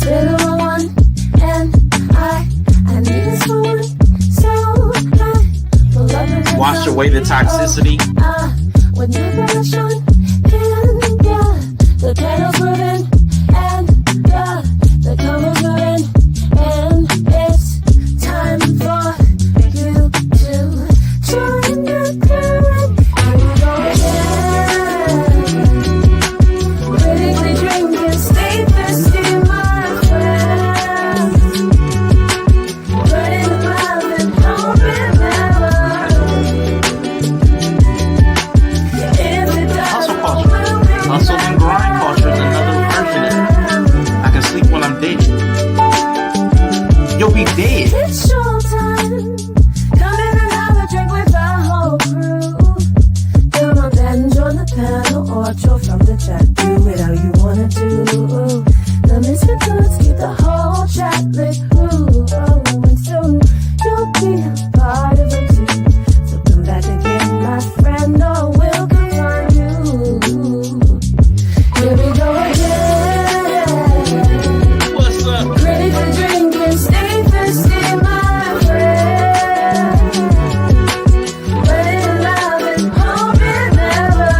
been a one, and I need someone so high. Pull up and wash away the toxicity. With no passion, and yeah, the candles burning, and yeah, the candles burning, and it's time for you to join the current. And we go again, critically drinking, stay thirsty, my friends. Burning the clouds and hoping never. Hustle and grind culture is another version of it. I can sleep when I'm dead. You'll be dead. It's showtime. Come in and have a drink with the whole crew. Come on then, join the panel or draw from the chat. Do it how you wanna do. The misfits keep the whole chat lit. And soon you'll be a part of it too. So come back again, my friend, or we'll come find you. Here we go again. What's up? Critically drinking, stay thirsty, my friend. Burning love and hoping never.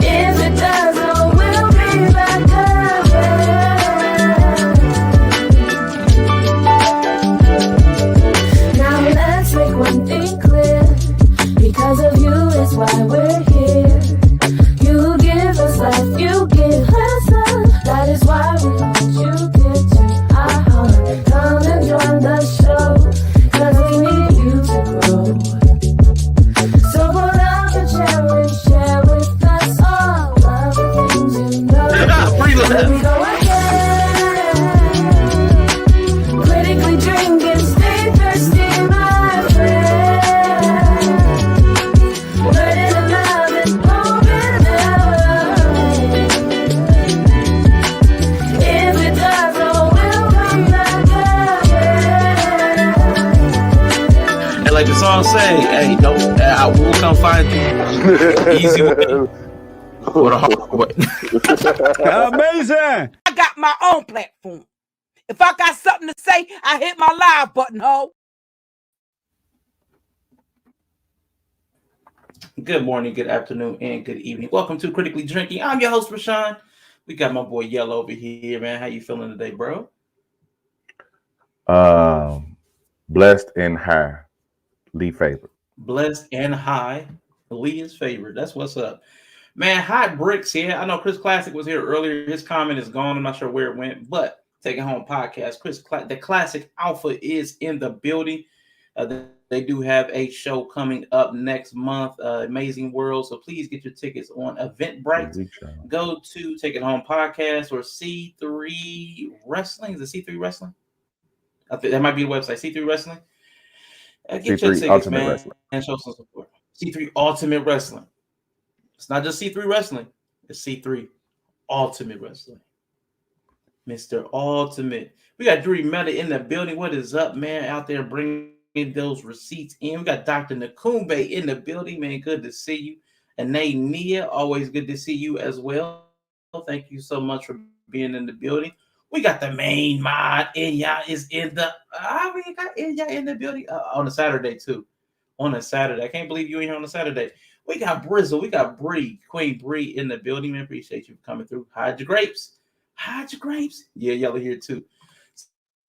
If it does, oh, we'll be back again. Now let's make one thing clear. Because of you is why we're here. You give us life, you give us love. That is why we hold you dear to our heart. Come and join the show, cause we need you to grow. So pull up a chair and share with us all of the things you know. Here we go again. Critically drinking, stay thirsty, my friend. Burning in love and hoping never. If it does, oh, we'll come back again. And like the song say, hey, don't, I will come find you. Easy way or the hard way. Amazing. I got my own platform. If I got something to say, I hit my live button, ho. Good morning, good afternoon, and good evening. Welcome to Critically Drinking. I'm your host, Rashawn. We got my boy Yellow over here, man. How you feeling today, bro? Blessed and high, Lee favorite. Blessed and high. Lee is favorite. That's what's up. Man, hot bricks here. I know Chris Classic was here earlier. His comment is gone. I'm not sure where it went, but Take It Home podcast. The Classic Alpha is in the building. They do have a show coming up next month, Amazing World. So please get your tickets on Eventbrite. Go to Take It Home podcast or C3 Wrestling. Is it C3 Wrestling? I think that might be the website. C3 Wrestling. Get your tickets, Ultimate man, Wrestling. and show some support. C3 Ultimate Wrestling. It's not just C3 Wrestling. It's C3 Ultimate Wrestling. Mr. Ultimate. We got Drew Meta in the building. What is up, man? Out there bringing those receipts in. We got Dr. Nakumbe in the building, man. Good to see you. And Nia, always good to see you as well. Thank you so much for being in the building. We got the main mod. Inya is in the. We got Inya in the building on a Saturday too. On a Saturday, I can't believe you in here on a Saturday. We got Brizzle. We got Bree, Queen Bree in the building. Man, appreciate you for coming through. Hide your grapes. Hide your grapes. Yeah, Yellow here too.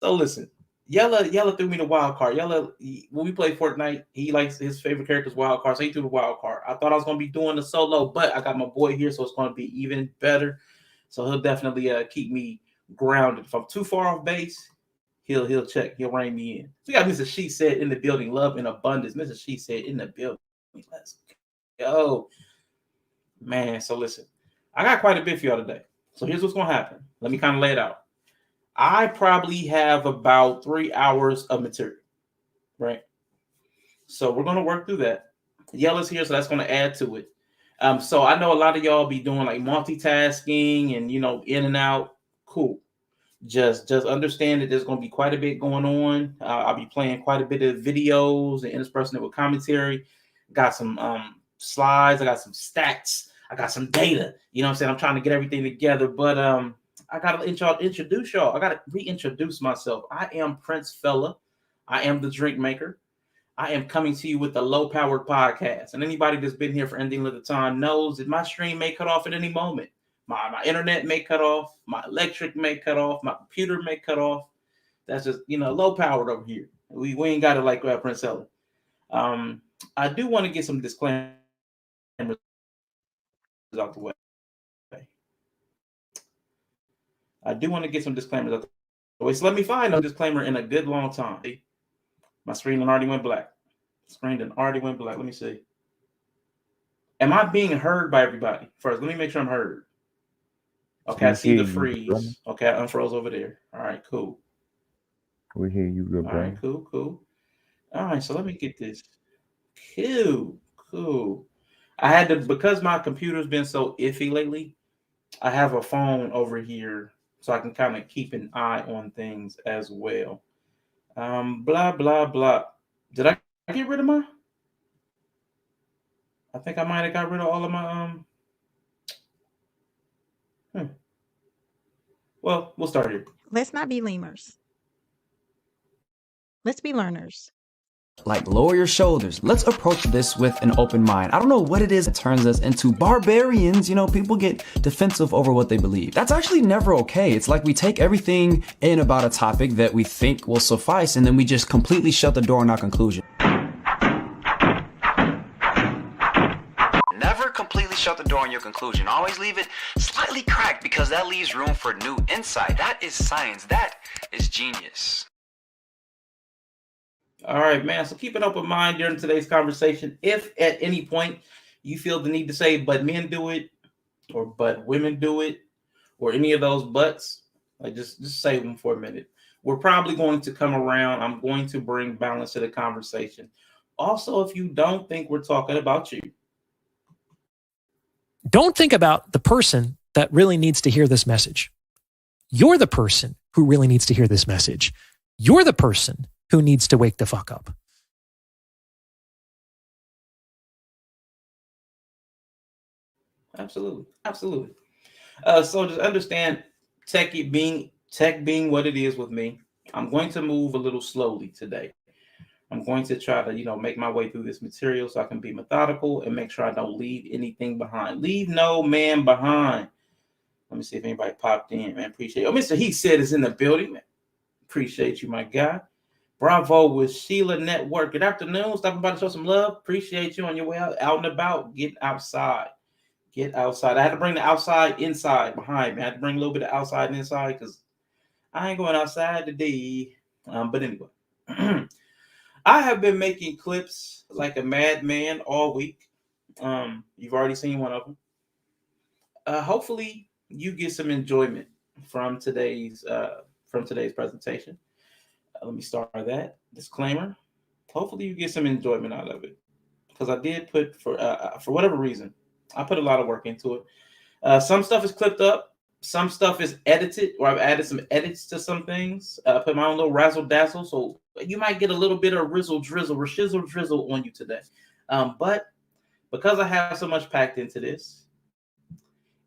So listen, Yellow threw me the wild card. Yellow, when we play Fortnite, he likes his favorite character's wild card, so he threw the wild card. I thought I was gonna be doing the solo, but I got my boy here, so it's gonna be even better. So he'll definitely keep me grounded. If I'm too far off base, he'll check. He'll rein me in. So we got Mrs. She Said in the building. Love and abundance. Mrs. She Said in the building. Let's go, man. So listen, I got quite a bit for y'all today. So here's what's gonna happen. Let me kind of lay it out. I probably have about 3 hours of material, right? So we're going to work through that. Yellow's here, so that's going to add to it. So I know a lot of y'all be doing like multitasking and, in and out. Cool. Just understand that there's going to be quite a bit going on. I'll be playing quite a bit of videos and interspersing it with commentary. Got some slides. I got some stats. I got some data. You know what I'm saying? I'm trying to get everything together, but I gotta introduce y'all. I gotta reintroduce myself. I am Princella. I am the drink maker. I am coming to you with the low powered podcast. And anybody that's been here for any length of time knows that my stream may cut off at any moment. My internet may cut off, my electric may cut off, my computer may cut off. That's just, low powered over here. We ain't got it like Princella. I do want to get some disclaimers out the way. I do want to get some disclaimers out the way. So let me find a disclaimer in a good long time. See? My screen already went black. Let me see. Am I being heard by everybody? First, let me make sure I'm heard. Okay, I see the freeze. Okay, I unfroze over there. All right, cool. We hear you good, bro. All right, cool. All right, so let me get this. Cool. I had to, because my computer's been so iffy lately, I have a phone over here so I can kind of keep an eye on things as well. Blah, blah, blah. Did I get rid of my? I think I might have got rid of all of my, Well, we'll start here. Let's not be lemurs. Let's be learners. Like, lower your shoulders. Let's approach this with an open mind. I don't know what it is that turns us into barbarians. People get defensive over what they believe. That's actually never okay. It's like we take everything in about a topic that we think will suffice, and then we just completely shut the door on our conclusion. Never completely shut the door on your conclusion. Always leave it slightly cracked, because that leaves room for new insight. That is science. That is genius. All right, man. So keep an open mind during today's conversation. If at any point you feel the need to say, but men do it, or but women do it, or any of those buts, like just say them for a minute. We're probably going to come around. I'm going to bring balance to the conversation. Also, if you don't think we're talking about you. Don't think about the person that really needs to hear this message. You're the person who really needs to hear this message. You're the person who needs to wake the fuck up. Absolutely. So just understand tech being what it is with me. I'm going to move a little slowly today. I'm going to try to, make my way through this material so I can be methodical and make sure I don't leave anything behind. Leave no man behind. Let me see if anybody popped in, man. Appreciate it. Oh, Mr. He said is in the building, man. Appreciate you, my guy. Bravo with Sheila Network. Good afternoon. Stopping by to show some love. Appreciate you on your way out and about. Get outside. I had to bring the outside inside behind me. I had to bring a little bit of outside and inside because I ain't going outside today. But anyway, I have been making clips like a madman all week. You've already seen one of them. Hopefully, you get some enjoyment from today's presentation. Let me start that disclaimer. Hopefully, you get some enjoyment out of it because I did put for whatever reason, I put a lot of work into it. Some stuff is clipped up, some stuff is edited, or I've added some edits to some things. I put my own little razzle dazzle, so you might get a little bit of rizzle drizzle or shizzle drizzle on you today. But because I have so much packed into this,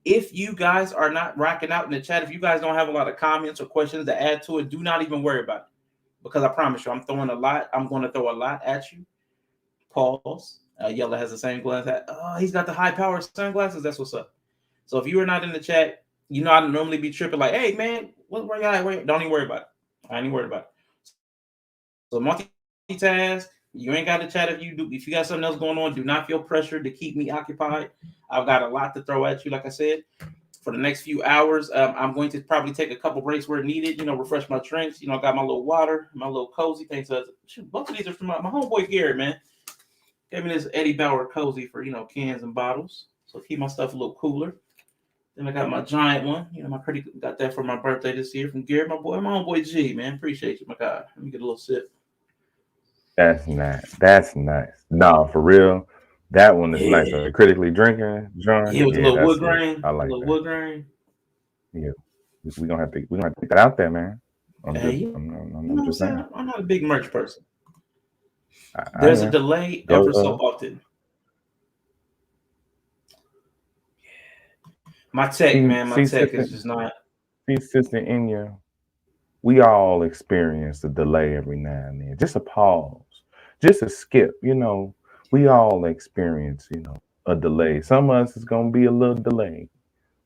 if you guys are not rocking out in the chat, if you guys don't have a lot of comments or questions to add to it, do not even worry about it. Because I promise you, I'm going to throw a lot at you. Pause. Yella has the same glass. He's got the high power sunglasses. That's what's up. So if you are not in the chat, I'd normally be tripping like, hey, man, where y'all at? Don't even worry about it. I ain't even worried about it. So multitask. You ain't got to chat if you do. If you got something else going on, do not feel pressured to keep me occupied. I've got a lot to throw at you, like I said. For the next few hours, I'm going to probably take a couple breaks where needed, refresh my drinks. I got my little water, my little cozy thing. So both of these are from my homeboy Garrett, man. Gave me this Eddie Bauer cozy for, cans and bottles. So keep my stuff a little cooler. Then I got my giant one. My credit got that for my birthday this year from Garrett, my homeboy G, man. Appreciate you, my guy. Let me get a little sip. That's nice. No, for real. That one is nice. Critically drinking, John. Yeah, with a little wood grain. I like a little wood grain. Yeah, we're gonna have to get that out there, man. I'm just saying. I'm not a big merch person. There's a delay ever so often. My tech, man, my tech sister, is just not. sister Inya, we all experience a delay every now and then. Just a pause, just a skip. You know, we all experience, a delay. Some of us is gonna be a little delayed.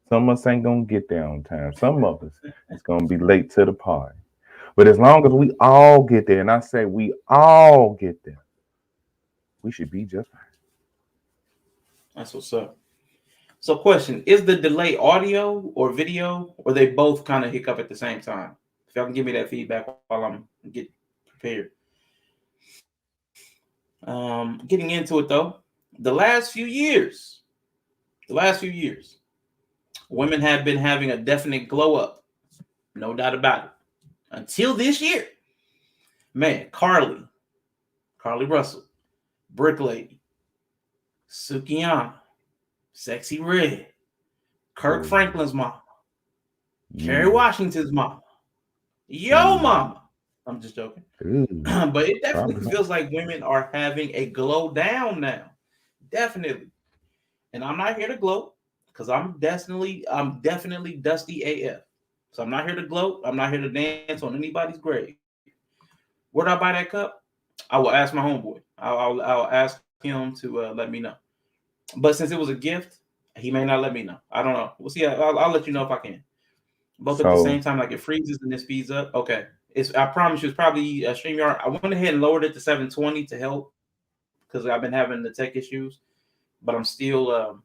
Some of us ain't gonna get there on time. Some of us is gonna be late to the party. But as long as we all get there, and I say we all get there, we should be just fine. That's what's up. So, question: is the delay audio or video, or they both kind of hiccup at the same time? If y'all can give me that feedback while I'm getting prepared. Getting into it though, the last few years, women have been having a definite glow up, no doubt about it. Until this year, man, Carly Russell, Brick Lady, Sukiyama, Sexy Red, Kirk Franklin's mama, Kerry Washington's mama, Yo mama. I'm just joking. But it definitely feels like women are having a glow down now. Definitely. And I'm not here to gloat because I'm definitely dusty AF. So I'm not here to gloat. I'm not here to dance on anybody's grave. Where do I buy that cup? I will ask my homeboy. I'll ask him to let me know. But since it was a gift, he may not let me know. I don't know. We'll see. I'll let you know if I can. Both at the same time, like it freezes and it speeds up. Okay. I promise you, it's probably a StreamYard. I went ahead and lowered it to 720 to help because I've been having the tech issues. But I'm still,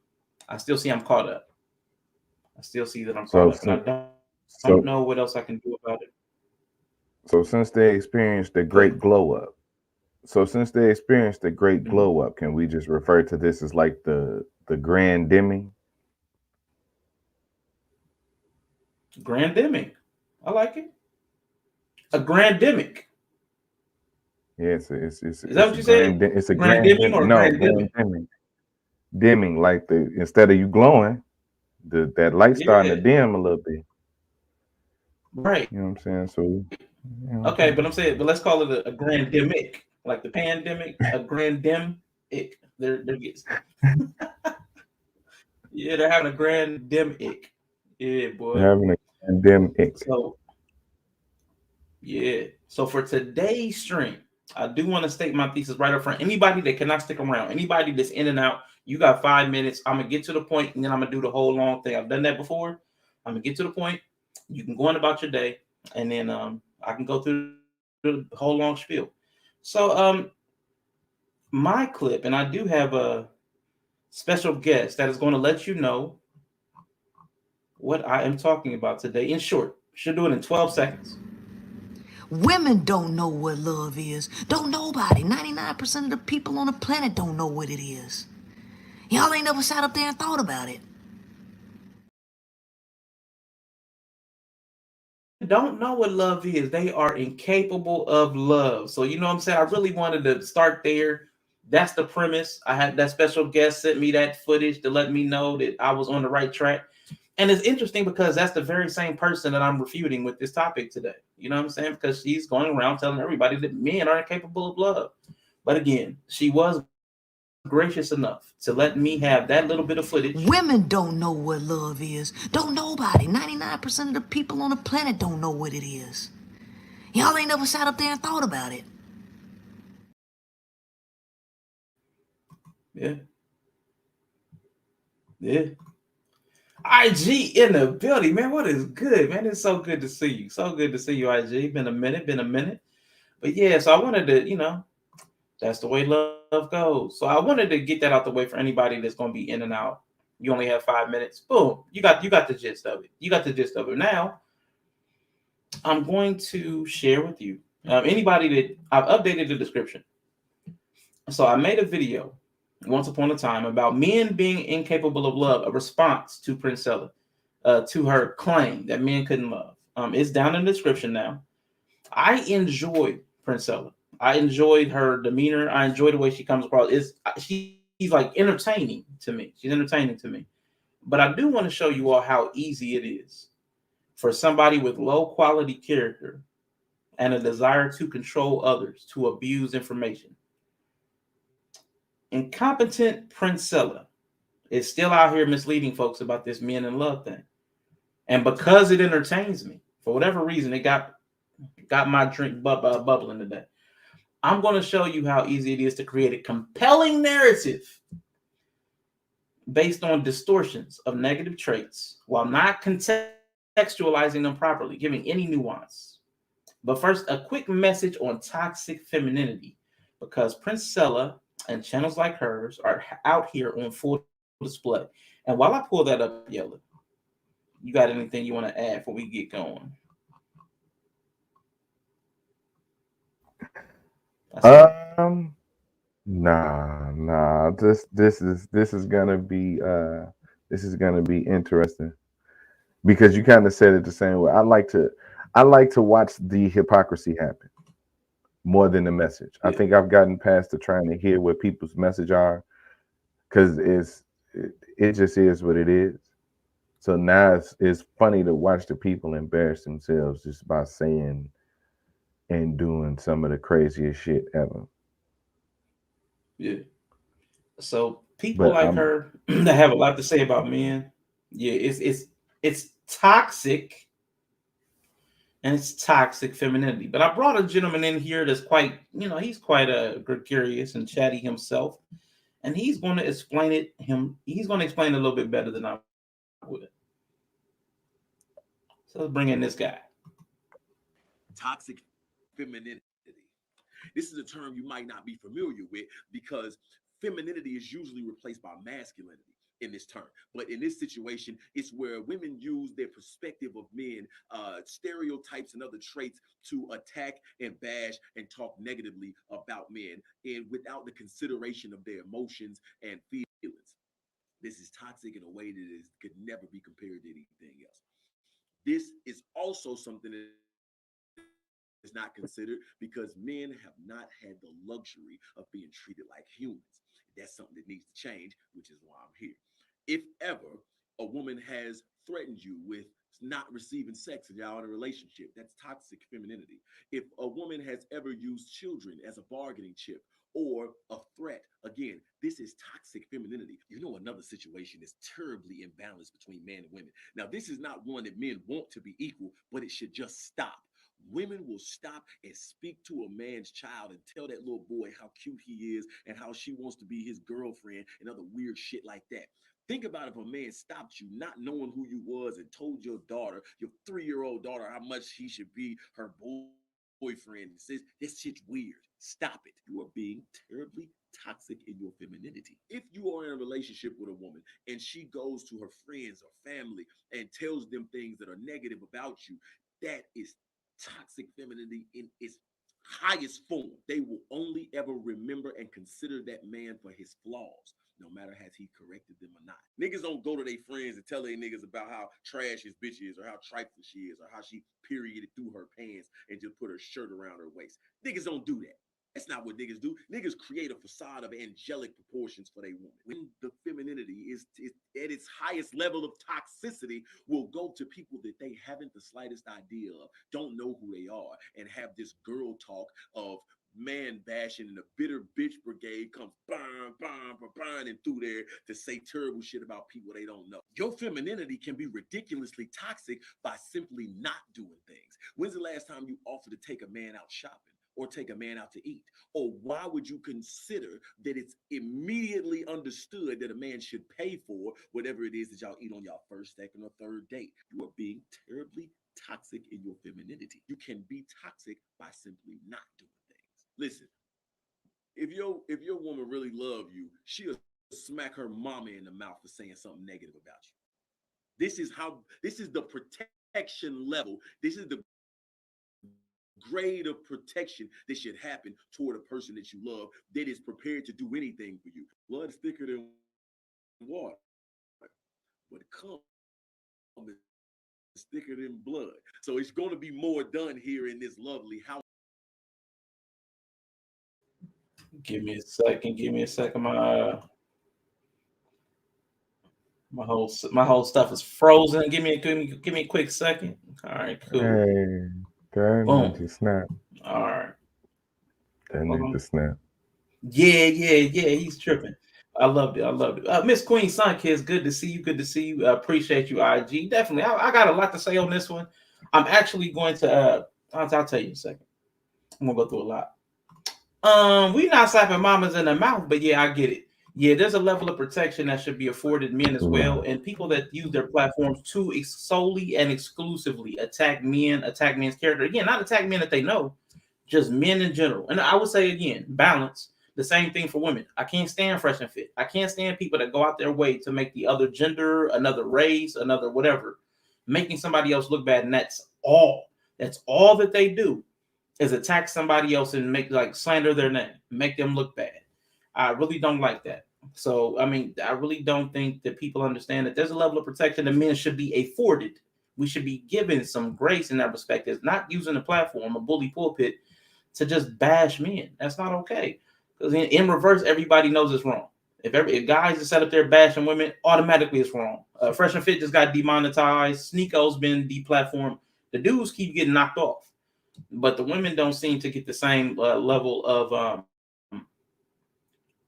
I still see I'm caught up. I still see that I'm caught up. And I don't know what else I can do about it. So since they experienced the great glow up, can we just refer to this as like the grand dimming? Grand dimming. I like it. A grandemic. Yes, it's is that what you said? It's a grand dimming or grand dimming. Dimming, like instead of you glowing, that light starting to dim a little bit. Right. You know what I'm saying? So okay, but let's call it a grandemic, like the pandemic, a grandemic. They're yeah, they're having a grandemic. Yeah, boy. They're having a grandemic. So yeah. So for today's stream, I do want to state my thesis right up front. Anybody that cannot stick around, anybody that's in and out, you got 5 minutes. I'm gonna get to the point, and then I'm gonna do the whole long thing. I've done that before. I'm gonna get to the point. You can go on about your day, and then I can go through the whole long spiel. So my clip, and I do have a special guest that is going to let you know what I am talking about today. In short, should do it in 12 seconds. Women don't know what love is. Don't nobody. 99% of the people on the planet don't know what it is. Y'all ain't never sat up there and thought about it. Don't know what love is. They are incapable of love. So you know what I'm saying? I really wanted to start there. That's the premise. I had that special guest sent me that footage to let me know that I was on the right track. And it's interesting because that's the very same person that I'm refuting with this topic today. You know what I'm saying? Because she's going around telling everybody that men are incapable of love. But again, she was gracious enough to let me have that little bit of footage. Women don't know what love is. Don't nobody. 99% of the people on the planet don't know what it is. Y'all ain't never sat up there and thought about it. Yeah. Yeah. IG in the building, man. What is good, man? It's so good to see you. So good to see you, IG. Been a minute. But yeah, so I wanted to, that's the way love goes. So I wanted to get that out the way for anybody that's going to be in and out. You only have 5 minutes. Boom. You got the gist of it. Now, I'm going to share with you anybody that I've updated the description. So I made a video once upon a time about men being incapable of love, a response to Princella, to her claim that men couldn't love. It's down in the description now. I enjoy Princella. I enjoyed her demeanor. I enjoy the way she comes across. She's like entertaining to me. She's entertaining to me. But I do want to show you all how easy it is for somebody with low quality character and a desire to control others to abuse information. Incompetent Princella is still out here misleading folks about this men in love thing. And because it entertains me, for whatever reason, it got my drink bubbling today. I'm going to show you how easy it is to create a compelling narrative based on distortions of negative traits while not contextualizing them properly, giving any nuance. But first, a quick message on toxic femininity, because Princella and channels like hers are out here on full display. And while I pull that up, Yella, you got anything you want to add before we get going? Nah. This is gonna be interesting, because you kind of said it the same way. I like to watch the hypocrisy happen more than the message. I think I've gotten past the trying to hear what people's message are, because it just is what it is. So now it's funny to watch the people embarrass themselves just by saying and doing some of the craziest shit ever. Yeah. So people like her that have a lot to say about men, yeah, it's toxic, and it's toxic femininity. But I brought a gentleman in here that's quite, he's quite gregarious and chatty himself, and he's going to explain it. He's going to explain it a little bit better than I would. So let's bring in this guy. Toxic femininity. This is a term you might not be familiar with, because femininity is usually replaced by masculinity in this term. But in this situation, it's where women use their perspective of men, stereotypes and other traits to attack and bash and talk negatively about men, and without the consideration of their emotions and feelings. This is toxic in a way that could never be compared to anything else. This is also something that is not considered, because men have not had the luxury of being treated like humans. That's something that needs to change, which is why I'm here. If ever a woman has threatened you with not receiving sex and y'all in a relationship, that's toxic femininity. If a woman has ever used children as a bargaining chip or a threat, again, this is toxic femininity. Another situation is terribly imbalanced between men and women. Now, this is not one that men want to be equal, but it should just stop. Women will stop and speak to a man's child and tell that little boy how cute he is and how she wants to be his girlfriend and other weird shit like that. Think about if a man stopped you not knowing who you was and told your daughter, your 3-year-old daughter, how much he should be her boyfriend, and says, this shit's weird. Stop it. You are being terribly toxic in your femininity. If you are in a relationship with a woman and she goes to her friends or family and tells them things that are negative about you, that is toxic femininity in its highest form. They will only ever remember and consider that man for his flaws, no matter has he corrected them or not. Niggas don't go to their friends and tell their niggas about how trash his bitch is, or how trifling she is, or how she perioded through her pants and just put her shirt around her waist. Niggas don't do that. That's not what niggas do. Niggas create a facade of angelic proportions for their woman. When the femininity is at its highest level of toxicity, will go to people that they haven't the slightest idea of, don't know who they are, and have this girl talk of man bashing, and the bitter bitch brigade comes burn through there to say terrible shit about people they don't know. Your femininity can be ridiculously toxic by simply not doing things. When's the last time you offered to take a man out shopping or take a man out to eat? Or why would you consider that it's immediately understood that a man should pay for whatever it is that y'all eat on y'all first, second, or third date? You are being terribly toxic in your femininity. You can be toxic by simply not doing things. Listen, if your woman really love you, she'll smack her mama in the mouth for saying something negative about you. This is the protection level. This is the grade of protection that should happen toward a person that you love, that is prepared to do anything for you. Blood is thicker than water, but it comes thicker than blood. So it's going to be more done here in this lovely house. Give me a second. My whole stuff is frozen. Give me a quick second. All right, cool. Hey, that need to snap. All right. That need to snap. Yeah, he's tripping. I loved it. I loved it. Miss Queen Sun Kids, good to see you. Good to see you. Appreciate you, IG. Definitely. I got a lot to say on this one. I'm actually going to I'll tell you in a second. I'm gonna go through a lot. We not slapping mamas in the mouth, but yeah, I get it. Yeah, there's a level of protection that should be afforded men as well, and people that use their platforms to solely and exclusively attack men, attack men's character. Again, not attack men that they know, just men in general. And I would say again, balance. The same thing for women. I can't stand fresh and fit. I can't stand people that go out their way to make the other gender, another race, another whatever, making somebody else look bad. And that's all. That's all that they do is attack somebody else and make like slander their name, make them look bad. I really don't like that. So, I mean, I really don't think that people understand that there's a level of protection that men should be afforded. We should be given some grace in that respect. It's not using the platform, a bully pulpit, to just bash men. That's not okay. Because in reverse, everybody knows it's wrong. If guys are set up there bashing women, automatically it's wrong. Fresh and Fit just got demonetized. Sneako's been deplatformed. The dudes keep getting knocked off, but the women don't seem to get the same level of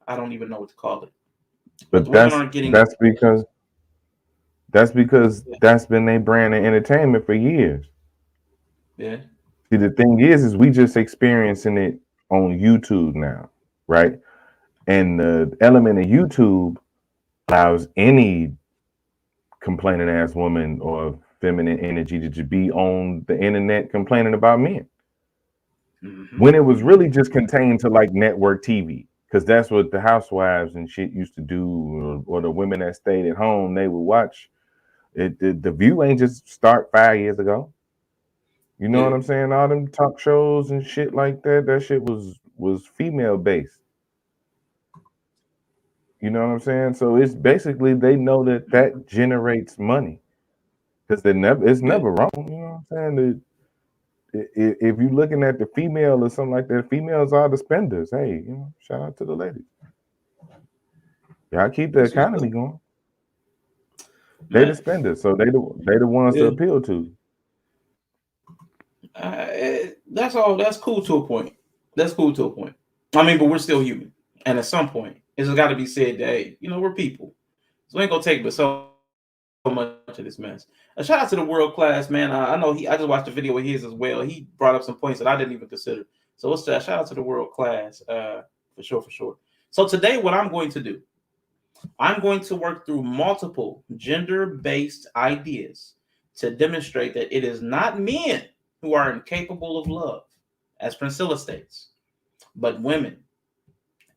I don't even know what to call it. But that's because that's been their brand of entertainment for years. Yeah. See, the thing is we just experiencing it on YouTube now, right? And the element of YouTube allows any complaining ass woman or feminine energy to be on the internet complaining about men. Mm-hmm. When it was really just contained to like network TV, because that's what the housewives and shit used to do, or the women that stayed at home, they would watch it. The View ain't just start 5 years ago. You know what I'm saying? All them talk shows and shit like that, that shit was female based. You know what I'm saying? So it's basically they know that generates money, because it's never wrong. You know what I'm saying? If you're looking at the female or something like that, females are the spenders. Hey, you know, shout out to the ladies. Y'all keep the economy going. They the spenders, so they the ones to appeal to. That's all. That's cool to a point. That's cool to a point. I mean, but we're still human, and at some point, it's got to be said that, hey, you know, we're people, so we ain't gonna take but so much of this mess. A shout out to the World Class man. I know I just watched a video of his as well. He brought up some points that I didn't even consider. So let's shout out to the World Class for sure. So today, what I'm going to do, I'm going to work through multiple gender-based ideas to demonstrate that it is not men who are incapable of love, as Princella states, but women.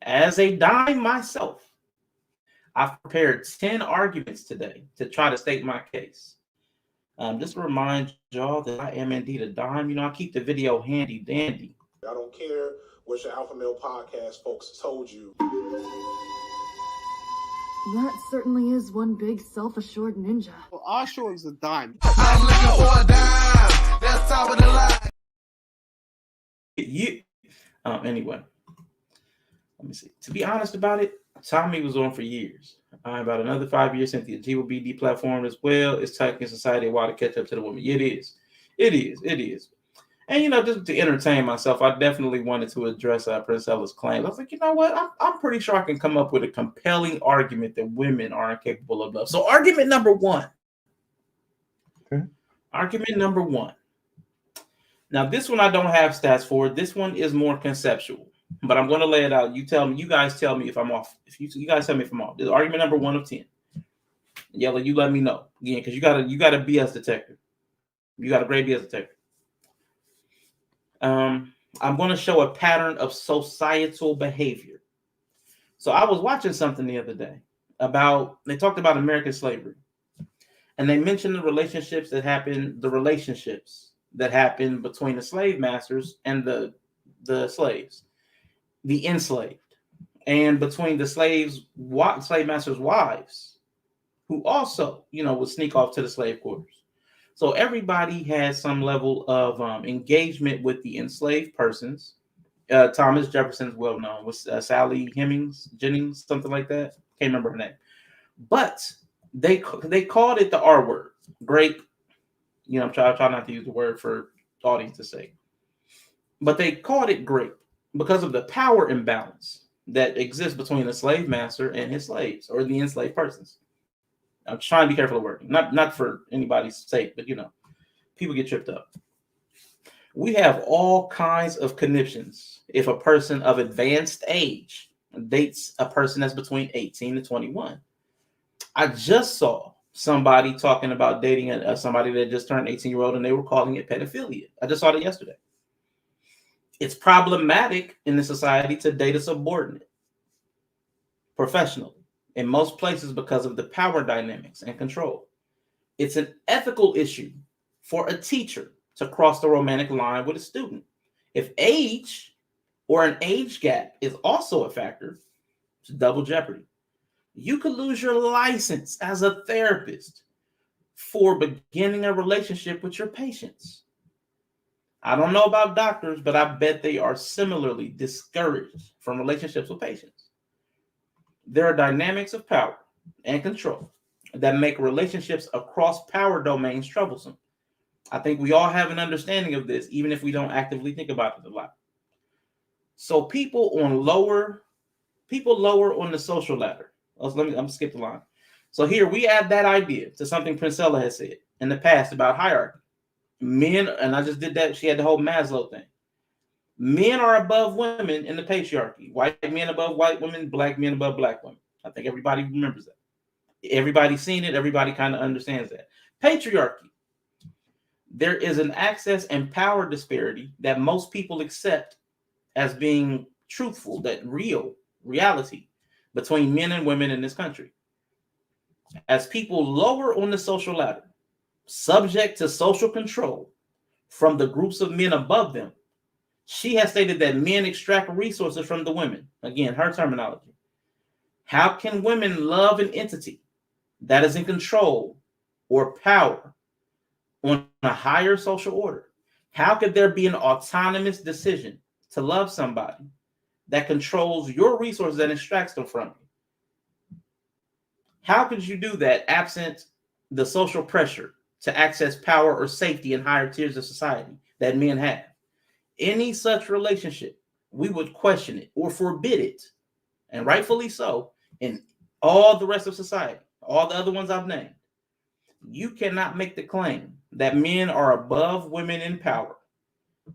As a dime myself, I've prepared 10 arguments today to try to state my case. Just to remind y'all that I am indeed a dime. You know, I keep the video handy dandy. I don't care what your Alpha Male Podcast folks told you. That certainly is one big self-assured ninja. Well, our show is a dime. I'm looking for a dime. That's top of the line. Anyway, let me see. To be honest about it, Tommy was on for years. About another 5 years, Cynthia G will be deplatformed as well. It's taking society a while to catch up to the women. It is. And, you know, just to entertain myself, I definitely wanted to address Princella's claims. I was like, you know what? I'm pretty sure I can come up with a compelling argument that women are incapable of love. So argument number one. Okay. Argument number one. Now, this one I don't have stats for. This one is more conceptual, but I'm going to lay it out. You guys tell me if I'm off. If you guys tell me if I'm off. This is argument number 1 of 10. Yellow, you let me know again, because you got a BS detector. You got a great BS detector. I'm going to show a pattern of societal behavior. So I was watching something the other day they talked about American slavery, and they mentioned the relationships that happened between the slave masters and the slaves, the enslaved, and between the slave masters' wives, who also, you know, would sneak off to the slave quarters. So everybody has some level of engagement with the enslaved persons. Thomas Jefferson's well known, with Sally Jennings, something like that. Can't remember her name, but they called it the R word, grape. You know, I'm trying not to use the word for audience to say, but they called it grape because of the power imbalance that exists between a slave master and his slaves or the enslaved persons. I'm trying to be careful of wording, not for anybody's sake, but people get tripped up. We have all kinds of conniptions if a person of advanced age dates a person that's between 18 to 21. I just saw somebody talking about dating somebody that just turned 18-year-old and they were calling it pedophilia. I just saw that yesterday. It's problematic in the society to date a subordinate professionally in most places because of the power dynamics and control. It's an ethical issue for a teacher to cross the romantic line with a student. If age or an age gap is also a factor, it's double jeopardy. You could lose your license as a therapist for beginning a relationship with your patients. I don't know about doctors, but I bet they are similarly discouraged from relationships with patients. There are dynamics of power and control that make relationships across power domains troublesome. I think we all have an understanding of this, even if we don't actively think about it a lot. So people lower on the social ladder. I'm gonna skip the line. So here we add that idea to something Princella has said in the past about hierarchy. Men, and I just did that. She had the whole Maslow thing. Men are above women in the patriarchy. White men above white women, black men above black women. I think everybody remembers that. Everybody's seen it. Everybody kind of understands that. Patriarchy. There is an access and power disparity that most people accept as being truthful, that reality between men and women in this country. As people lower on the social ladder, subject to social control from the groups of men above them, she has stated that men extract resources from the women. Again, her terminology. How can women love an entity that is in control or power on a higher social order? How could there be an autonomous decision to love somebody that controls your resources and extracts them from you? How could you do that absent the social pressure to access power or safety in higher tiers of society that men have? Any such relationship, we would question it or forbid it, and rightfully so, in all the rest of society, all the other ones I've named. You cannot make the claim that men are above women in power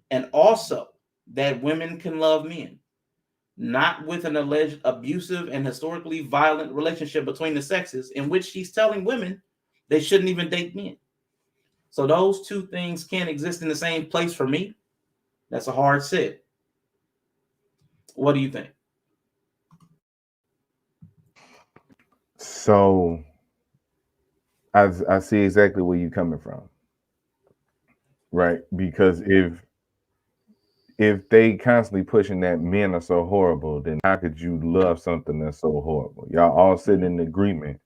and also that women can love men, not with an alleged abusive and historically violent relationship between the sexes in which she's telling women they shouldn't even date men. So those two things can't exist in the same place for me. That's a hard sit. What do you think? So I see exactly where you're coming from, right? Because if they constantly pushing that men are so horrible, then how could you love something that's so horrible? Y'all all sitting in agreement,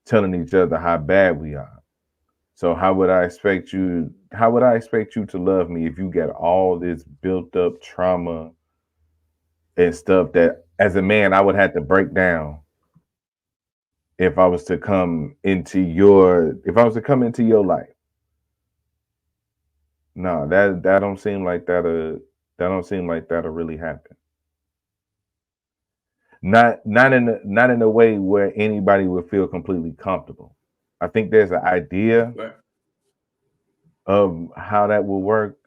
telling each other how bad we are. So how would I expect you to love me if you got all this built up trauma and stuff that as a man I would have to break down if I was to come into your life? No, that don't seem like that'll really happen. Not in a way where anybody would feel completely comfortable. I think there's an idea of how that will work,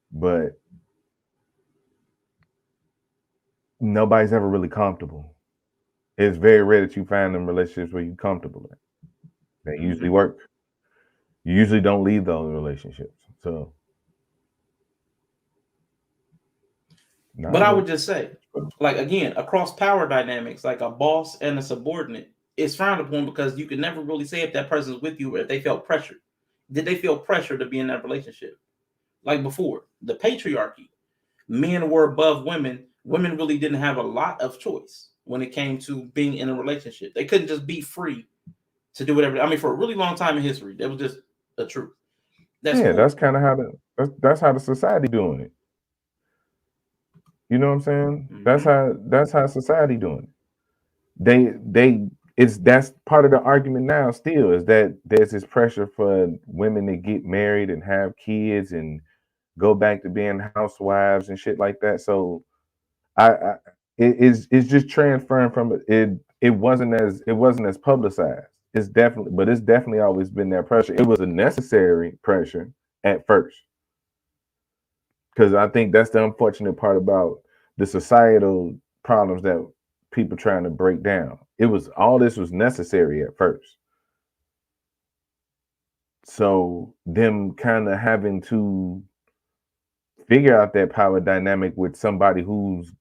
but nobody's ever really comfortable. It's very rare that you find them relationships where you're comfortable in. They usually work. You usually don't leave those relationships. So, but I would just say, like, again, across power dynamics, like a boss and a subordinate is frowned upon because you can never really say if that person's with you or if they felt pressured. Did they feel pressure to be in that relationship? Like before, the patriarchy, men were above women. Women really didn't have a lot of choice when it came to being in a relationship. They couldn't just be free to do whatever. I mean, for a really long time in history, that was just the truth. That's kind of how that's how the society doing it. You know what I'm saying? Mm-hmm. That's how society doing it. That's part of the argument now still is that there's this pressure for women to get married and have kids and go back to being housewives and shit like that. So it's just transferring from it. It wasn't as publicized. It's definitely always been that pressure. It was a necessary pressure at first, because I think that's the unfortunate part about the societal problems that people trying to break down. All this was necessary at first. So them kind of having to figure out that power dynamic with somebody who's,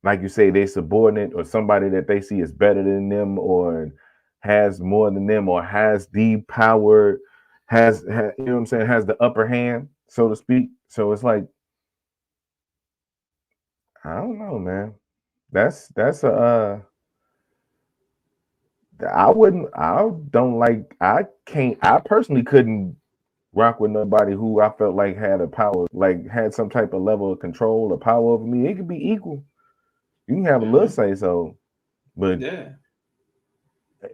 like you say, they subordinate, or somebody that they see is better than them or has more than them or has the power, has you know what I'm saying, has the upper hand, so to speak. So it's like, I don't know, man. That's a I personally couldn't rock with nobody who I felt like had a power, like had some type of level of control or power over me. It could be equal. You can have a little say so, but yeah,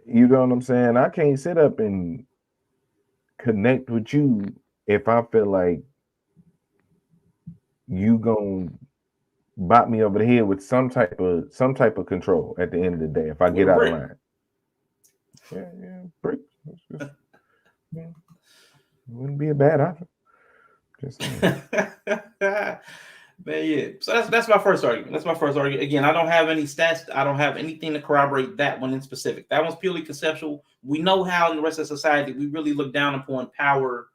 you know what I'm saying? I can't sit up and connect with you if I feel like you gonna bop me over the head with some type of control at the end of the day if I get out of line. Yeah, brick. Yeah. Wouldn't be a bad option. Just saying. Man, yeah. So that's my first argument. Again, I don't have any stats. I don't have anything to corroborate that one in specific. That one's purely conceptual. We know how in the rest of society we really look down upon power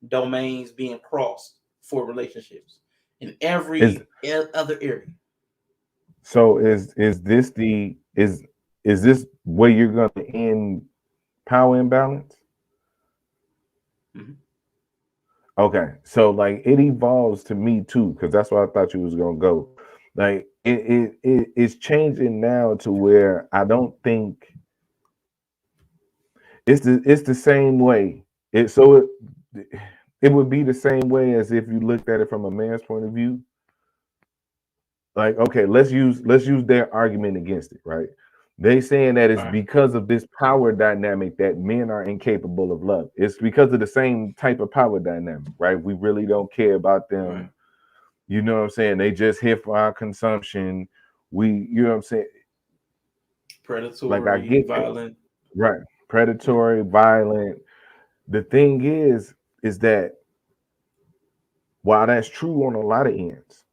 domains being crossed for relationships in every other area. So is this where you're going to end power imbalance? Mm-hmm. Okay, so like it evolves to me too, because that's where I thought you was gonna go. Like it's changing now to where I don't think it's the same way. It would be the same way as if you looked at it from a man's point of view. Like, okay, let's use their argument against it, right? They saying that it's because of this power dynamic that men are incapable of love. It's because of the same type of power dynamic, right? We really don't care about them. Right. You know what I'm saying? They just here for our consumption. You know what I'm saying? Predatory, like I get violent. That. Right. Predatory, violent. The thing is that while that's true on a lot of ends,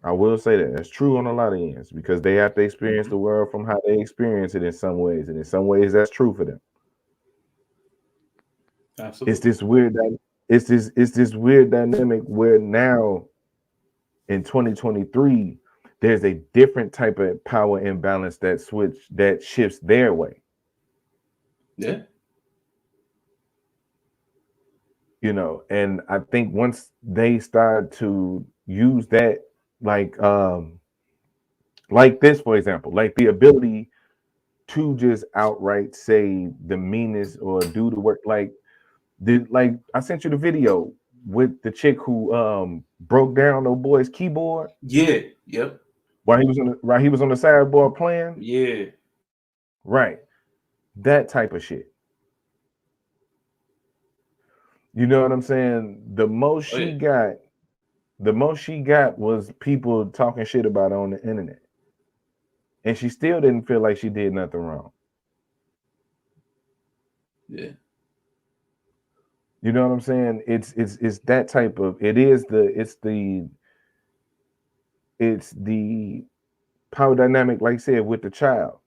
I will say that that's true on a lot of ends, because they have to experience the world from how they experience it in some ways, and in some ways that's true for them. Absolutely. It's this weird dynamic where now in 2023 there's a different type of power imbalance that shifts their way. Yeah. You know, and I think once they start to use that, like this, for example, like the ability to just outright say the meanest or do the work, like I sent you the video with the chick who broke down the boy's keyboard. Yeah. Yep. While he was on the sideboard playing. Yeah. Right. That type of shit. You know what I'm saying? The most she got was people talking shit about her on the internet. And she still didn't feel like she did nothing wrong. Yeah. You know what I'm saying? It's that type of, it's the power dynamic, like I said, with the child.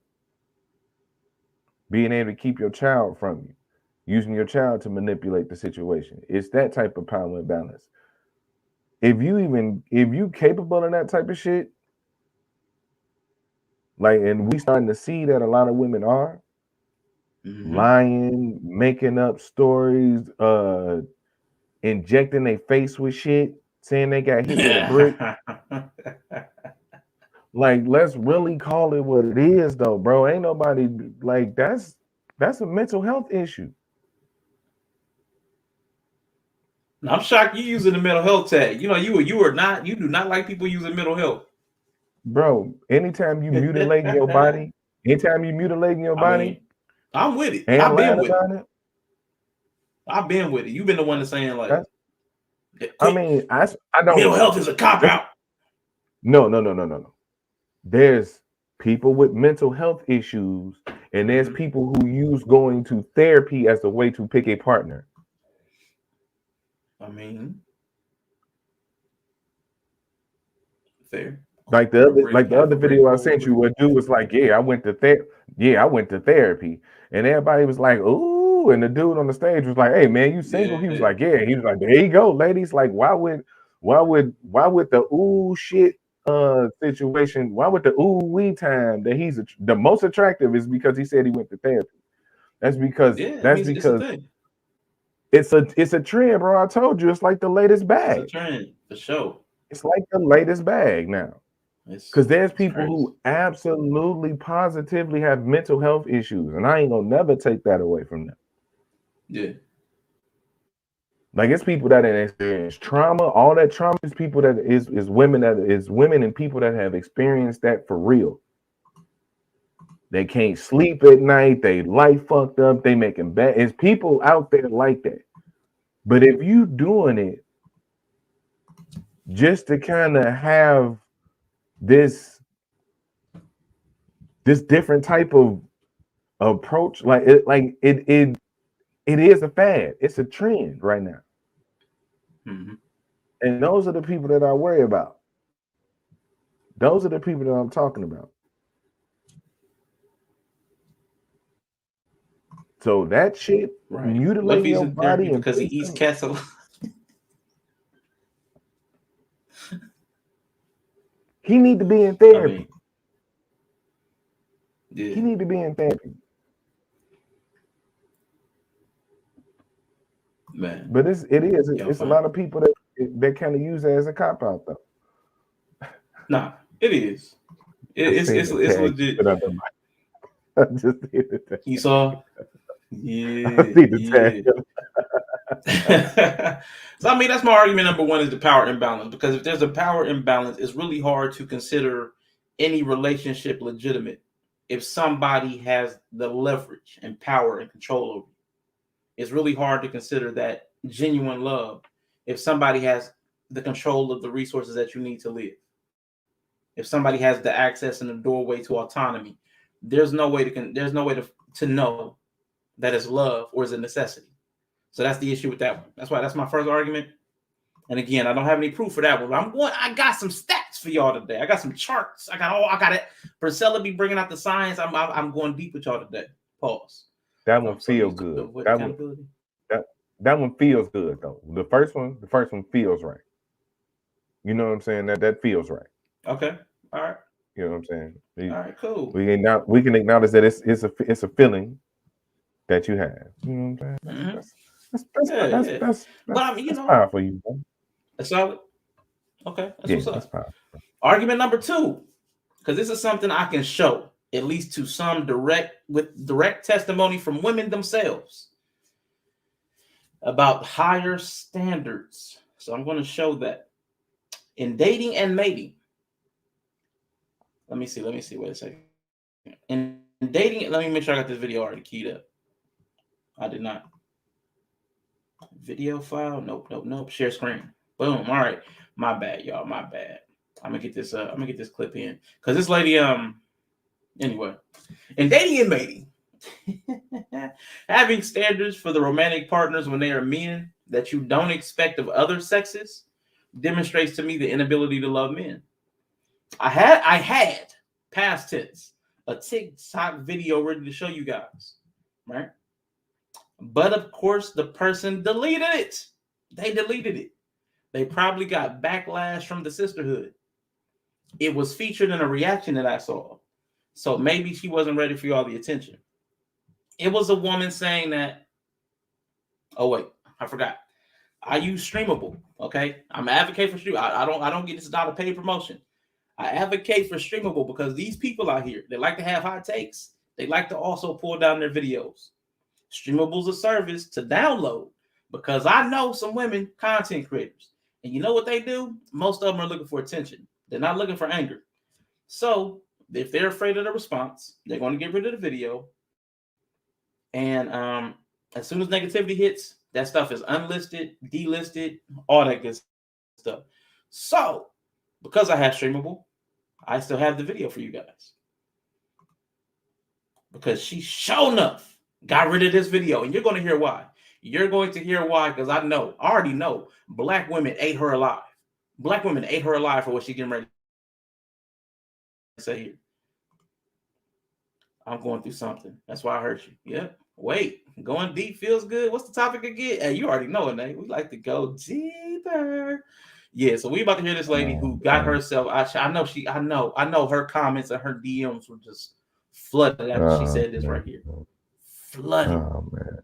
Being able to keep your child from you, using your child to manipulate the situation. It's that type of power imbalance. If you capable of that type of shit, like, and we starting to see that a lot of women are lying, making up stories, injecting their face with shit, saying they got hit with a brick. Like, let's really call it what it is, though, bro. Ain't nobody like that's a mental health issue. I'm shocked you using the mental health tag. You know, you do not like people using mental health. Bro, anytime you mutilating your body, I'm with it. And I've been with about it. I've been with it. You've been the one that's saying like, I mean, I don't. Mental health is a cop out. No. there's people with mental health issues, and there's people who use going to therapy as a way to pick a partner. I mean, fair. Like the other video I sent you, where dude was like, "Yeah, I went to therapy," and everybody was like, "Ooh," and the dude on the stage was like, "Hey man, you single?" He was like, "Yeah." He was like, "There you go, ladies. Like, why would the ooh shit situation? Why would the ooh wee time that he's the most attractive is because he said he went to therapy? That's because it's a trend, bro. I told you, it's like the latest bag. It's a trend for sure. It's like the latest bag now. Because there's people who absolutely positively have mental health issues, and I ain't gonna never take that away from them. Yeah. Like, it's people that experience trauma. All that trauma is people that is women and people that have experienced that for real. They can't sleep at night, they life fucked up, they making bad. It's people out there like that. But if you doing it just to kind of have this different type of approach, like it is a fad. It's a trend right now. And those are the people that I worry about. Those are the people that I'm talking about. So that shit, mutilating your body because he eats cats a lot. He need to be in therapy. Yeah. He need to be in therapy. Man. But it's a lot of people that kind of use it as a cop out though. Nah, it is. It's legit. I just did the tag. You saw? Yeah. I see the tag. So I mean, that's my argument number one, is the power imbalance. Because if there's a power imbalance, it's really hard to consider any relationship legitimate if somebody has the leverage and power and control over you. It's really hard to consider that genuine love if somebody has the control of the resources that you need to live. If somebody has the access and the doorway to autonomy, there's no way to know that it's love or is a necessity. So that's the issue with that one. That's my first argument. And again, I don't have any proof for that one. But I got some stats for y'all today. I got some charts. I got it. Princella be bringing out the science. I'm going deep with y'all today. Pause. That one feels good. That one feels good though. The first one feels right. You know what I'm saying? That feels right. Okay. All right. You know what I'm saying? All right. Cool. We can acknowledge that it's a feeling that you have. You know what I'm saying? That's fine for you, bro. That's solid. Okay. That's what's up. That's fine. Argument number two, because this is something I can show, at least to some direct testimony from women themselves about higher standards. So I'm going to show that in dating and mating. Let me see. Wait a second. In dating, let me make sure I got this video already keyed up. I did not. Video file. Nope. Share screen. Boom. All right. My bad, y'all. My bad. I'm gonna get this clip in. Because this lady, anyway. In dating and mating, having standards for the romantic partners when they are men that you don't expect of other sexes demonstrates to me the inability to love men. I had past tense a TikTok video ready to show you guys, right? But of course, the person deleted it. They deleted it. They probably got backlash from the sisterhood. It was featured in a reaction that I saw. So maybe she wasn't ready for all the attention. It was a woman saying that, oh wait, I forgot. I use Streamable, okay? I'm an advocate for Streamable. I don't get this, not a paid promotion. I advocate for Streamable because these people out here, they like to have hot takes. They like to also pull down their videos. Streamable's a service to download because I know some women content creators. And you know what they do? Most of them are looking for attention. They're not looking for anger. So if they're afraid of the response, they're going to get rid of the video. And as soon as negativity hits, that stuff is unlisted, delisted, all that good stuff. So because I have Streamable, I still have the video for you guys. Because she sure enough got rid of this video. And you're going to hear why. You're going to hear why, because I already know, black women ate her alive. Black women ate her alive for what she getting ready to say here. I'm going through something. That's why I hurt you. Yep. Wait, going deep feels good. What's the topic again? Hey, you already know it, Nate. We like to go deeper. Yeah, so we about to hear this lady who got herself. I know her comments and her DMs were just flooded after she said this right here. Flooded. Oh man.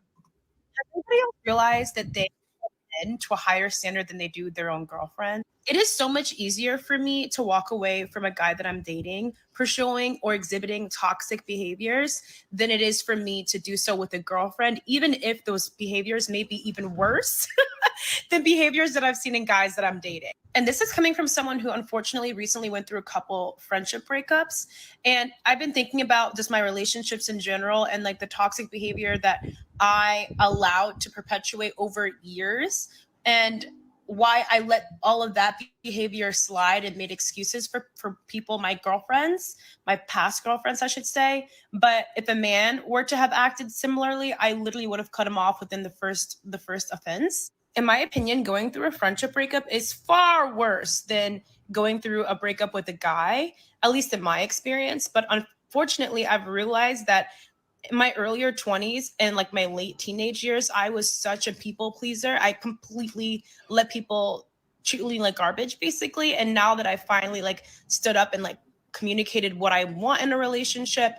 Has anybody else realized that they men to a higher standard than they do their own girlfriend? It is so much easier for me to walk away from a guy that I'm dating for showing or exhibiting toxic behaviors than it is for me to do so with a girlfriend, even if those behaviors may be even worse than behaviors that I've seen in guys that I'm dating. And this is coming from someone who unfortunately recently went through a couple friendship breakups. And I've been thinking about just my relationships in general and like the toxic behavior that I allowed to perpetuate over years, and why I let all of that behavior slide and made excuses for people, my girlfriends, my past girlfriends, I should say. But if a man were to have acted similarly, I literally would have cut him off within the first offense. In my opinion, going through a friendship breakup is far worse than going through a breakup with a guy, at least in my experience. But unfortunately, I've realized that in my earlier 20s and like my late teenage years, I was such a people pleaser. I completely let people treat me like garbage, basically. And now that I finally like stood up and like communicated what I want in a relationship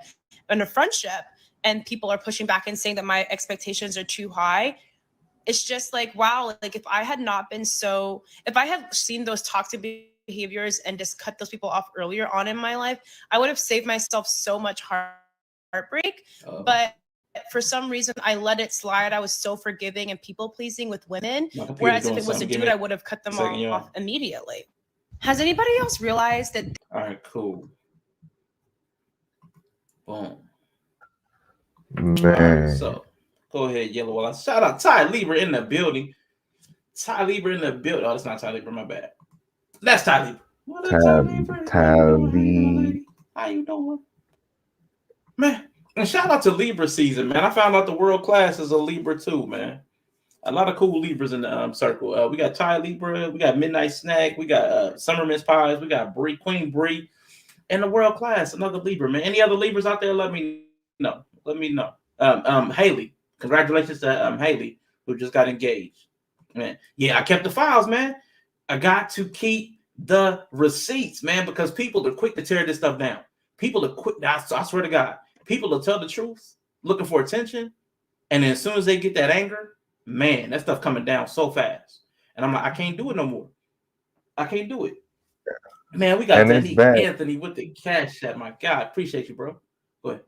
and a friendship, and people are pushing back and saying that my expectations are too high, it's just like, wow, like if I had seen those toxic behaviors and just cut those people off earlier on in my life, I would have saved myself so much heartbreak. But for some reason, I let it slide. I was so forgiving and people pleasing with women. Whereas if it was a dude, I would have cut them off immediately. Has anybody else realized that? All right, cool. Boom. Man. Right, so go ahead, Yellow Wall. Shout out Ty Lieber in the building. Ty Lieber in the building. Oh, that's not Ty Lieber, my bad. That's Ty Lieber. What up, Ty Lieber? How you doing? Man, and shout out to Libra season, man. I found out the world class is a Libra too, man. A lot of cool Libras in the circle. We got Ty Libra, we got Midnight Snack, we got Summer Miss Pies, we got Bree, Queen Bree, and the world class, another Libra, man. Any other Libras out there? Let me know. Let me know. Haley, congratulations to Haley, who just got engaged. Man, yeah, I kept the files, man. I got to keep the receipts, man, because people are quick to tear this stuff down. People are quick. I swear to God, people will tell the truth, looking for attention, and then as soon as they get that anger, man, that stuff coming down so fast. And I'm like, I can't do it no more. I can't do it. Man, we got Anthony with the cash app. My God, appreciate you, bro. Go ahead.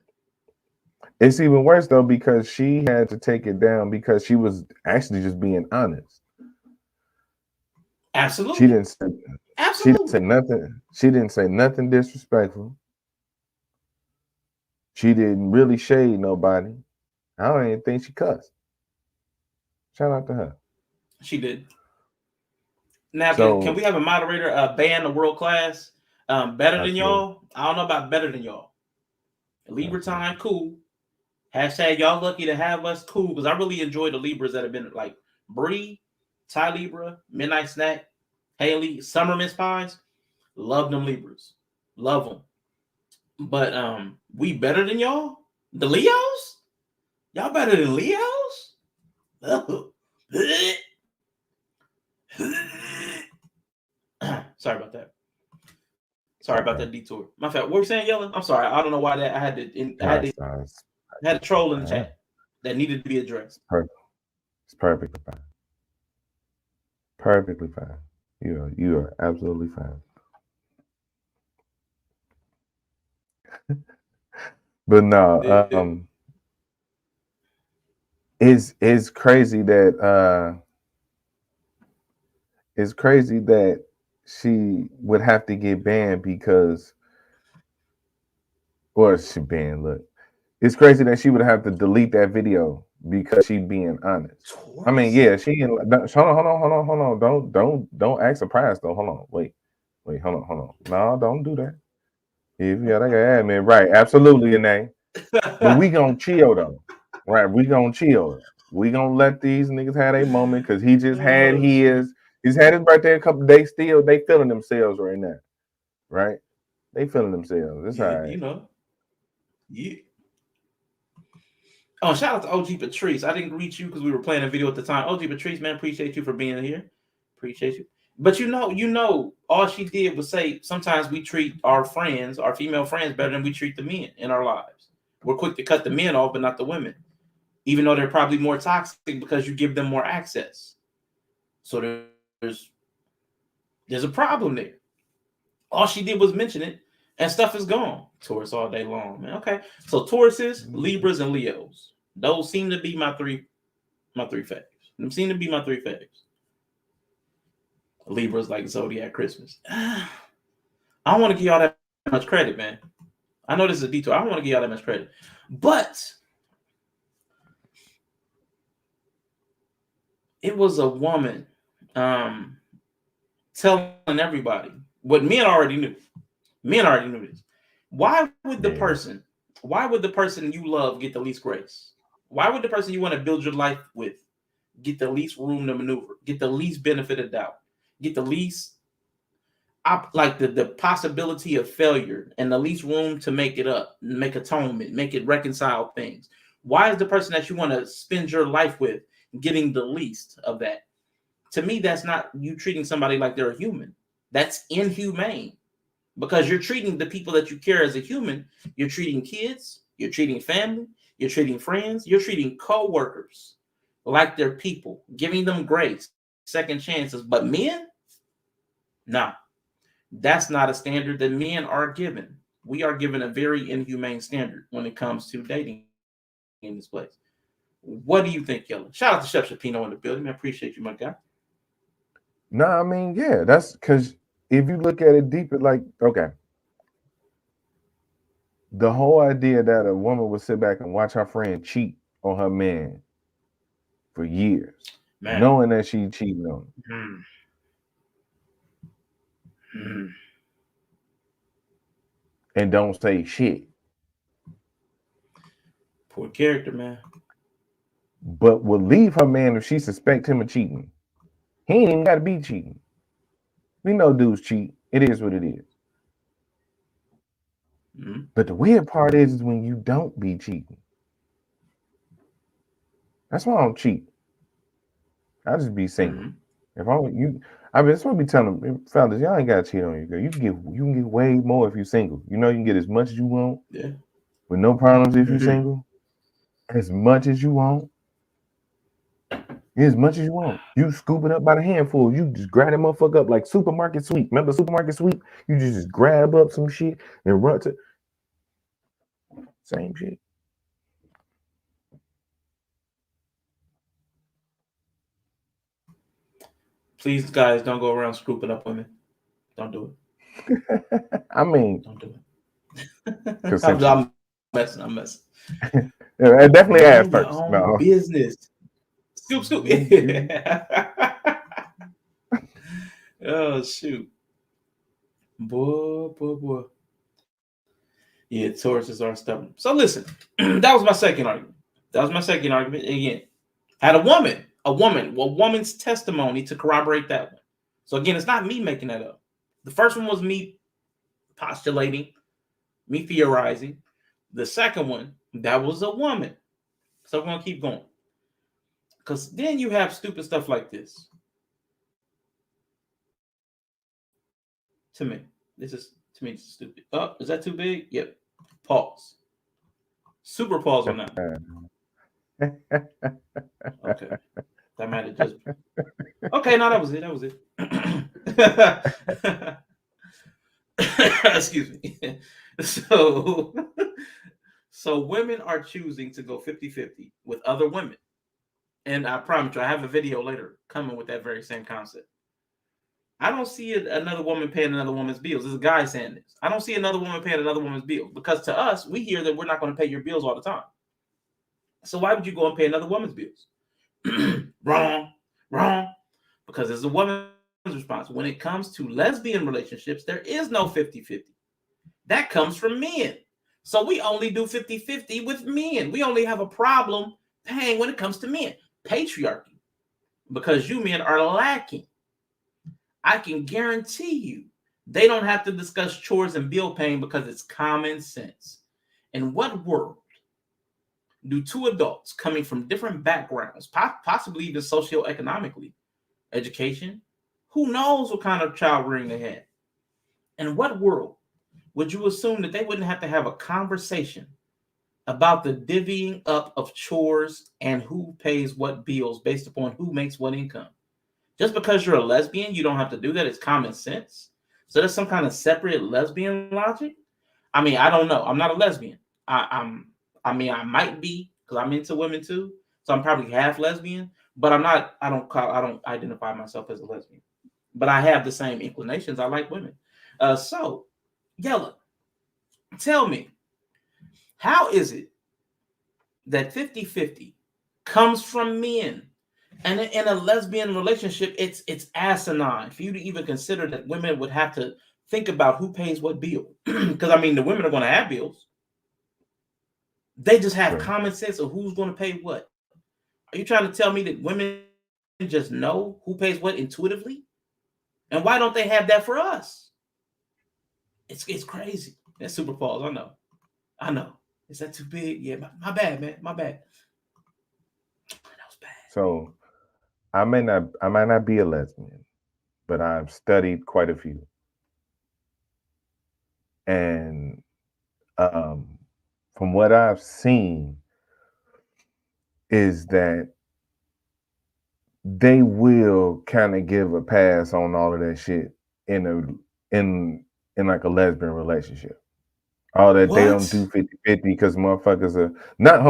It's even worse though because she had to take it down because she was actually just being honest. Absolutely. She didn't say nothing. She didn't say nothing disrespectful. She didn't really shade nobody. I don't even think she cussed. Shout out to her. She did. Now, can we have a moderator ban the world class? Better than y'all? I don't know about better than y'all. Libra time, cool. Hashtag y'all lucky to have us, cool. Because I really enjoy the Libras that have been like Bree, Ty Libra, Midnight Snack, Haley, Summer Miss Pies. Love them Libras. Love them. But we better than y'all? The Leos? Y'all better than Leos? Sorry about that. Sorry about that detour. My fault. What were you saying, Yellow? I'm sorry. I don't know why that I had a troll in the chat that needed to be addressed. Perfect. It's perfectly fine. Perfectly fine. You are absolutely fine. But no, it's crazy that she would have to get banned because, or she banned. Look, it's crazy that she would have to delete that video because she being honest. I mean, yeah, hold on. Don't act surprised though. Hold on, wait, hold on. No, don't do that. Yeah, they got admin, right? Absolutely, Anae. But we gonna chill though, right? We gonna chill. We gonna let these niggas have their moment because he just had his. He's had his birthday a couple days. Still, they feeling themselves right now, right? They feeling themselves. It's all right. You know. Yeah. Oh, shout out to OG Patrice. I didn't reach you because we were playing a video at the time. OG Patrice, man, appreciate you for being here. Appreciate you. But you know, all she did was say sometimes we treat our friends, our female friends, better than we treat the men in our lives. We're quick to cut the men off, but not the women, even though they're probably more toxic because you give them more access. So there's a problem there. All she did was mention it, and stuff is gone. Taurus all day long, man. Okay, so Tauruses, Libras, and Leos. Those seem to be my three faves. Them seem to be my three faves. Libras like Zodiac Christmas. I don't want to give y'all that much credit, man. I know this is a detour. I don't want to give y'all that much credit. But it was a woman telling everybody what men already knew. Men already knew this. Why would the person you love get the least grace? Why would the person you want to build your life with get the least room to maneuver, get the least benefit of doubt, get the least the possibility of failure and the least room to make it up, make atonement, make it reconcile things? Why is the person that you want to spend your life with getting the least of that? To me, that's not you treating somebody like they're a human. That's inhumane, because you're treating the people that you care as a human. You're treating kids, you're treating family, you're treating friends, you're treating co-workers like they're people, giving them grace, second chances. But men, nah, that's not a standard that men are given. We are given a very inhumane standard when it comes to dating in this place. What do you think, Yellow? Shout out to Chef Shapino in the building. I appreciate you, my guy. No, I mean, yeah, that's because if you look at it deeper, like, okay, the whole idea that a woman would sit back and watch her friend cheat on her man for years, knowing that she's cheating on him, and don't say shit. Poor character, man. But will leave her man if she suspect him of cheating. He ain't even got to be cheating. We know dudes cheat. It is what it is. But the weird part is when you don't be cheating. That's why I don't cheat. I just be single. If I mean, that's what I be telling them, fellas, y'all ain't gotta cheat on your girl. You can get way more if you're single. You know, you can get as much as you want. Yeah. With no problems if you're single. As much as you want. As much as you want. You scoop it up by the handful. You just grab that motherfucker up like supermarket sweep. Remember supermarket sweep? You just grab up some shit and run to same shit. Please, guys, don't go around scooping up women. Don't do it. I mean, don't do it. I'm messing. Yeah, definitely ask first. No. Business. Scoop. Oh, shoot. Boy. Yeah, Tauruses are stubborn. So listen, that was my second argument. Again, had a woman's testimony to corroborate that one. So again, it's not me making that up. The first one was me postulating, me theorizing. The second one, that was a woman. So I'm going to keep going. Because then you have stupid stuff like this. To me, it's stupid. Oh, is that too big? Yep. Pause. Super pause on that. Okay. That might have just... Okay, no, that was it. Excuse me. So women are choosing to go 50-50 with other women. And I promise you, I have a video later coming with that very same concept. I don't see another woman paying another woman's bills. There's a guy saying this. I don't see another woman paying another woman's bills, because to us, we hear that we're not going to pay your bills all the time. So why would you go and pay another woman's bills? Wrong. Because it's a woman's response. When it comes to lesbian relationships, there is no 50-50. That comes from men. So we only do 50-50 with men. We only have a problem paying when it comes to men. Patriarchy. Because you men are lacking. I can guarantee you they don't have to discuss chores and bill paying because it's common sense. In what world do two adults coming from different backgrounds, possibly even socioeconomically, education, who knows what kind of child rearing they had? In what world would you assume that they wouldn't have to have a conversation about the divvying up of chores and who pays what bills based upon who makes what income? Just because you're a lesbian, you don't have to do that. It's common sense. So there's some kind of separate lesbian logic. I mean, I don't know. I'm not a lesbian. I mean, I might be because I'm into women too. So I'm probably half lesbian, but I'm not. I don't identify myself as a lesbian. But I have the same inclinations. I like women. So, Yella, tell me, how is it that 50-50 comes from men? And in a lesbian relationship, it's asinine for you to even consider that women would have to think about who pays what bill. Because I mean, the women are going to have bills. They just have common sense of who's going to pay what. Are you trying to tell me that women just know who pays what intuitively? And why don't they have that for us? It's crazy. That's super pause. I know. Is that too big? Yeah, my bad, man. My bad. That was bad. So I might not be a lesbian, but I've studied quite a few. And from what I've seen is that they will kind of give a pass on all of that shit in like a lesbian relationship. All that they don't do 50-50 because motherfuckers are not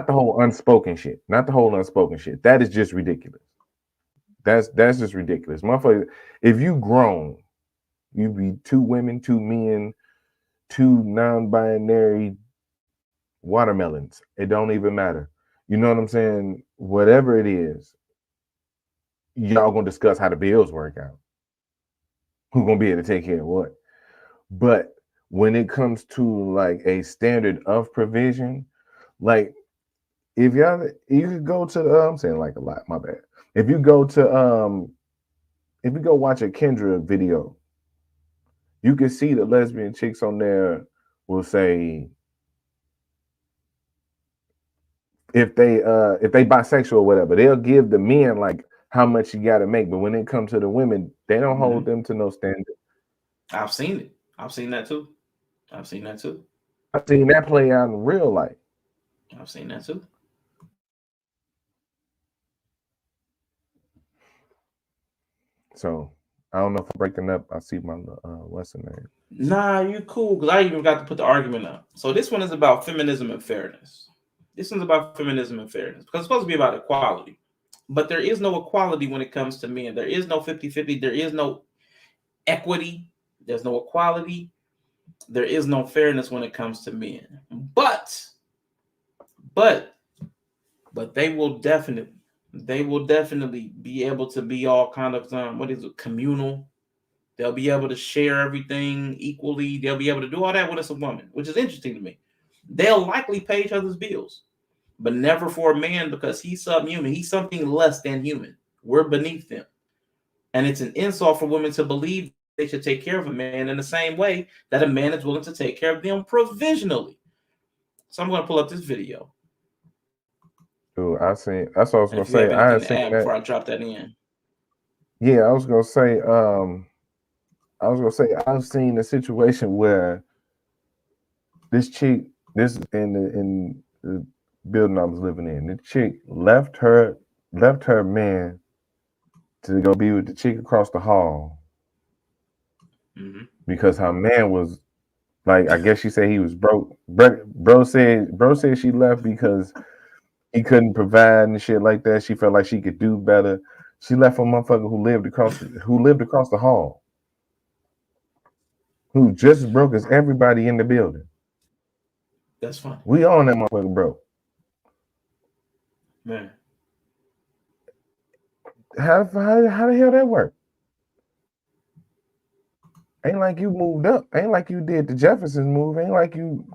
the whole unspoken shit. Not the whole unspoken shit. That is just ridiculous. That's just ridiculous. Motherfucker, if you grown, you be 2 women, 2 men, 2 non-binary watermelons. It don't even matter. You know what I'm saying? Whatever it is, y'all gonna discuss how the bills work out. Who's gonna be able to take care of what? But when it comes to like a standard of provision, like if you could go to I'm saying like a lot, my bad. If you go watch a Kendra video, you can see the lesbian chicks on there will say if they bisexual or whatever, they'll give the men like how much you gotta make. But when it comes to the women, they don't hold them to no standard. I've seen it. I've seen that too. I've seen that play out in real life. I've seen that too. So I don't know if I'm breaking up. I see my what's the name? Nah, you cool, because I even got to put the argument up. So this one is about feminism and fairness. This one's about feminism and fairness because it's supposed to be about equality. But there is no equality when it comes to men. There is no 50-50. There is no equity. There's no equality. There is no fairness when it comes to men. But they will definitely be able to be all kind of communal. They'll be able to share everything equally. They'll be able to do all that when it's a woman, which is interesting to me. They'll likely pay each other's bills, but never for a man because he's subhuman. He's something less than human. We're beneath them. And it's an insult for women to believe they should take care of a man in the same way that a man is willing to take care of them provisionally. So I'm going to pull up this video. Ooh, that's what I was gonna say. I had seen that before I drop that in. Yeah, I was gonna say. I've seen a situation where this chick, this is in the building I was living in. The chick left her man to go be with the chick across the hall because her man was like, I guess she said he was broke. Bro said she left because he couldn't provide and shit like that. She felt like she could do better. She left a motherfucker who lived across the hall, who just as broke as everybody in the building. That's fine. We all in that motherfucker broke. Man. How the hell that work? Ain't like you moved up. Ain't like you did the Jeffersons move. Ain't like you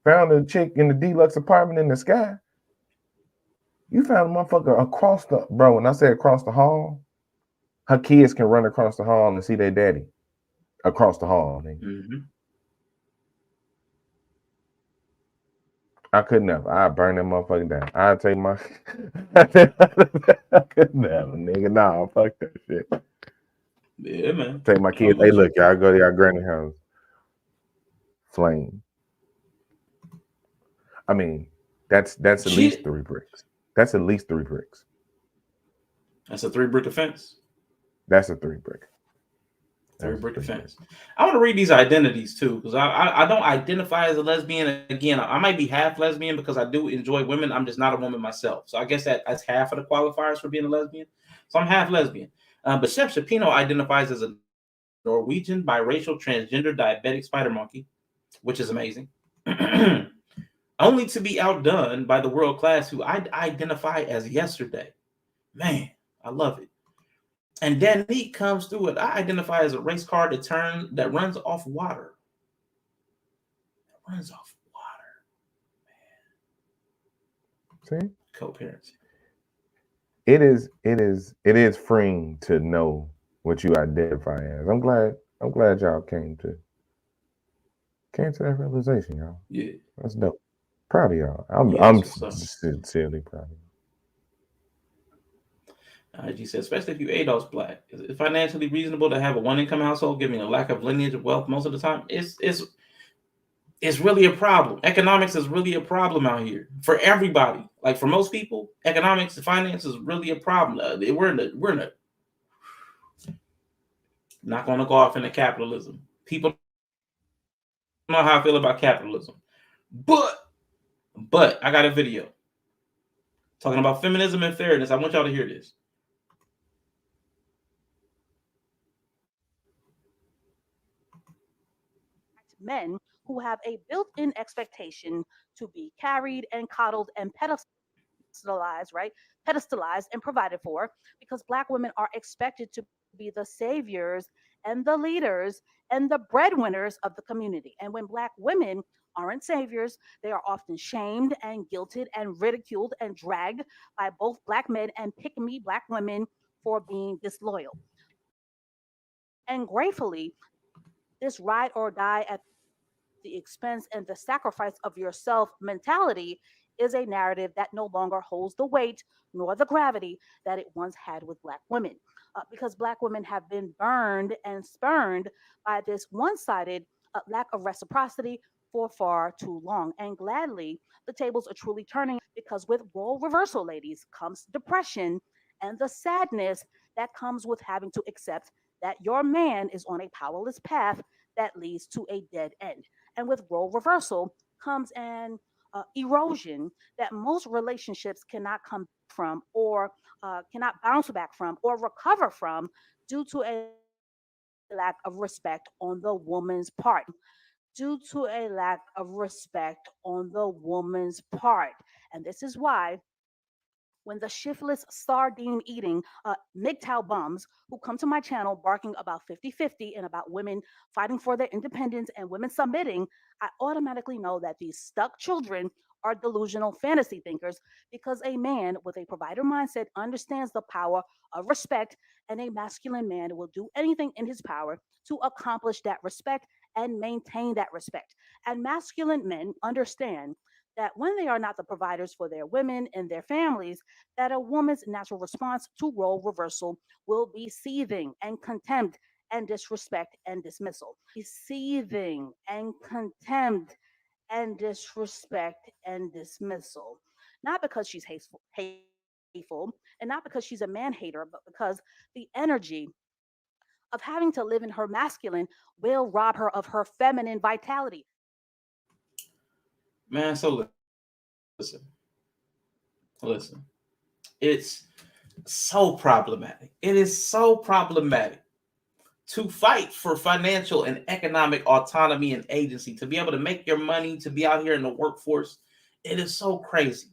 found a chick in the deluxe apartment in the sky. You found a motherfucker across the, bro, when I say across the hall, her kids can run across the hall and see their daddy across the hall. Mm-hmm. I could never. I'd burn that motherfucker down. I'd take my I could never, nigga. Nah, fuck that shit. Yeah, man. Take my kids. Hey, look, y'all go to y'all granny house. Flame. I mean, that's at least 3 bricks. That's at least 3 bricks. That's a 3 brick offense. That's a 3 brick. 3 brick offense. I want to read these identities too, because I don't identify as a lesbian. Again, I might be half lesbian because I do enjoy women. I'm just not a woman myself. So I guess that's half of the qualifiers for being a lesbian. So I'm half lesbian. But Chef Shapino identifies as a Norwegian biracial transgender diabetic spider monkey, which is amazing. Only to be outdone by the world class who I identify as yesterday. Man, I love it. And Danique comes through it. I identify as a race car that runs off water. That runs off water. See? Co-parenting. It is freeing to know what you identify as. I'm glad y'all came to that realization, y'all. Yeah. That's dope. Proud of y'all. I'm sincerely proud of you. IG said, especially if you ADOS black, is it financially reasonable to have a 1-income household, given a lack of lineage of wealth most of the time? It's really a problem. Economics is really a problem out here for everybody. Like for most people, economics and finance is really a problem. We're in a not going to go off into capitalism. People know how I feel about capitalism, but I got a video talking about feminism and fairness. I want y'all to hear this. Men who have a built-in expectation to be carried and coddled and pedestalized, right? Pedestalized and provided for, because Black women are expected to be the saviors and the leaders and the breadwinners of the community. And when Black women aren't saviors, they are often shamed and guilted and ridiculed and dragged by both Black men and pick-me Black women for being disloyal. And gratefully, this ride or die at the expense and the sacrifice of yourself mentality is a narrative that no longer holds the weight nor the gravity that it once had with Black women. Because Black women have been burned and spurned by this one-sided lack of reciprocity for far too long. And gladly, the tables are truly turning, because with role reversal, ladies, comes depression and the sadness that comes with having to accept that your man is on a powerless path that leads to a dead end. And with role reversal comes an erosion that most relationships cannot come from, or cannot bounce back from, or recover from, due to a lack of respect on the woman's part. Due to a lack of respect on the woman's part. And this is why when the shiftless, sardine eating MGTOW bums who come to my channel barking about 50-50 and about women fighting for their independence and women submitting, I automatically know that these stuck children are delusional fantasy thinkers, because a man with a provider mindset understands the power of respect, and a masculine man will do anything in his power to accomplish that respect and maintain that respect. And masculine men understand that when they are not the providers for their women and their families, that a woman's natural response to role reversal will be seething and contempt and disrespect and dismissal. Seething and contempt and disrespect and dismissal. Not because she's hateful, and not because she's a man hater, but because the energy of having to live in her masculine will rob her of her feminine vitality. Man, so listen. It's so problematic. It is so problematic to fight for financial and economic autonomy and agency, to be able to make your money, to be out here in the workforce. It is so crazy.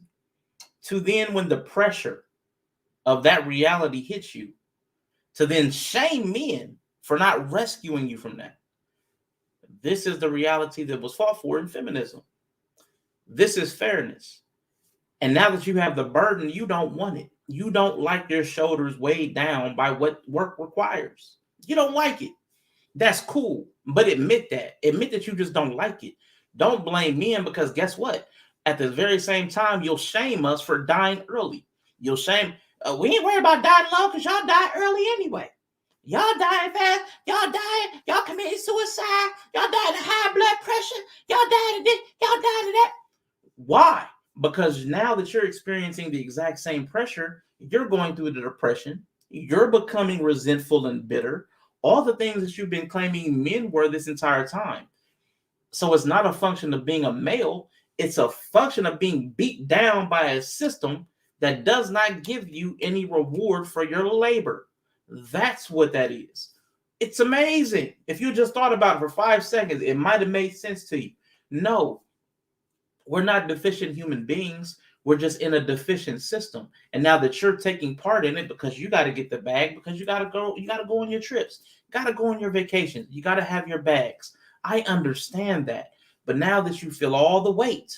To then, when the pressure of that reality hits you, to then shame men for not rescuing you from that. This is the reality that was fought for in feminism. This is fairness. And now that you have the burden, you don't want it. You don't like your shoulders weighed down by what work requires. You don't like it. That's cool. But admit that. Admit that you just don't like it. Don't blame men, because guess what? At the very same time, you'll shame us for dying early. You'll shame, we ain't worried about dying low because y'all die early anyway. Y'all dying fast. Y'all dying. Y'all committing suicide. Y'all dying of high blood pressure. Y'all dying of this. Y'all dying of that. Why? Because now that you're experiencing the exact same pressure, you're going through the depression. You're becoming resentful and bitter. All the things that you've been claiming men were this entire time. So it's not a function of being a male. It's a function of being beat down by a system that does not give you any reward for your labor. That's what that is. It's amazing. If you just thought about it for 5 seconds, it might have made sense to you. No, we're not deficient human beings. We're just in a deficient system. And now that you're taking part in it because you got to get the bag, because you got to go on your trips, got to go on your vacations, you got to have your bags. I understand that. But now that you feel all the weight,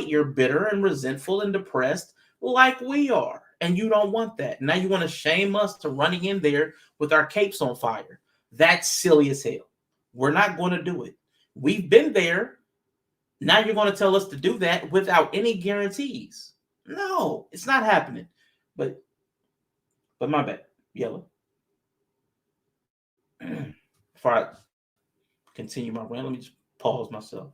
you're bitter and resentful and depressed like we are. And you don't want that. Now you want to shame us to running in there with our capes on fire. That's silly as hell. We're not going to do it. We've been there. Now you're going to tell us to do that without any guarantees. No, it's not happening. But my bad. Yellow. Before I continue my rant, let me just pause myself.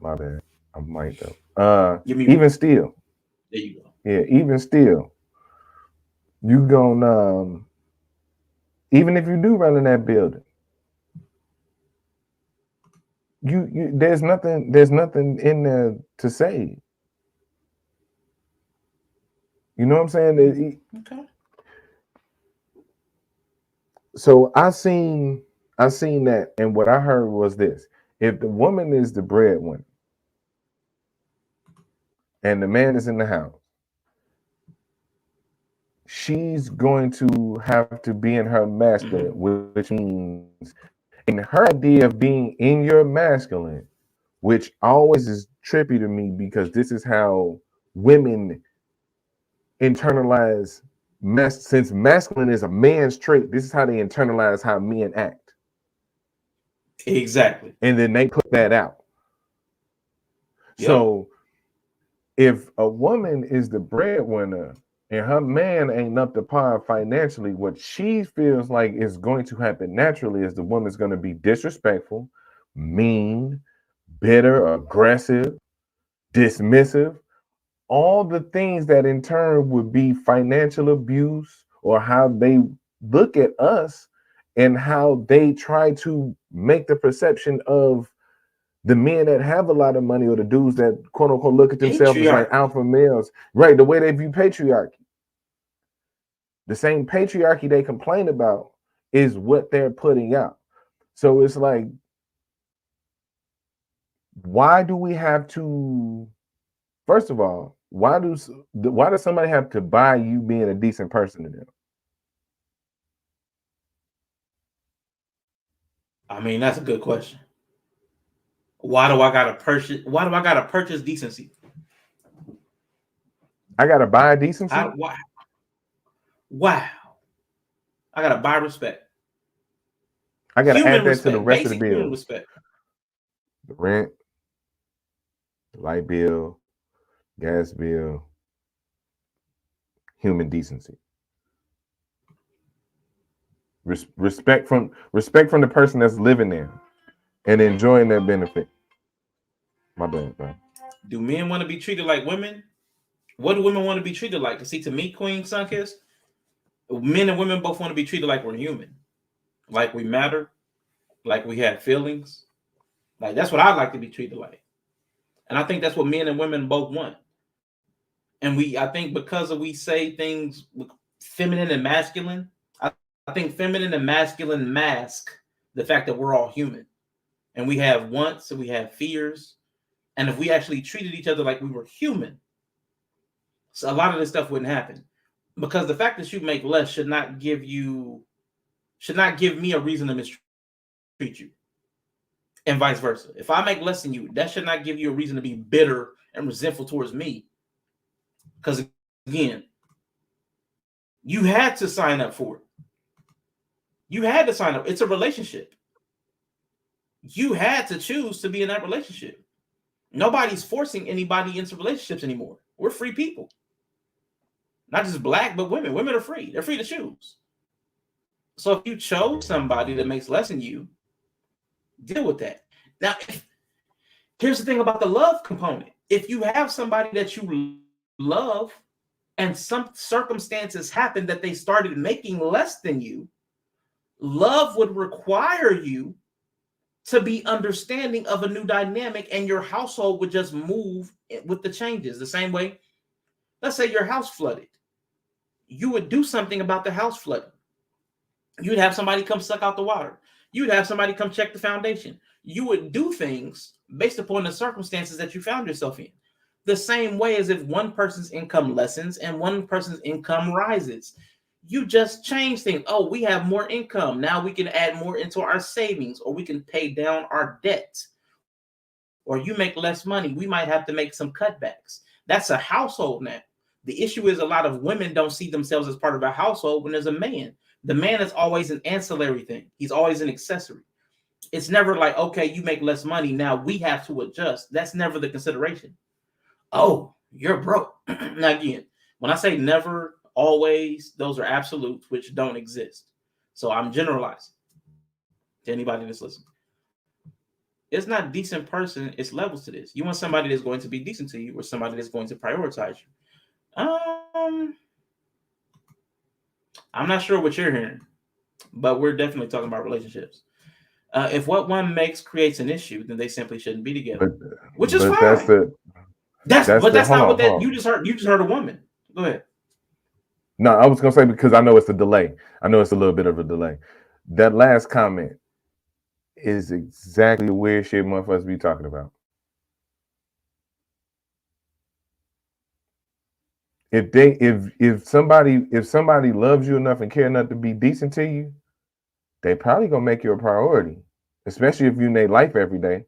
My bad. I might though. Even still. There you go. Yeah, even still. You gonna even if you do run in that building, you there's nothing in there to say. You know what I'm saying? Okay. So I seen that, and what I heard was this: if the woman is the breadwinner and the man is in the house, she's going to have to be in her masculine, which means in her idea of being in your masculine, which always is trippy to me because this is how women internalize since masculine is a man's trait, this is how they internalize how men act. Exactly. And then they put that out. Yep. So if a woman is the breadwinner and her man ain't up to par financially, what she feels like is going to happen naturally is the woman's going to be disrespectful, mean, bitter, aggressive, dismissive, all the things that in turn would be financial abuse, or how they look at us and how they try to make the perception of the men that have a lot of money, or the dudes that quote unquote look at themselves as like alpha males, right? The way they view patriarchy. The same patriarchy they complain about is what they're putting out. So it's like, why do we have to, first of all, why does somebody have to buy you being a decent person to them? I mean, that's a good question. Why do I gotta purchase decency? I gotta buy decency? Wow. I gotta buy respect. I gotta add that to the rest of the bill. Respect. The rent, the light bill, gas bill, human decency. Respect from the person that's living there and enjoying that benefit. My bad, bro. Do men want to be treated like women? What do women want to be treated like? See, to me, Queen Sunkiss, men and women both want to be treated like we're human, like we matter, like we have feelings. Like that's what I like to be treated like, and I think that's what men and women both want. And I think because we say things feminine and masculine, I think feminine and masculine mask the fact that we're all human, and we have wants and we have fears. And if we actually treated each other like we were human, So a lot of this stuff wouldn't happen, because the fact that you make less should not give me a reason to mistreat you, and vice versa. If I make less than you, that should not give you a reason to be bitter and resentful towards me, because again, you had to sign up for it. You had to sign up. It's a relationship. You had to choose to be in that relationship. Nobody's forcing anybody into relationships anymore. We're free people. Not just black, but women. Women are free. They're free to choose. So if you chose somebody that makes less than you, deal with that. Now, here's the thing about the love component. If you have somebody that you love and some circumstances happen that they started making less than you, love would require you to be understanding of a new dynamic, and your household would just move with the changes. The same way, let's say your house flooded. You would do something about the house flooding. You'd have somebody come suck out the water. You'd have somebody come check the foundation. You would do things based upon the circumstances that you found yourself in. The same way as if one person's income lessens and one person's income rises. You just change things. Oh, we have more income. Now we can add more into our savings, or we can pay down our debt. Or you make less money, we might have to make some cutbacks. That's a household now. The issue is a lot of women don't see themselves as part of a household when there's a man. The man is always an ancillary thing. He's always an accessory. It's never like, okay, you make less money, now we have to adjust. That's never the consideration. Oh, you're broke. Now again, when I say never, always, those are absolutes which don't exist. So I'm generalizing to anybody that's listening. It's not decent person, it's levels to this. You want somebody that's going to be decent to you, or somebody that's going to prioritize you. I'm not sure what you're hearing, but we're definitely talking about relationships. If what one makes creates an issue, then they simply shouldn't be together, which is fine. That's not what that you just heard. You just heard a woman. Go ahead. No, I was gonna say, because I know it's a delay. I know it's a little bit of a delay. That last comment is exactly the weird shit motherfuckers be talking about. If somebody loves you enough and care enough to be decent to you, they probably gonna make you a priority, especially if you in their life every day.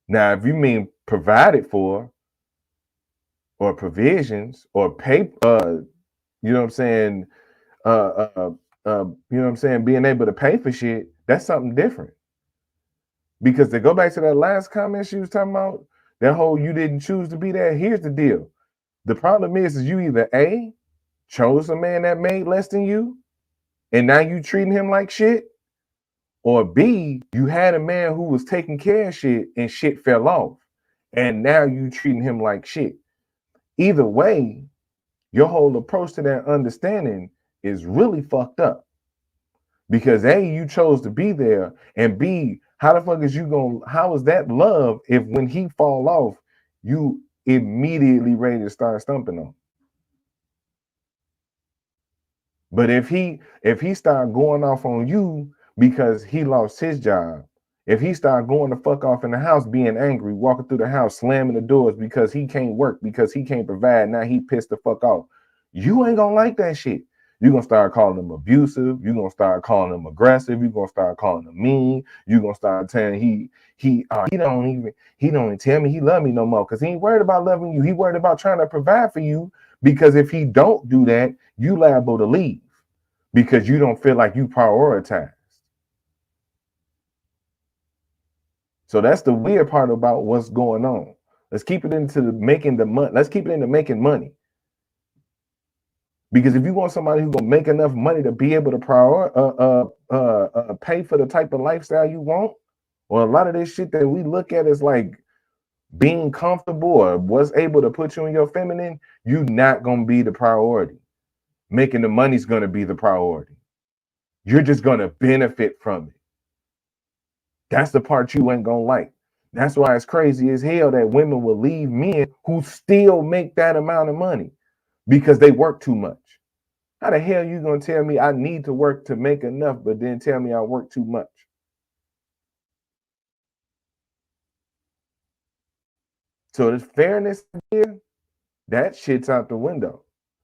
Now, if you mean provided for, or provisions, or pay, you know what I'm saying, you know what I'm saying, being able to pay for shit, that's something different. Because to go back to that last comment she was talking about, that whole you didn't choose to be there, here's the deal. The problem is you either A, chose a man that made less than you, and now you treating him like shit, or B, you had a man who was taking care of shit and shit fell off, and now you treating him like shit. Either way, your whole approach to that understanding is really fucked up. Because A, you chose to be there, and B, how the fuck is how is that love if when he fall off, you immediately ready to start stumping on? But if he start going off on you because he lost his job, if he start going the fuck off in the house, being angry, walking through the house, slamming the doors because he can't work, because he can't provide, now he pissed the fuck off, you ain't gonna like that shit. You're gonna start calling him abusive, you're gonna start calling him aggressive, you're gonna start calling him mean, you're gonna start telling he don't even tell me he love me no more, because he ain't worried about loving you, he worried about trying to provide for you. Because if he don't do that, you liable to leave because you don't feel like you prioritize. So that's the weird part about what's going on. Let's keep it into making the money. Let's keep it into making money. Because if you want somebody who's gonna make enough money to be able to pay for the type of lifestyle you want, or a lot of this shit that we look at as like being comfortable or what's able to put you in your feminine, you're not gonna be the priority. Making the money's gonna be the priority. You're just gonna benefit from it. That's the part you ain't gonna like. That's why it's crazy as hell that women will leave men who still make that amount of money because they work too much. How the hell you gonna tell me I need to work to make enough, but then tell me I work too much? So there's fairness here. That shit's out the window.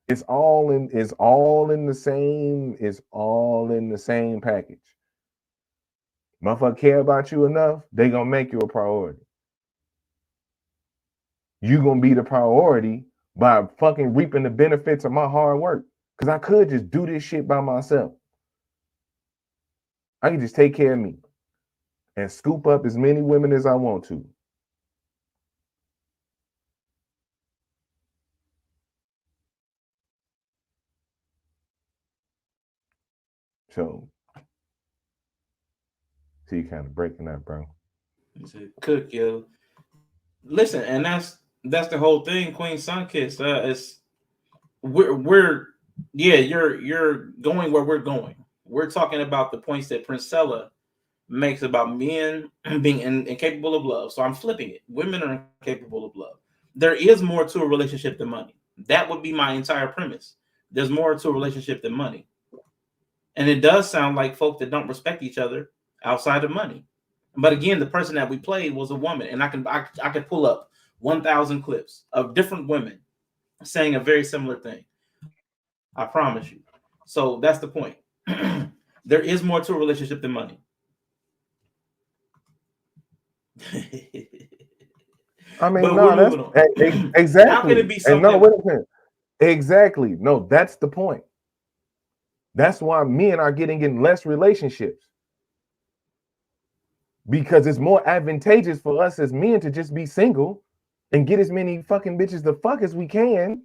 It's all in the same package. Motherfucker care about you enough, they gonna make you a priority. You gonna be the priority by fucking reaping the benefits of my hard work. Cause I could just do this shit by myself. I can just take care of me and scoop up as many women as I want to. So, you kind of breaking up, bro. It's a cook, yo. Listen, and that's the whole thing, Queen Sunkiss. It's we're you're going where we're going. We're talking about the points that Princella makes about men being incapable of love. So I'm flipping it. Women are incapable of love. There is more to a relationship than money. That would be my entire premise. There's more to a relationship than money. And it does sound like folk that don't respect each other outside of money. But again, the person that we played was a woman, and I can pull up 1,000 clips of different women saying a very similar thing. I promise you. So that's the point. There is more to a relationship than money. I mean, no, that's exactly. How can it be something? No, wait a minute. Exactly. No, that's the point. That's why men are getting in less relationships. Because it's more advantageous for us as men to just be single and get as many fucking bitches to fuck as we can,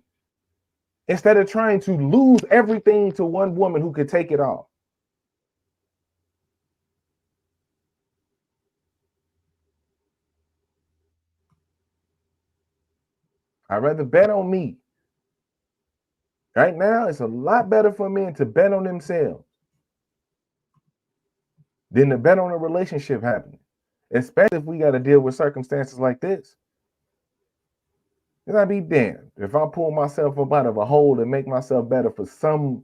instead of trying to lose everything to one woman who could take it all. I'd rather bet on me. Right now, it's a lot better for men to bet on themselves than to bet on a relationship happening, especially if we got to deal with circumstances like this. Then I'd be damned if I pull myself up out of a hole and make myself better for some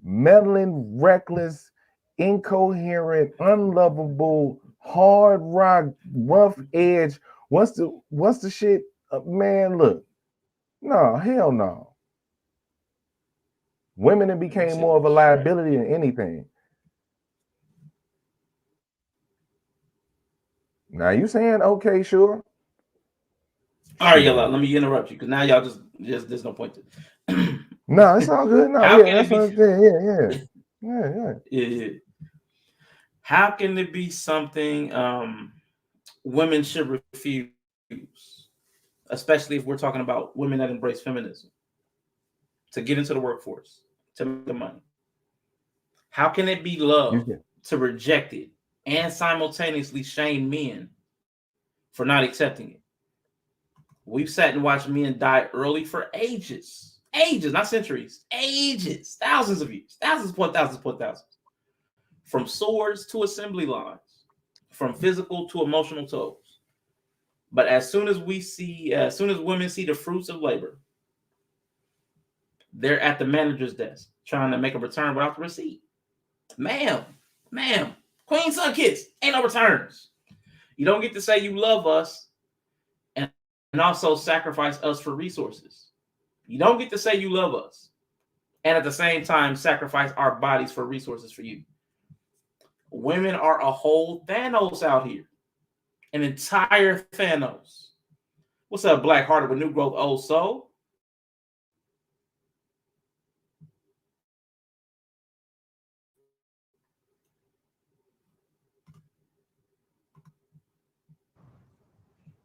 meddling, reckless, incoherent, unlovable, hard rock, rough edge. What's the shit? Man, look. No, hell no. Women have became more of a liability than anything. Now you saying, okay, sure. All right, y'all. Let me interrupt you because now y'all just there's no point to. No, it's all good. No, yeah, that's what I'm saying. Yeah. How can it be something women should refuse, especially if we're talking about women that embrace feminism, to get into the workforce, to make the money? How can it be love to reject it and simultaneously shame men for not accepting it? We've sat and watched men die early for ages, not centuries, ages, thousands of years, thousands upon thousands, from swords to assembly lines, from physical to emotional tolls. But as soon as women see the fruits of labor, they're at the manager's desk trying to make a return without the receipt. Ma'am, Queen Sunkiss, ain't no returns. You don't get to say you love us and also sacrifice us for resources. You don't get to say you love us and at the same time sacrifice our bodies for resources for you. Women are a whole Thanos out here. An entire Thanos. What's up, Black Hearted with New Growth, Old Soul?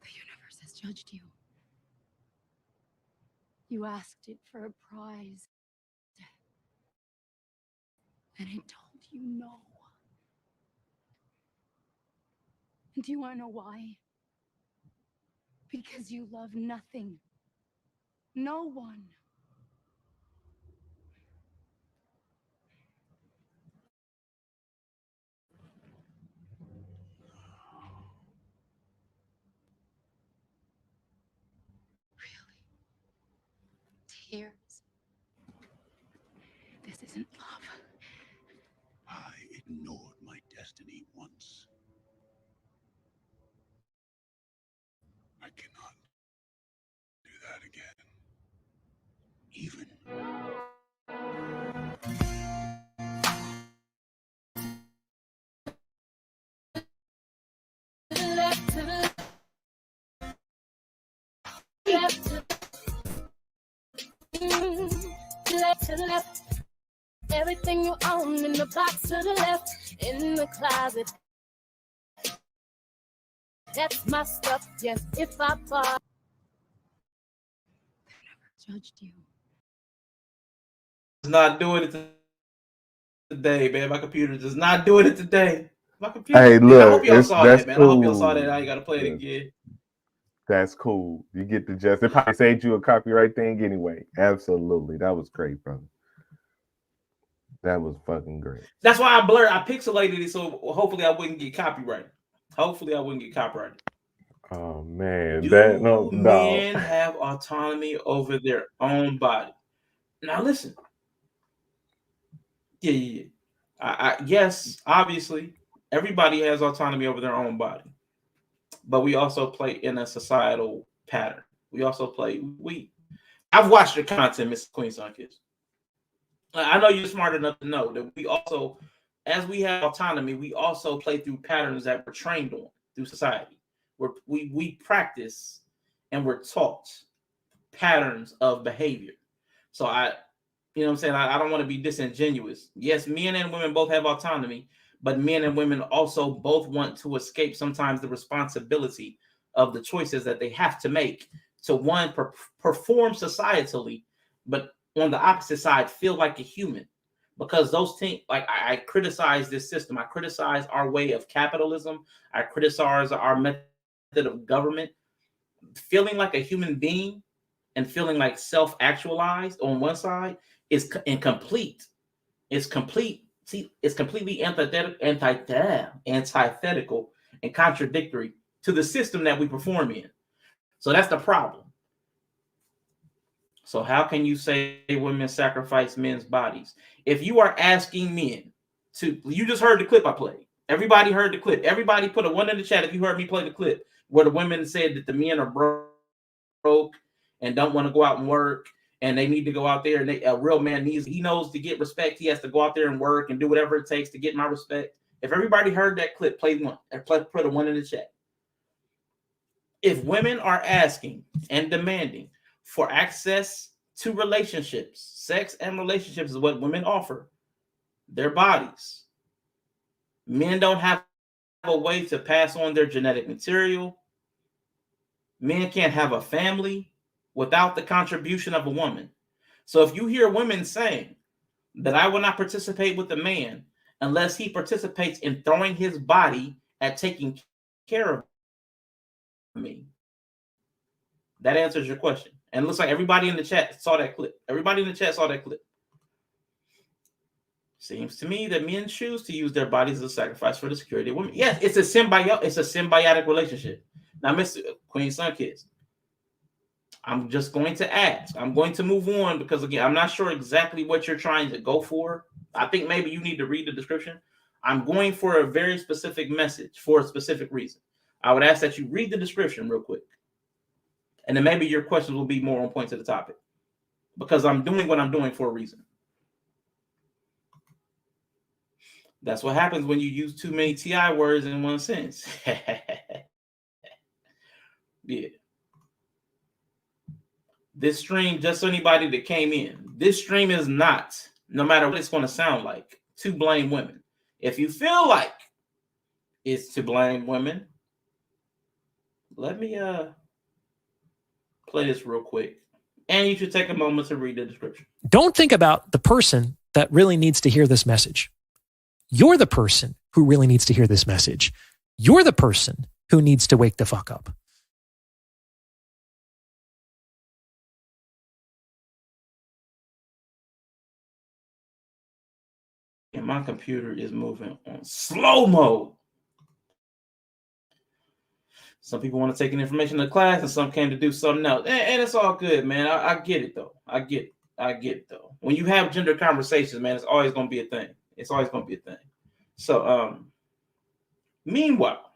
The universe has judged you. You asked it for a prize. And it told you no. And do you want to know why? Because you love nothing. No one. Really? Tears? This isn't love. I ignored my destiny once. I cannot do that again. even. Left to the left to left to the left. Everything you own in the box to the left, in the closet. That's my stuff. Yes, if I bought. Judged you. It's not doing it today, man. My computer is not doing it today. My computer. Hey, I look, hope y'all saw that's that, man. cool. I hope y'all saw that. I ain't gotta play it again. That's cool. You get the just. It probably saved you a copyright thing anyway. Absolutely, that was great, brother. That was fucking great. That's why I pixelated it, so hopefully I wouldn't get copyrighted. Hopefully I wouldn't get copyrighted. Oh man, Do men have autonomy over their own body? Now listen. Yeah. Yes, obviously, everybody has autonomy over their own body, but we also play in a societal pattern. We also play. I've watched your content, Mr. Queen Kids. I know you're smart enough to know that we also, as we have autonomy, we also play through patterns that we're trained on through society. We practice and we're taught patterns of behavior. So you know what I'm saying? I don't want to be disingenuous. Yes, men and women both have autonomy, but men and women also both want to escape sometimes the responsibility of the choices that they have to make to one, perform societally, but on the opposite side, feel like a human. Because those things, like I criticize this system. I criticize our way of capitalism. I criticize our method of government. Feeling like a human being and feeling like self-actualized on one side is incomplete. It's complete. See, it's completely antithetical and contradictory to the system that we perform in. So that's the problem. So how can you say women sacrifice men's bodies? If you are asking men to, you just heard the clip I played. Everybody heard the clip. Everybody put a 1 in the chat if you heard me play the clip where the women said that the men are broke and don't want to go out and work and they need to go out there, and a real man he knows to get respect, he has to go out there and work and do whatever it takes to get my respect. If everybody heard that clip, play one and put a 1 in the chat. If women are asking and demanding for access to relationships, sex and relationships is what women offer, their bodies. Men don't have a way to pass on their genetic material. Men can't have a family without the contribution of a woman. So if you hear women saying that I will not participate with a man unless he participates in throwing his body at taking care of me, that answers your question. And it looks like everybody in the chat saw that clip. Everybody in the chat saw that clip. Seems to me that men choose to use their bodies as a sacrifice for the security of women. Yes, it's a symbiotic relationship. Now, Mr. Queen Kids, I'm just going to ask. I'm going to move on because, again, I'm not sure exactly what you're trying to go for. I think maybe you need to read the description. I'm going for a very specific message for a specific reason. I would ask that you read the description real quick. And then maybe your questions will be more on point to the topic. Because I'm doing what I'm doing for a reason. That's what happens when you use too many TI words in one sentence. Yeah. This stream, just so anybody that came in, this stream is not, no matter what it's going to sound like, to blame women. If you feel like it's to blame women, let me play this real quick. And you should take a moment to read the description. Don't think about the person that really needs to hear this message. You're the person who really needs to hear this message. You're the person who needs to wake the fuck up. And my computer is moving on slow mode. Some people want to take an information to class and some came to do something else. And it's all good, man. I get it, though. I get it, though. When you have gender conversations, man, it's always going to be a thing. It's always going to be a thing. So, meanwhile,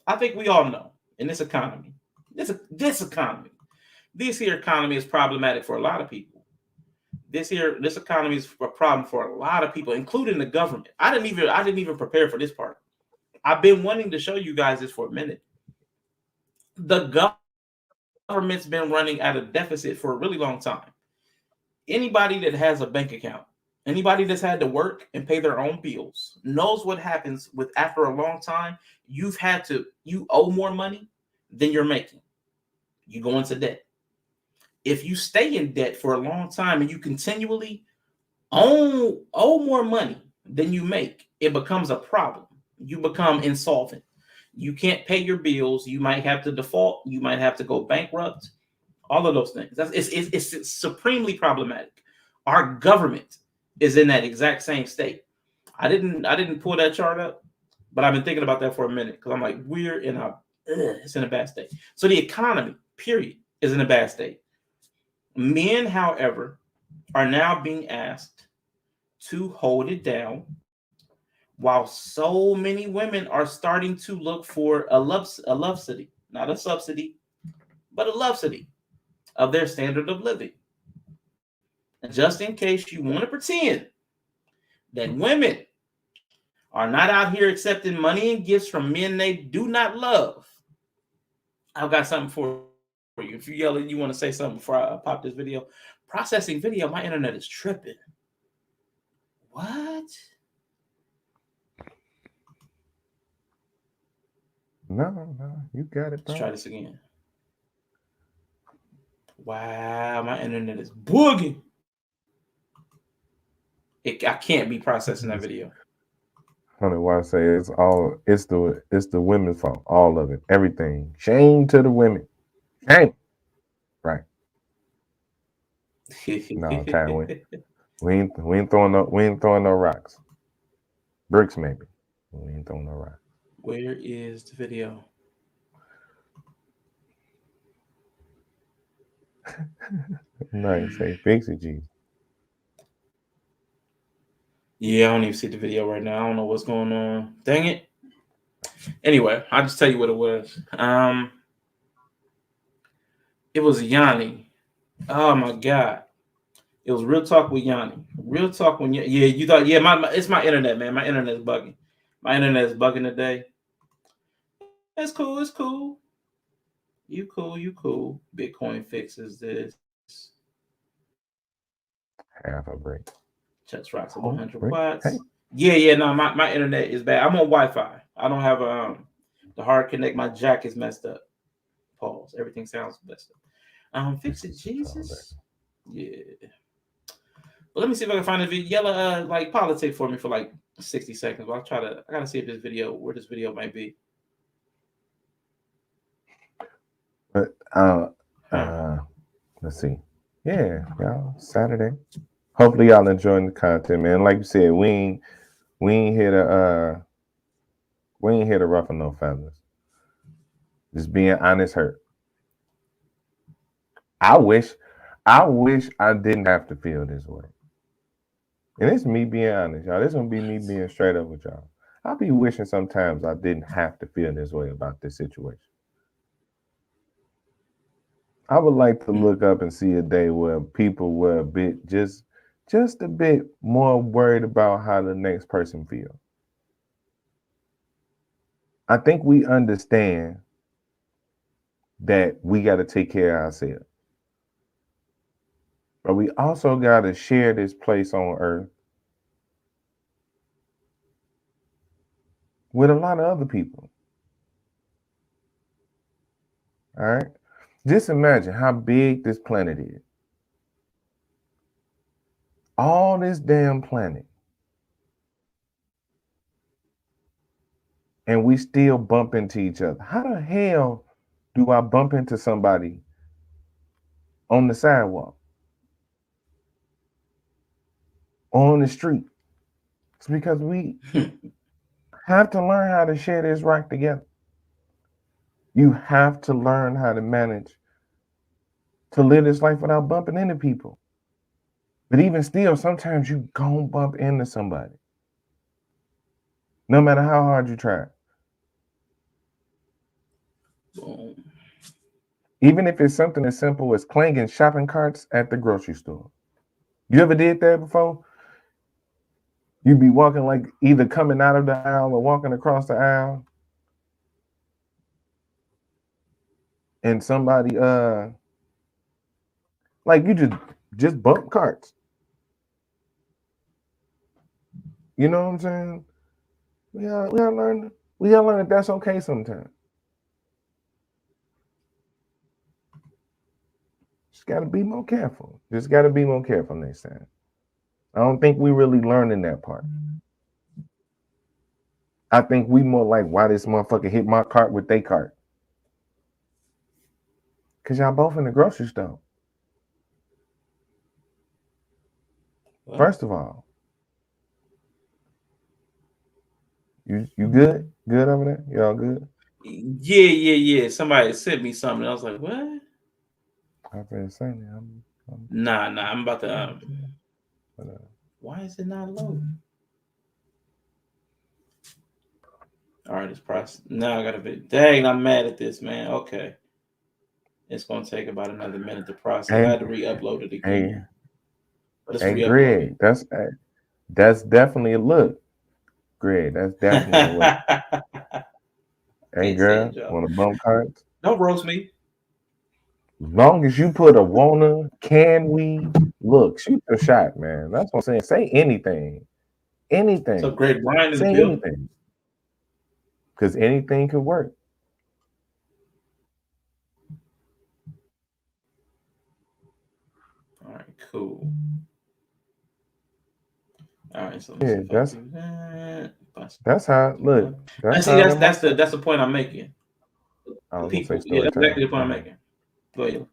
I think we all know in this economy, this economy is problematic for a lot of people. this economy is a problem for a lot of people, including the government. I didn't even prepare for this part. I've been wanting to show you guys this for a minute. The government's been running at a deficit for a really long time. Anybody that has a bank account, anybody that's had to work and pay their own bills knows what happens with after a long time. You owe more money than you're making. You go into debt. If you stay in debt for a long time and you continually owe more money than you make, it becomes a problem. You become insolvent. You can't pay your bills. You might have to default. You might have to go bankrupt. All of those things. It's supremely problematic. Our government is in that exact same state. I didn't pull that chart up, but I've been thinking about that for a minute because I'm like, it's in a bad state. So the economy, period, is in a bad state. Men, however, are now being asked to hold it down, while so many women are starting to look for a lovesidy, not a subsidy, but a lovesidy of their standard of living. And just in case you want to pretend that women are not out here accepting money and gifts from men they do not love, I've got something for you. If you yell and you want to say something before I pop this video, processing video, my internet is tripping. What? No, you got it, bro. Let's try this again. Wow, my internet is booging. I can't be processing that video. I don't know why I say it's the women's fault. All of it. Everything. Shame to the women. Shame. Right. No, Ty, we ain't throwing no rocks. Bricks maybe. We ain't throwing no rocks. Where is the video? Nice. Say fix it, G. Yeah, I don't even see the video right now. I don't know what's going on. Dang it. Anyway, I'll just tell you what it was. It was Yanni. Oh my God. It was Real Talk with Yanni. Real Talk when you thought, it's my internet, man. My internet is bugging. My internet is bugging today. It's cool. It's cool. You cool. Bitcoin fixes this. Half a break. Checks rocks at 100 watts. Hey. No, my internet is bad. I'm on Wi-Fi. I don't have the hard connect. My jack is messed up. Pause. Everything sounds messed up. Fix it, Jesus. Yeah. But let me see if I can find a video. Yella like politics for me for like 60 seconds. But I gotta see if where this video might be. But let's see. Yeah, y'all. Saturday. Hopefully y'all enjoying the content, man. Like you said, we ain't here to ruffle no feathers. Just being honest hurt. I wish I didn't have to feel this way. And it's me being honest, y'all. This gonna be me being straight up with y'all. I'll be wishing sometimes I didn't have to feel this way about this situation. I would like to look up and see a day where people were a bit just a bit more worried about how the next person feels. I think we understand that we got to take care of ourselves. But we also got to share this place on earth with a lot of other people. All right? Just imagine how big this planet is. All this damn planet. And we still bump into each other. How the hell do I bump into somebody on the sidewalk? Or on the street? It's because we have to learn how to share this rock together. You have to learn how to manage to live this life without bumping into people. But even still, sometimes you gon' bump into somebody. No matter how hard you try. Even if it's something as simple as clanging shopping carts at the grocery store. You ever did that before? You be walking like either coming out of the aisle or walking across the aisle, and somebody like you just bump carts. You know what I'm saying? We gotta learn that that's okay sometimes. Just gotta be more careful. Just gotta be more careful next time. I don't think we really learning that part. I think we more like, why this motherfucker hit my cart with they cart? Cause y'all both in the grocery store. Well, First of all, you good? Good over there? Y'all good? Yeah. Somebody sent me something. I was like, what? I've been saying that. Nah. I'm about to. Why is it not loading? All right, it's processed. Now I gotta be. Dang, I'm mad at this, man. Okay, it's gonna take about another minute to process. I had to re-upload it again. Hey, Greg, that's definitely a look. Greg, that's definitely a look. Hey, girl, want to bump cards? Don't roast me. As long as you put a wanna, can we, look, shoot your shot, man. That's what I'm saying. Say anything. Anything. So Greg Brian in the Say building. anything. Because anything could work. All right, cool. All right, so Yeah, that's how. Look, that's the point I'm making. People, yeah, that's exactly the point I'm making. Go ahead.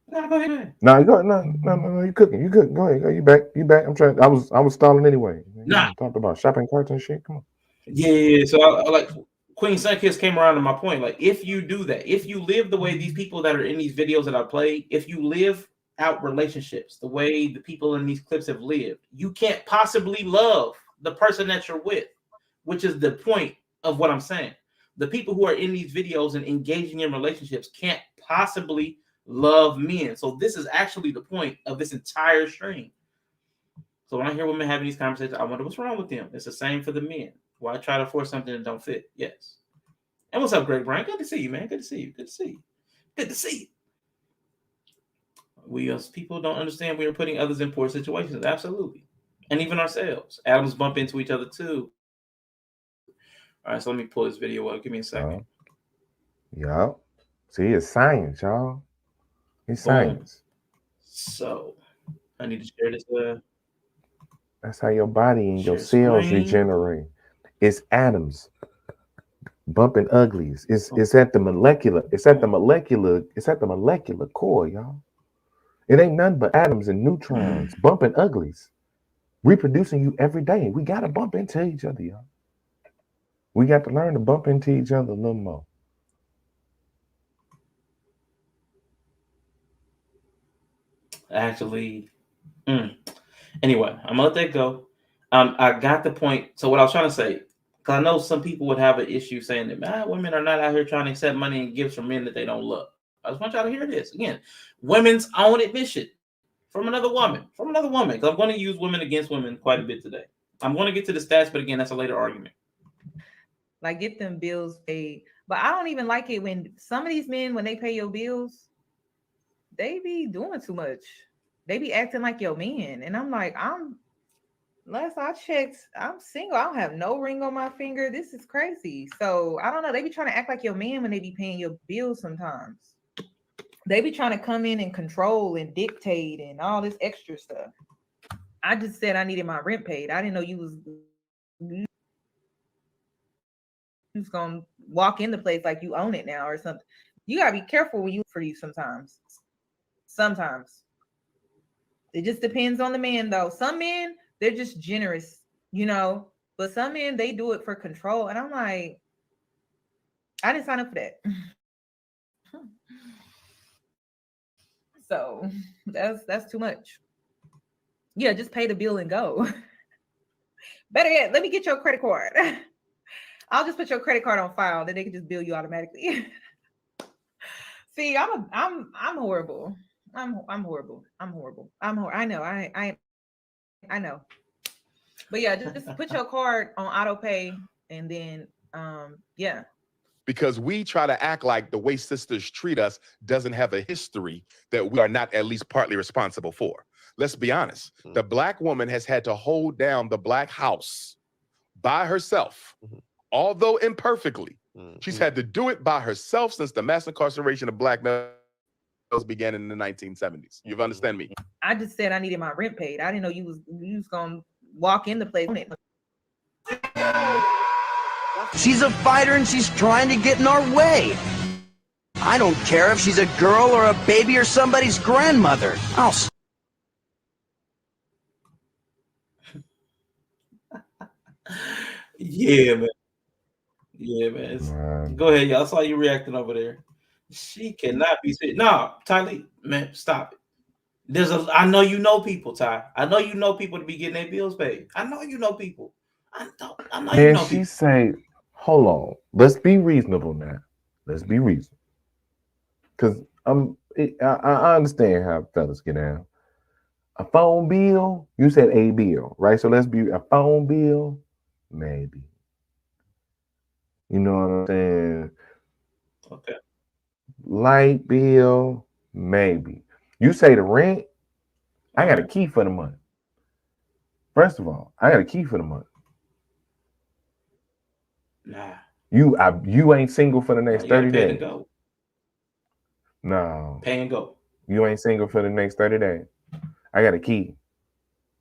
No, go ahead. No, you cooking. You cooking. Go ahead. Go. You back. I'm trying. I was stalling anyway. Nah. Talked about shopping carts and shit. Come on. Yeah. So I like Queen Sunkiss came around to my point. Like, if you do that, if you live the way these people that are in these videos that I play, if you live out relationships the way the people in these clips have lived, you can't possibly love the person that you're with, which is the point of what I'm saying. The people who are in these videos and engaging in relationships can't possibly love men. So this is actually the point of this entire stream. So when I hear women having these conversations, I wonder what's wrong with them. It's the same for the men. Why try to force something that don't fit? Yes. And what's up, Greg Brian? Good to see you, man. Good to see you. Good to see you. Good to see you. We as people don't understand we are putting others in poor situations. Absolutely. And even ourselves. Atoms bump into each other too. All right, so let me pull this video up. Give me a second. Yup. See, it's science, y'all. It's science. So I need to share this. That's how your body and your cells regenerate. It's atoms bumping uglies. It's at the molecular. It's at the molecular core, y'all. It ain't nothing but atoms and neutrons bumping uglies, reproducing you every day. We gotta bump into each other, y'all. We got to learn to bump into each other a little more. Actually, anyway, I'm gonna let that go. I got the point. So what I was trying to say, because I know some people would have an issue saying that women are not out here trying to accept money and gifts from men that they don't love. I just want y'all to hear this again. Women's own admission from another woman. Because I'm going to use women against women quite a bit today. I'm going to get to the stats, but again, that's a later argument. Like, get them bills paid. But I don't even like it when some of these men, when they pay your bills, they be doing too much. They be acting like your man. And I'm like, last I checked, I'm single. I don't have no ring on my finger. This is crazy. So I don't know. They be trying to act like your man when they be paying your bills sometimes. They be trying to come in and control and dictate and all this extra stuff. I just said I needed my rent paid. I didn't know you was gonna walk in the place like you own it now or something. You gotta be careful when you for you sometimes. It just depends on the man though. Some men, they're just generous, but some men, they do it for control. And I'm like, I didn't sign up for that. So that's too much. Yeah, just pay the bill and go. Better yet, let me get your credit card. I'll just put your credit card on file, then they can just bill you automatically. See, I'm horrible. horrible. I know. I know. But yeah, just put your card on auto pay and then yeah. Because we try to act like the way sisters treat us doesn't have a history that we are not at least partly responsible for. Let's be honest. The Black woman has had to hold down the Black house by herself, although imperfectly. She's had to do it by herself since the mass incarceration of Black males began in the 1970s. You understand me? I just said I needed my rent paid. I didn't know you was gonna walk in the place. She's a fighter and she's trying to get in our way. I don't care if she's a girl or a baby or somebody's grandmother. Yeah, man. Yeah, man. Go ahead, y'all. I saw you reacting over there. She cannot be said. No, Tylee, man, stop it. I know you know people, Ty. I know you know people to be getting their bills paid. I know you know people. I know you know She people. say, hold on, let's be reasonable now. Let's be reasonable. Because I understand how fellas get down. A phone bill, you said a bill, right? So let's be a phone bill, maybe. You know what I'm saying? Okay. Light bill, maybe. You say the rent, I got a key for the month. First of all, I got a key for the month. Nah. You ain't single for the next 30 pay days. and go. No. Pay and go. You ain't single for the next 30 days. I got a key.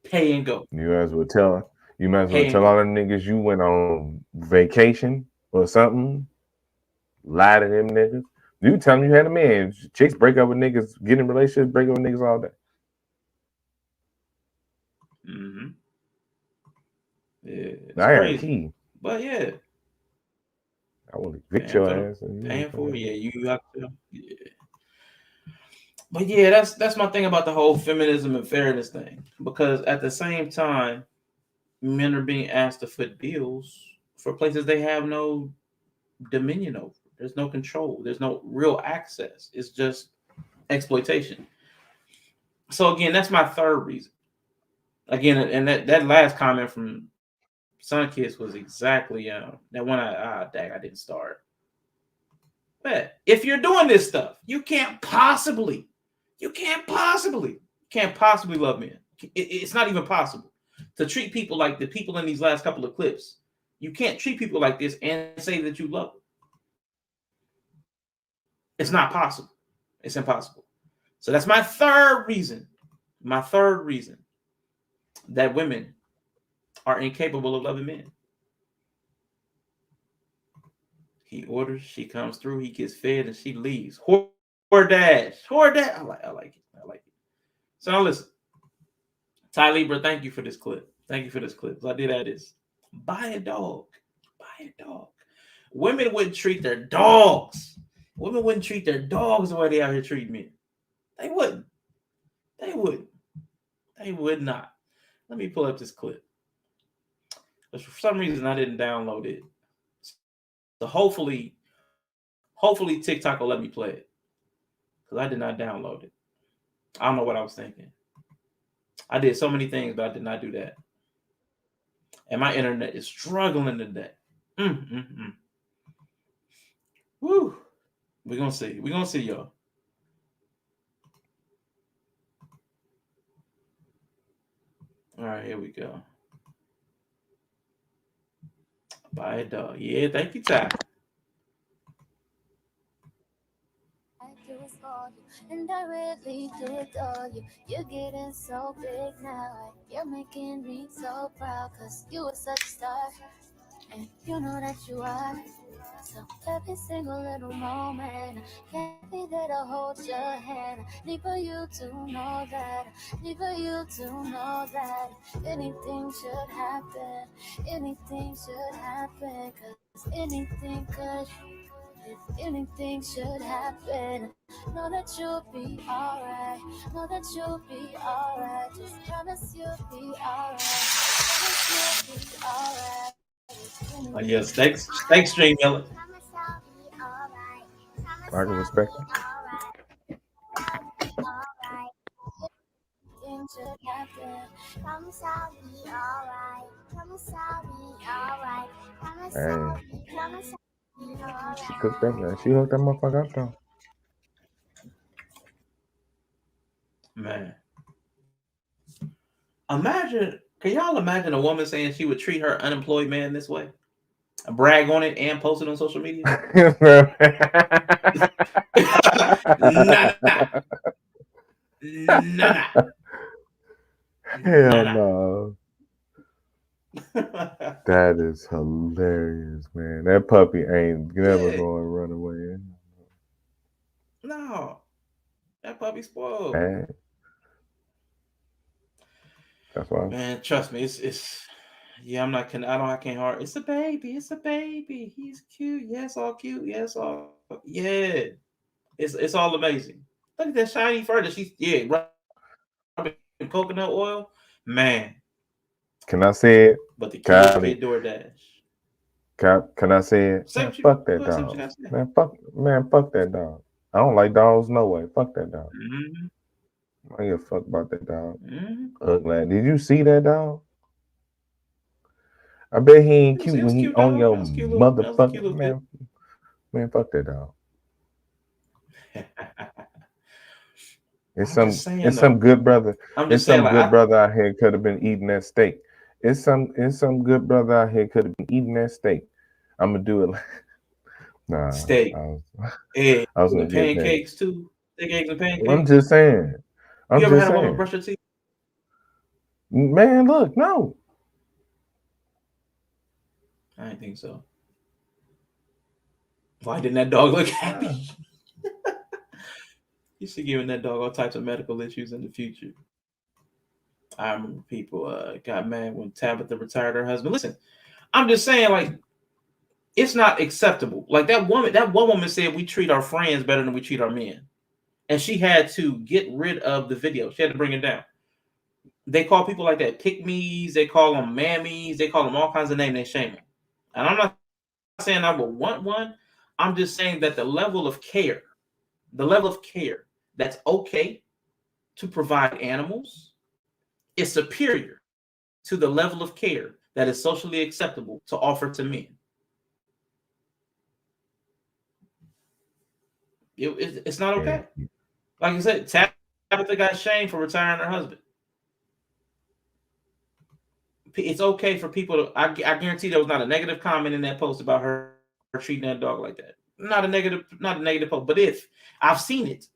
Pay and go. You might as well tell all the niggas you went on vacation or something. Lie to them niggas. You tell them you had a man. Chicks break up with niggas, get in relationships, break up with niggas all day. Mm-hmm. Yeah. I got a key. But yeah. I want to evict your ass. Paying for it, yeah. You have to. Yeah. But yeah, that's my thing about the whole feminism and fairness thing. Because at the same time, men are being asked to foot bills for places they have no dominion over. There's no control. There's no real access. It's just exploitation. So again, that's my third reason. Again, and that last comment from Sunkiss was exactly that one. I didn't start. But if you're doing this stuff, you can't possibly love men. It's not even possible to treat people like the people in these last couple of clips. You can't treat people like this and say that you love them. It's not possible. It's impossible. So that's my third reason. My third reason that women are incapable of loving men. He orders, she comes through, he gets fed, and she leaves. Whore dash. I like it. So now listen. Ty Libra, thank you for this clip. Thank you for this clip. So I did add this. Buy a dog. Women wouldn't treat their dogs. Women wouldn't treat their dogs the way they out here treat men. They wouldn't. They would not. Let me pull up this clip. But for some reason, I didn't download it. So hopefully TikTok will let me play it. Because I did not download it. I don't know what I was thinking. I did so many things, but I did not do that. And my internet is struggling today. Woo. We're going to see. We're going to see, y'all. All right, here we go. Buy a dog. Yeah, thank you, Ty. And I really did all you. You're getting so big now. You're making me so proud. Cause you were such a star. And you know that you are. So every single little moment, can't be there to hold your hand. Need for you to know that. Need for you to know that. Anything should happen. Anything should happen. Cause anything could. If anything should happen, know that you'll be alright. Know that you'll be alright. Just promise you'll be alright. Promise you'll be alright. Oh, yes, thanks, Stream Yellow. I can respect it. Promise I'll be alright. Promise I'll be alright. Promise Hey, I'll be alright. she cooked that. She hooked that motherfucker up though. Man, imagine. Can y'all imagine a woman saying she would treat her unemployed man this way, brag on it, and post it on social media? Nah. Hell no. That is hilarious, man. That puppy ain't never going to run away. No, that puppy spoiled. Hey. That's why. Man, trust me, it's yeah. I can't hard. It's a baby. It's a baby. He's cute. Yes, all cute. Yes, all yeah. It's all amazing. Look at that shiny fur that she's rubbing coconut oil. Man, can I say it? But the kids get DoorDash. Can I say it? Man, fuck that dog. Man, fuck that dog. I don't like dogs no way. Fuck that dog. Mm-hmm. I don't give a fuck about that dog. Mm-hmm. Ugly. Did you see that dog? I bet he ain't cute when he on your motherfucker. Man, fuck that dog. It's some good brother. It's some good brother out here could have been eating that steak. It's some good brother out here could have been eating that steak. I'm gonna do it. Nah, steak. I was gonna get pancakes too. Thick eggs and pancakes. I'm just saying. You ever had a woman brush her teeth? Man, look, no. I didn't think so. Why didn't that dog look happy? You should give that dog all types of medical issues in the future. I remember people got mad when Tabitha retired her husband. Listen, I'm just saying, like, it's not acceptable. Like that one woman said we treat our friends better than we treat our men. And she had to get rid of the video. She had to bring it down. They call people like that pick-me's. They call them mammies. They call them all kinds of names. They shame them. And I'm not saying I would want one. I'm just saying that the level of care that's okay to provide animals is superior to the level of care that is socially acceptable to offer to men. It's not okay. Like I said, Tabitha got shamed for retiring her husband. It's okay for people to. I guarantee there was not a negative comment in that post about her treating that dog like that. Not a negative post. But if I've seen it,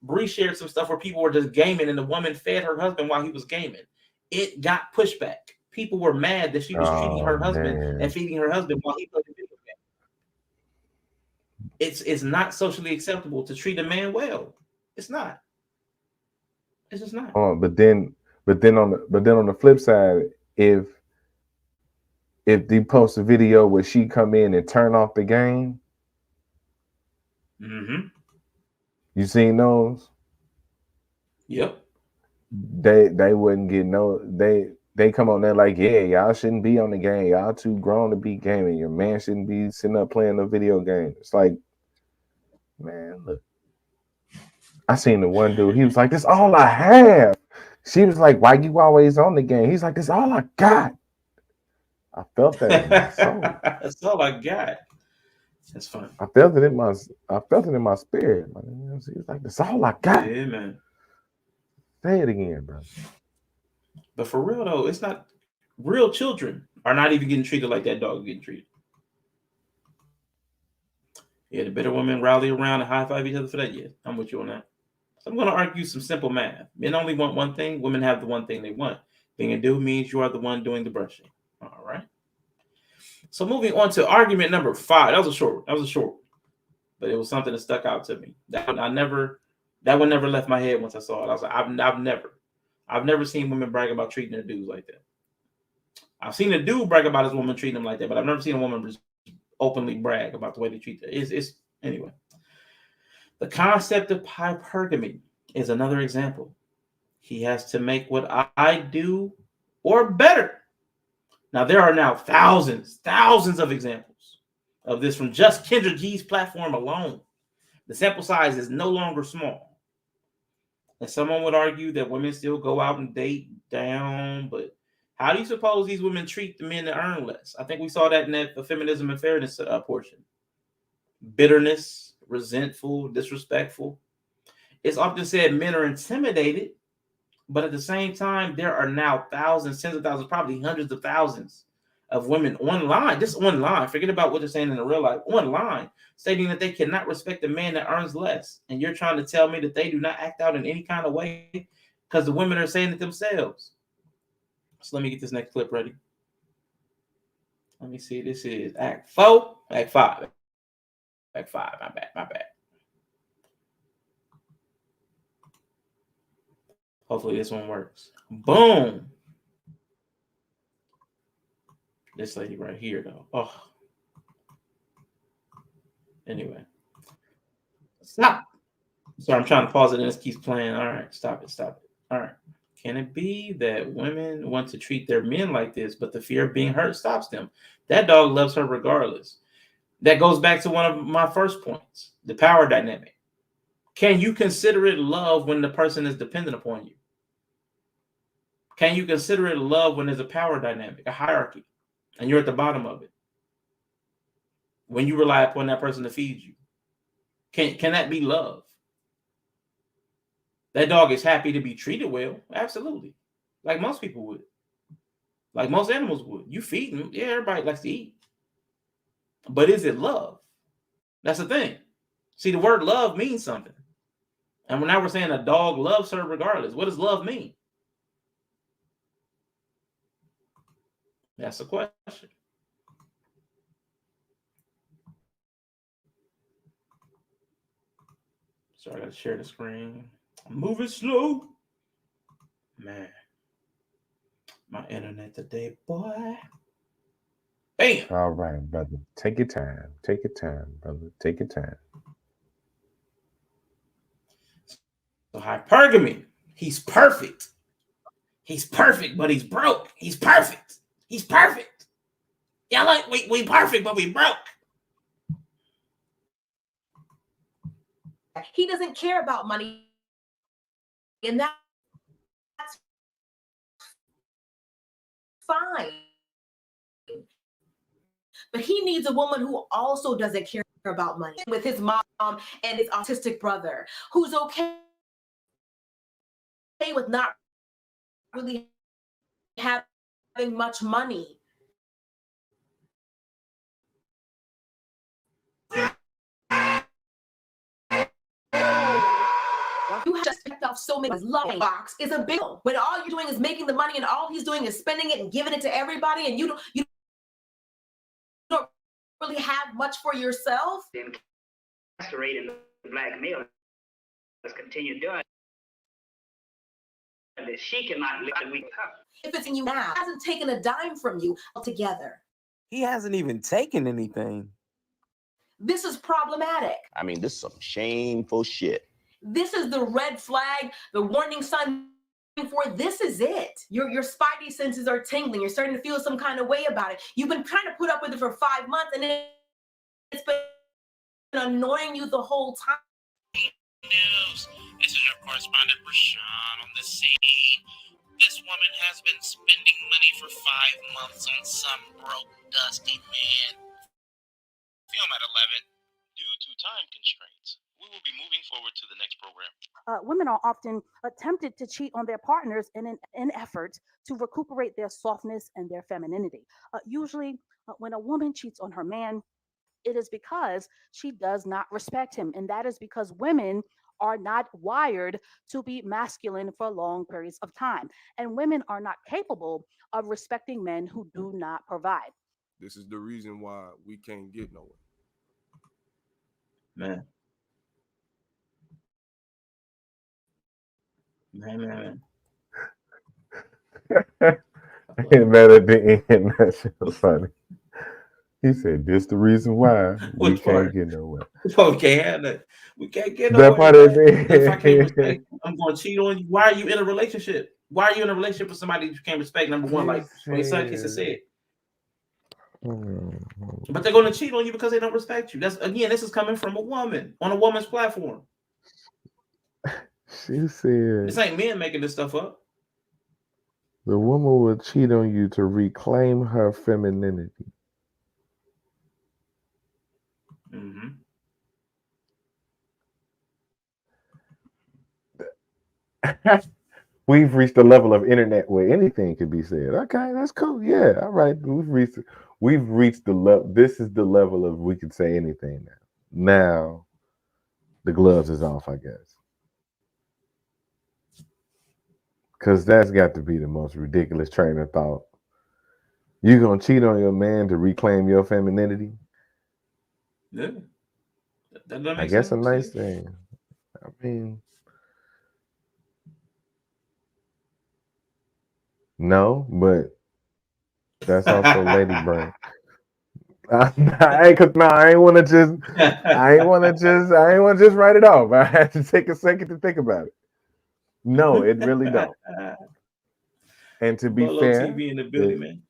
Bree shared some stuff where people were just gaming and the woman fed her husband while he was gaming. It got pushback. People were mad that she was treating her husband and feeding her husband while he played the video game. It's not socially acceptable to treat a man well. It's not. It's just not. But then on the flip side, if they post a video where she come in and turn off the game, you seen those? Yep. They wouldn't get no. They come on there like, yeah, y'all shouldn't be on the game. Y'all too grown to be gaming. Your man shouldn't be sitting up playing a video game. It's like, man, look. I seen the one dude. He was like, "This all I have." She was like, "Why you always on the game?" He's like, "This all I got." I felt that in my soul. That's all I got. That's fun. I felt it in my spirit. He was like, "That's all I got." Yeah, man. Say it again, bro. But for real though, it's not. Real children are not even getting treated like that dog getting treated. Yeah, the better women rally around and high five each other for that. Yeah, I'm with you on that. So I'm going to argue some simple math. Men only want one thing. Women have the one thing they want. Being a dude means you are the one doing the brushing. All right. So moving on to argument number 5. That was a short one, but it was something that stuck out to me. That one never left my head once I saw it. I was like, I've never seen women brag about treating their dudes like that. I've seen a dude brag about his woman treating him like that, but I've never seen a woman openly brag about the way they treat them. Anyway. The concept of hypergamy is another example. He has to make what I do or better. Now, there are now thousands of examples of this from just Kendra G's platform alone. The sample size is no longer small. And someone would argue that women still go out and date down, but how do you suppose these women treat the men that earn less? I think we saw that in the feminism and fairness portion. Bitterness, resentful, disrespectful. It's often said men are intimidated, but at the same time, there are now thousands, tens of thousands, probably hundreds of thousands of women online, just online, forget about what they're saying in the real life, online, stating that they cannot respect a man that earns less. And you're trying to tell me that they do not act out in any kind of way because the women are saying it themselves. So let me get this next clip ready. Let me see. This is Act 4, Act 5. Act 5, my bad. Hopefully this one works. Boom. This lady right here, though. Oh. Anyway. Stop. Sorry, I'm trying to pause it and it keeps playing. All right, stop it. All right. Can it be that women want to treat their men like this, but the fear of being hurt stops them? That dog loves her regardless. That goes back to one of my first points, the power dynamic. Can you consider it love when the person is dependent upon you? Can you consider it love when there's a power dynamic, a hierarchy, and you're at the bottom of it? When you rely upon that person to feed you, can that be love? That dog is happy to be treated well, absolutely, like most people would, like most animals would. You feed them, yeah, everybody likes to eat, but is it love? That's the thing. See, the word love means something, and now we're saying a dog loves her regardless. What does love mean? That's the question. So I gotta share the screen. I'm moving slow. Man. My internet today, boy. Bam. All right, brother. Take your time. Take your time, brother. Take your time. So Hypergamy. He's perfect. He's perfect, but he's broke. He's perfect. He's perfect. Yeah, like we perfect, but we broke. He doesn't care about money, and that's fine. But he needs a woman who also doesn't care about money, with his mom and his autistic brother, who's okay with not really having much money. You have just picked off so many. His love box is a big one. When all you're doing is making the money and all he's doing is spending it and giving it to everybody, and you don't really have much for yourself. Incarcerating the black male has continued doing that. She cannot live with her. If it's in you now, he hasn't taken a dime from you altogether. He hasn't even taken anything. This is problematic. I mean, this is some shameful shit. This is the red flag, the warning sign for this is it. Your spidey senses are tingling. You're starting to feel some kind of way about it. You've been trying to put up with it for 5 months, and it's been annoying you the whole time. News. This is your correspondent Rashawn on the scene. This woman has been spending money for 5 months on some broke, dusty man. Film at 11. Due to time constraints, we will be moving forward to the next program. Women are often tempted to cheat on their partners in an effort to recuperate their softness and their femininity. Usually, when a woman cheats on her man, it is because she does not respect him. And that is because women are not wired to be masculine for long periods of time. And women are not capable of respecting men who do not provide. This is the reason why we can't get nowhere. Man. Man. And that at the end, that's so funny. He said, "This the reason why we can't get nowhere." Oh, we can't have that. We can't get That nowhere. part at the end. If I can't respect, I'm going to cheat on you. Why are you in a relationship? Why are you in a relationship with somebody you can't respect? Number one, like my son Kissa said. But they're going to cheat on you because they don't respect you. That's again, this is coming from a woman on a woman's platform. She said This ain't men making this stuff up. the woman will cheat on you to reclaim her femininity. Mm-hmm. We've reached a level of internet where anything could be said. Okay, that's cool. Yeah, all right. We've reached the level. This is the level of we can say anything now. Now, the gloves is off, I guess, because that's got to be the most ridiculous train of thought. You gonna cheat on your man to reclaim your femininity? Yeah, that doesn't I make guess sense. a nice thing. I mean, no, but that's also lady brain. I ain't want to just write it off. I had to take a second to think about it. No, it really don't. And to be Bolo fair, TV in the building, man.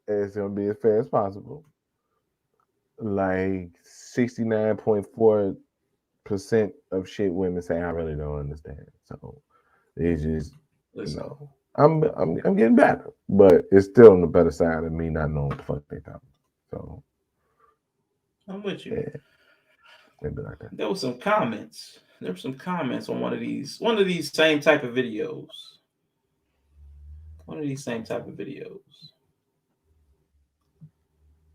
It's gonna be as fair as possible. Like 69.4% of shit women say I really don't understand. So it's just I'm getting better, but it's still on the better side of me not knowing what the fuck they talking. So I'm with you. Yeah. Maybe like that. There were some comments. There were some comments on one of these same type of videos.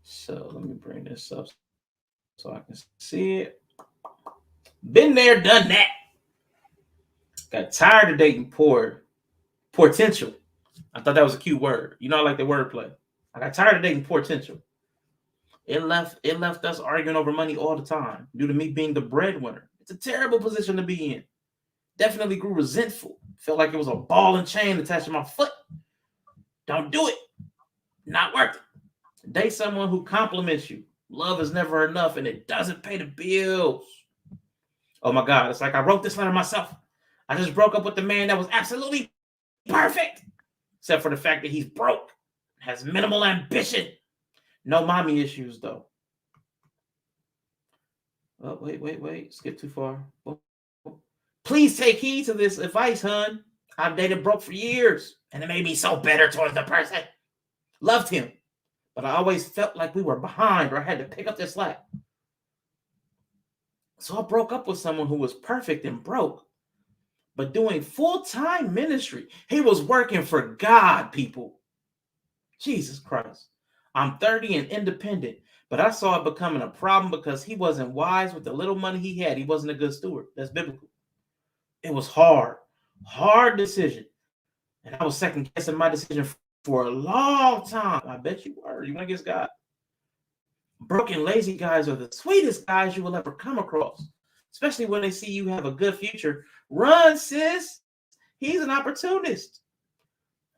So let me bring this up so I can see it. Been there, done that. Got tired of dating potential. I thought that was a cute word. You know, I like the wordplay. I got tired of dating potential. It left us arguing over money all the time due to me being the breadwinner. It's a terrible position to be in. Definitely grew resentful. Felt like it was a ball and chain attached to my foot. Don't do it. Not worth it. Date someone who compliments you. Love is never enough and it doesn't pay the bills. Oh my God. It's like I wrote this letter myself. I just broke up with the man that was absolutely perfect. Except for the fact that he's broke. Has minimal ambition. No mommy issues though. Oh, wait. Skip too far. Oh. Please take heed to this advice, hun. I've dated broke for years and it made me so bitter towards the person. Loved him. But I always felt like we were behind or I had to pick up the slack. So I broke up with someone who was perfect and broke, but doing full-time ministry. He was working for God, people. Jesus Christ. I'm 30 and independent, but I saw it becoming a problem because he wasn't wise with the little money he had. He wasn't a good steward. That's biblical. It was hard decision. And I was second guessing my decision for a long time. I bet you were. You went against God. Broken, lazy guys are the sweetest guys you will ever come across, especially when they see you have a good future. Run, sis. He's an opportunist.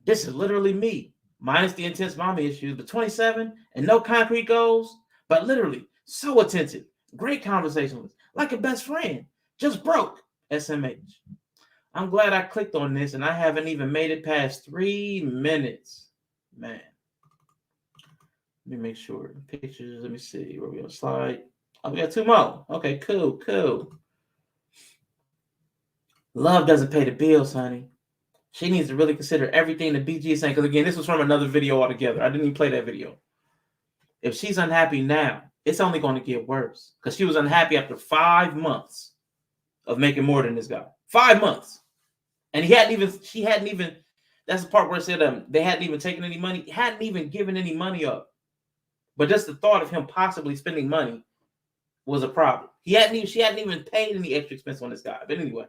This is literally me, minus the intense mommy issues, but 27 and no concrete goals, but literally so attentive. Great conversationalist, like a best friend. Just broke. SMH. I'm glad I clicked on this and I haven't even made it past 3 minutes. Man. Let me make sure. Pictures, let me see. Where we on slide? Oh, we got 2 more. Okay, cool. Love doesn't pay the bills, honey. She needs to really consider everything the BG is saying. Because again, this was from another video altogether. I didn't even play that video. If she's unhappy now, it's only going to get worse. Because she was unhappy after 5 months of making more than this guy. 5 months. And she hadn't even, that's the part where it said they hadn't even taken any money, hadn't even given any money up. But just the thought of him possibly spending money was a problem. She hadn't even paid any extra expense on this guy. But anyway,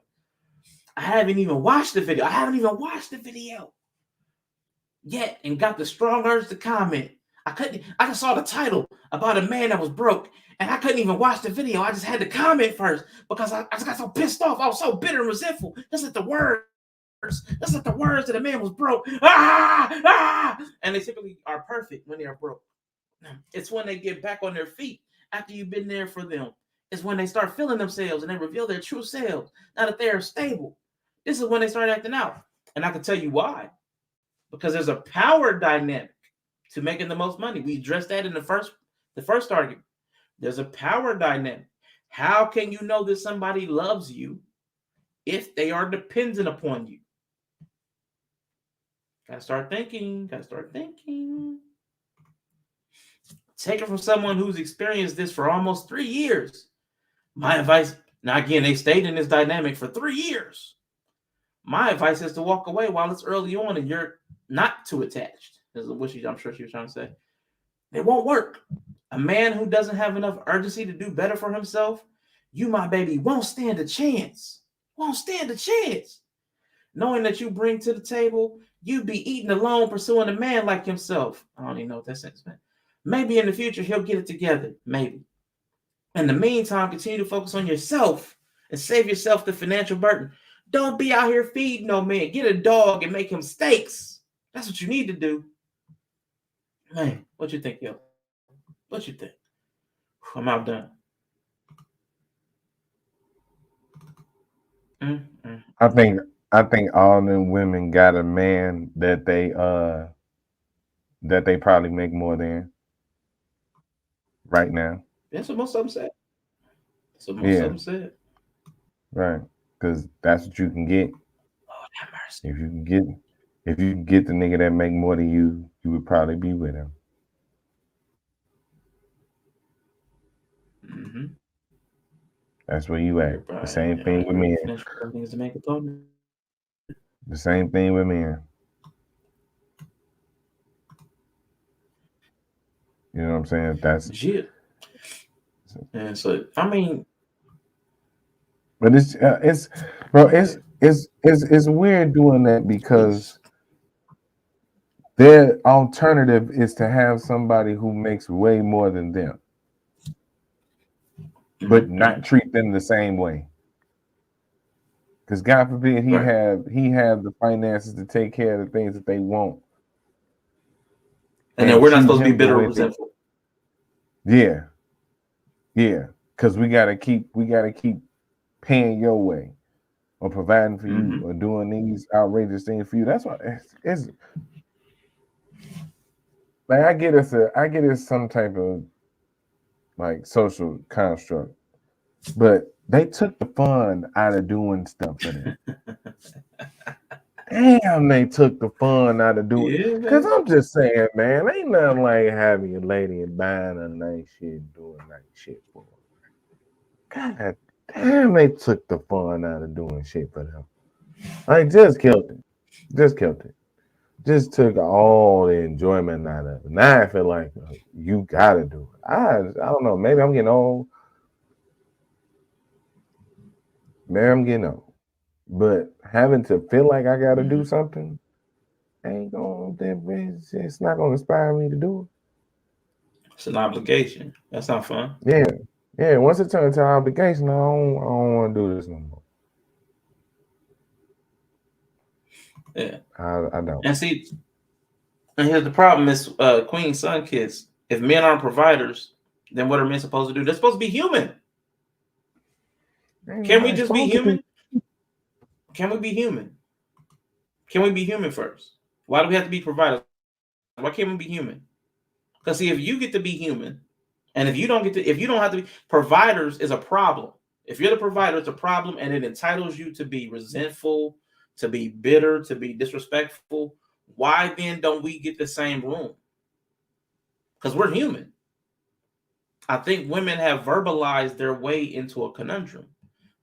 I haven't even watched the video. Yet and got the strong urge to comment. I just saw the title about a man that was broke and I couldn't even watch the video. I just had to comment first because I just got so pissed off. I was so bitter and resentful. That's not the words. That's not the words that a man was broke. And they typically are perfect when they are broke. It's when they get back on their feet after you've been there for them. It's when they start feeling themselves and they reveal their true selves. Now that they are stable, this is when they start acting out. And I can tell you why. Because there's a power dynamic to making the most money. We addressed that in the first argument. There's a power dynamic. How can you know that somebody loves you if they are dependent upon you. Gotta start thinking. Take it from someone who's experienced this for almost 3 years. My advice, now again, they stayed in this dynamic for 3 years. My advice is to walk away while it's early on and you're not too attached. Is what I'm sure she was trying to say. It won't work. A man who doesn't have enough urgency to do better for himself, you, my baby, won't stand a chance. Knowing that you bring to the table, you be eating alone, pursuing a man like himself. I don't even know what that sentence meant. Maybe in the future, he'll get it together. Maybe. In the meantime, continue to focus on yourself and save yourself the financial burden. Don't be out here feeding no man. Get a dog and make him steaks. That's what you need to do. Man, what you think, yo? What you think? I'm outdone. I think all them women got a man that they probably make more than right now. That's what most of them said. Right, because that's what you can get. Lord have mercy. If you can get the nigga that make more than you would probably be with him. Mm-hmm. That's where you at. The same thing with men. The same thing with men. You know what I'm saying? That's shit. And so I mean, but it's weird doing that because their alternative is to have somebody who makes way more than them, but not treat them the same way. Because God forbid he have the finances to take care of the things that they want. And then we're not supposed to be bitter or resentful. Yeah. Because we gotta keep paying your way or providing for you or doing these outrageous things for you. That's why it's like I get it's some type of like social construct, but they took the fun out of doing stuff for them. Damn, they took the fun out of doing it. Because I'm just saying, man, ain't nothing like having a lady and buying a nice shit, doing nice shit for them. God damn, they took the fun out of doing shit for them. Like, just killed it. Just took all the enjoyment out of it. Now I feel like you gotta do it. I don't know. Maybe I'm getting old. But having to feel like I gotta do something it's not gonna inspire me to do it. It's an obligation. That's not fun. Yeah. Once it turns to an obligation, I don't want to do this no more. Yeah, I don't. And see, and here's the problem: is Queen Son kids. If men aren't providers, then what are men supposed to do? They're supposed to be human. Can we just be human? Can we be human? Can we be human first? Why do we have to be providers? Why can't we be human? Because see, if you get to be human, and if you don't have to be providers, is a problem. If you're the provider, it's a problem, and it entitles you to be resentful, to be bitter, to be disrespectful. Why then don't we get the same room? Because we're human. I think women have verbalized their way into a conundrum.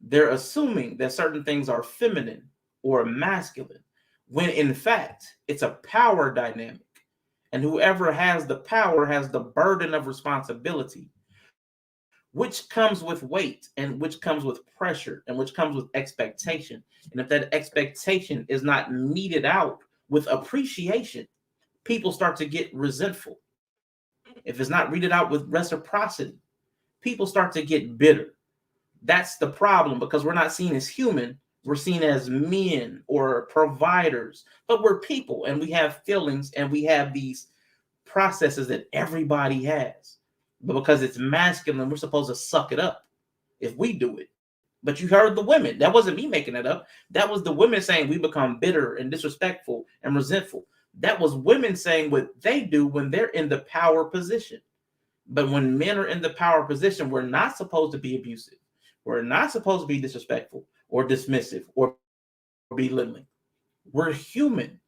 They're assuming that certain things are feminine or masculine, when in fact, it's a power dynamic. And whoever has the power has the burden of responsibility, which comes with weight and which comes with pressure and which comes with expectation. And if that expectation is not meted out with appreciation, people start to get resentful. If it's not meted out with reciprocity, people start to get bitter. That's the problem, because we're not seen as human. We're seen as men or providers, but we're people and we have feelings and we have these processes that everybody has. But because it's masculine, we're supposed to suck it up if we do it. But you heard the women. That wasn't me making it up. That was the women saying we become bitter and disrespectful and resentful. That was women saying what they do when they're in the power position. But when men are in the power position, we're not supposed to be abusive. We're not supposed to be disrespectful or dismissive or belittling. We're human.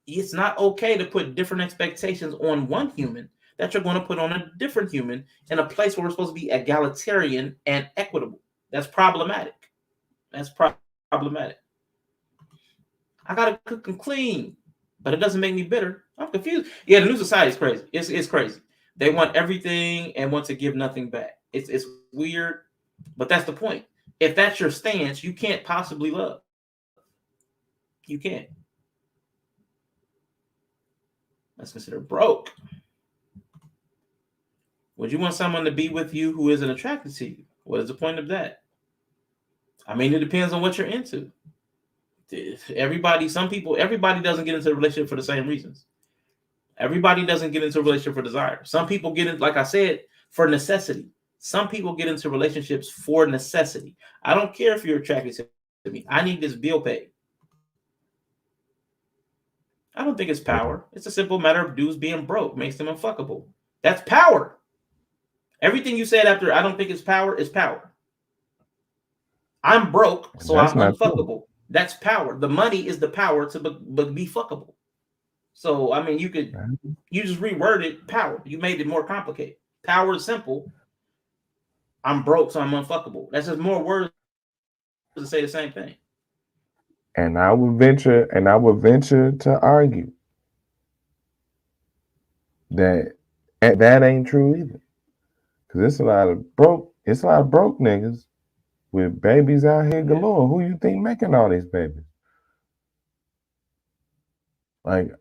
It's not okay to put different expectations on one human that you're going to put on a different human in a place where we're supposed to be egalitarian and equitable. That's problematic. That's problematic. I gotta cook and clean, but it doesn't make me bitter. I'm confused. Yeah, the new society is crazy. It's crazy. They want everything and want to give nothing back. It's weird, but that's the point. If that's your stance, you can't possibly love. You can't. That's considered broke. Would you want someone to be with you who isn't attracted to you? What is the point of that? I mean, it depends on what you're into. Everybody doesn't get into a relationship for the same reasons. Everybody doesn't get into a relationship for desire. Some people get in, like I said, for necessity. Some people get into relationships for necessity. I don't care if you're attracted to me. I need this bill paid. I don't think it's power. It's a simple matter of dudes being broke makes them unfuckable. That's power. Everything you said after I don't think it's power is power. I'm broke, so I'm unfuckable. True. That's power. The money is the power to be fuckable. So, I mean, you just reworded power. You made it more complicated. Power is simple. I'm broke, so I'm unfuckable. That's just more words to say the same thing. And I would venture to argue that ain't true either. Because it's a lot of broke niggas with babies out here galore. Who you think making all these babies? Like,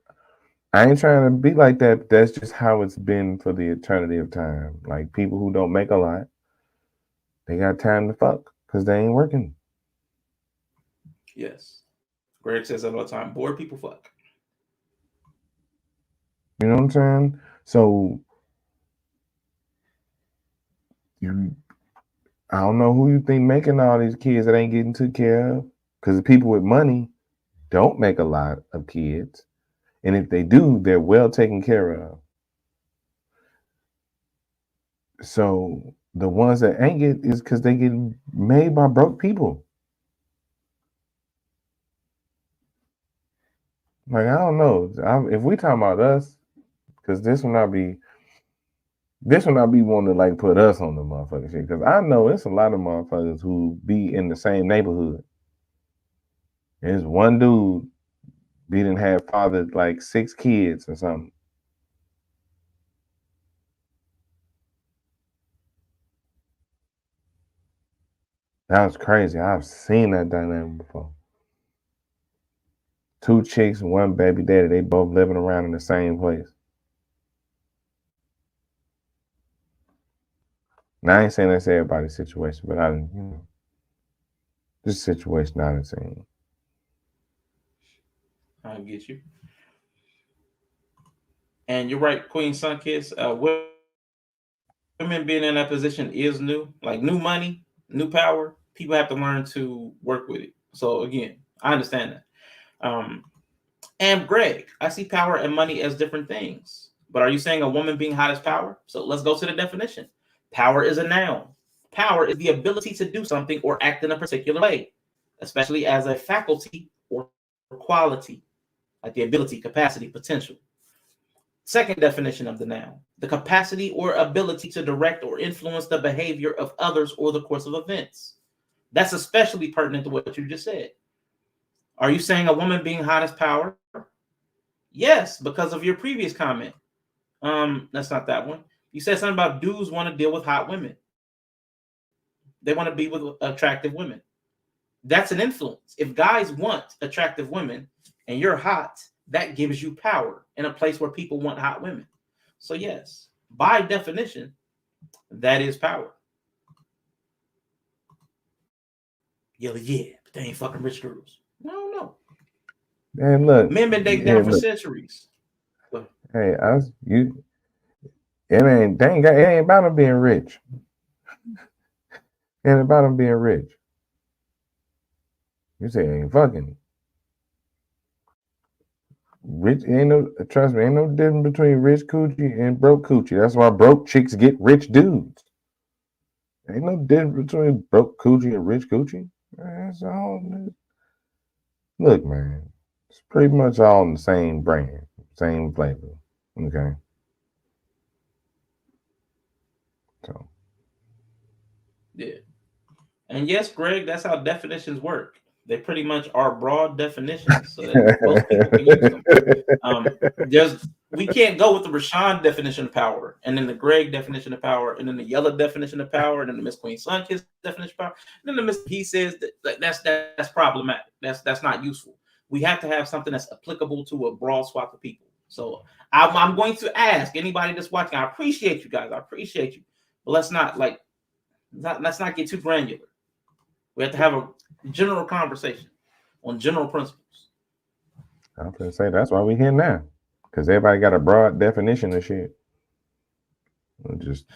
I ain't trying to be like that, but that's just how it's been for the eternity of time. Like, people who don't make a lot, they got time to fuck because they ain't working. Yes. Greg says that all the time. Bored people fuck. You know what I'm saying? So, I don't know who you think making all these kids that ain't getting took care of. Because the people with money don't make a lot of kids. And if they do, they're well taken care of. So the ones that ain't get is because they get made by broke people. Like, I don't know. If we talking about us, because this will not be wanting to like put us on the motherfucking shit. Because I know it's a lot of motherfuckers who be in the same neighborhood. There's one dude didn't have fathered like 6 kids or something. That was crazy. I've seen that dynamic before. 2 chicks and 1 baby daddy. They both living around in the same place. Now, I ain't saying that's everybody's situation, but this situation I done seen. I get you. And you're right, Queen Sunkiss. Women being in that position is new. Like, new money, new power. People have to learn to work with it. So again, I understand that. And Greg, I see power and money as different things. But are you saying a woman being hot is power? So let's go to the definition. Power is a noun. Power is the ability to do something or act in a particular way, especially as a faculty or quality, like the ability, capacity, potential. Second definition of the noun, the capacity or ability to direct or influence the behavior of others or the course of events. That's especially pertinent to what you just said. Are you saying a woman being hot is power? Yes, because of your previous comment. That's not that one. You said something about dudes want to deal with hot women. They want to be with attractive women. That's an influence. If guys want attractive women and you're hot, that gives you power in a place where people want hot women. So yes, by definition, that is power. Yeah, but they ain't fucking rich girls. I don't know. Man, look. Men been dating down for centuries. Hey, it ain't about them being rich. It ain't about them being rich. You say ain't fucking. Rich trust me, ain't no difference between rich coochie and broke coochie. That's why broke chicks get rich dudes. Ain't no difference between broke coochie and rich coochie. That's all. Look, man, it's pretty much all in the same brand, same flavor. Okay. So. Yeah. And yes, Greg, that's how definitions work. They pretty much are broad definitions so that most people can use them. We can't go with the Rashawn definition of power, and then the Greg definition of power, and then the Yella definition of power, and then the Miss Queen Sunkiss definition of power, and then the Miss he says that's problematic. That's not useful. We have to have something that's applicable to a broad swath of people. So I'm going to ask anybody that's watching. I appreciate you guys. I appreciate you, but let's not get too granular. We have to have a general conversation on general principles. I'm gonna say that's why we here now, because everybody got a broad definition of shit. We're just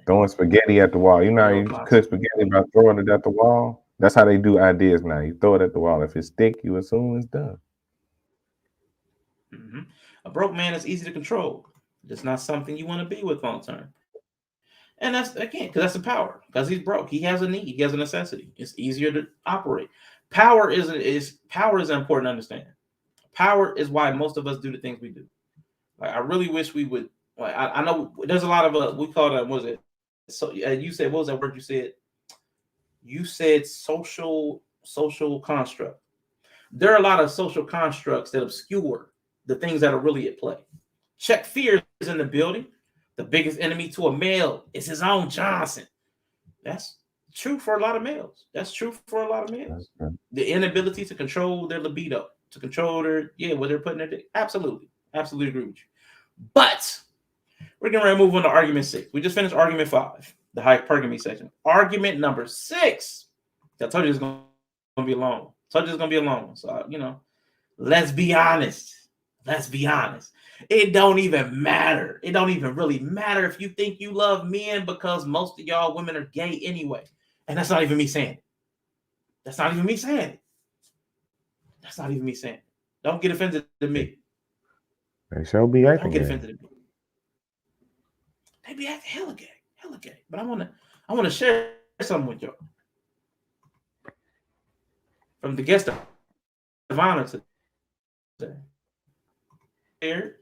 throwing spaghetti at the wall. You know how you cook spaghetti by throwing it at the wall? That's how they do ideas now. You throw it at the wall. If it's thick, you assume it's done. Mm-hmm. A broke man is easy to control. It's not something you want to be with long term. And that's, again, because that's the power. Because he's broke. He has a need. He has a necessity. It's easier to operate. Power is important to understand. Power is why most of us do the things we do. Like, I really wish we would. Like, I know there's a lot of we call that. What was it? So you said, what was that word you said? You said social construct. There are a lot of social constructs that obscure the things that are really at play. Check fear is in the building. The biggest enemy to a male is his own Johnson. That's true for a lot of males. That's true for a lot of males. Okay. The inability to control their libido, to control what they're putting in their dick. Absolutely agree with you. But we're going to move on to argument 6. We just finished argument 5, the hypergamy section. Argument number 6. I told you it's going to be long. So, let's be honest. It don't even matter. It don't even really matter if you think you love men, because most of y'all women are gay anyway. And that's not even me saying it. Don't get offended to me. They shall be acting. Don't get offended to me. They be acting hella gay. But I want to share something with y'all. From the guest of honor today. Here.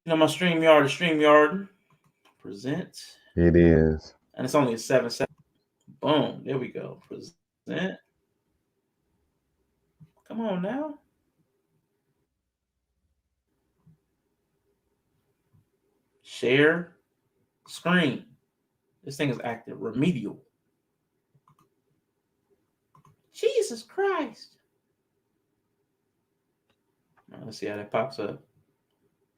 My StreamYard present. It is. And it's only a 7-second. Boom. There we go. Present. Come on now. Share screen. This thing is active. Remedial. Jesus Christ. Now, let's see how that pops up.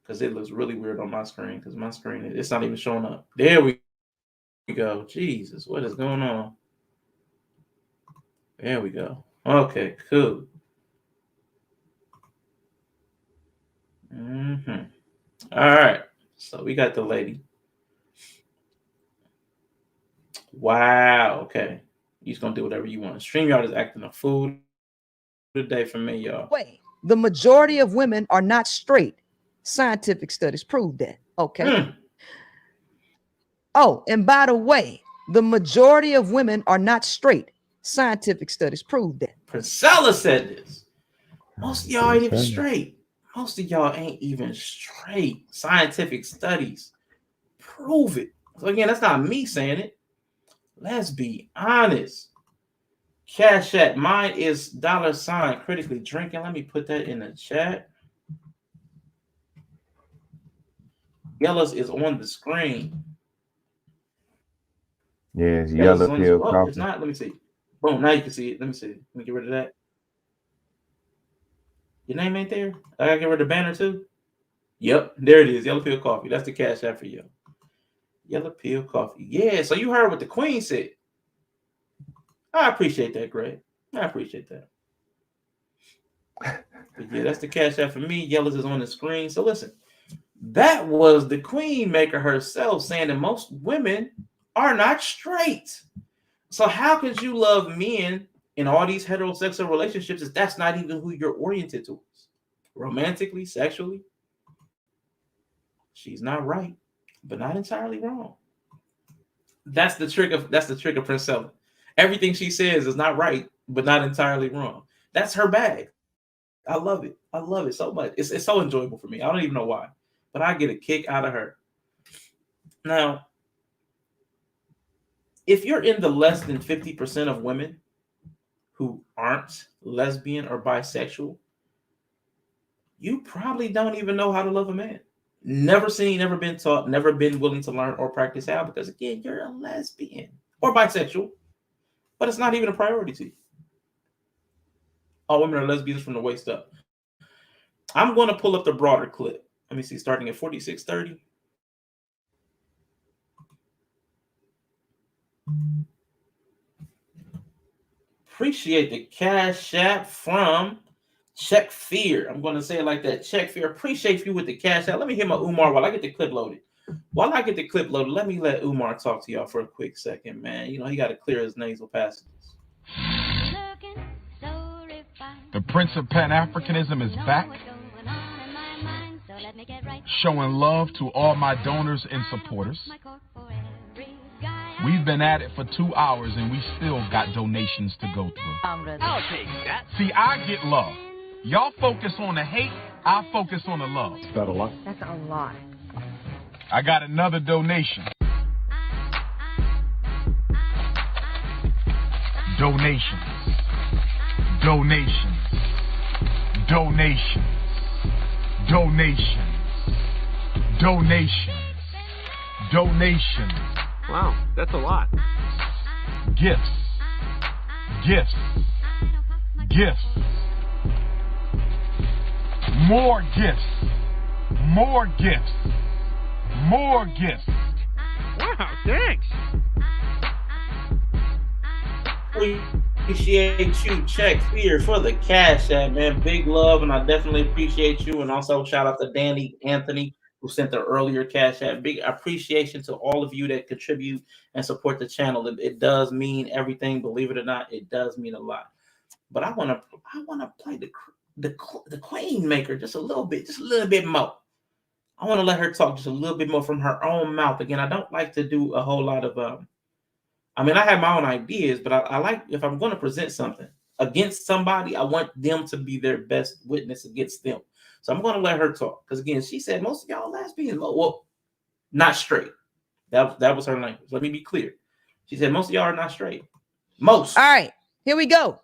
Because it looks really weird on my screen. Because my screen, it's not even showing up. There we go. Jesus, what is going on? There we go. Okay, cool. All right. So we got the lady. Wow. Okay. You're going to do whatever you want. StreamYard is acting a fool today for me, y'all. Wait, the majority of women are not straight. Scientific studies prove that. Okay. Oh, and by the way, the majority of women are not straight. Scientific studies prove that. Princella said this. Most of y'all ain't even straight. Scientific studies prove it. So again, that's not me saying it. Let's be honest. Cash App. Mine is $ critically drinking. Let me put that in the chat. Yellow's is on the screen. Yes, yellow pill coffee. It's not. Let me see. Boom. Now you can see it. Let me see. Let me get rid of that. Your name ain't there? I gotta get rid of the banner too. Yep, there it is. Yellow pill coffee. That's the Cash App for you. Yellow pill coffee. Yeah. So you heard what the Queen said. I appreciate that, Greg. I appreciate that. But yeah, that's the Cash App for me. Yellow's is on the screen. So listen, that was the Queen Maker herself saying that most women are not straight. So how could you love men in all these heterosexual relationships if that's not even who you're oriented towards? Romantically, sexually? She's not right. but not entirely wrong. That's the trick of Princella. Everything she says is not right, but not entirely wrong. That's her bag. I love it. I love it so much. It's so enjoyable for me. I don't even know why, but I get a kick out of her. Now, if you're in the less than 50% of women who aren't lesbian or bisexual, you probably don't even know how to love a man. Never seen, never been taught, never been willing to learn or practice how, because again, you're a lesbian or bisexual, but it's not even a priority to you. All women are lesbians from the waist up. I'm going to pull up the broader clip. Let me see, starting at 46:30. Appreciate the cash app from Check Fear. I'm going to say it like that. Check Fear. Appreciate you with the cash app. Let me hear my Umar while I get the clip loaded. Let me let Umar talk to y'all for a quick second, man. You know, he got to clear his nasal passages. The Prince of Pan-Africanism is back, showing love to all my donors and supporters. We've been at it for 2 hours and we still got donations to go through. I'll take that. See, I get love. Y'all focus on the hate, I focus on the love. Is that a lot? That's a lot. I got another donation. Donations. Donations. Donations. Donations. Donations. Donations. Wow, that's a lot. Gifts. Gifts. Gifts. More gifts. More gifts. More gifts. Wow, thanks. We appreciate you, Check Fear, for the cash app, man. Big love, and I definitely appreciate you. And also shout out to Danny Anthony, who sent the earlier cash app. Big appreciation to all of you that contribute and support the channel. It does mean everything, believe it or not. It does mean a lot. But I want to play the Queen Maker just a little bit more. I want to let her talk just a little bit more from her own mouth. Again, I don't like to do a whole lot of I have my own ideas, but I like, if I'm going to present something against somebody, I want them to be their best witness against them. So I'm going to let her talk. Because again, she said most of y'all lesbians, well, not straight. That was her language. Let me be clear. She said most of y'all are not straight. Most. All right, here we go.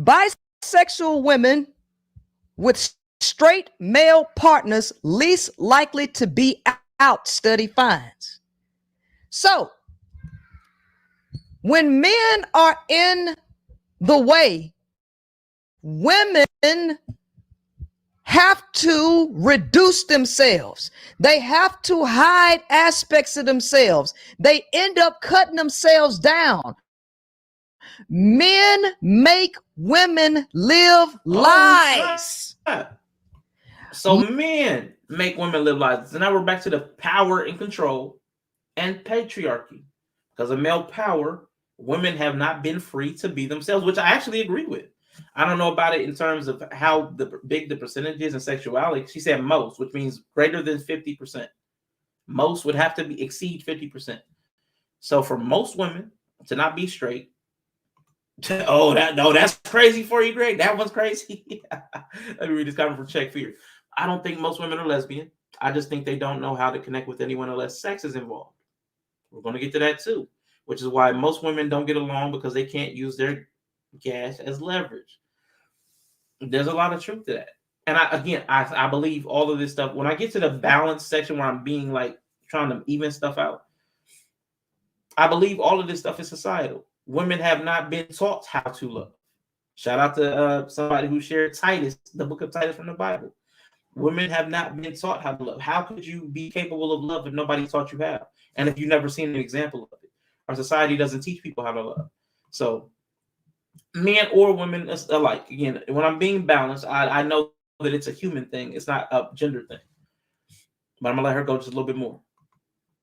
Bisexual women with straight male partners least likely to be out, study finds. So when men are in the way, women have to reduce themselves. They have to hide aspects of themselves. They end up cutting themselves down. Men make women live lies. So men make women live lies. So now we're back to the power and control and patriarchy. Because of male power, women have not been free to be themselves, which I actually agree with. I don't know about it in terms of how big the percentage is in sexuality. She said most, which means greater than 50%. Most would have to exceed 50%. So for most women to not be straight, that's crazy for you, Greg. That one's crazy. Let me read this comment from Check Fear. I don't think most women are lesbian. I just think they don't know how to connect with anyone unless sex is involved. We're going to get to that too, which is why most women don't get along, because they can't use their cash as leverage. There's a lot of truth to that. And I believe all of this stuff. When I get to the balance section where I'm being like trying to even stuff out, I believe all of this stuff is societal. Women have not been taught how to love. Shout out to somebody who shared Titus, the book of Titus from the Bible. Women have not been taught how to love. How could you be capable of love if nobody taught you how? And if you've never seen an example of it? Our society doesn't teach people how to love. So men or women alike. Again, when I'm being balanced, I know that it's a human thing. It's not a gender thing. But I'm going to let her go just a little bit more.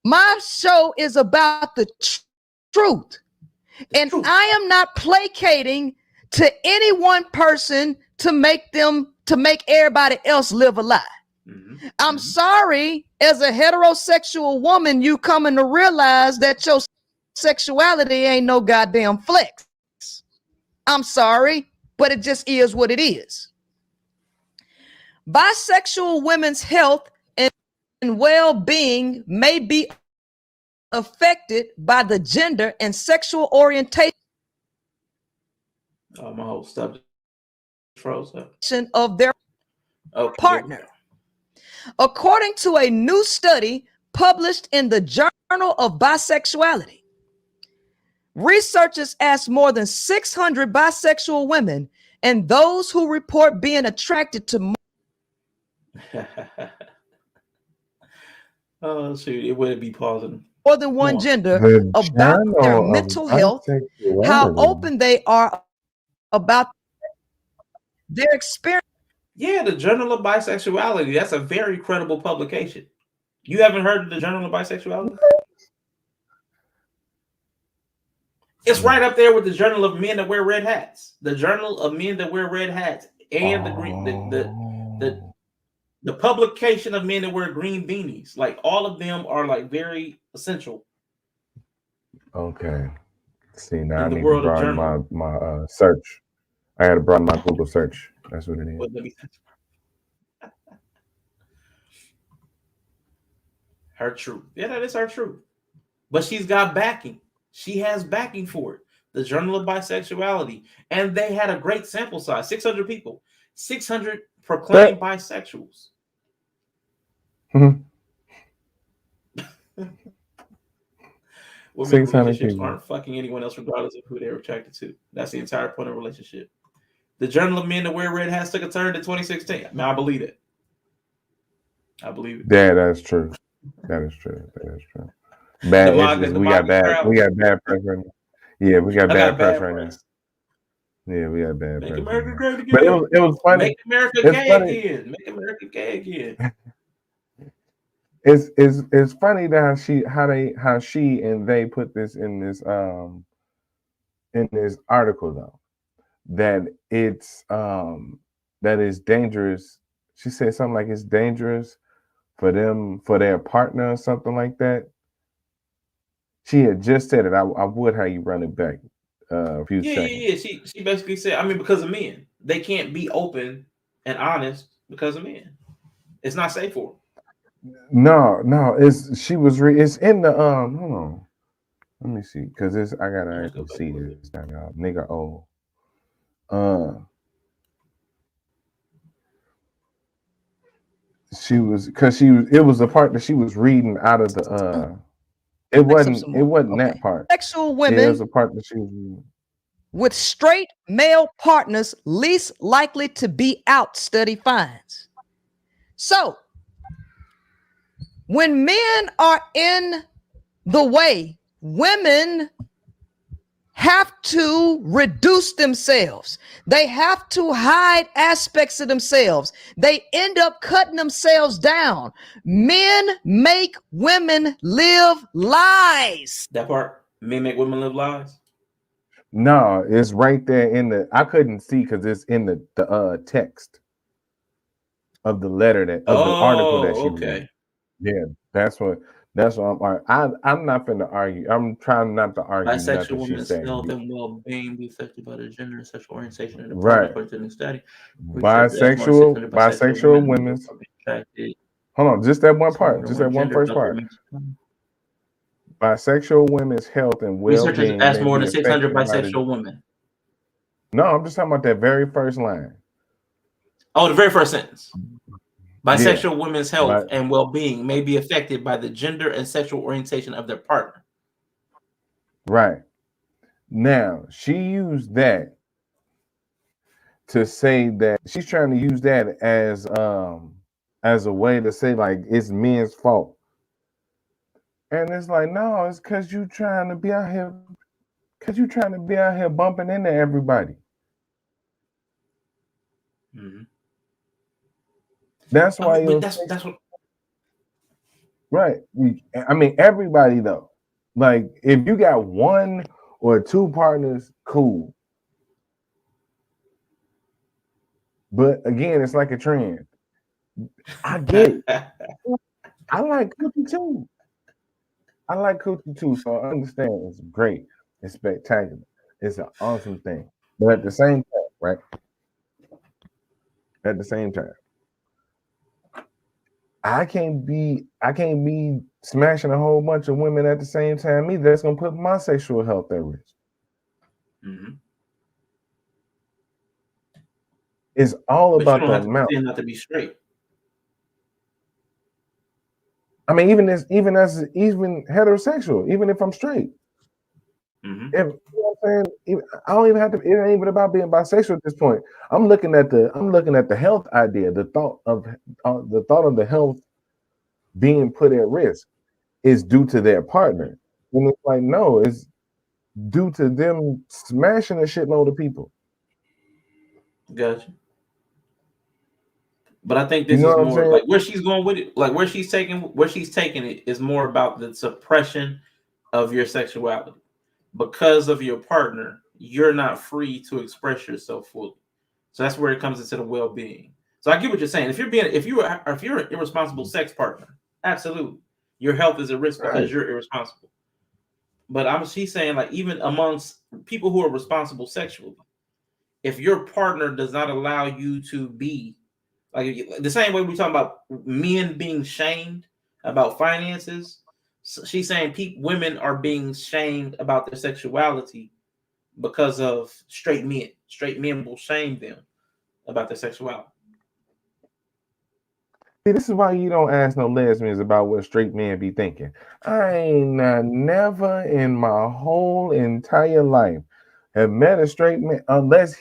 My show is about the truth. And I am not placating to any one person to make everybody else live a lie. I'm sorry, as a heterosexual woman, you coming to realize that your sexuality ain't no goddamn flex. I'm sorry, but it just is what it is. Bisexual women's health and well-being may be affected by the gender and sexual orientation my whole stuff froze up. of their partner. According to a new study published in the Journal of Bisexuality, researchers asked more than 600 bisexual women and those who report being attracted to Oh, shoot, it would be pausing. more than one gender The about their Journal of mental health, how Bisexuality. open they are about their experience. Yeah, the Journal of Bisexuality. That's a very credible publication. You haven't heard of the Journal of Bisexuality? It's right up there with the Journal of Men That Wear Red Hats. The Journal of Men That Wear Red Hats and the publication of Men That Wear Green Beanies. Like all of them are like very essential. Okay. See, now I In the need world to of broaden journal. my search. I had to broaden my Google search. That's what it is. Well, let me- Her truth. Yeah, that is her truth. But she's got backing. She has backing for it. The Journal of Bisexuality. And they had a great sample size. 600 people. 600 proclaimed bisexuals. Women in 600 relationships people. aren't fucking anyone else regardless of who they're attracted to. That's the entire point of a relationship. The Journal of Men That Wear Red Hats took a turn in 2016. I mean, I believe it. I believe it. Yeah, that's true. That is true. That is true. Bad. We got bad press right now. Yeah, we got bad press right now. Yeah, we got bad Make press. America great again. But it was funny. Make America It's gay funny. again. Make America gay again. It's funny that how she and they put this in this article though, that it's that is dangerous. She said something like it's dangerous for them, for their partner or something like that. She had just said it. I would have you run it back a few seconds. Yeah. She basically said, I mean, because of men. They can't be open and honest because of men. It's not safe for them. No, it's in the hold on. Let me see, because I gotta actually see this now, y'all. Nigga old. It was the part that she was reading out of the it wasn't that part. Sexual Yeah, women it was the part that she was reading. with straight male partners least likely to be out, study finds. So, when men are in the way, women have to reduce themselves. They have to hide aspects of themselves. They end up cutting themselves down. Men make women live lies. That part, men make women live lies. No, it's right there in the. I couldn't see because it's in the text of the letter the article that she read. Yeah, that's what I'm not finna argue. I'm trying not to argue Bisexual nothing she's women's saying. health and well-being be affected by their gender and sexual orientation in the Right. according to the study. Bisexual women's. Hold on, just that one part. Just that one first part. Bisexual women's health and well-being. Researchers asked more than 600 affected by bisexual women. No, I'm just talking about that very first line. Oh, the very first sentence. Bisexual women's health and well-being may be affected by the gender and sexual orientation of their partner. Right. Now, she used that to say that she's trying to use that as a way to say like it's men's fault. And it's like, no, it's because you trying to be out here bumping into everybody. Mm-hmm. That's why that's what. Right. I mean, everybody though. Like, if you got one or two partners, cool. But again, it's like a trend. I get it. I like coochie too. I like coochie too, so I understand it's great. It's spectacular. It's an awesome thing. But at the same time, right? At the same time, I can't be smashing a whole bunch of women at the same time either. That's gonna put my sexual health at risk. Mm-hmm. It's all But about you don't the have to amount. pretend not to be straight. I mean, even heterosexual, even if I'm straight. Mm-hmm. If, you know what I'm saying? I don't even have to. It ain't even about being bisexual at this point. I'm looking at the health idea, the thought of the health being put at risk is due to their partner, and it's like no, it's due to them smashing a shitload of people. Gotcha. But I think You this know is what I'm more saying? like where she's going with it, like where she's taking it is more about the suppression of your sexuality. Because of your partner, you're not free to express yourself fully. So that's where it comes into the well-being. So I get what you're saying. If you're an irresponsible sex partner, absolutely, your health is at risk because Right. you're irresponsible. But she's saying like even amongst people who are responsible sexually, if your partner does not allow you to be like the same way we talk about men being shamed about finances, so she's saying women are being shamed about their sexuality because of straight men. Straight men will shame them about their sexuality. See, this is why you don't ask no lesbians about what straight men be thinking. I ain't never in my whole entire life have met a straight man unless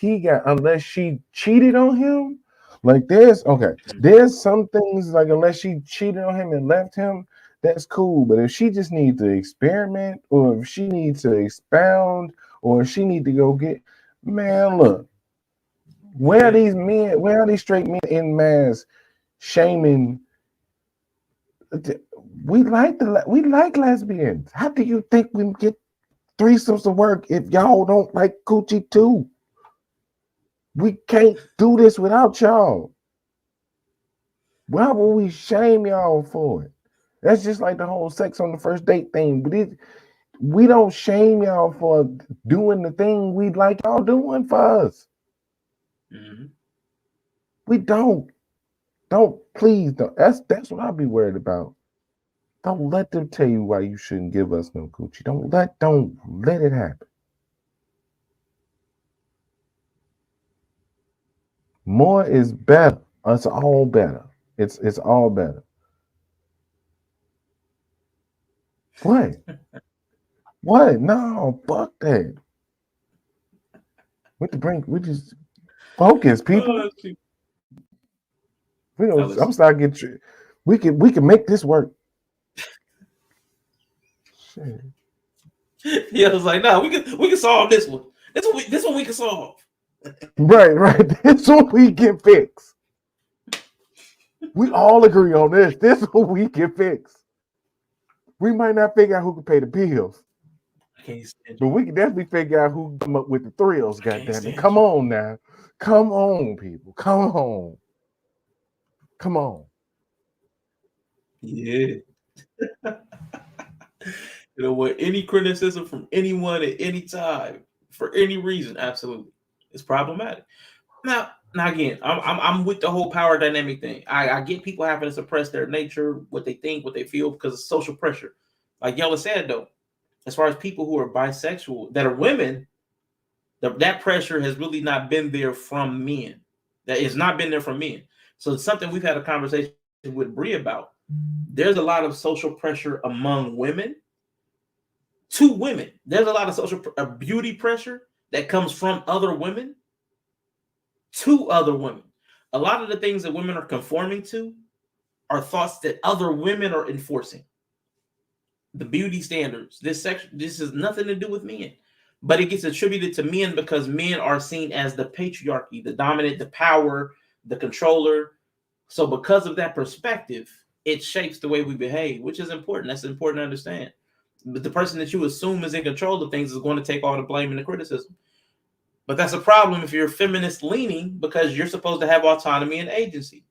she cheated on him. Like there's some things like unless she cheated on him and left him, that's cool. But if she just needs to experiment, or if she needs to expound, or if she need to go get, man, look, where are these straight men in mass shaming? We like lesbians. How do you think we get threesomes to work if y'all don't like coochie too? We can't do this without y'all. Why would we shame y'all for it? That's just like the whole sex on the first date thing. We don't shame y'all for doing the thing we like y'all doing for us. Mm-hmm. We don't. Please don't. That's what I'll be worried about. Don't let them tell you why you shouldn't give us no coochie. Don't let it happen. More is better. It's all better. It's all better. What? What? No, fuck that. We just focus, people. I'm starting to get you. We can make this work. Shit. Yeah, I was like, no, we can solve this one. This one we can solve. Right. This one we can fix. We all agree on this. This one we can fix. We might not figure out who can pay the bills, but we can definitely figure out who come up with the thrills. Goddamn it! Come on now, come on, people, come on. Yeah. You know what? Any criticism from anyone at any time for any reason, absolutely, it's problematic. Now again, I'm with the whole power dynamic thing. I get people having to suppress their nature, what they think, what they feel, because of social pressure. Like Yella said, though, as far as people who are bisexual that are women, that pressure has really not been there from men. That has not been there from men. So it's something we've had a conversation with Bree about. There's a lot of social pressure among women to women. There's a lot of social beauty pressure that comes from other women to other women. A lot of the things that women are conforming to are thoughts that other women are enforcing. The beauty standards, this has nothing to do with men, but it gets attributed to men because men are seen as the patriarchy, the dominant, the power, the controller. So because of that perspective, it shapes the way we behave, which is important. That's important to understand. But the person that you assume is in control of things is going to take all the blame and the criticism. But that's a problem if you're feminist leaning, because you're supposed to have autonomy and agency.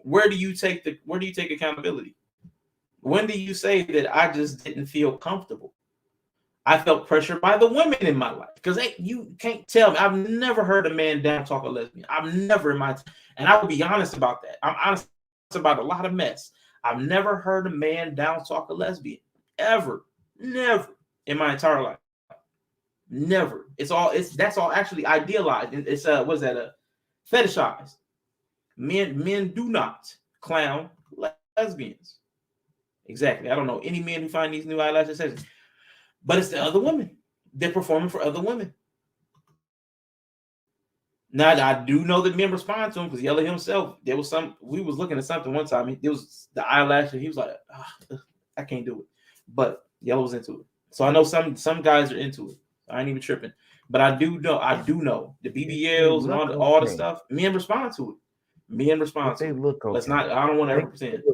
where do you take accountability? When do you say that I just didn't feel comfortable? I felt pressured by the women in my life, because you can't tell me. I've never heard a man down talk a lesbian. I've never and I will be honest about that. I'm honest about a lot of mess. I've never heard a man down talk a lesbian ever, never in my entire life. Never. That's all actually idealized. It's what's that? Fetishized. Men do not clown lesbians. Exactly. I don't know any men who find these new eyelashes sexy. But it's the other women. They're performing for other women. Now, I do know that men respond to him, because Yella himself, we was looking at something one time. There was the eyelash, and he was like, I can't do it. But Yella was into it. So I know some guys are into it. I ain't even tripping. But I do know the BBLs and all the stuff, men respond to it. Men respond to it. Look okay. Let's not, I don't want to ever pretend.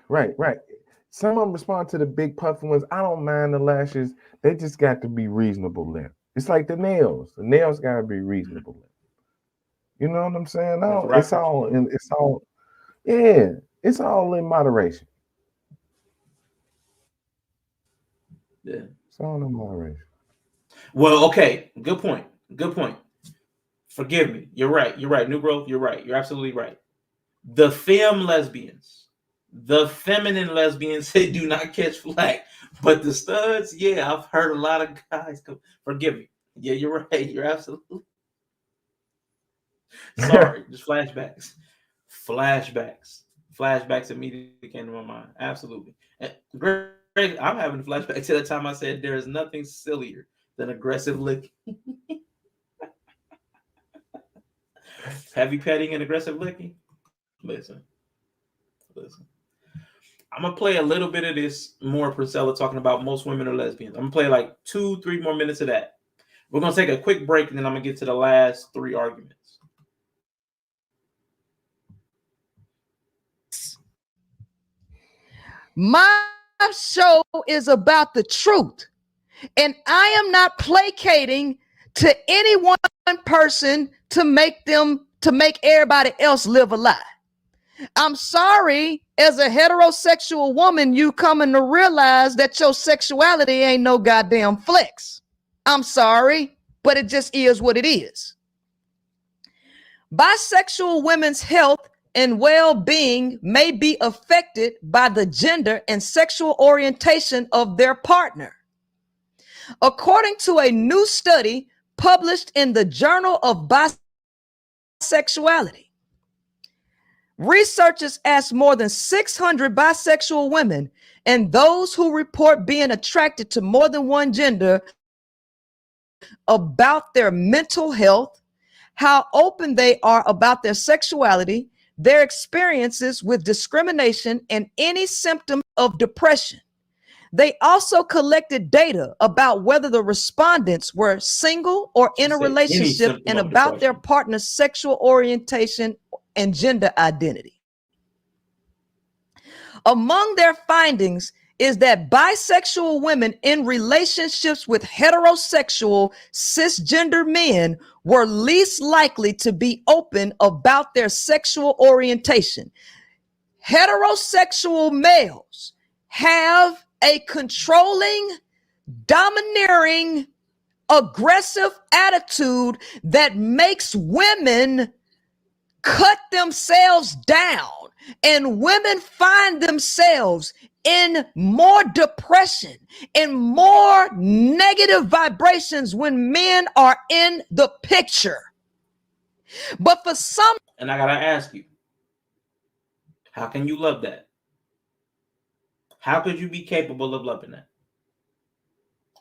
Right. Some of them respond to the big puffy ones. I don't mind the lashes. They just got to be reasonable length. It's like the nails. The nails got to be reasonable length. You know what I'm saying? No, it's all in moderation. Yeah. It's all in moderation. Well, okay. Good point. Forgive me. You're right. New Growth, you're right. You're absolutely right. The lesbians, the feminine lesbians, they do not catch flack. But the studs, yeah, I've heard a lot of guys come. Forgive me. Yeah, you're right. You're absolutely sorry. Just flashbacks. Flashbacks immediately came to my mind. Absolutely. And Greg, I'm having a flashback to the time I said there is nothing sillier than aggressive licking. Heavy petting and aggressive licking. Listen. I'm gonna play a little bit of this more. Princella talking about most women are lesbians. I'm gonna play like 2-3 more minutes of that. We're gonna take a quick break, and then I'm gonna get to the last 3 arguments. My show is about the truth, and I am not placating to any one person to make everybody else live a lie. I'm sorry, as a heterosexual woman, you coming to realize that your sexuality ain't no goddamn flex. I'm sorry, but it just is what it is. Bisexual women's health and well-being may be affected by the gender and sexual orientation of their partner. According to a new study published in the Journal of Bisexuality, researchers asked more than 600 bisexual women and those who report being attracted to more than one gender about their mental health, how open they are about their sexuality, their experiences with discrimination, and any symptom of depression. They also collected data about whether the respondents were single or in a relationship and about their partner's sexual orientation and gender identity. Among their findings is that bisexual women in relationships with heterosexual cisgender men were least likely to be open about their sexual orientation. Heterosexual males have a controlling, domineering, aggressive attitude that makes women cut themselves down, and women find themselves in more depression and more negative vibrations when men are in the picture. But for some, and I gotta ask you, how can you love that? How could you be capable of loving that?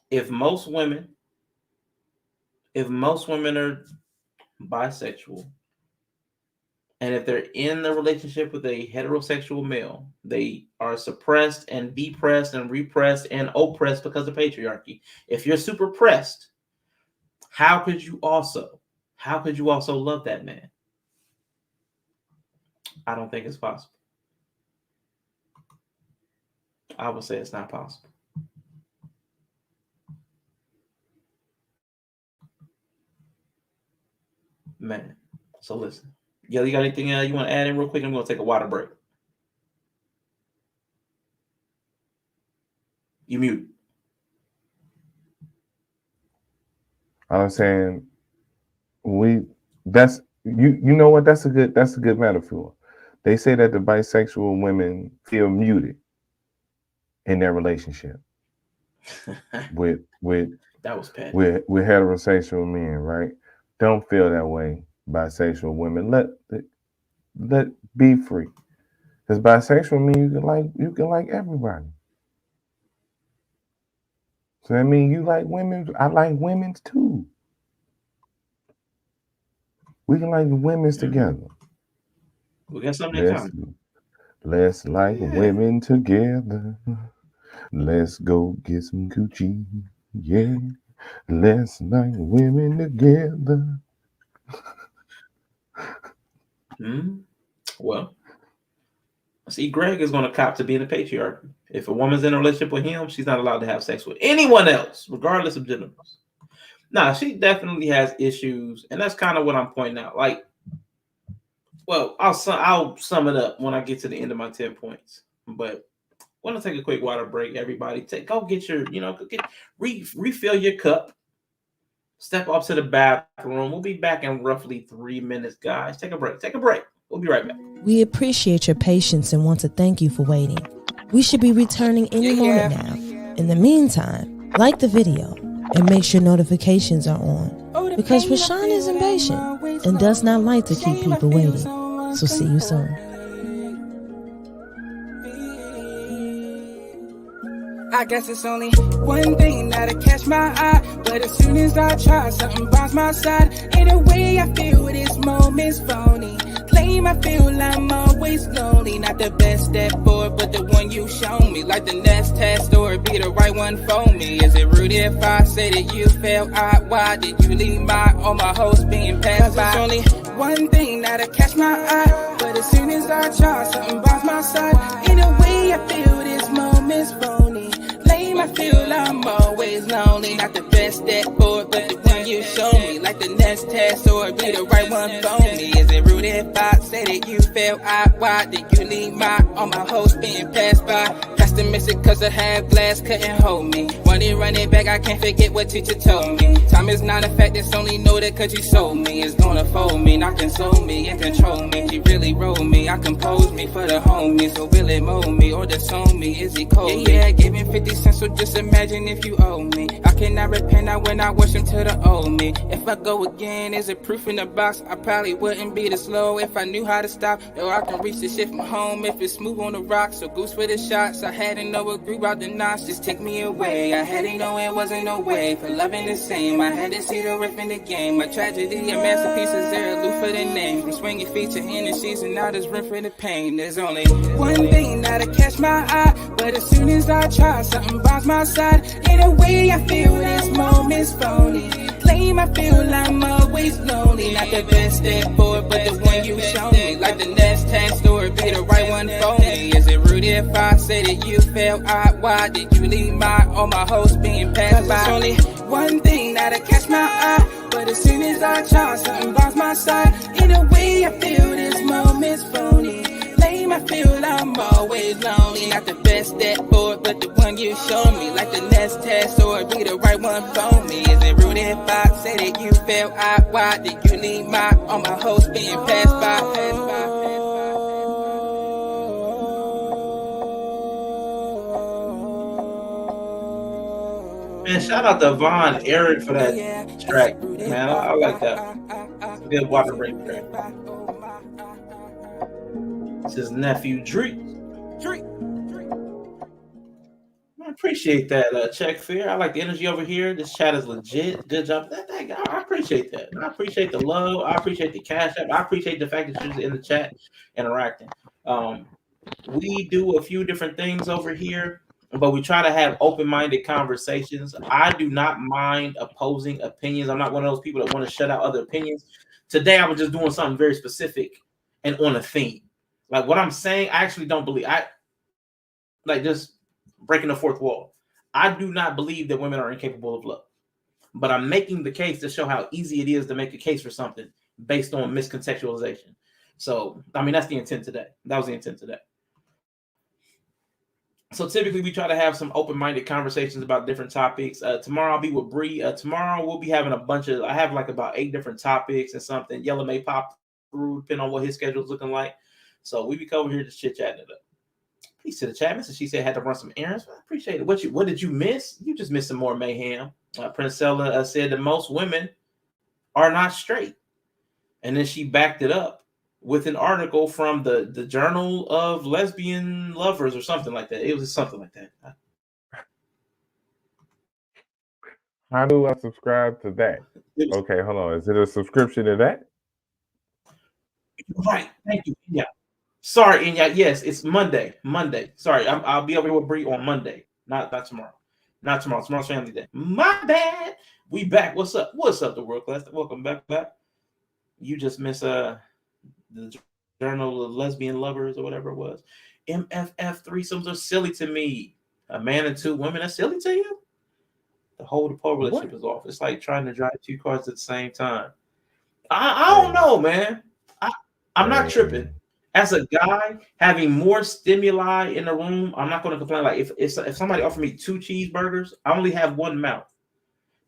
If most women are bisexual, and if they're in the relationship with a heterosexual male, they are suppressed and depressed and repressed and oppressed because of patriarchy. If you're super pressed, how could you also love that man? I don't think it's possible. I would say it's not possible. Man, so listen. Yo, you got anything you want to add in real quick? I'm going to take a water break. You mute. I'm saying that's you know what, that's a good metaphor. They say that the bisexual women feel muted in their relationship with that was petty. with heterosexual men, right? Don't feel that way, bisexual women. Let be free. Because bisexual men, you can like everybody. So that means you like women. I like women's too. We can like women's together. We got something in common. Let's like women together. Let's go get some coochie. Yeah. Let's like women together. Well, see, Greg is going to cop to being a patriarch. If a woman's in a relationship with him, she's not allowed to have sex with anyone else, regardless of gender. Nah, she definitely has issues, and that's kind of what I'm pointing out. Like, well, I'll sum it up when I get to the end of my 10 points. But I want to take a quick water break, everybody. Go get your, refill your cup. Step up to the bathroom. We'll be back in roughly 3 minutes, guys. Take a break. We'll be right back. We appreciate your patience and want to thank you for waiting. We should be returning any moment now. In the meantime, like the video and make sure notifications are on, because Rashawn is impatient and does not like to keep people waiting. So see you soon. I guess it's only one thing that'll catch my eye, but as soon as I try, something bars my side. In a way I feel this moment's phony. Claim I feel I'm always lonely. Not the best step forward, but the one you shown me. Like the next test or be the right one for me. Is it rude if I say that you felt odd? Why did you leave all my hopes being passed by? It's only one thing that'll catch my eye, but as soon as I try, something bars my side. In a way I feel this moment's phony. I feel I'm always lonely. Not the best step forward, but the one you show me. Like the next test or be the right one for me. Is it rude if I say that you felt odd? Why did you leave all my hopes being passed by? Got to miss it cause I had glass couldn't hold me. When it run it back, I can't forget what teacher told me. Time is not a fact, it's only know that cause you sold me. It's gonna fold me, not console me and control me. He really rolled me, I compose me for the homies. So will it mold me or disown me? Is he cold? Yeah, give him 50 cents, so just imagine if you owe me. I cannot repent now when I wish him to the old me. If I go again, is it proof in the box? I probably wouldn't be this slow if I knew how to stop. Yo, I can reach the shit from home if it's smooth on the rocks. So goose for the shots, I had to know what grew out the knots. Just take me away, I had to know it wasn't no way for loving the same. I had to see the riff in the game. My tragedy, a masterpiece is there, aloof for the name. From swinging feet to Hennessy's and now there's room for the pain. There's only one thing that'll catch my eye, but as soon as I try, something bars my side. In a way I feel this moment's phony. Claim I feel I'm always lonely. Not the best step forward, but the one you show me. Like the next text or be the right one for me. Is it rude if I say that you felt odd? Why did you leave all my hopes being passed by? There's only one thing that'll catch my eye, but as soon as I try, something bars my side. In a way I feel this moment's phony. I feel I'm always lonely. Not the best step forward, but the one you show me. Like the next test or be the right one for me. Is it rude if I say that you felt odd? Why did you leave all my hopes being passed by? Man, shout out to Von Eric for that track. Man, I like that. It's a good water break track. It's his nephew Drake. I appreciate that, Check Fair. I like the energy over here. This chat is legit. Good job. I appreciate that. I appreciate the love. I appreciate the cash app. I appreciate the fact that you're in the chat interacting. We do a few different things over here, but we try to have open-minded conversations. I do not mind opposing opinions. I'm not one of those people that want to shut out other opinions. Today, I was just doing something very specific and on a theme. Like what I'm saying, I actually don't believe. I like just breaking the fourth wall. I do not believe that women are incapable of love, but I'm making the case to show how easy it is to make a case for something based on miscontextualization. So, I mean, that's the intent today. That was the intent today. So typically we try to have some open-minded conversations about different topics. Tomorrow I'll be with Bree. Tomorrow we'll be having I have like about 8 different topics and something. Yellow may pop through depending on what his schedule is looking like. So we be over here just chit-chatting it up. Peace to the chat. So she said had to run some errands. I appreciate it. What did you miss? You just missed some more mayhem. Princella said that most women are not straight. And then she backed it up with an article from the Journal of Lesbian Lovers or something like that. It was something like that. How do I subscribe to that? Okay, hold on. Is it a subscription to that? Right. Thank you. Yeah. Sorry, and yes, it's Monday. Sorry, I'll be over here with Bree on Monday. Not tomorrow. Not tomorrow. Tomorrow's family day. My bad. We back. What's up? What's up, the world class? Welcome back. You just missed the Journal of Lesbian Lovers or whatever it was. MFF threesomes are silly to me. A man and 2 women are silly to you? The whole relationship is off. It's like trying to drive 2 cars at the same time. I don't know, man. I'm not tripping. As a guy, having more stimuli in the room, I'm not going to complain. Like if somebody offered me 2 cheeseburgers, I only have 1 mouth.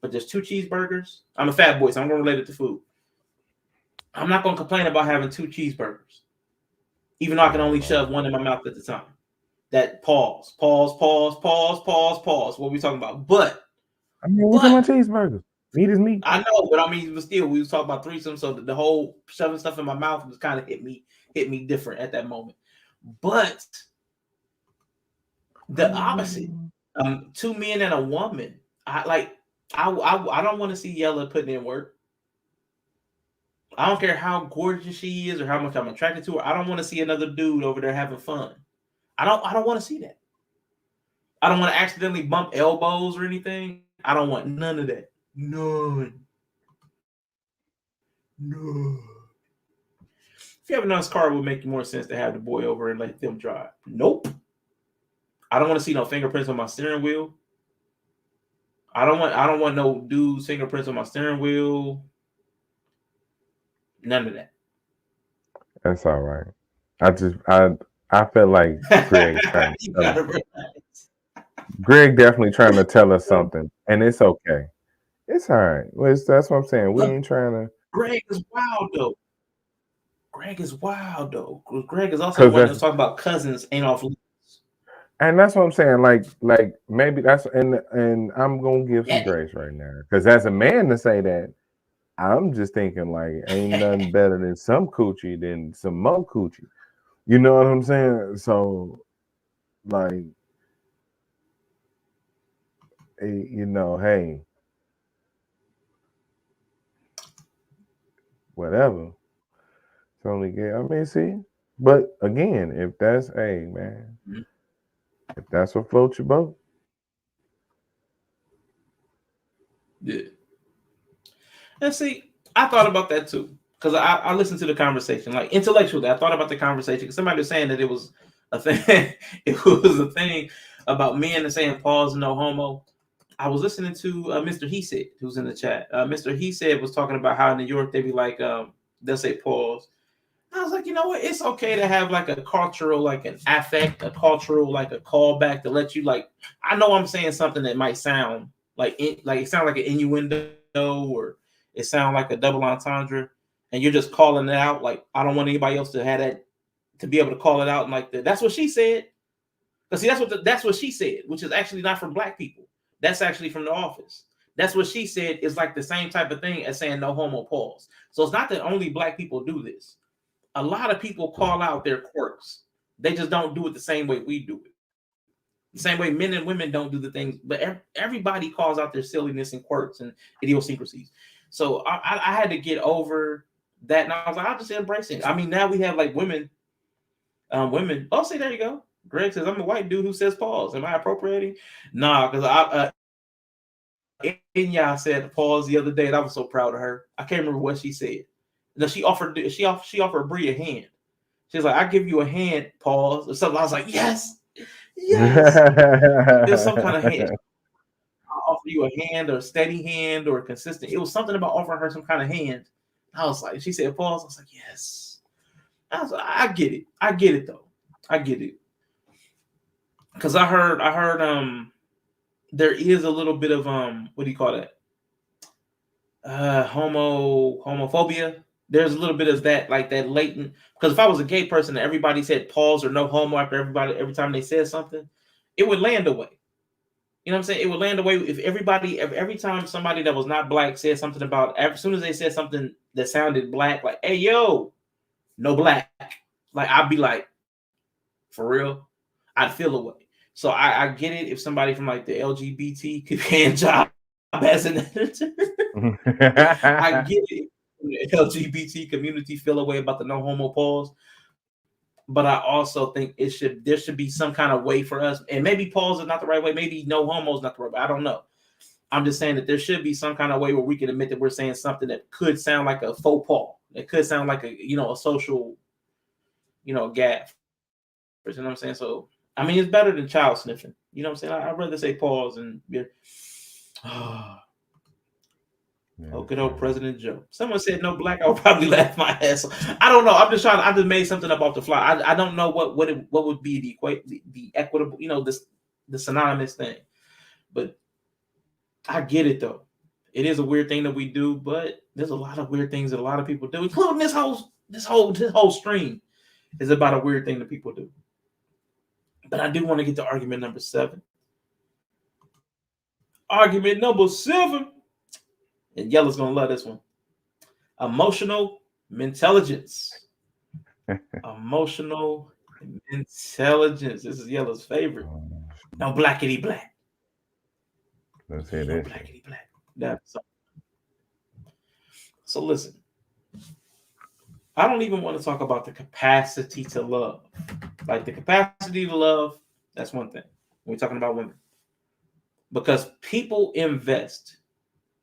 But there's 2 cheeseburgers. I'm a fat boy, so I'm going to relate it to food. I'm not going to complain about having 2 cheeseburgers, even though I can only shove 1 in my mouth at the time. That pause. What are we talking about? But I mean, what's my cheeseburgers? Meat is meat. I know, but I mean, still, we was talking about threesome, so the whole shoving stuff in my mouth was kind of hit me different at that moment. But the opposite, 2 men and a woman. I don't want to see Yella putting in work. I don't care how gorgeous she is or how much I'm attracted to her. I don't want to see another dude over there having fun. I don't want to see that. I don't want to accidentally bump elbows or anything. I don't want none of that. None. No. If you have a nice car, it would make more sense to have the boy over and let them drive. Nope. I don't want to see no fingerprints on my steering wheel. I don't want no dude's fingerprints on my steering wheel. None of that. That's all right. I felt like Greg Greg definitely trying to tell us something, and it's okay. It's all right. Well, that's what I'm saying. We ain't trying to. Greg is wild though. Greg is also the one that's talking about cousins ain't off limits. And that's what I'm saying. Like maybe that's and I'm gonna give some grace right now, because as a man to say that, I'm just thinking like ain't nothing better than some coochie than some more coochie. You know what I'm saying? So, like, you know, hey, whatever. It's only good. I mean, see, but again, if that's man, if that's what floats your boat. Yeah. And see, I thought about that too. Because I listened to the conversation. Like intellectually, I thought about the conversation. Because somebody was saying that it was a thing. It was a thing about men and saying pause, no homo. I was listening to Mr. He Said, who's in the chat. Mr. He Said was talking about how in New York they be like, they'll say pause. I was like, you know what? It's okay to have like a cultural, like an affect, a cultural, like a callback to let you like. I know I'm saying something that might sound like it sounds like an innuendo or it sounds like a double entendre, and you're just calling it out. Like I don't want anybody else to have that, to be able to call it out and like that. That's what she said. Because see, that's what she said, which is actually not from Black people. That's actually from The Office. That's what she said is like the same type of thing as saying no homo pause. So it's not that only Black people do this. A lot of people call out their quirks. They just don't do it the same way we do it. The same way men and women don't do the things, but everybody calls out their silliness and quirks and idiosyncrasies. So I had to get over that, and I was like, I'll just embrace it. I mean, now we have like women. Oh, see, there you go. Greg says, I'm a white dude who says pause. Am I appropriating? Nah, because Inya said pause the other day, and I was so proud of her. I can't remember what she said. No, she offered Brie a hand. She's like, I give you a hand, pause, or something. I was like, yes. There's some kind of hand. I'll offer you a hand or a steady hand or consistent. It was something about offering her some kind of hand. I was like, she said pause. I was like, yes. I get it. I get it though. I get it. Because I heard there is a little bit of what do you call that? Homophobia. There's a little bit of that, like that latent. Because if I was a gay person and everybody said pause or no homo after every time they said something, it would land away. You know what I'm saying? It would land away if every time somebody that was not black said something about, as soon as they said something that sounded black, like, hey, yo, no black. Like, I'd be like, for real? I'd feel away. So I get it if somebody from like the LGBT could hand job as an editor. I get it if the LGBT community feel away about the no homo pause. But I also think there should be some kind of way for us, and maybe pause is not the right way, maybe no homo is not the right way. I don't know. I'm just saying that there should be some kind of way where we can admit that we're saying something that could sound like a faux pas. It could sound like a social, gaffe. You know what I'm saying? So I mean, it's better than child sniffing. You know what I'm saying? I'd rather say pause and oh, good old President Joe. Someone said no black. I would probably laugh my ass off. I don't know. I just made something up off the fly. I don't know what would be the equitable, the synonymous thing. But I get it though. It is a weird thing that we do, but there's a lot of weird things that a lot of people do, including this whole stream is about a weird thing that people do. But I do want to get to argument number 7. Argument number 7. And Yellow's gonna love this one. Emotional Mentelligence. Emotional Intelligence. This is Yellow's favorite. No blackity black. Let's hear this. Blackity black. So listen. I don't even want to talk about the capacity to love. Like the capacity to love, that's one thing. We're talking about women. Because people invest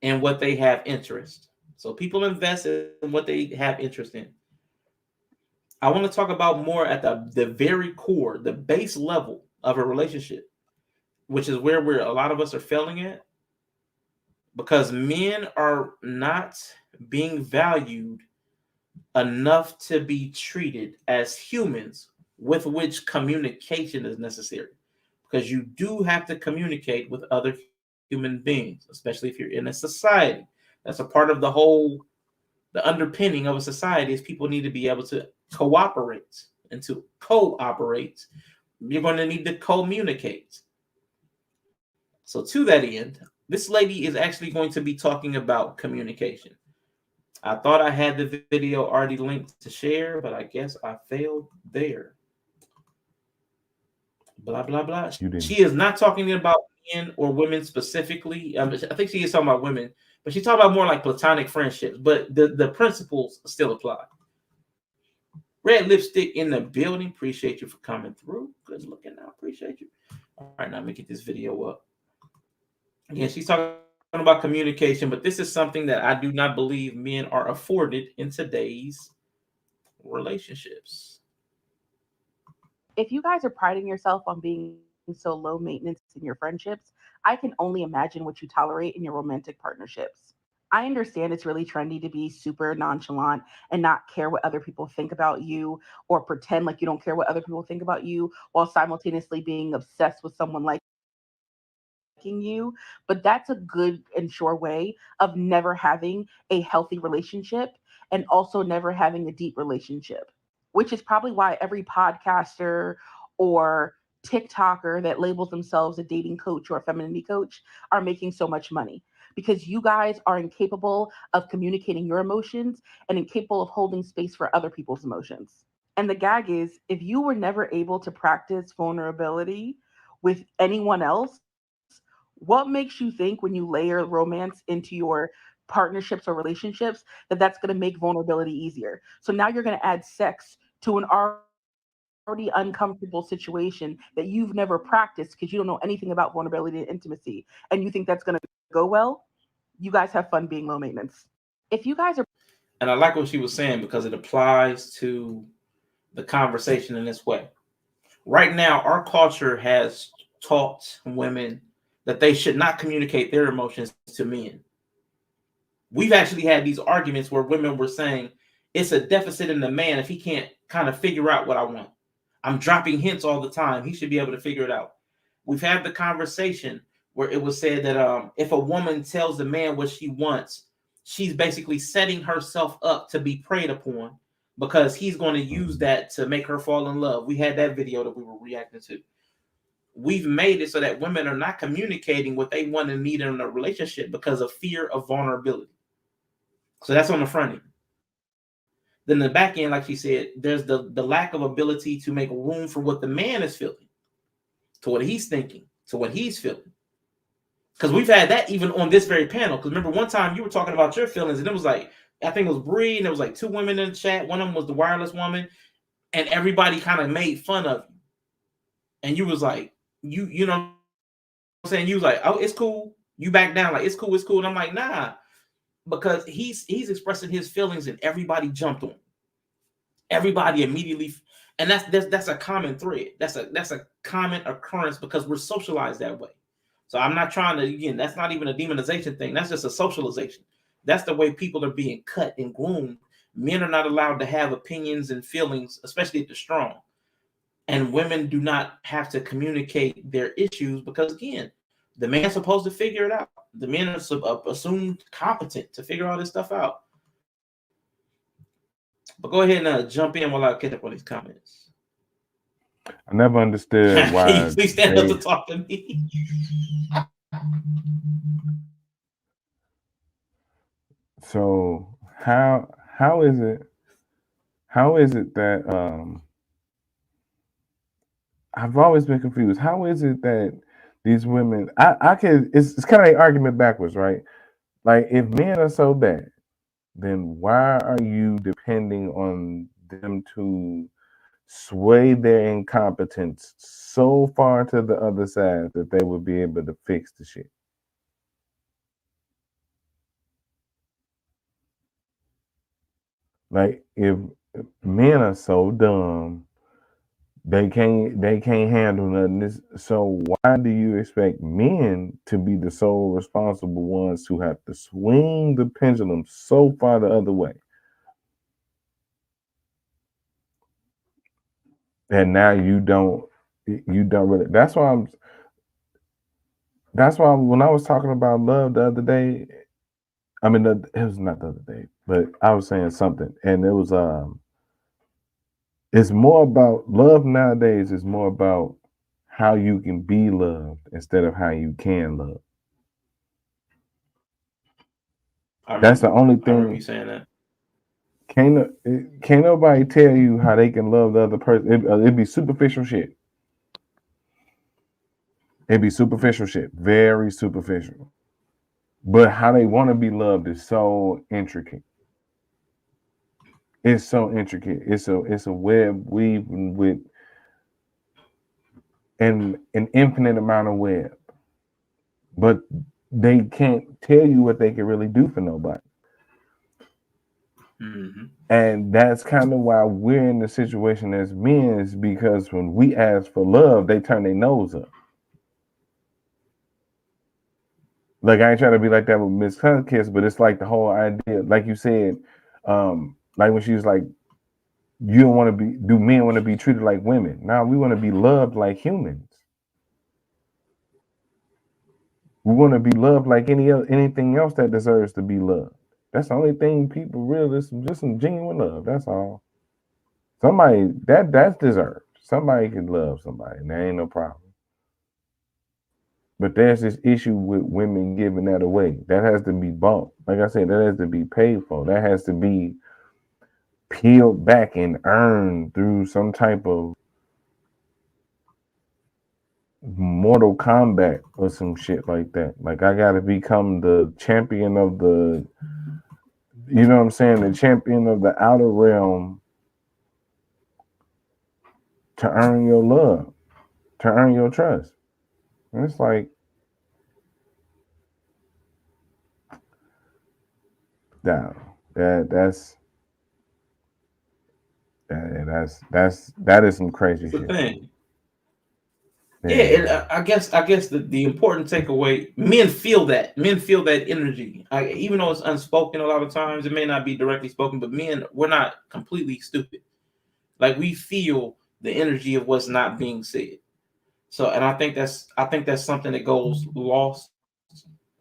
in what they have interest. So people invest in what they have interest in. I want to talk about more at the very core, the base level of a relationship, which is where a lot of us are failing at. Because men are not being valued enough to be treated as humans with which communication is necessary. Because you do have to communicate with other human beings, especially if you're in a society. That's a part of the underpinning of a society is people need to be able to cooperate. And to cooperate, you're going to need to communicate. So to that end, this lady is actually going to be talking about communication. I thought I had the video already linked to share, but I guess I failed there. Blah, blah, blah. She is not talking about men or women specifically. I think she is talking about women, but she's talking about more like platonic friendships, but the principles still apply. Red lipstick in the building. Appreciate you for coming through. Good looking out. Appreciate you. All right, now let me get this video up. Again, she's talking about communication, but this is something that I do not believe men are afforded in today's relationships. If you guys are priding yourself on being so low maintenance in your friendships, I can only imagine what you tolerate in your romantic partnerships. I understand it's really trendy to be super nonchalant and not care what other people think about you or pretend like you don't care what other people think about you while simultaneously being obsessed with someone like you, but that's a good and sure way of never having a healthy relationship and also never having a deep relationship, which is probably why every podcaster or TikToker that labels themselves a dating coach or a femininity coach are making so much money, because you guys are incapable of communicating your emotions and incapable of holding space for other people's emotions. And the gag is, if you were never able to practice vulnerability with anyone else, what makes you think when you layer romance into your partnerships or relationships that's going to make vulnerability easier? So now you're going to add sex to an already uncomfortable situation that you've never practiced because you don't know anything about vulnerability and intimacy, and you think that's going to go well. You guys have fun being low maintenance. If you guys are... And I like what she was saying because it applies to the conversation in this way. Right now, our culture has taught women that they should not communicate their emotions to men. We've actually had these arguments where women were saying, it's a deficit in the man if he can't kind of figure out what I want. I'm dropping hints all the time. He should be able to figure it out. We've had the conversation where it was said that if a woman tells the man what she wants, she's basically setting herself up to be preyed upon because he's going to use that to make her fall in love. We had that video that we were reacting to. We've made it so that women are not communicating what they want and need in a relationship because of fear of vulnerability. So that's on the front end. Then the back end, like she said, there's the lack of ability to make room for what the man is feeling, to what he's thinking, to what he's feeling. Because we've had that even on this very panel. Because remember, one time you were talking about your feelings, and it was like, I think it was Bree, and there was like 2 women in the chat. One of them was the wireless woman, and everybody kind of made fun of you. And you was like, you know what I'm saying? You was like, oh, it's cool. You back down, like, it's cool, it's cool. And I'm like, nah. Because he's expressing his feelings, and everybody jumped on him. Everybody immediately, and that's a common thread. That's a common occurrence because we're socialized that way. So I'm not trying to, again, that's not even a demonization thing. That's just a socialization. That's the way people are being cut and groomed. Men are not allowed to have opinions and feelings, especially if they're strong. And women do not have to communicate their issues because, again, the man's supposed to figure it out. The men are assumed competent to figure all this stuff out. But go ahead and jump in while I catch up on these comments. I never understood why. Can you please stand up to talk to me? So how is it that I've always been confused. How is it that these women I can it's kind of an argument backwards, right? Like if men are so bad, then why are you depending on them to sway their incompetence so far to the other side that they would be able to fix the shit? Like if men are so dumb, they can't handle nothing. So why do you expect men to be the sole responsible ones who have to swing the pendulum so far the other way? And now you don't really. That's why when I was talking about love the other day, I mean it was not the other day, but I was saying something, and it was it's more about love nowadays is more about how you can be loved instead of how you can love. That's the only thing. I remember you saying that. Can't nobody tell you how they can love the other person. It'd be superficial shit. It'd be superficial shit, very superficial. But how they want to be loved is so intricate. It's so intricate. It's a web weaving with an infinite amount of web. But they can't tell you what they can really do for nobody. Mm-hmm. And that's kind of why we're in the situation as men, is because when we ask for love, they turn their nose up. Like, I ain't trying to be like that with Miss Kiss, but it's like the whole idea, like you said, like when she was like, you don't want to be, do men want to be treated like women? Now we want to be loved like humans. We want to be loved like anything else that deserves to be loved. That's the only thing people really, just some genuine love. That's all. Somebody that's deserved. Somebody can love somebody, and there ain't no problem. But there's this issue with women giving that away. That has to be bought. Like I said, that has to be paid for. That has to be peeled back and earned through some type of Mortal Kombat or some shit like that. Like, I gotta become the champion of the, you know what I'm saying, the champion of the outer realm to earn your love, to earn your trust. And it's like, that is some crazy shit. Thing. Yeah, I guess the important takeaway, men feel that energy. Even though it's unspoken a lot of times, it may not be directly spoken, but men, we're not completely stupid. Like, we feel the energy of what's not being said. So, and I think that's something that goes lost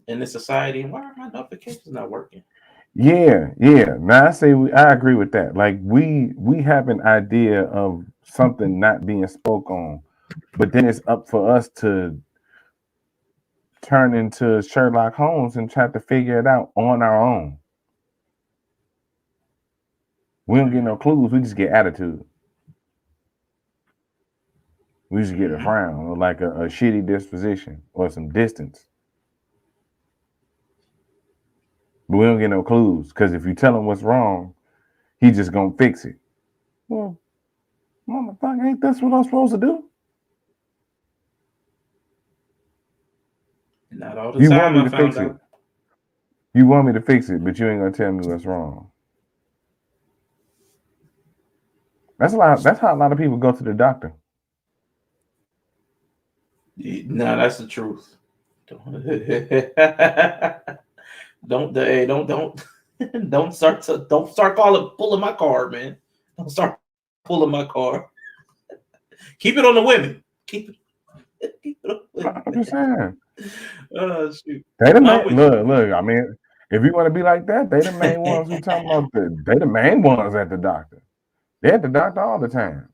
in this society. Why are my notifications not working? Yeah. Now I agree with that. Like, we have an idea of something not being spoke on, but then it's up for us to turn into Sherlock Holmes and try to figure it out on our own. We don't get no clues. We just get attitude. We just get a frown or like a shitty disposition or some distance. But we don't get no clues, because if you tell him what's wrong, he just gonna fix it. Well, motherfucker, ain't that's what I'm supposed to do? Not all the You time. want me I to fix found it. out. You want me to fix it, but you ain't gonna tell me what's wrong. That's how a lot of people go to the doctor. No, that's the truth. Don't start pulling my card, man. Don't start pulling my card. Keep it on the women. Keep it on the women. I'm just saying. Oh shoot. They the main, look. I mean, if you want to be like that, they the main ones who talking about they the main ones at the doctor. They at the doctor all the time.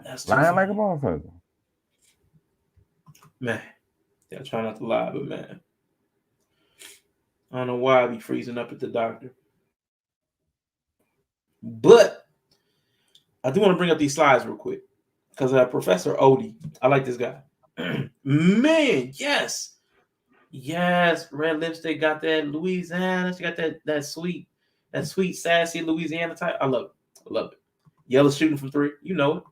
That's lying like a motherfucker. Man, I try not to lie, but man, I don't know why I be freezing up at the doctor. But I do want to bring up these slides real quick, because Professor Odie, I like this guy. Man, yes, red lipstick, got that Louisiana. She got that sweet, sassy Louisiana type. I love it. Yellow shooting from 3, you know it.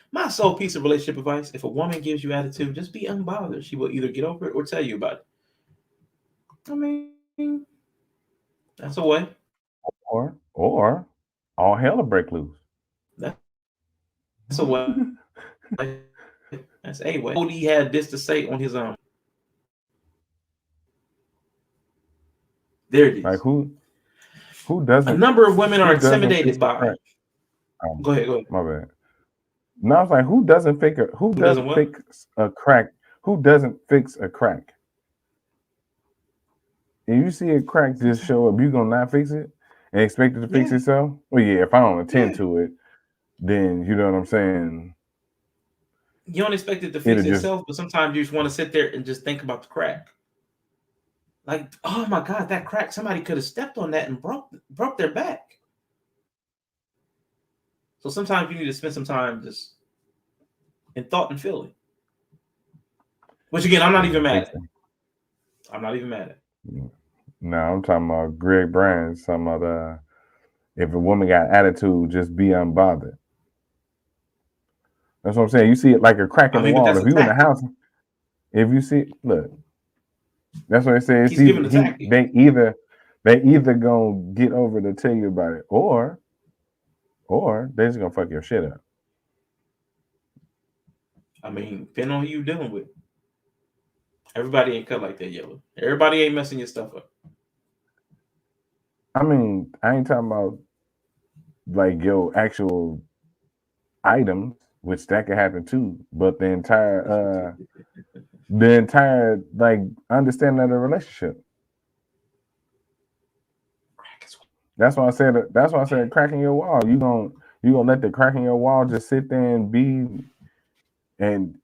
My sole piece of relationship advice: if a woman gives you attitude, just be unbothered. She will either get over it or tell you about it. I mean, that's a way. Or all hell will break loose. That's a way. That's a way. Odie had this to say on his own. There it is. Like who doesn't? A number of women are intimidated by. Go ahead. My bad. No, I was like, who doesn't fix a crack? Who doesn't fix a crack? If you see a crack just show up, you gonna not fix it and expect it to fix itself? Well, yeah, if I don't attend to it, then you know what I'm saying. You don't expect it to fix itself, but sometimes you just want to sit there and just think about the crack. Like, oh my God, that crack! Somebody could have stepped on that and broke their back. So sometimes you need to spend some time just in thought and feeling. Which again, I'm not even mad at. No, I'm talking about Greg Brand. Some other, if a woman got attitude, just be unbothered. That's what I'm saying. You see it like a crack in the wall. If you in the house, if you see, look, that's what it says. They either gonna get over to tell you about it, or they're just gonna fuck your shit up. I mean, depending on who you're dealing with. Everybody ain't cut like that, Yellow. Everybody ain't messing your stuff up. I mean, I ain't talking about like your actual items, which that could happen too, but the entire like understanding of the relationship. That's why I said cracking your wall. You gonna let the crack in your wall just sit there and be and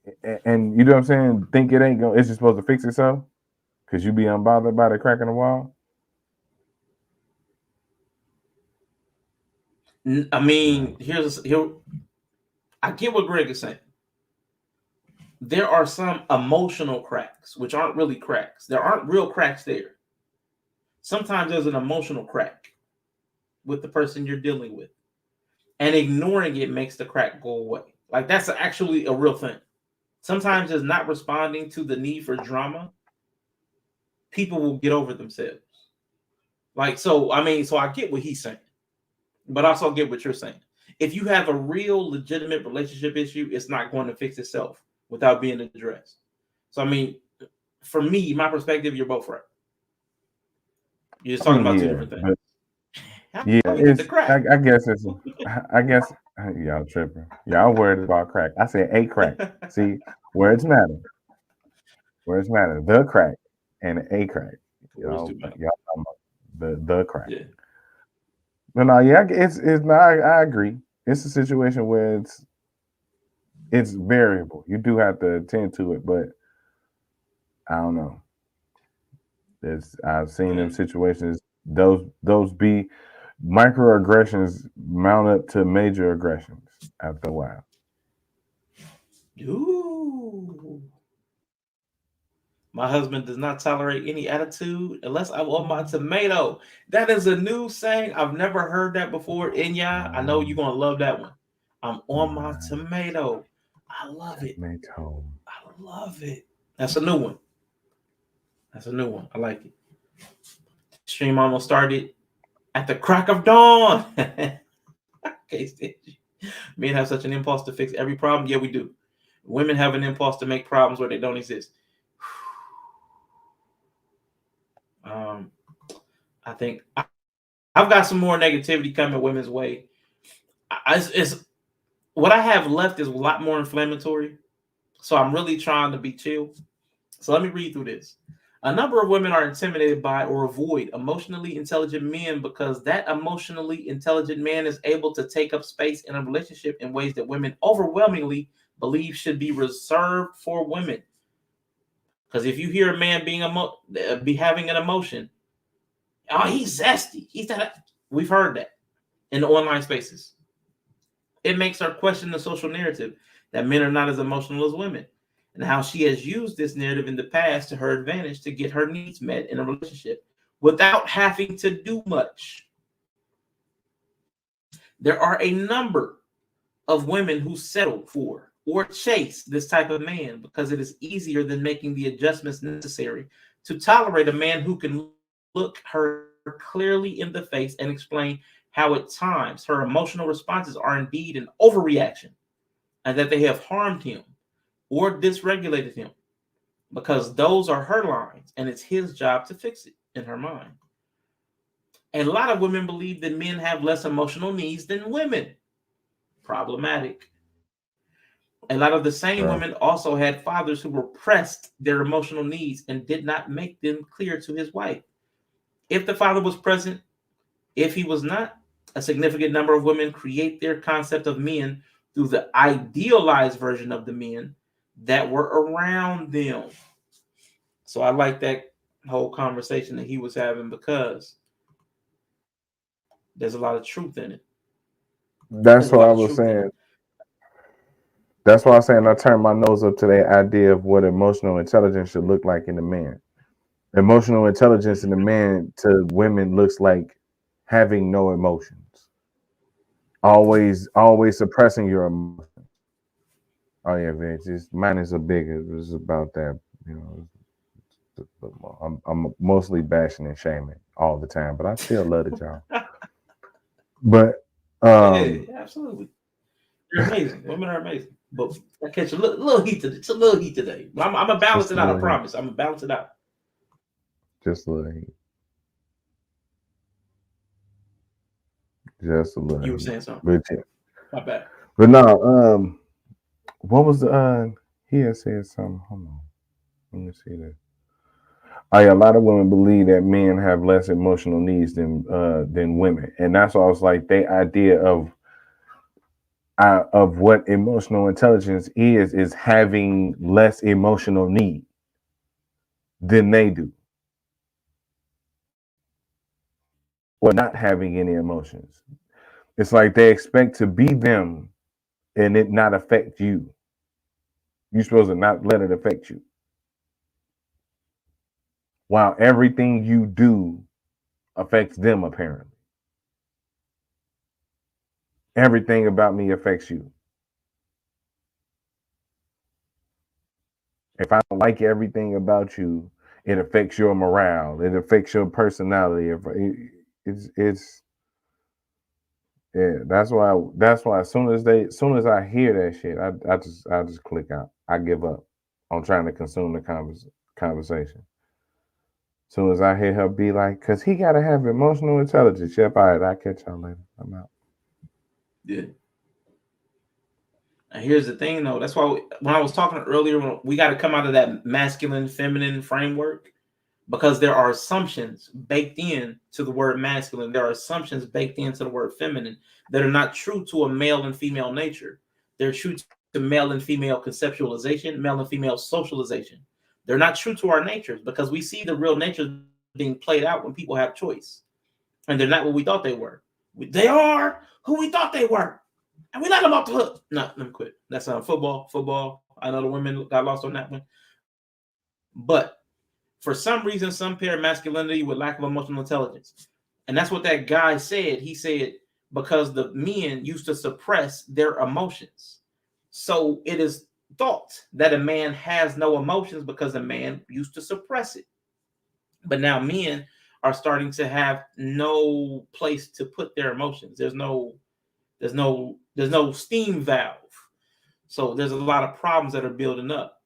you know what I'm saying? Think it ain't it's just supposed to fix itself because you be unbothered by the crack in the wall. I mean, I get what Greg is saying. There are some emotional cracks, which aren't really cracks. There aren't real cracks there. Sometimes there's an emotional crack with the person you're dealing with, and ignoring it makes the crack go away. Like, that's actually a real thing. Sometimes it's not responding to the need for drama. People will get over themselves. Like, so I get what he's saying, but I also get what you're saying. if you have a real legitimate relationship issue, it's not going to fix itself without being addressed. So I mean, for me, my perspective, you're both right. You're just talking about two different things. Yeah, How we get it's. the crack? I guess it's. I guess y'all tripping. Y'all worried about crack. I said a crack. See, words matter. Words matter. The crack and a crack. Y'all talking about the crack. Yeah. No, yeah, it's not. I agree. It's a situation where it's variable. You do have to attend to it, but I don't know. I've seen them situations. Those be microaggressions mount up to major aggressions after a while. Ooh. My husband does not tolerate any attitude unless I want my tomato. That is a new saying. I've never heard that before. Inya, I know you're gonna love that one. I'm on my tomato. I love it. Tomato. I love it. That's a new one. That's a new one. I like it. Stream almost started at the crack of dawn. Okay, men have such an impulse to fix every problem. Yeah, we do. Women have an impulse to make problems where they don't exist. I think I've got some more negativity coming women's way. It's what I have left is a lot more inflammatory. So I'm really trying to be chill. So let me read through this. A number of women are intimidated by or avoid emotionally intelligent men because that emotionally intelligent man is able to take up space in a relationship in ways that women overwhelmingly believe should be reserved for women. Because if you hear a man be having an emotion, oh, he's zesty. He's that. We've heard that in the online spaces. It makes her question the social narrative that men are not as emotional as women, and how she has used this narrative in the past to her advantage to get her needs met in a relationship without having to do much. There are a number of women who settle for or chase this type of man because it is easier than making the adjustments necessary to tolerate a man who can look her clearly in the face and explain how at times her emotional responses are indeed an overreaction and that they have harmed him or dysregulated him, because those are her lines and it's his job to fix it in her mind. A lot of women believe that men have less emotional needs than women. Problematic. A lot of the same women also had fathers who repressed their emotional needs and did not make them clear to his wife. If the father was present, if he was not, a significant number of women create their concept of men through the idealized version of the men that were around them. So I like that whole conversation that he was having because there's a lot of truth in it. That's what I was saying. That's why I'm saying I turned my nose up to the idea of what emotional intelligence should look like in a man. Emotional intelligence in a man to women looks like having no emotions. Always suppressing your emotions. Oh yeah, man. Just mine is a bigger. It's about that, you know. I'm mostly bashing and shaming all the time, but I still love it, y'all. But yeah, absolutely. You're amazing. Women are amazing. But I catch a little heat today. It's a little heat today. I'm gonna balance it out. I promise. I'm gonna balance it out. Just a little heat. Just a little. You were saying something. But yeah. My bad. But no, what was the he had said something. Hold on. Let me see that. A lot of women believe that men have less emotional needs than women. And that's why I was like, the idea of what emotional intelligence is having less emotional need than they do. Or not having any emotions. It's like they expect to be them and it not affect you. You're supposed to not let it affect you. While everything you do affects them, apparently. Everything about me affects you. If I don't like everything about you, it affects your morale. It affects your personality. It's Yeah, that's why. That's why. As soon as I hear that shit, I just click out. I give up on trying to consume the conversation. As soon as I hear her be like, "Cause he gotta have emotional intelligence." Yep, all right. I'll catch y'all later. I'm out. Yeah. And here's the thing, though. That's why when I was talking earlier, we got to come out of that masculine, feminine framework, because there are assumptions baked in to the word masculine. There are assumptions baked into the word feminine that are not true to a male and female nature. They're true to male and female conceptualization, male and female socialization. They're not true to our natures because we see the real nature being played out when people have choice. And they're not what we thought they were. They are who we thought they were. And we let them off the hook. No, let me quit. That's football. I know the women got lost on that one. But for some reason, some pair masculinity with lack of emotional intelligence. And that's what that guy said. He said, because the men used to suppress their emotions. So it is thought that a man has no emotions because a man used to suppress it. But now men are starting to have no place to put their emotions. There's no steam valve. So there's a lot of problems that are building up.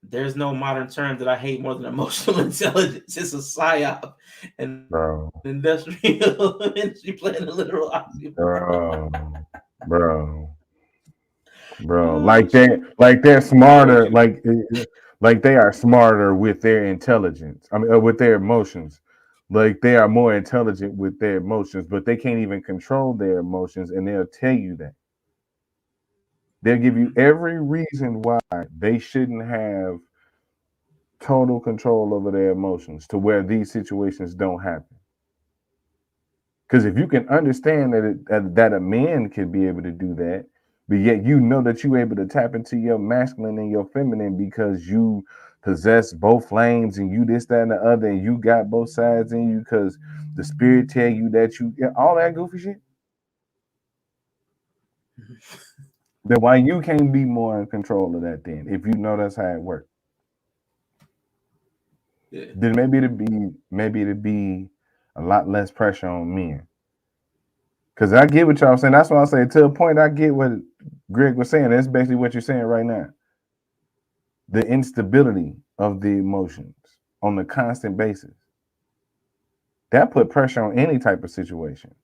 There's no modern term that I hate more than emotional intelligence. It's a psyop and industrial industry playing a literal oxymoron. Bro. Like they're smarter. Like they are smarter with their intelligence. I mean, with their emotions. Like they are more intelligent with their emotions, but they can't even control their emotions, and they'll tell you that. They'll give you every reason why they shouldn't have total control over their emotions to where these situations don't happen. Because if you can understand that a man can be able to do that, but yet you know that you're able to tap into your masculine and your feminine because you possess both flames and you this, that, and the other, and you got both sides in you because the spirit tell you that you all that goofy shit. Then why you can't be more in control of that then? If you know that's how it works, then maybe it'd be a lot less pressure on men. Because I get what y'all saying. That's why I say to a point. I get what Greg was saying. That's basically what you're saying right now. The instability of the emotions on a constant basis. That put pressure on any type of situation.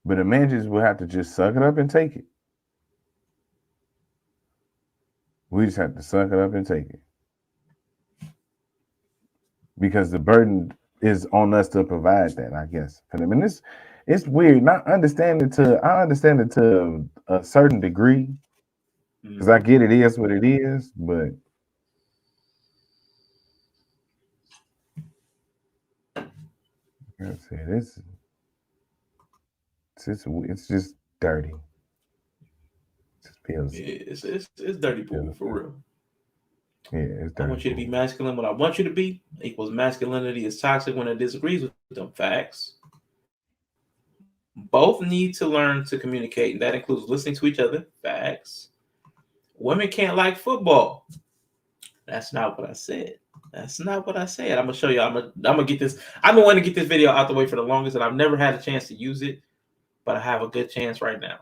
But a man just will have to just suck it up and take it. We just have to suck it up and take it. Because the burden is on us to provide that, I guess. For them. And it's weird. I understand it to a certain degree. Because I get it is what it is, but let's see, it's just dirty. It just feels it's dirty pool for real. Yeah, it's dirty. I want you to be masculine when I want you to be. Equals masculinity is toxic when it disagrees with them. Facts. Both need to learn to communicate, and that includes listening to each other. Facts. Women can't like football. That's not what I said. That's not what I said. I'm gonna show you. I'm gonna get this. I've been wanting to get this video out the way for the longest, and I've never had a chance to use it, but I have a good chance right now.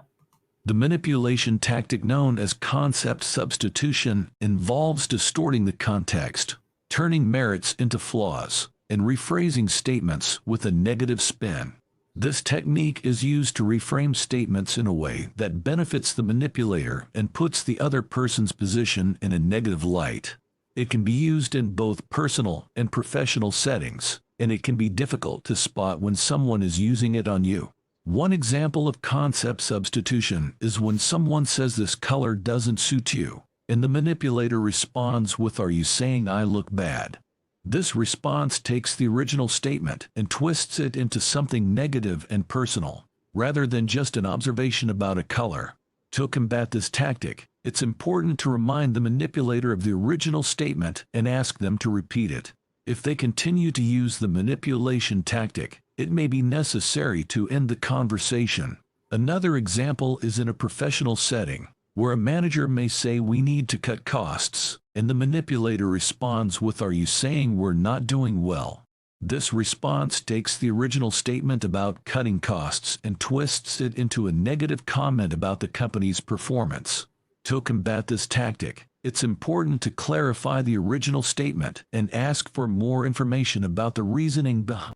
The manipulation tactic known as concept substitution involves distorting the context, turning merits into flaws, and rephrasing statements with a negative spin. This technique is used to reframe statements in a way that benefits the manipulator and puts the other person's position in a negative light. It can be used in both personal and professional settings, and it can be difficult to spot when someone is using it on you. One example of concept substitution is when someone says this color doesn't suit you, and the manipulator responds with, "Are you saying I look bad?" This response takes the original statement and twists it into something negative and personal, rather than just an observation about a color. To combat this tactic, it's important to remind the manipulator of the original statement and ask them to repeat it. If they continue to use the manipulation tactic, it may be necessary to end the conversation. Another example is in a professional setting, where a manager may say, "We need to cut costs," and the manipulator responds with, "Are you saying we're not doing well?" This response takes the original statement about cutting costs and twists it into a negative comment about the company's performance. To combat this tactic, it's important to clarify the original statement and ask for more information about the reasoning behind.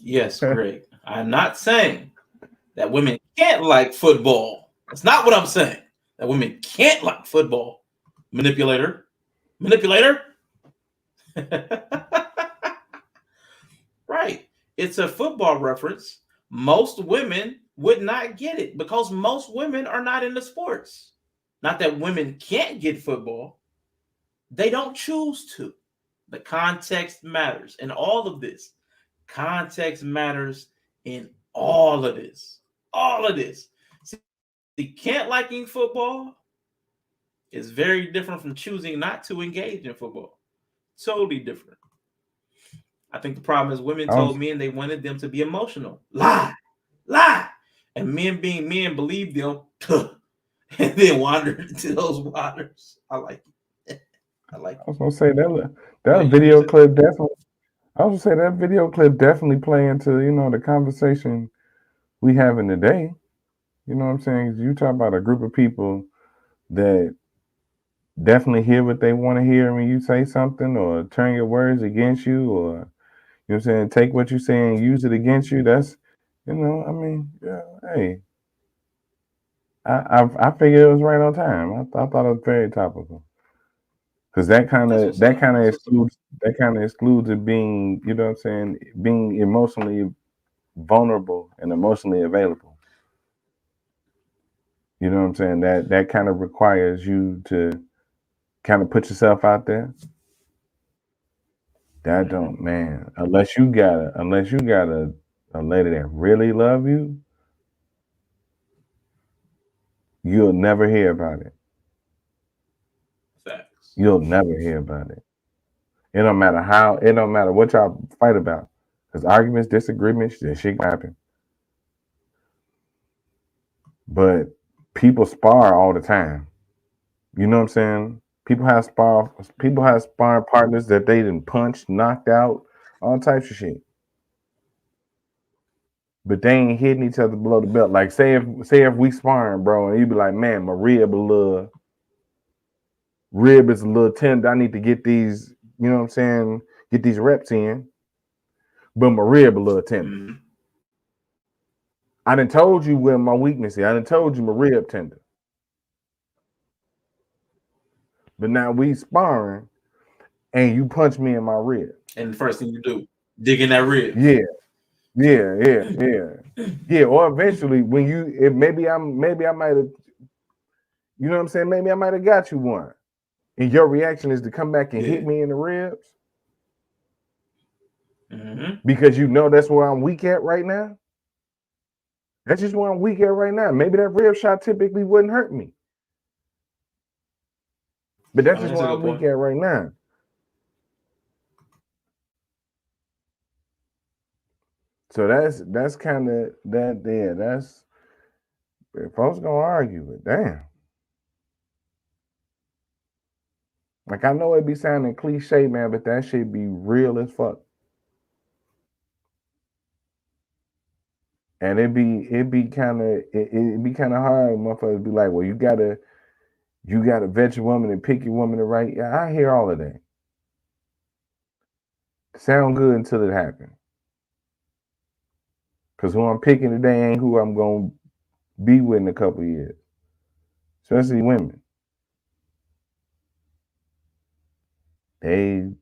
Yes, Greg. I'm not saying that women can't like football. That's not what I'm saying. That women can't like football. Manipulator. Right. It's a football reference. Most women would not get it because most women are not into sports. Not that women can't get football. They don't choose to. The context matters in all of this. Context matters in all of this. All of this. See, can't liking football is very different from choosing not to engage in football. Totally different. I think the problem is women told men they wanted them to be emotional. Lie. And men being men believed them and then wandered into those waters. I like it. I was gonna say that video clip definitely. I was gonna say that video clip definitely play into the conversation we having today. You know what I'm saying? You talk about a group of people that definitely hear what they want to hear when you say something, or turn your words against you, or you know what I'm saying, take what you say and use it against you. That's hey. I figured it was right on time. I thought it was very topical. Because that kind of excludes it being, you know what I'm saying, being emotionally vulnerable and emotionally available. You know what I'm saying? That kind of requires you to kind of put yourself out there. That don't, man. Unless you got a lady that really love you, you'll never hear about it. Facts. You'll never hear about it. It don't matter what y'all fight about. Because arguments, disagreements, that shit can happen. But people spar all the time. You know what I'm saying? People have sparring partners that they done punched, knocked out, all types of shit. But they ain't hitting each other below the belt. Like say if we sparring, bro, and you be like, man, my rib is a little tender. I need to get these, you know what I'm saying, get these reps in. But my rib a little tender. Mm-hmm. I done told you where my weakness is. I done told you my rib tender. But now we sparring and you punch me in my rib. And the first thing you do, dig in that rib. Yeah. Or eventually when maybe I might have, you know what I'm saying? Maybe I might have got you one. And your reaction is to come back and hit me in the ribs. Mm-hmm. Because you know that's where I'm weak at right now. That's just where I'm weak at right now. Maybe that rib shot typically wouldn't hurt me. But that's just where I'm weak at right now. So that's kind of that there. That's folks gonna argue it. Damn. Like I know it be sounding cliche, man, but that shit be real as fuck. And it be kind of hard. Motherfuckers be like, well, you gotta vet your woman and pick your woman to right. Yeah, I hear all of that. Sound good until it happens. Cause who I'm picking today ain't who I'm gonna be with in a couple of years. Especially women. They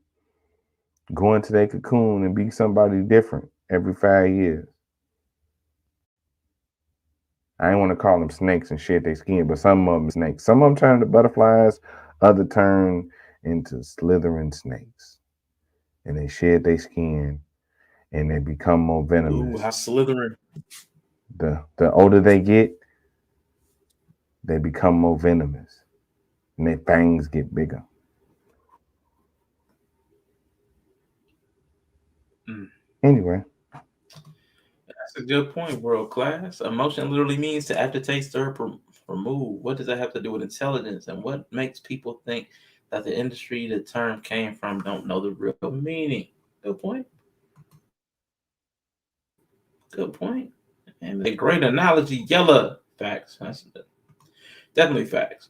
go into their cocoon and be somebody different every 5 years. I ain't want to call them snakes and shed their skin, but some of them snakes. Some of them turn into butterflies, other turn into slithering snakes. And they shed their skin and they become more venomous. Ooh, how slithering. The older they get, they become more venomous. And their fangs get bigger. Anyway. That's a good point, world class. Emotion literally means to aftertaste or remove. What does that have to do with intelligence? And what makes people think that the industry the term came from don't know the real meaning. Good point. Good point. And a great analogy, yellow facts. That's definitely facts.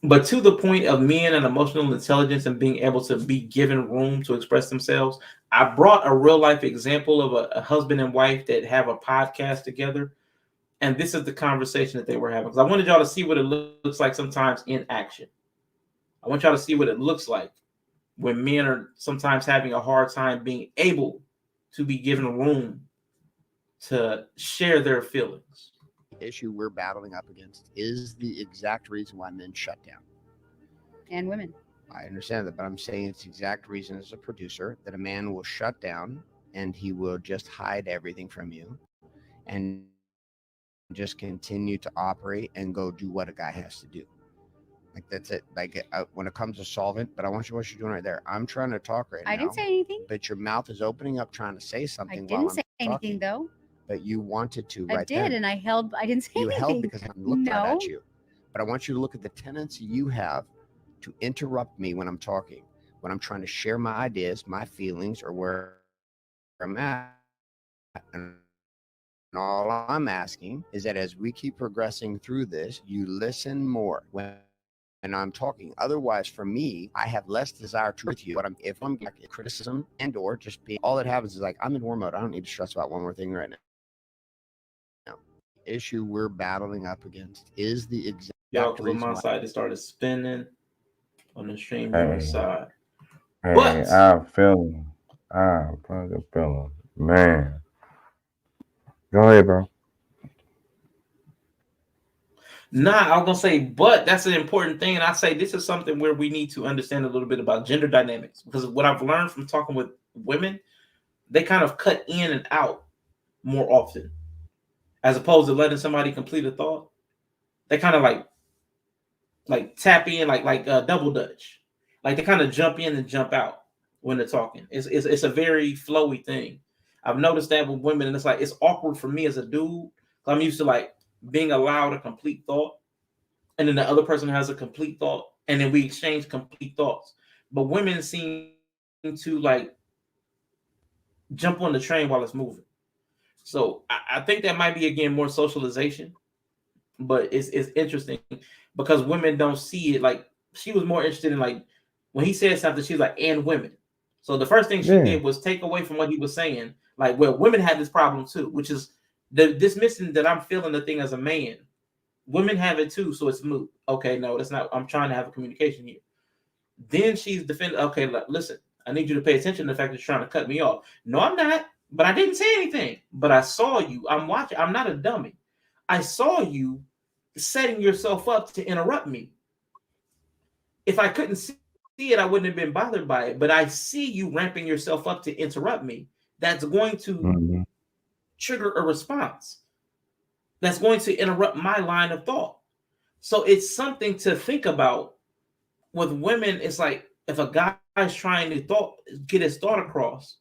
But to the point of men and emotional intelligence and being able to be given room to express themselves, I brought a real life example of a husband and wife that have a podcast together. And this is the conversation that they were having. Because I wanted y'all to see what it looks like sometimes in action. I want y'all to see what it looks like when men are sometimes having a hard time being able to be given room to share their feelings. Issue we're battling up against is the exact reason why men shut down. And women. I understand that, but I'm saying it's the exact reason as a producer that a man will shut down and he will just hide everything from you and just continue to operate and go do what a guy has to do. Like, that's it. Like, when it comes to solvent, but I want you what you're doing right there. I'm trying to talk right now. I didn't say anything. But your mouth is opening up trying to say I something while didn't I'm say talking. anything though. But you wanted to I right did, then. and I didn't say You anything. held because I looked right No. at you. But I want you to look at the tendency you have to interrupt me when I'm talking, when I'm trying to share my ideas, my feelings, or where I'm at. And all I'm asking is that as we keep progressing through this, you listen more when I'm talking. Otherwise, for me, I have less desire to with you. But if I'm getting criticism and or just being, all that happens is like, I'm in war mode. I don't need to stress about one more thing right now. Issue we're battling up against is the exact Y'all, because on reason my why. side, it started spinning on the stream Hey. side. Hey, But I feel him. I fucking feel him. Man. Go ahead, bro. nah, I was gonna say, but that's an important thing. And I say this is something where we need to understand a little bit about gender dynamics, because what I've learned from talking with women, they kind of cut in and out more often, as opposed to letting somebody complete a thought. They kind of like tap in, like double dutch, like they kind of jump in and jump out when they're talking. It's a very flowy thing. I've noticed that with women, and it's like it's awkward for me as a dude. I'm used to like being allowed a complete thought, and then the other person has a complete thought, and then we exchange complete thoughts. But women seem to like jump on the train while it's moving. So I think that might be again more socialization, but it's interesting because women don't see it. Like she was more interested in like when he said something, she's like, and women. So the first thing she did was take away from what he was saying, like, well, women had this problem too, which is the dismissing that I'm feeling the thing as a man. Women have it too, so it's moot. Okay, no, that's not. I'm trying to have a communication here. Then she's defending. Okay, listen, I need you to pay attention to the fact that you're trying to cut me off. No, I'm not. But I didn't say anything. But I saw you. I'm watching. I'm not a dummy. I saw you setting yourself up to interrupt me. If I couldn't see it, I wouldn't have been bothered by it. But I see you ramping yourself up to interrupt me. That's going to trigger a response. That's going to interrupt my line of thought. So it's something to think about. With women, it's like if a guy is trying to get his thought across,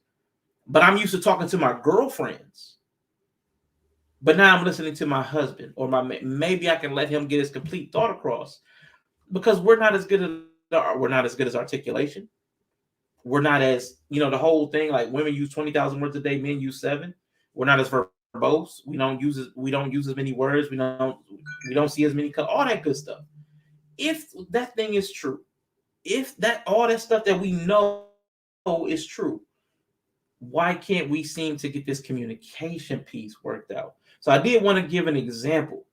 but I'm used to talking to my girlfriends. But now I'm listening to my husband, or maybe I can let him get his complete thought across, because we're not as good as articulation. We're not as, the whole thing, like women use 20,000 words a day, men use 7. We're not as verbose. We don't use as many words. We don't see as many colors, all that good stuff. If that thing is true, if all that stuff that we know is true, why can't we seem to get this communication piece worked out? So I did want to give an example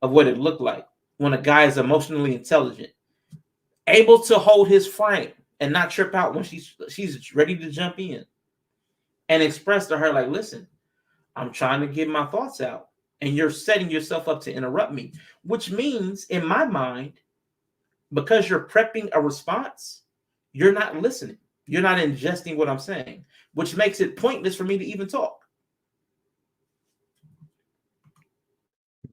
of what it looked like when a guy is emotionally intelligent, able to hold his frame and not trip out when she's ready to jump in, and express to her, like, listen, I'm trying to get my thoughts out and you're setting yourself up to interrupt me, which means in my mind, because you're prepping a response, you're not listening. You're not ingesting what I'm saying, which makes it pointless for me to even talk.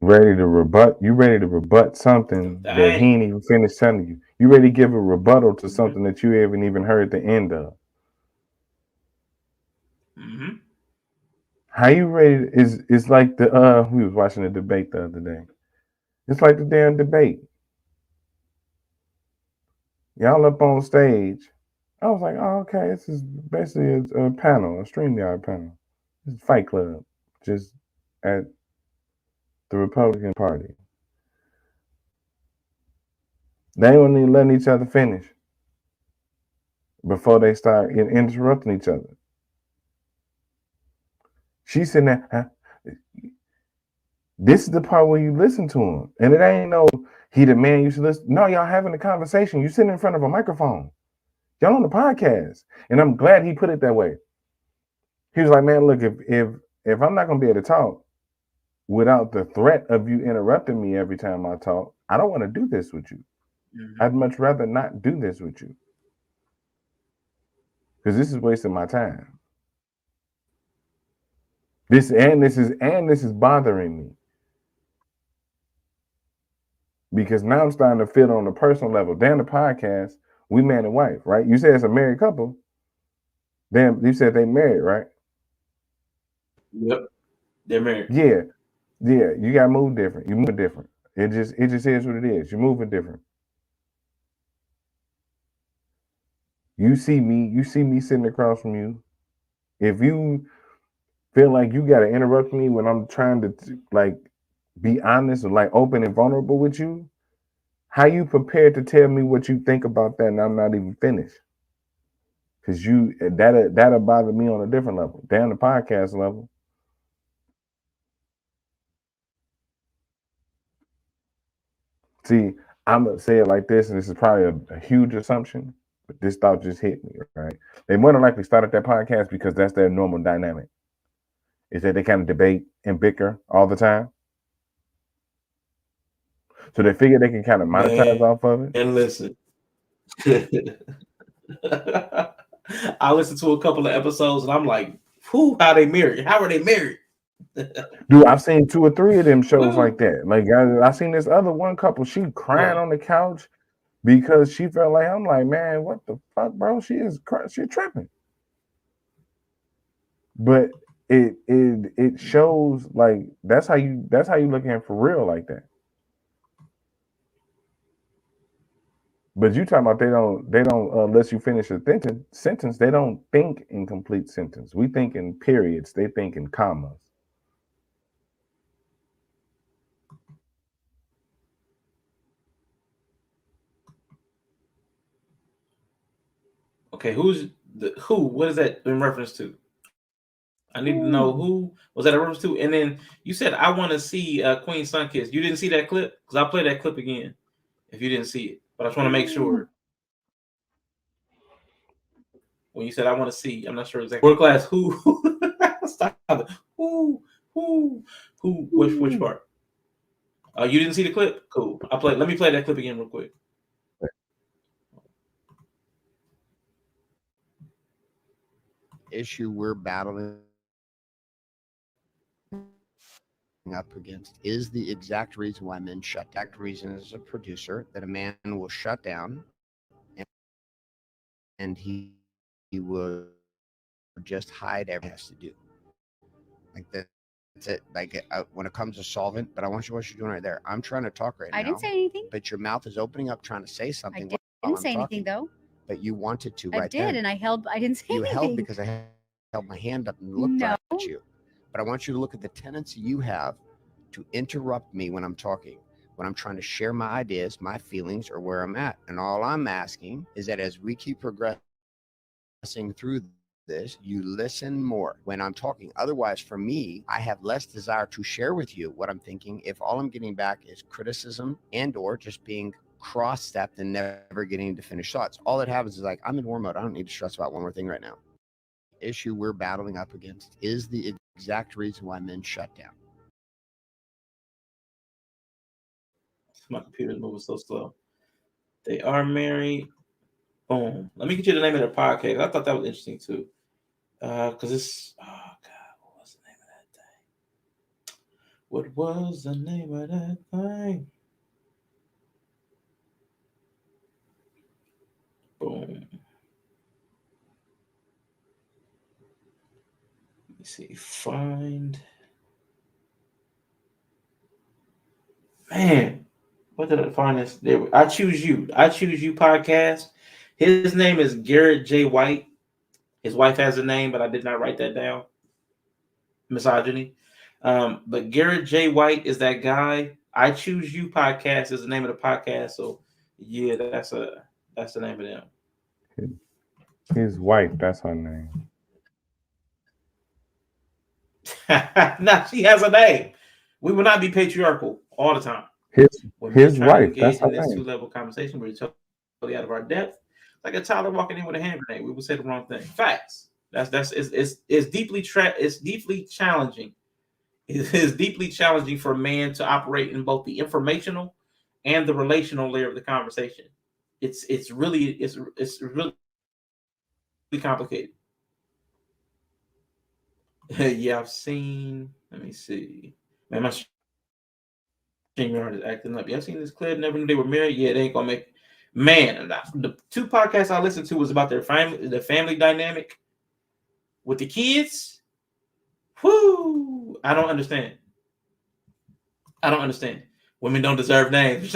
Ready to rebut? You ready to rebut something that he ain't even finished telling you? You ready to give a rebuttal to something that you haven't even heard the end of? Mm-hmm. How you ready? It's like the we was watching a debate the other day. It's like the damn debate. Y'all up on stage. I was like, oh, okay, this is basically a panel, a StreamYard panel. This is Fight Club, just at the Republican Party. They weren't even letting each other finish before they start interrupting each other. She's sitting there, huh? This is the part where you listen to him. And it ain't no, he the man you should listen. No, y'all having a conversation. You sitting in front of a microphone. Y'all on the podcast. And I'm glad he put it that way. He was like, man, look, if I'm not gonna be able to talk without the threat of you interrupting me every time I talk, I don't want to do this with you. Mm-hmm. I'd much rather not do this with you. Because this is wasting my time. This is bothering me. Because now I'm starting to feel on a personal level. Damn, the podcast, we man and wife, right? You said it's a married couple. Damn, you said they married, right? Yep, they're married. Yeah, you gotta move different. You move different. It just is what it is. You're moving different. You see me sitting across from you. If you feel like you gotta interrupt me when I'm trying to like be honest or like open and vulnerable with you, how you prepared to tell me what you think about that and I'm not even finished? Cause that'll bother me on a different level, down the podcast level. See, I'm gonna say it like this, and this is probably a huge assumption, but this thought just hit me, right? They more than likely started that podcast because that's their normal dynamic. Is that they kind of debate and bicker all the time. So they figure they can kind of monetize off of it. And listen. I listened to a couple of episodes and I'm like, who? How they married? How are they married? Dude, I've seen 2 or 3 of them shows like that. Like I seen this other one couple, she crying on the couch because she felt like, I'm like, man, what the fuck, bro? She tripping. But it shows like that's how you looking at for real like that. But you talking about they don't let you finish a sentence. They don't think in complete sentence. We think in periods. They think in commas. Okay, who? What is that in reference to? I need to know who was that a reference to. And then you said I want to see Queen Sunkiss. You didn't see that clip? Because I'll play that clip again if you didn't see it. But I just want to make sure. When you said I want to see, I'm not sure exactly. World class who? Stop it. Who? Which part? You didn't see the clip? Cool. Let me play that clip again real quick. Issue we're battling up against is the exact reason why men shut down. The reason as a producer that a man will shut down and he will just hide everything he has to do. Like that. That's it. Like when it comes to solvent, but I want you what you're doing right there. I'm trying to talk right now. I didn't say anything. But your mouth is opening up trying to say something. I didn't say anything though. But you wanted to I right did, then. and I didn't say you anything. held because I held my hand up and looked No. at you. But I want you to look at the tendency you have to interrupt me when I'm talking, when I'm trying to share my ideas, my feelings, or where I'm at. And all I'm asking is that as we keep progressing through this, you listen more when I'm talking. Otherwise, for me, I have less desire to share with you what I'm thinking if all I'm getting back is criticism and or just being cross-stepped and never getting to finish thoughts. All that happens is like, I'm in war mode. I don't need to stress about one more thing right now. The issue we're battling up against is the exact reason why men shut down. My computer's moving so slow. They are married. Boom. Let me get you the name of their podcast. I thought that was interesting too. Because it's what was the name of that thing? Boom. Let me see. Find. Man, What did I find this? I Choose You. I Choose You podcast. His name is Garrett J. White. His wife has a name, but I did not write that down. Misogyny. But Garrett J. White is that guy. I Choose You podcast is the name of the podcast. So yeah, that's the name of them. His wife, that's her name. Nah, she has a name. We will not be patriarchal all the time. His wife, that's her in this name. two-level conversation, we're totally out of our depth. Like a toddler walking in with a hand grenade, we would say the wrong thing. Facts. It's deeply challenging. It is deeply challenging for a man to operate in both the informational and the relational layer of the conversation. It's really complicated. Yeah, I've seen. Let me see. Man, my StreamYard is acting up. Yeah, I've seen this clip. Never knew they were married. Yeah, they ain't gonna make. Man, the two podcasts I listened to was about their family dynamic with the kids. Whoo! I don't understand. Women don't deserve names.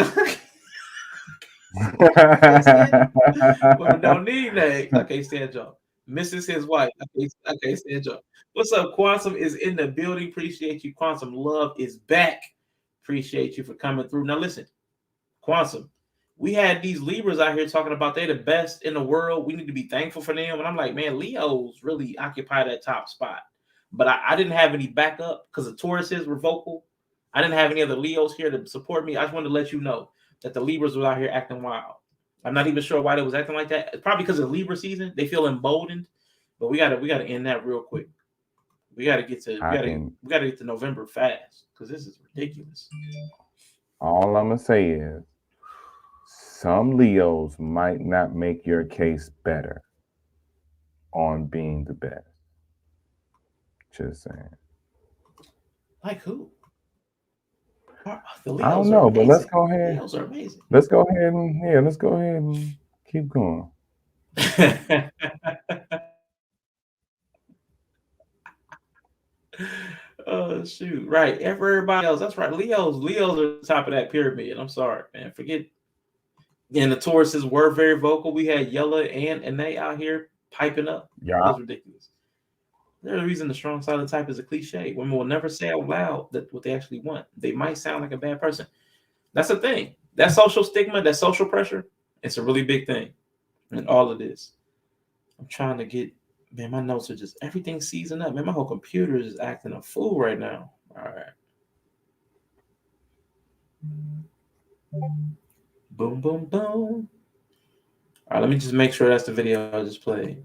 Women don't need names. I can't stand y'all. Mrs. His wife. I can't stand y'all. What's up? Quantum is in the building. Appreciate you. Quantum Love is back. Appreciate you for coming through. Now listen, Quantum, we had these Libras out here talking about they're the best in the world. We need to be thankful for them. And I'm like, man, Leos really occupy that top spot. But I didn't have any backup because the Tauruses were vocal. I didn't have any other Leos here to support me. I just wanted to let you know that the Libras were out here acting wild. I'm not even sure why they was acting like that. It's probably because of Libra season. They feel emboldened. But we gotta end that real quick. We gotta get to November fast because this is ridiculous. All I'm gonna say is some Leos might not make your case better on being the best. Just saying. Like who? I don't know, but let's go ahead. Leos are amazing. Let's go ahead and keep going. Oh shoot! Right, everybody else. That's right. Leos are the top of that pyramid. I'm sorry, man. Forget. And the Tauruses were very vocal. We had Yella and they out here piping up. Yeah, it was ridiculous. There's a reason the strong silent type is a cliche. Women will never say out loud that what they actually want. They might sound like a bad person. That's the thing. That social stigma, that social pressure, it's a really big thing. And all of this. I'm trying to get, man, my notes are just, everything's seizing up. Man, my whole computer is acting a fool right now. All right. Boom, boom, boom. All right, let me just make sure that's the video I just played.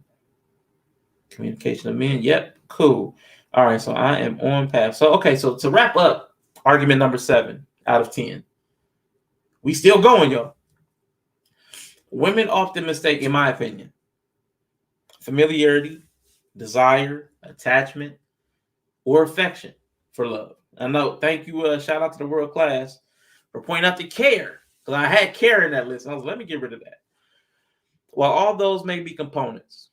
Communication of men. Yep, cool. All right, so I am on path. So, okay, so to wrap up, argument number 7 out of 10. We still going, y'all. Women often mistake, in my opinion, familiarity, desire, attachment, or affection for love. I know. Thank you. Shout out to the world class for pointing out the care. Because I had care in that list. I was, let me get rid of that. While all those may be components,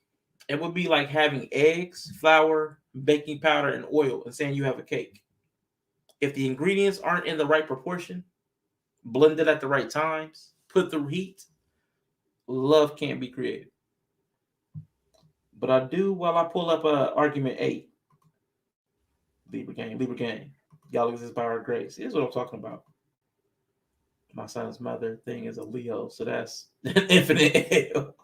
it would be like having eggs, flour, baking powder, and oil and saying you have a cake. If the ingredients aren't in the right proportion, blended at the right times, put through heat, love can't be created. But I do, while I pull up argument 8. Libra gang. Y'all exist by our grace. Here's what I'm talking about. My son's mother thing is a Leo, so that's infinite hell.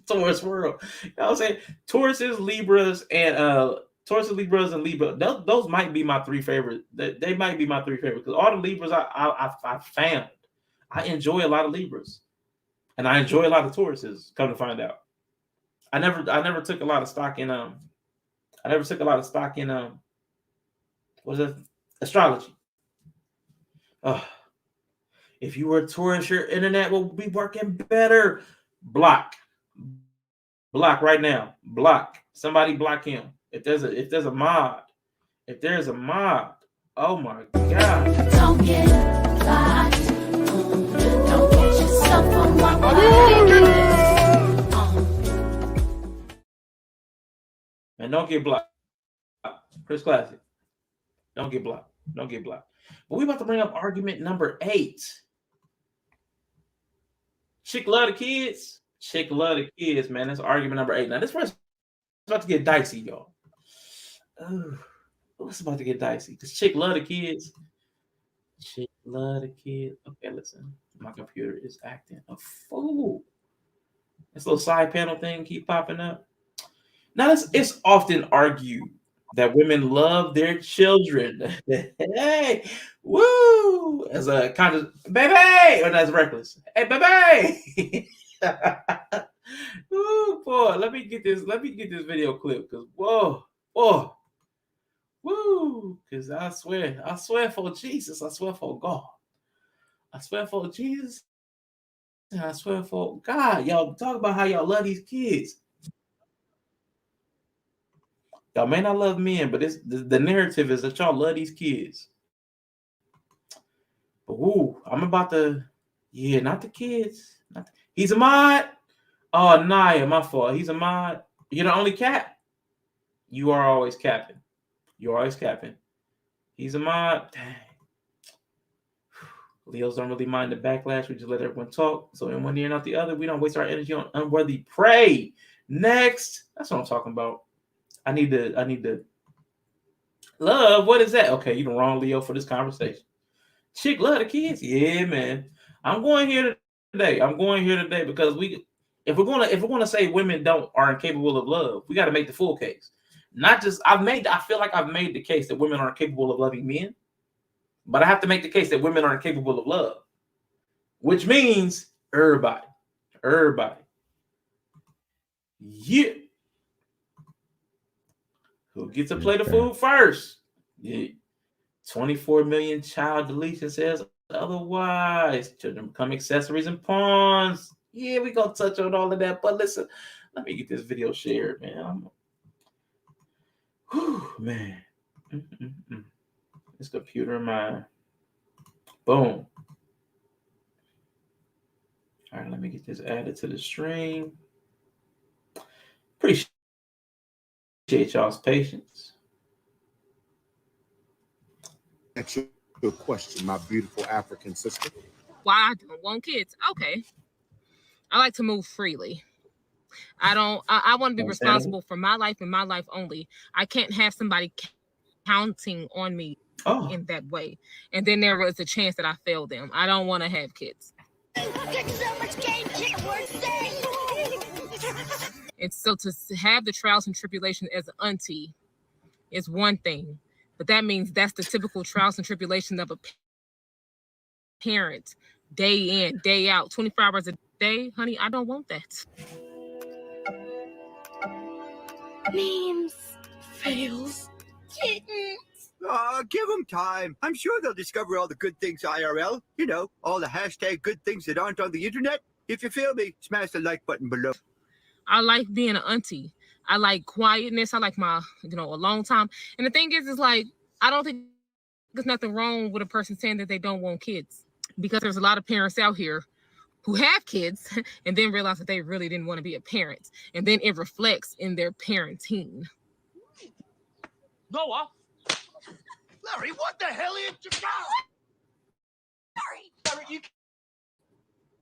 Taurus world. You know what I'm saying? Tauruses, Libras, and Libra. Those might be my 3 favorite. They might be my 3 favorite because all the Libras I found. I enjoy a lot of Libras, and I enjoy a lot of Tauruses. Come to find out, I never took a lot of stock in what is it? Astrology. If you were a Taurus, your internet will be working better. Block right now. Block. Somebody block him. If there's a mod. Oh my God. Don't get lost. Don't get yourself on my And don't get blocked. Chris Classic. Don't get blocked. But we about to bring up argument number 8. Chick love the kids. Chick love the kids, man. That's argument number 8. Now this one's about to get dicey, y'all. Oh, it's about to get dicey because chick love the kids. Chick love the kids. Okay, listen. My computer is acting a fool. This little side panel thing keep popping up. Now it's often argued that women love their children. Hey, woo! As a kind of baby, or that's reckless. Hey, baby. Ooh, boy, let me get this video clip because whoa, woo! Because I swear for Jesus, I swear for God, I swear for Jesus, and I swear for God. Y'all talk about how y'all love these kids. Y'all may not love men, but the narrative is that y'all love these kids. But woo, I'm about to, not the kids. He's a mod. Oh, Naya, my fault. He's a mod. You're the only cap. You are always capping. You're always capping. He's a mod. Dang. Leos don't really mind the backlash. We just let everyone talk. So in one ear, not the other. We don't waste our energy on unworthy prey. Next. That's what I'm talking about. I need to love. What is that? Okay, you the wrong Leo for this conversation. Chick love the kids. Yeah, man. I'm going here today because if we're gonna say women are incapable of love, we got to make the full case. Not just I feel like I've made the case that women aren't capable of loving men, but I have to make the case that women aren't capable of love, which means everybody. Yeah. Who gets to play the food first? Yeah. 24 million child deletion says otherwise. Children become accessories and pawns. Yeah, we gonna touch on all of that. But listen, let me get this video shared, man. Man. This computer of mine. Boom. All right, let me get this added to the stream. Appreciate y'all's patience. That's your question, my beautiful African sister. Why I don't want kids? Okay. I like to move freely. I want to be responsible for my life and my life only. I can't have somebody counting on me in that way. And then there was a chance that I failed them. I don't want to have kids. And so to have the trials and tribulations as an auntie is one thing, but that means that's the typical trials and tribulations of a parent, day in, day out, 24 hours a day. Honey, I don't want that. Memes. Fails. Kittens. Give them time. I'm sure they'll discover all the good things IRL. You know, all the hashtag good things that aren't on the internet. If you feel me, smash the like button below. I like being an auntie. I like quietness. I like my, alone time. And the thing is like, I don't think there's nothing wrong with a person saying that they don't want kids, because there's a lot of parents out here who have kids and then realize that they really didn't want to be a parent. And then it reflects in their parenting. Noah! Larry, what the hell are you doing? Larry, you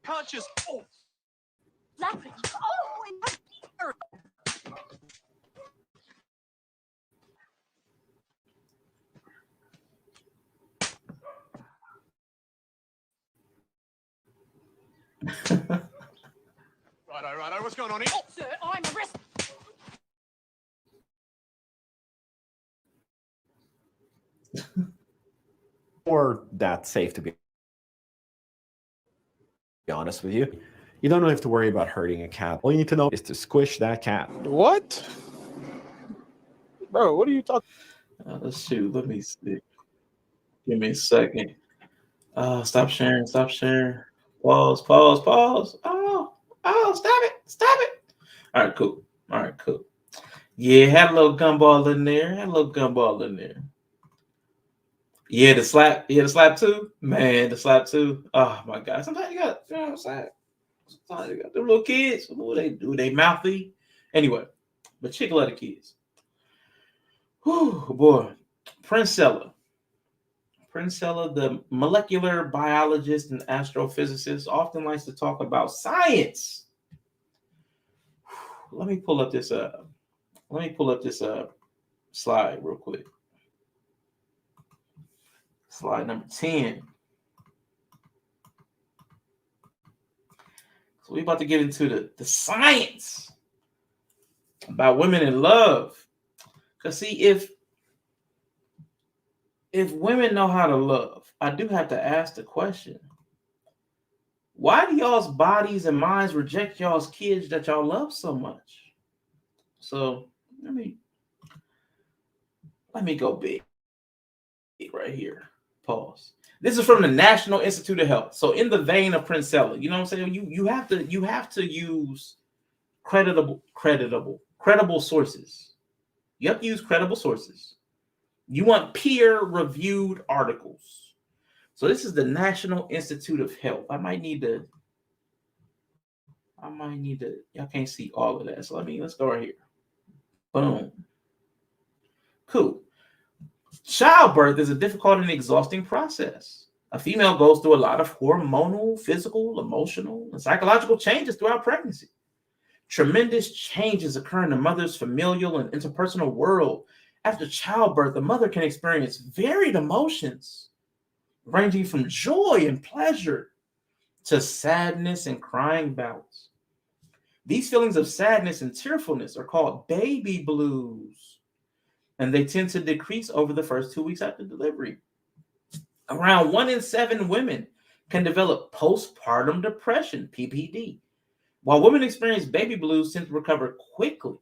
can't just... Oh. Larry, Righto, what's going on here? Oh, sir, I'm arrested. Or that's safe to be honest with you. You don't have to worry about hurting a cat. All you need to know is to squish that cat. What? Bro, what are you talking about? Shoot, let me see. Give me a second. Stop sharing. Pause. Oh, stop it. All right, cool. Yeah, had a little gumball in there. Yeah, the slap too. Man, the slap too. Oh my God. Sometimes you got, you know what I'm saying? Sometimes you got them little kids. What they do? They mouthy. Anyway, but chick love the kids. Whew, boy. Princella Princella, the molecular biologist and astrophysicist, often likes to talk about science. Let me pull up this slide real quick. Slide number 10. So we're about to get into the science about women in love. Because see, if women know how to love, I do have to ask the question, why do y'all's bodies and minds reject y'all's kids that y'all love so much? So let me go big right here. Pause. This is from the National Institute of Health. So in the vein of Princella, you know what I'm saying? You have to use credible sources. You have to use credible sources. You want peer-reviewed articles. So this is the National Institute of Health. I might need to, y'all can't see all of that. So let's go right here. Boom. Cool. Childbirth is a difficult and exhausting process. A female goes through a lot of hormonal, physical, emotional, and psychological changes throughout pregnancy. Tremendous changes occur in the mother's familial and interpersonal world. After childbirth, the mother can experience varied emotions, ranging from joy and pleasure to sadness and crying bouts. These feelings of sadness and tearfulness are called baby blues, and they tend to decrease over the first 2 weeks after delivery. Around 1 in 7 women can develop postpartum depression, PPD. While women experience baby blues tend to recover quickly,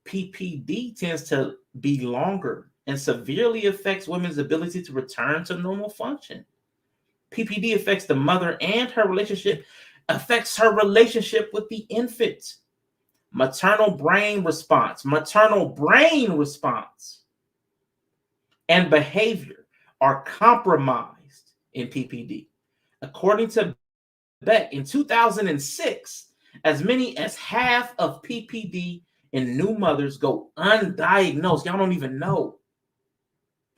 PPD tends to be longer and severely affects women's ability to return to normal function. PPD affects the mother and her relationship, affects her relationship with the infant. Maternal brain response, and behavior are compromised in PPD. According to Beck, in 2006, as many as half of PPD in new mothers go undiagnosed. Y'all don't even know,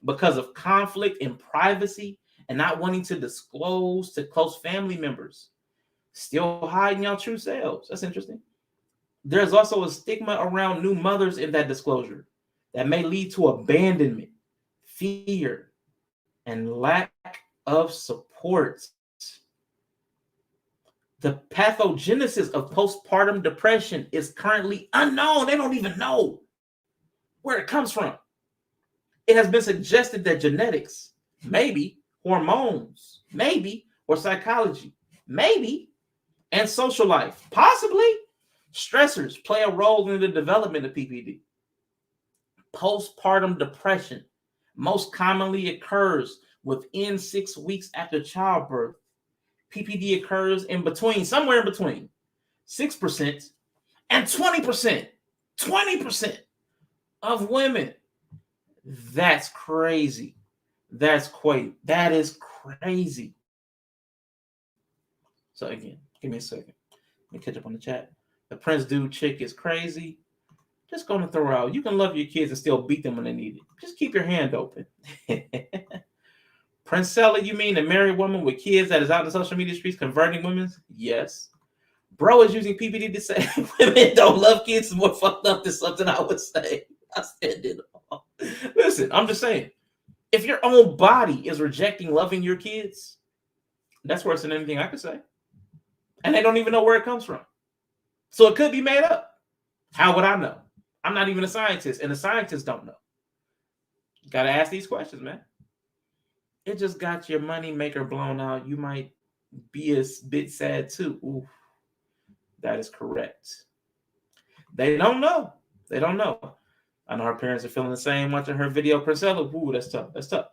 because of conflict in privacy and not wanting to disclose to close family members. Still hiding y'all true selves. That's interesting. There's also a stigma around new mothers in that disclosure that may lead to abandonment, fear, and lack of support. The pathogenesis of postpartum depression is currently unknown. They don't even know where it comes from. It has been suggested that genetics, maybe, hormones, maybe, or psychology, maybe, and social life, possibly, stressors play a role in the development of PPD. Postpartum depression most commonly occurs within 6 weeks after childbirth. PPD occurs somewhere in between 6% and 20%. 20% of women. That's crazy. That is crazy. So again, give me a second. Let me catch up on the chat. The Prince Dude chick is crazy. Just gonna throw out. You can love your kids and still beat them when they need it. Just keep your hand open. Princella, you mean the married woman with kids that is out in the social media streets converting women? Yes. Bro is using PPD to say women don't love kids is more fucked up than something I would say. I said it all. Listen, I'm just saying, if your own body is rejecting loving your kids, that's worse than anything I could say. And they don't even know where it comes from. So it could be made up. How would I know? I'm not even a scientist, and the scientists don't know. You gotta ask these questions, man. It just got your money maker blown out. You might be a bit sad too. Ooh, that is correct. They don't know. They don't know. I know her parents are feeling the same watching her video, Princella. Ooh, that's tough. That's tough.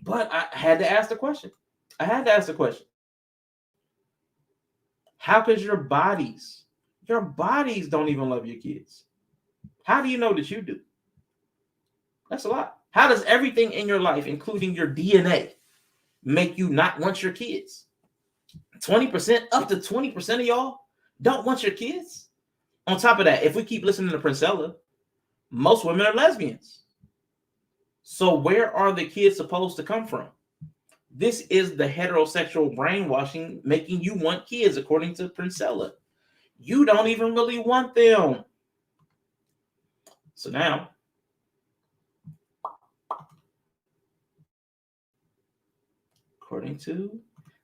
But I had to ask the question. How could your bodies don't even love your kids? How do you know that you do? That's a lot. How does everything in your life, including your DNA, make you not want your kids? 20%, up to 20% of y'all don't want your kids. On top of that, if we keep listening to Princella, most women are lesbians. So where are the kids supposed to come from? This is the heterosexual brainwashing making you want kids, according to Princella. You don't even really want them. So now, according to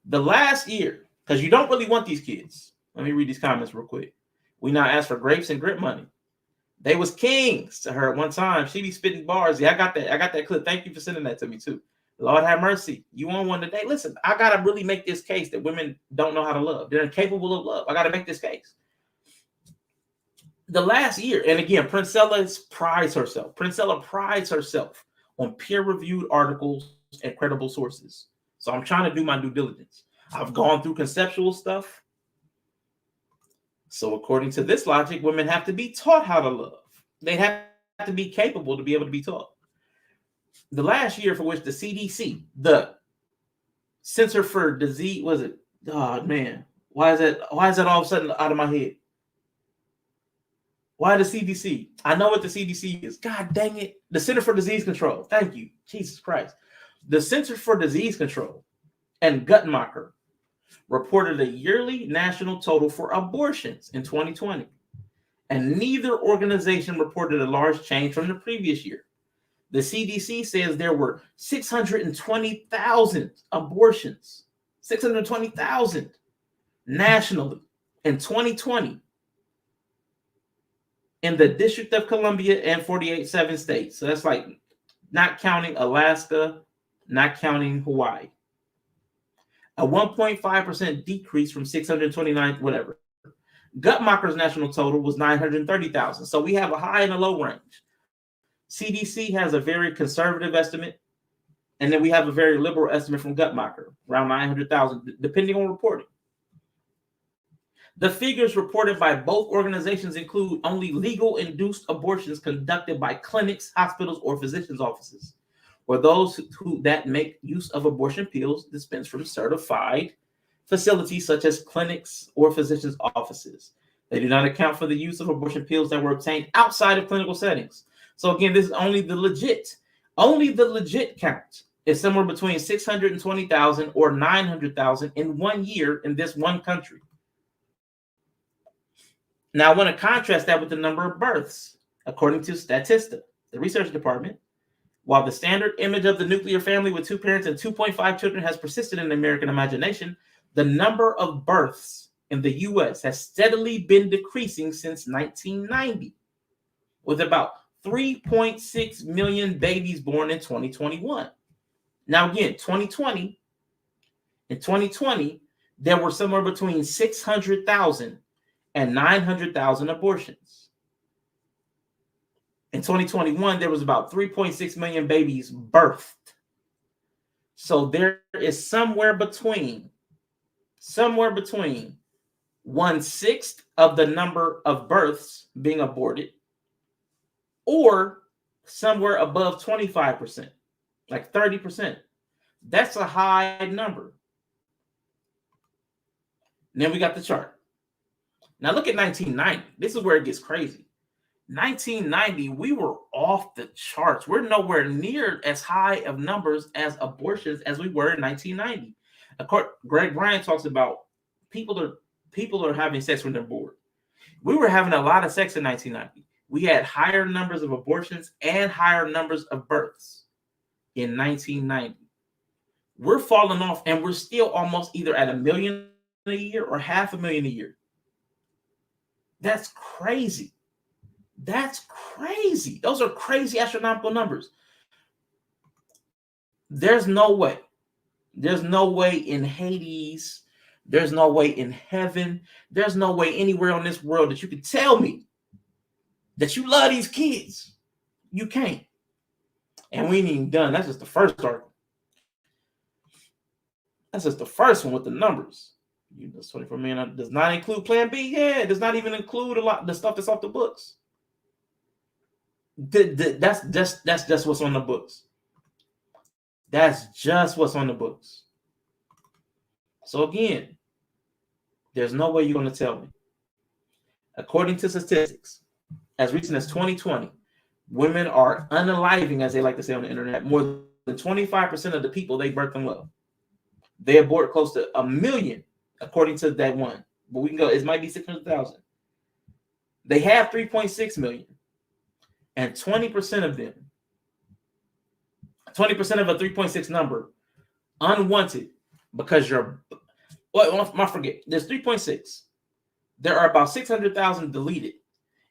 the last year, because you don't really want these kids. Let me read these comments real quick. We now ask for grapes and grip money. They was kings to her at one time. She be spitting bars. Yeah, I got that clip. Thank you for sending that to me too. Lord have mercy. You want one today? Listen, I gotta really make this case that women don't know how to love. They're incapable of love. I gotta make this case. The last year, and again, Princella prides herself on peer-reviewed articles and credible sources. So I'm trying to do my due diligence. I've gone through conceptual stuff. So according to this logic, women have to be taught how to love. They have to be capable to be able to be taught. The last year for which the CDC, the Center for Disease, was it? Oh man, why is that all of a sudden out of my head? Why the CDC? I know what the CDC is. God dang it. The Center for Disease Control. Thank you. Jesus Christ. The Center for Disease Control and Guttmacher reported a yearly national total for abortions in 2020. And neither organization reported a large change from the previous year. The CDC says there were 620,000 abortions, 620,000 nationally in 2020 in the District of Columbia and 48 states. So that's like not counting Alaska, not counting Hawaii. A 1.5% decrease from 629, whatever. Guttmacher's national total was 930,000. So we have a high and a low range. CDC has a very conservative estimate, and then we have a very liberal estimate from Guttmacher, around 900,000, depending on reporting. The figures reported by both organizations include only legal induced abortions conducted by clinics, hospitals, or physicians' offices, or those who that make use of abortion pills dispensed from certified facilities such as clinics or physicians' offices. They do not account for the use of abortion pills that were obtained outside of clinical settings. So again, this is only the legit count is somewhere between 620,000 or 900,000 in 1 year in this one country. Now, I want to contrast that with the number of births. According to Statista, the research department, while the standard image of the nuclear family with 2 parents and 2.5 children has persisted in the American imagination, the number of births in the U.S. has steadily been decreasing since 1990, with about 3.6 million babies born in 2021. Now, again, 2020, there were somewhere between 600,000 and 900,000 abortions. In 2021, there was about 3.6 million babies birthed. So there is somewhere between 1/6 of the number of births being aborted, or somewhere above 25%, like 30%. That's a high number. And then we got the chart. Now look at 1990. This is where it gets crazy. 1990, we were off the charts. We're nowhere near as high of numbers as abortions as we were in 1990. Greg Bryan talks about people are having sex when they're bored. We were having a lot of sex in 1990. We had higher numbers of abortions and higher numbers of births in 1990. We're falling off, and we're still almost either at 1 million a year or 500,000 a year. That's crazy. That's crazy. Those are crazy astronomical numbers. There's no way. There's no way in Hades. There's no way in heaven. There's no way anywhere on this world that you can tell me that you love these kids. You can't. And we ain't even done. That's just the first article. That's just the first one with the numbers. This 24 million does not include Plan B. Yeah, it does not even include a lot of the stuff that's off the books. That's just what's on the books. That's just what's on the books. So again, there's no way you're going to tell me. According to statistics, as recent as 2020, women are unaliving, as they like to say on the internet, more than 25% of the people they birth and love. They abort close to 1 million, according to that one. But we can go, it might be 600,000. They have 3.6 million. And 20% of them, 20% of a 3.6 number, unwanted, because you're, well, I forget, there's 3.6. There are about 600,000 deleted.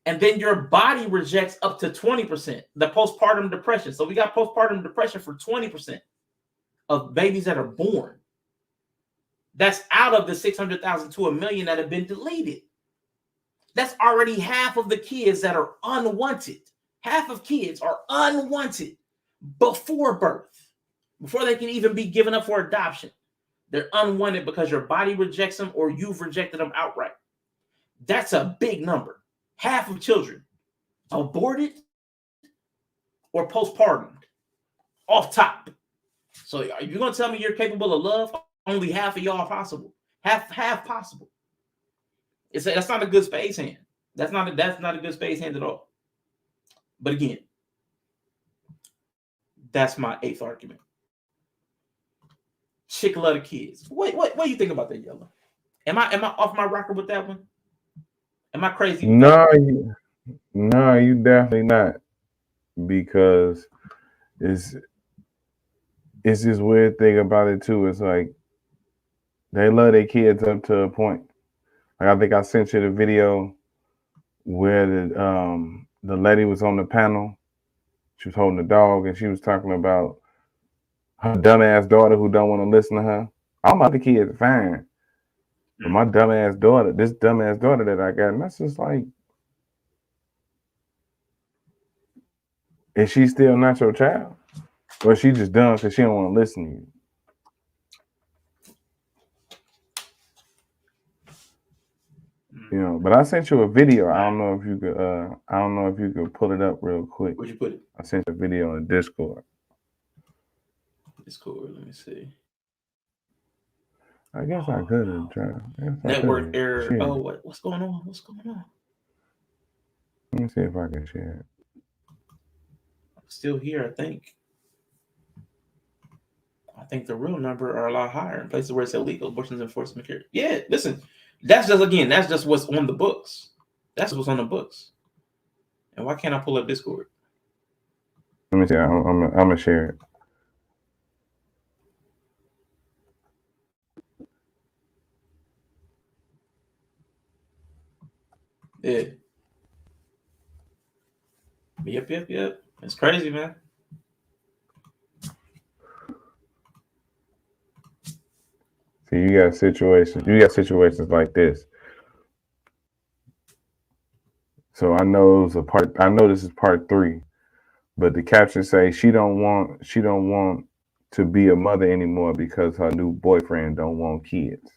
And then your body rejects up to 20%, the postpartum depression. So we got postpartum depression for 20% of babies that are born. That's out of the 600,000 to 1 million that have been deleted. That's already half of the kids that are unwanted. Half of kids are unwanted before birth, before they can even be given up for adoption. They're unwanted because your body rejects them or you've rejected them outright. That's a big number. Half of children aborted or postpartum off top. So are you going to tell me you're capable of love? Only half of y'all possible. Half possible. That's not a good space hand. That's not a good space hand at all. But again, that's my 8th argument. Chick love the kids. What do you think about that, Yellow? Am I off my rocker with that one? Am I crazy? No, you definitely not, because it's this weird thing about it too. It's like they love their kids up to a point. Like I think I sent you the video where the lady was on the panel. She was holding the dog and she was talking about her dumbass daughter who don't want to listen to her. All my other kids are fine. But my dumbass daughter, this dumbass daughter that I got, and that's just like, is she still not your child? Or is she just dumb because she don't want to listen to you? You know, but I sent you a video. I don't know if you could pull it up real quick. Where'd you put it? I sent a video on Discord. Discord, let me see. I guess I could have tried. Network error. Share. Oh, what's going on? What's going on? Let me see if I can share it. I'm still here, I think. I think the real number are a lot higher in places where it's illegal. Abortions enforcement care. Yeah, listen. That's just what's on the books. That's what's on the books. And why can't I pull up Discord? Let me see. I'm gonna share it. Yeah. Yep. It's crazy, man. See, you got situations like this. So I know this is part 3, but the caption say she don't want to be a mother anymore because her new boyfriend don't want kids.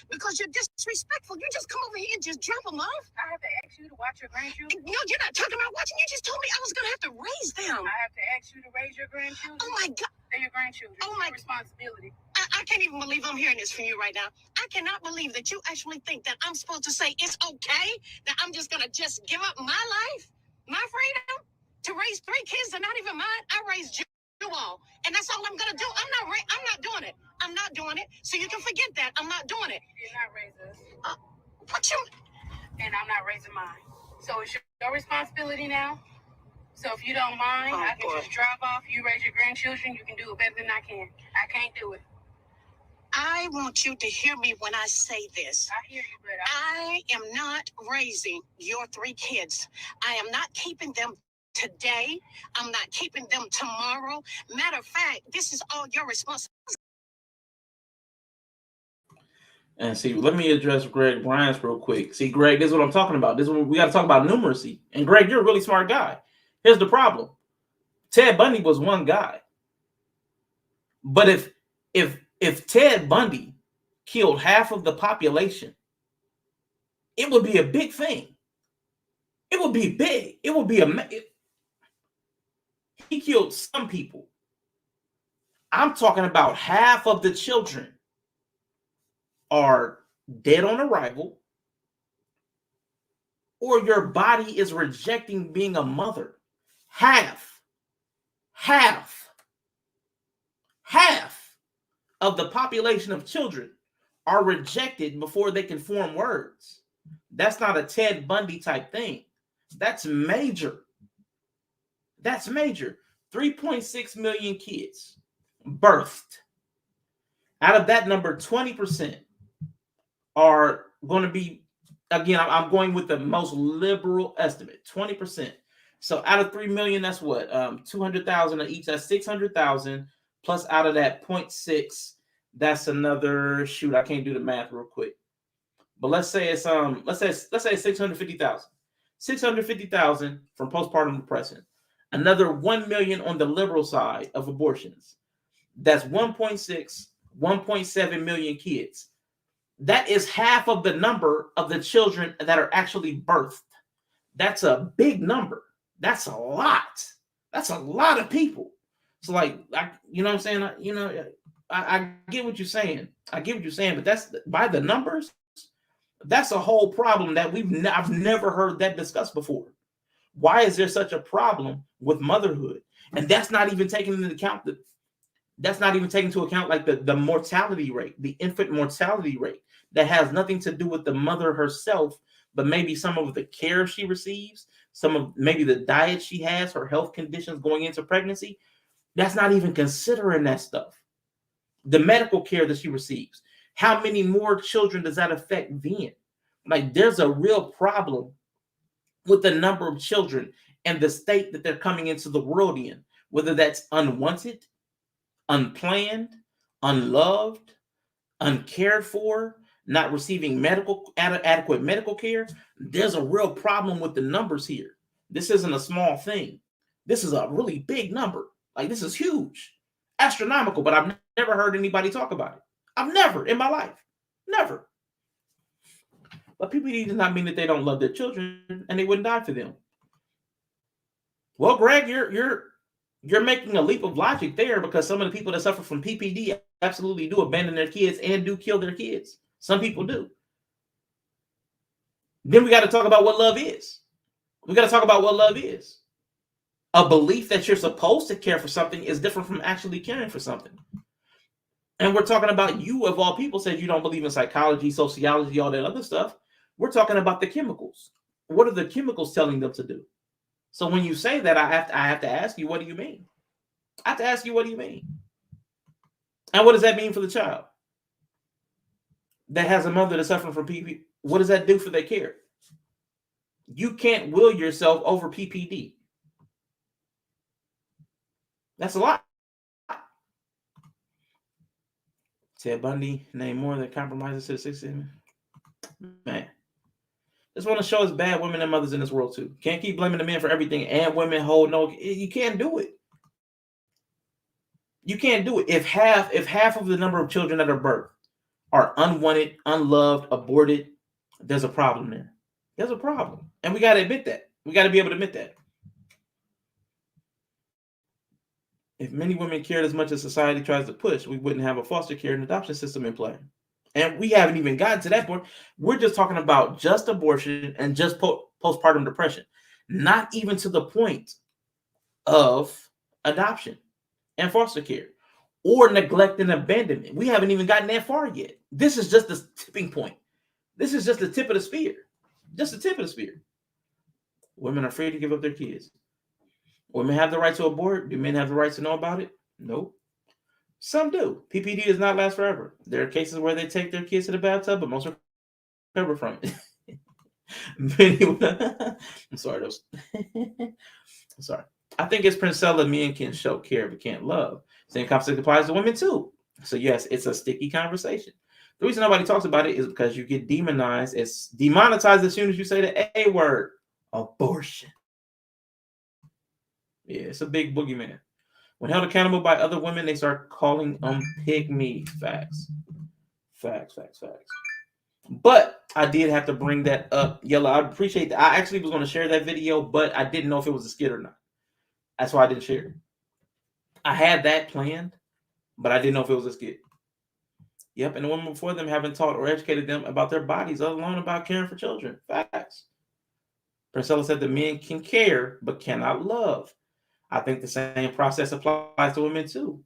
Because you're disrespectful. You just come over here and just drop them off. I have to ask you to watch your grandchildren. No, you're not talking about watching. You just told me I was going to have to raise them. I have to ask you to raise your grandchildren. Oh, my God. They're your grandchildren. Oh, my responsibility. I can't even believe I'm hearing this from you right now. I cannot believe that you actually think that I'm supposed to say it's okay, that I'm just going to just give up my life, my freedom, to raise 3 kids that are not even mine. I raised you all, and that's all I'm going to do. I'm not doing it. I'm not doing it. So you can forget that. I'm not doing it. You did not raise us. What you? And I'm not raising mine. So it's your responsibility now. So if you don't mind, I can just drop off. You raise your grandchildren. You can do it better than I can. I can't do it. I want you to hear me when I say this. I hear you, but I am not raising your 3 kids. I am not keeping them today. I'm not keeping them tomorrow. Matter of fact, this is all your responsibility. And see, let me address Greg Bryant's real quick. See, Greg, this is what I'm talking about. This is what we got to talk about numeracy. And Greg, you're a really smart guy. Here's the problem. Ted Bundy was one guy. But if Ted Bundy killed half of the population, it would be a big thing. It would be big. It would be he killed some people. I'm talking about half of the children are dead on arrival, or your body is rejecting being a mother. Half. of the population of children are rejected before they can form words. That's not a Ted Bundy type thing. That's major. That's major. 3.6 million kids birthed. Out of that number, 20% are going to be, again, I'm going with the most liberal estimate, 20%. So out of 3 million, that's what? 200,000 of each. That's 600,000. Plus out of that 0.6, that's another, shoot, I can't do the math real quick. But let's say it's 650,000. 650,000 from postpartum depression. Another 1 million on the liberal side of abortions. That's 1.6, 1.7 million kids. That is half of the number of the children that are actually birthed. That's a big number. That's a lot. That's a lot of people. So like, you know what I'm saying? I get what you're saying. I get what you're saying, but that's by the numbers. That's a whole problem that I've never heard that discussed before. Why is there such a problem with motherhood? And that's not even taking into account like the mortality rate, the infant mortality rate that has nothing to do with the mother herself, but maybe some of the care she receives, some of maybe the diet she has, her health conditions going into pregnancy. That's not even considering that stuff. The medical care that she receives. How many more children does that affect then? Like, there's a real problem with the number of children and the state that they're coming into the world in, whether that's unwanted, unplanned, unloved, uncared for, not receiving adequate medical care. There's a real problem with the numbers here. This isn't a small thing. This is a really big number. Like, this is huge, astronomical, but I've never heard anybody talk about it. I've never in my life, never. But PPD does not mean that they don't love their children and they wouldn't die for them. Well, Greg, you're making a leap of logic there, because some of the people that suffer from PPD absolutely do abandon their kids and do kill their kids. Some people do. Then we got to talk about what love is. We got to talk about what love is. A belief that you're supposed to care for something is different from actually caring for something. And we're talking about, you of all people said you don't believe in psychology, sociology, all that other stuff. We're talking about the chemicals. What are the chemicals telling them to do? So when you say that, I have to ask you, what do you mean? I have to ask you, what do you mean? And what does that mean for the child that has a mother that's suffering from PPD? What does that do for their care? You can't will yourself over PPD. That's a lot. Ted Bundy named more than compromises to the 16. Man. Just want to show us bad women and mothers in this world too. Can't keep blaming the men for everything and women hold no. You can't do it. You can't do it. If half of the number of children that are birthed are unwanted, unloved, aborted, there's a problem there. There's a problem. And we got to admit that. We got to be able to admit that. If many women cared as much as society tries to push, we wouldn't have a foster care and adoption system in play. And we haven't even gotten to that point. We're just talking about just abortion and just postpartum depression, not even to the point of adoption and foster care or neglect and abandonment. We haven't even gotten that far yet. This is just the tipping point. This is just the tip of the spear. Just the tip of the spear. Women are afraid to give up their kids. Women have the right to abort. Do men have the right to know about it? Nope. Some do. PPD does not last forever. There are cases where they take their kids to the bathtub, but most recover from it. I'm sorry. I'm sorry. I think it's Princella, men can show care but can't love. Same concept applies to women too. So yes, it's a sticky conversation. The reason nobody talks about it is because you get demonized. It's demonetized as soon as you say the A word, abortion. Yeah, it's a big boogeyman. When held accountable by other women, they start calling them pygmy. Facts. But I did have to bring that up. Yellow, I appreciate that. I actually was going to share that video, but I didn't know if it was a skit or not. That's why I didn't share it. I had that planned, but I didn't know if it was a skit. Yep, and the women before them haven't taught or educated them about their bodies, let alone about caring for children. Facts. Princella said that men can care, but cannot love. I think the same process applies to women too.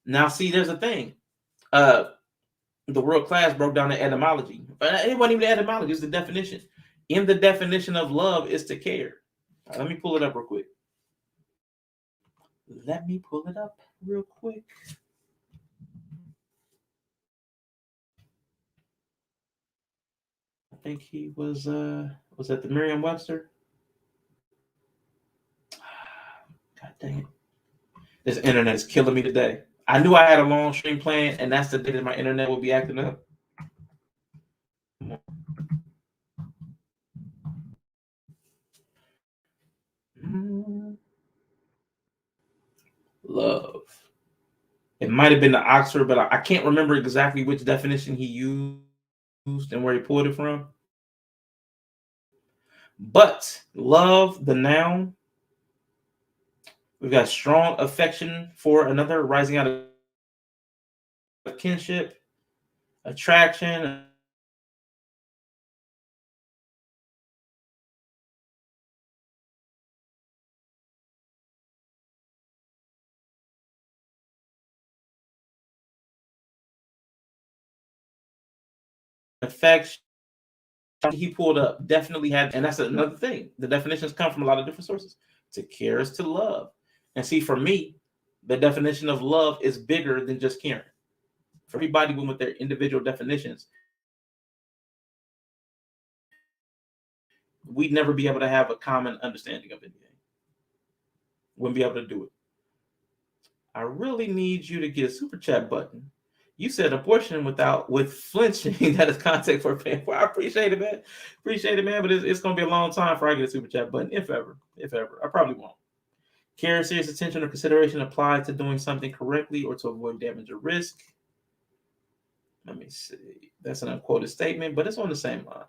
Now, see, there's a thing. The world class broke down the etymology. It wasn't even the etymology, it's the definition. In the definition of love is to care. Right, let me pull it up real quick. Let me pull it up real quick. I think he was that the Merriam-Webster? God dang it. This internet is killing me today. I knew I had a long stream planned, and that's the day that my internet will be acting up. Love. It might have been the Oxford, but I can't remember exactly which definition he used and where he pulled it from. But love, the noun, we've got strong affection for another, rising out of kinship, attraction, affection. He pulled up definitely had, and that's another thing. The definitions come from a lot of different sources. To care is to love. And see, for me, the definition of love is bigger than just caring. For everybody with their individual definitions, we'd never be able to have a common understanding of anything. Wouldn't be able to do it. I really need you to get a super chat button. You said abortion with flinching. That is context for paying for. I appreciate it, man. Appreciate it, man. But it's going to be a long time before I get a super chat button, if ever. If ever. I probably won't. Care, serious attention, or consideration applied to doing something correctly or to avoid damage or risk. Let me see. That's an unquoted statement, but it's on the same line.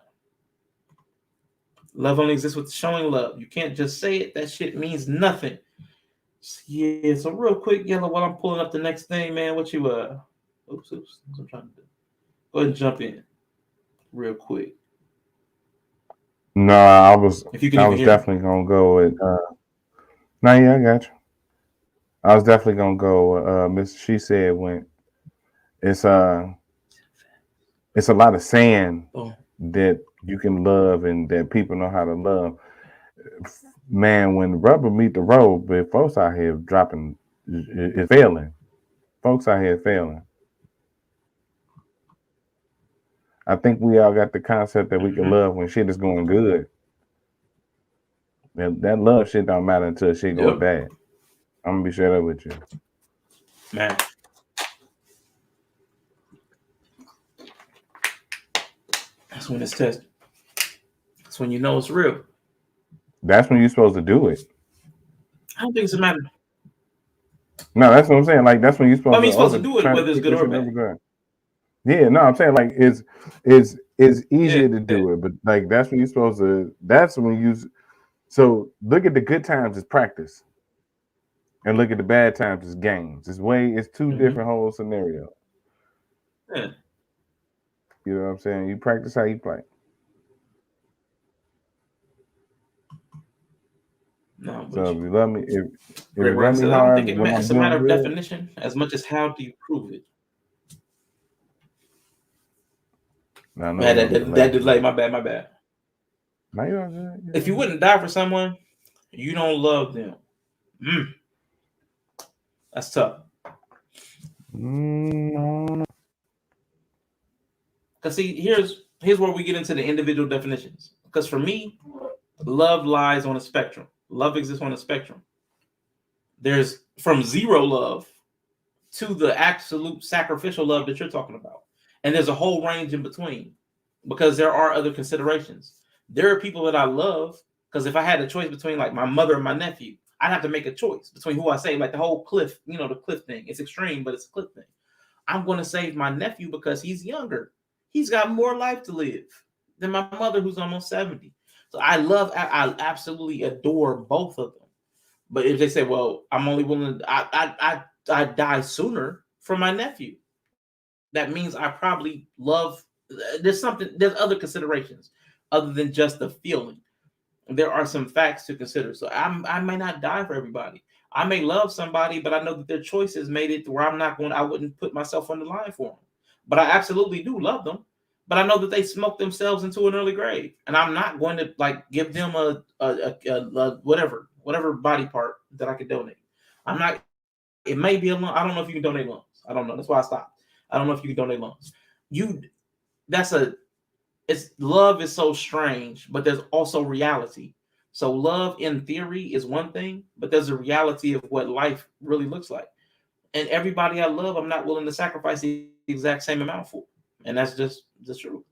Love only exists with showing love. You can't just say it. That shit means nothing. Yeah, so real quick, Yellow, while I'm pulling up the next thing, man, what you oops, what I'm trying to do. Go ahead and jump in real quick. No, I was definitely gonna go with no, yeah, I got you. I was definitely gonna go Miss She Said when it's a lot of saying that you can love and that people know how to love. Man, when the rubber meet the road, but folks out here dropping is failing. Folks out here failing. I think we all got the concept that we can love when shit is going good. That love shit don't matter until shit goes bad. I'm gonna be straight up with you. Man. That's when it's tested. That's when you know it's real. That's when you're supposed to do it. I don't think it's a matter. No, that's what I'm saying. Like that's when you're supposed you're supposed to do it whether it's good or bad. Yeah, no, I'm saying like it's easier to do it, but like that's when you're supposed to. That's when you. So look at the good times as practice, and look at the bad times as games. It's two different whole scenarios. Yeah. You know what I'm saying? You practice how you play. No, so if you love me, if you Great love me I hard, don't think it's a matter of definition as much as how do you prove it. No, that delay. My bad. No, you're good. If you wouldn't die for someone, you don't love them. That's tough. No. Because see, here's where we get into the individual definitions. Because for me, love lies on a spectrum. Love exists on a spectrum. There's from zero love to the absolute sacrificial love that you're talking about. And there's a whole range in between because there are other considerations. There are people that I love because if I had a choice between like my mother and my nephew, I'd have to make a choice between who I save. Like the whole cliff, the cliff thing. It's extreme, but it's a cliff thing. I'm going to save my nephew because he's younger. He's got more life to live than my mother who's almost 70. So I absolutely adore both of them. But if they say, well, I'm only willing, I die sooner for my nephew. That means I probably love, there's other considerations other than just the feeling. There are some facts to consider. So I might not die for everybody. I may love somebody, but I know that their choices made it to where I wouldn't put myself on the line for them. But I absolutely do love them. But I know that they smoked themselves into an early grave, and I'm not going to like give them a whatever body part that I could donate. I'm not. It may be a lung. I don't know if you can donate lungs. I don't know. That's why I stopped. I don't know if you can donate lungs. It's love is so strange, but there's also reality. So love in theory is one thing, but there's a reality of what life really looks like. And everybody I love, I'm not willing to sacrifice the exact same amount for. And that's just the truth.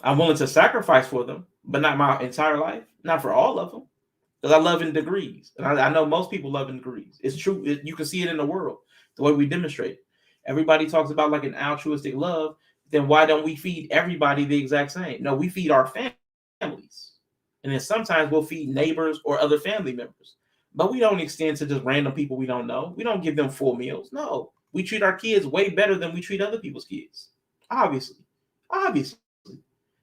I'm willing to sacrifice for them, but not my entire life, not for all of them. Because I love in degrees. And I know most people love in degrees. It's true. You can see it in the world, the way we demonstrate it. Everybody talks about like an altruistic love. Then why don't we feed everybody the exact same? No, we feed our families. And then sometimes we'll feed neighbors or other family members. But we don't extend to just random people we don't know. We don't give them full meals. No, we treat our kids way better than we treat other people's kids. Obviously.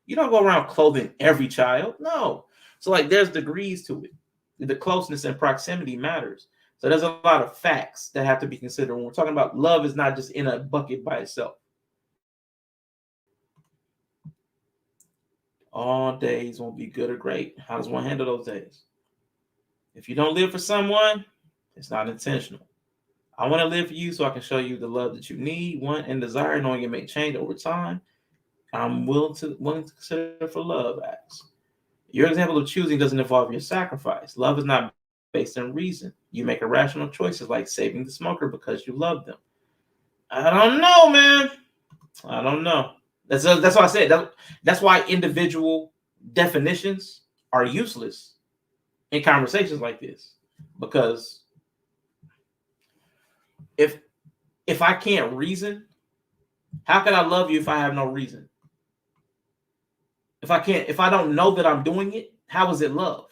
You don't go around clothing every child. No. So like there's degrees to it. The closeness and proximity matters. So there's a lot of facts that have to be considered when we're talking about love is not just in a bucket by itself. All days won't be good or great. How does one handle those days? If you don't live for someone, it's not intentional. I want to live for you so I can show you the love that you need, want, and desire, knowing it may change over time. I'm willing to consider for love acts. Your example of choosing doesn't involve your sacrifice. Love is not based on reason. You make irrational choices like saving the smoker because you love them. I don't know, man. I don't know. That's why I said that's why individual definitions are useless in conversations like this. Because if I can't reason, how can I love you if I have no reason? If I don't know that I'm doing it, how is it love?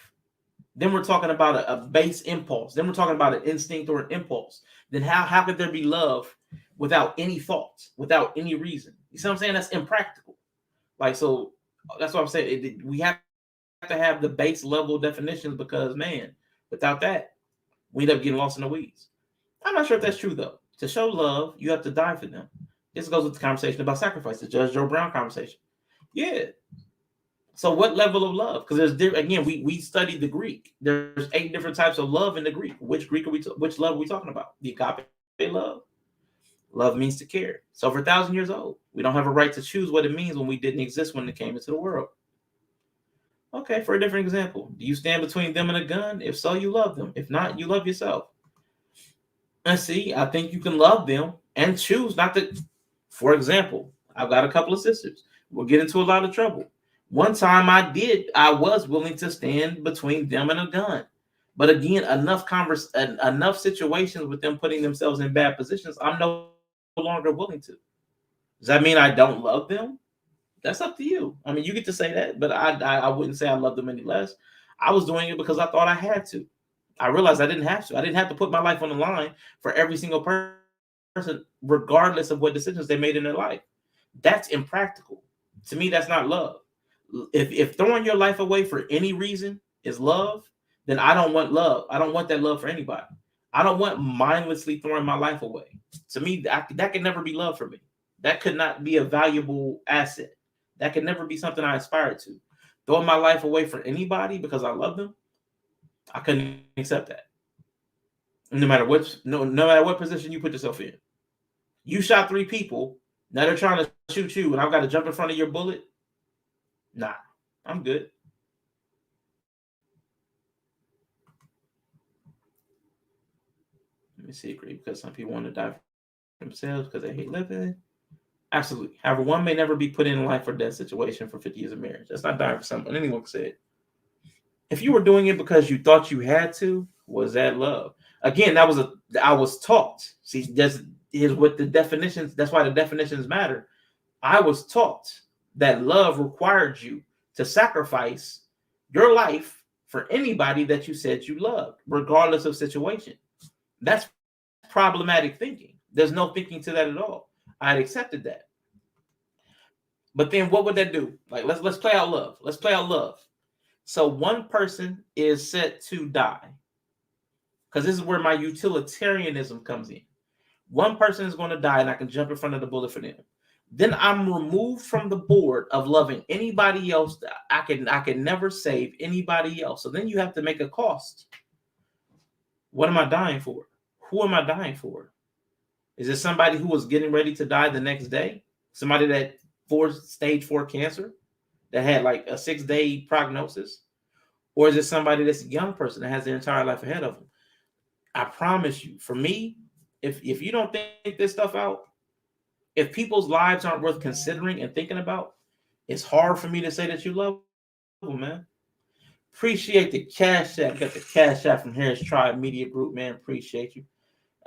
Then we're talking about a base impulse. Then we're talking about an instinct or an impulse. Then how could there be love without any thoughts, without any reason? You see what I'm saying? That's impractical. Like, so that's what I'm saying. We have to have the base level definitions because, man, without that, we end up getting lost in the weeds. I'm not sure if that's true, though. To show love, you have to die for them. This goes with the conversation about sacrifice, the Judge Joe Brown conversation. Yeah. So what level of love? Because there's again, we studied the Greek. There's 8 different types of love in the Greek. Which love are we talking about? The agape love. Love means to care. So for 1,000 years old, we don't have a right to choose what it means when we didn't exist when it came into the world. Okay, for a different example, do you stand between them and a gun? If so, you love them. If not, you love yourself. And see, I think you can love them and choose not to. For example, I've got a couple of sisters. We'll get into a lot of trouble. One time I was willing to stand between them and a gun. But again, enough situations with them putting themselves in bad positions, I'm no longer willing to. Does that mean I don't love them? That's up to you. I mean, you get to say that, but I wouldn't say I love them any less. I was doing it because I thought I had to. I realized I didn't have to. I didn't have to put my life on the line for every single person, regardless of what decisions they made in their life. That's impractical. To me, that's not love. If throwing your life away for any reason is love, then I don't want love. I don't want that love for anybody. I don't want mindlessly throwing my life away. To me, that could never be love for me. That could not be a valuable asset. That could never be something I aspire to. Throwing my life away for anybody because I love them, I couldn't accept that. No matter what position you put yourself in. You shot 3 people, now they're trying to shoot you, and I've got to jump in front of your bullet. Nah, I'm good. Let me see, agree, because some people want to die for themselves because they hate living. Absolutely. However, one may never be put in a life or death situation for 50 years of marriage. That's not dying for someone. Anyone can say it. If you were doing it because you thought you had to, was that love? Again, I was taught. See, that's what the definitions. That's why the definitions matter. I was taught that love required you to sacrifice your life for anybody that you said you loved, regardless of situation. That's problematic thinking. There's no thinking to that at all. I had accepted that. But then what would that do? Like, let's play out love. Let's play out love. So one person is set to die because this is where my utilitarianism comes in. One person is going to die and I can jump in front of the bullet for them. Then I'm removed from the board of loving anybody else. I can never save anybody else. So then you have to make a cost. What am I dying for? Who am I dying for? Is it somebody who was getting ready to die the next day? Somebody that stage 4 cancer that had like a 6-day prognosis? Or is it somebody that's a young person that has their entire life ahead of them? I promise you, for me, if you don't think this stuff out, if people's lives aren't worth considering and thinking about, it's hard for me to say that you love them, man. Appreciate the cash app. Got the cash app from Harris Tribe Media Group, man. Appreciate you.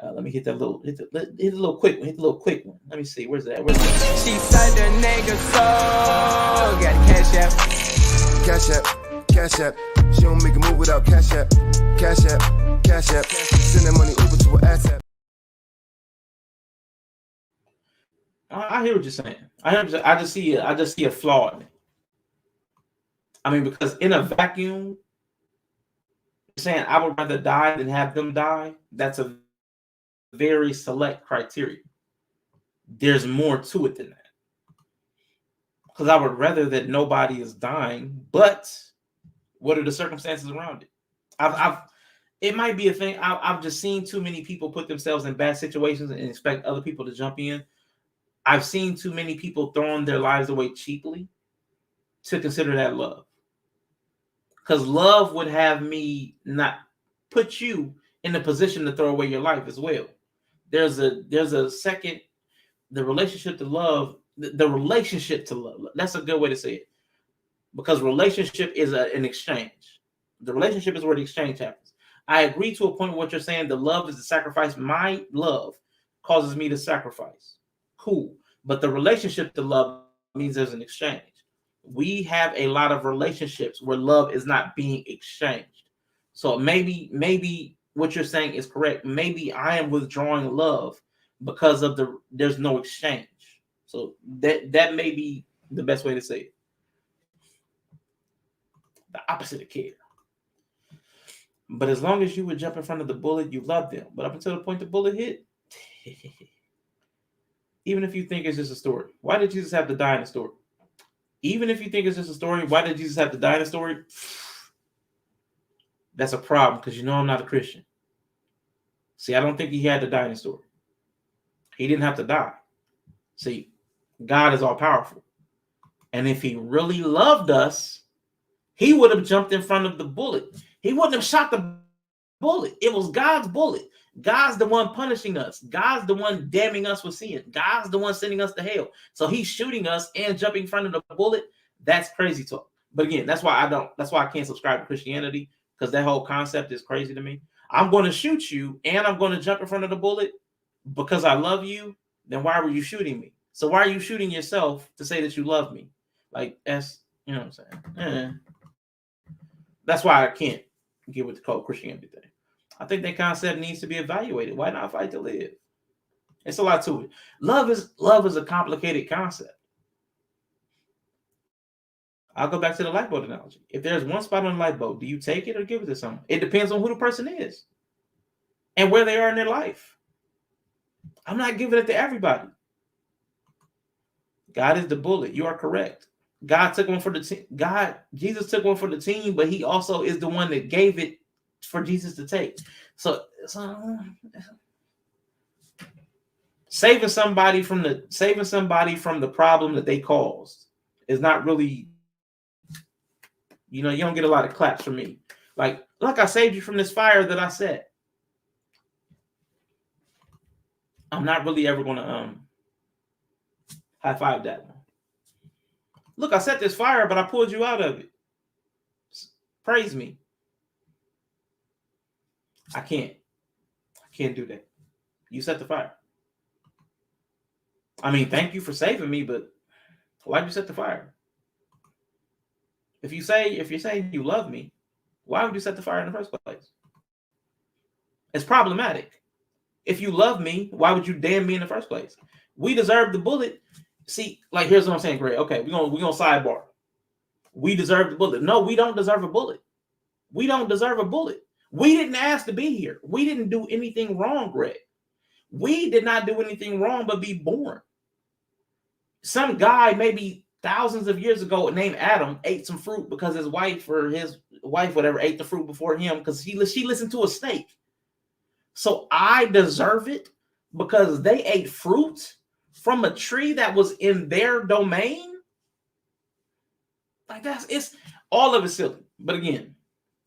Let me hit that little, hit a little quick one. Hit the little quick one. Let me see. Where's that? She said the nigga so got cash app. Cash app, cash app. She don't make a move without cash app. Cash app, cash app. Send that money over to her ass app. I hear what you're saying. I just see a flaw in it. I mean, because in a vacuum, saying I would rather die than have them die, that's a very select criteria. There's more to it than that. Because I would rather that nobody is dying, but what are the circumstances around it? It might be a thing. I've just seen too many people put themselves in bad situations and expect other people to jump in. I've seen too many people throwing their lives away cheaply to consider that love. Because love would have me not put you in a position to throw away your life as well. There's a second, the relationship to love, the relationship to love. That's a good way to say it. Because relationship is an exchange. The relationship is where the exchange happens. I agree to a point with what you're saying. The love is the sacrifice. My love causes me to sacrifice. Cool. But the relationship to love means there's an exchange. We have a lot of relationships where love is not being exchanged. So maybe what you're saying is correct. Maybe I am withdrawing love because of there's no exchange. So that may be the best way to say it. The opposite of care. But as long as you would jump in front of the bullet, you love them. But up until the point the bullet hit, even if you think it's just a story, why did Jesus have to die in the story? Even if you think it's just a story, why did Jesus have to die in the story? That's a problem because you know I'm not a Christian. See, I don't think he had to die in the story. He didn't have to die. See, God is all powerful. And if he really loved us, he would have jumped in front of the bullet. He wouldn't have shot the bullet. It was God's bullet. God's the one punishing us. God's the one damning us with sin. God's the one sending us to hell. So he's shooting us and jumping in front of the bullet. That's crazy talk. But again, that's why I can't subscribe to Christianity, because that whole concept is crazy to me. I'm going to shoot you and I'm going to jump in front of the bullet because I love you. Then why were you shooting me? So why are you shooting yourself to say that you love me? Like, that's, you know what I'm saying? That's why I can't get with the cold Christianity thing. I think that concept needs to be evaluated. Why not fight to live? It's a lot to it. Love is a complicated concept. I'll go back to the light bulb analogy. If there's one spot on the light bulb, do you take it or give it to someone? It depends on who the person is and where they are in their life. I'm not giving it to everybody. God is the bullet. You are correct. God took one for the team. Jesus took one for the team, but he also is the one that gave it for Jesus to take. So saving somebody from the problem that they caused is not really, you don't get a lot of claps from me. Like, look, I saved you from this fire that I set. I'm not really ever going to high five that one. Look, I set this fire, but I pulled you out of it. Praise me. I can't do that. You set the fire. I mean, thank you for saving me, but why'd you set the fire? If you're saying you love me, why would you set the fire in the first place? It's problematic. If you love me, why would you damn me in the first place? We deserve the bullet. See, like, here's what I'm saying, Greg. Okay, we're gonna sidebar. We deserve the bullet. No, we don't deserve a bullet. We don't deserve a bullet. We didn't ask to be here. We didn't do anything wrong, Greg. We did not do anything wrong but be born. Some guy maybe thousands of years ago named Adam ate some fruit because his wife or his wife, whatever, ate the fruit before him because she listened to a snake. So I deserve it because they ate fruit from a tree that was in their domain. Like it's all of it silly. But again,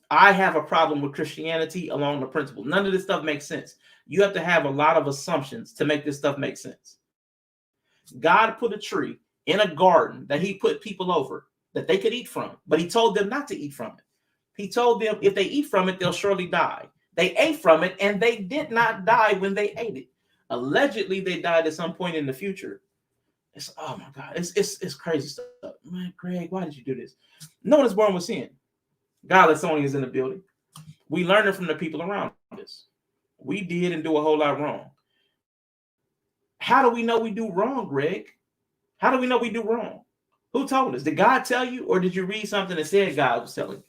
I have a problem with Christianity along the principle. None of this stuff makes sense. You have to have a lot of assumptions to make this stuff make sense. God put a tree in a garden that he put people over that they could eat from, but he told them not to eat from it. He told them if they eat from it, they'll surely die. They ate from it and they did not die when they ate it. Allegedly, they died at some point in the future. It's, oh my God, it's crazy stuff. Man, Greg, why did you do this? No one is born with sin. Godless only is in the building. We learned it from the people around us. We did and do a whole lot wrong. How do we know we do wrong, Greg? How do we know we do wrong? Who told us? Did God tell you, or did you read something that said God was telling you?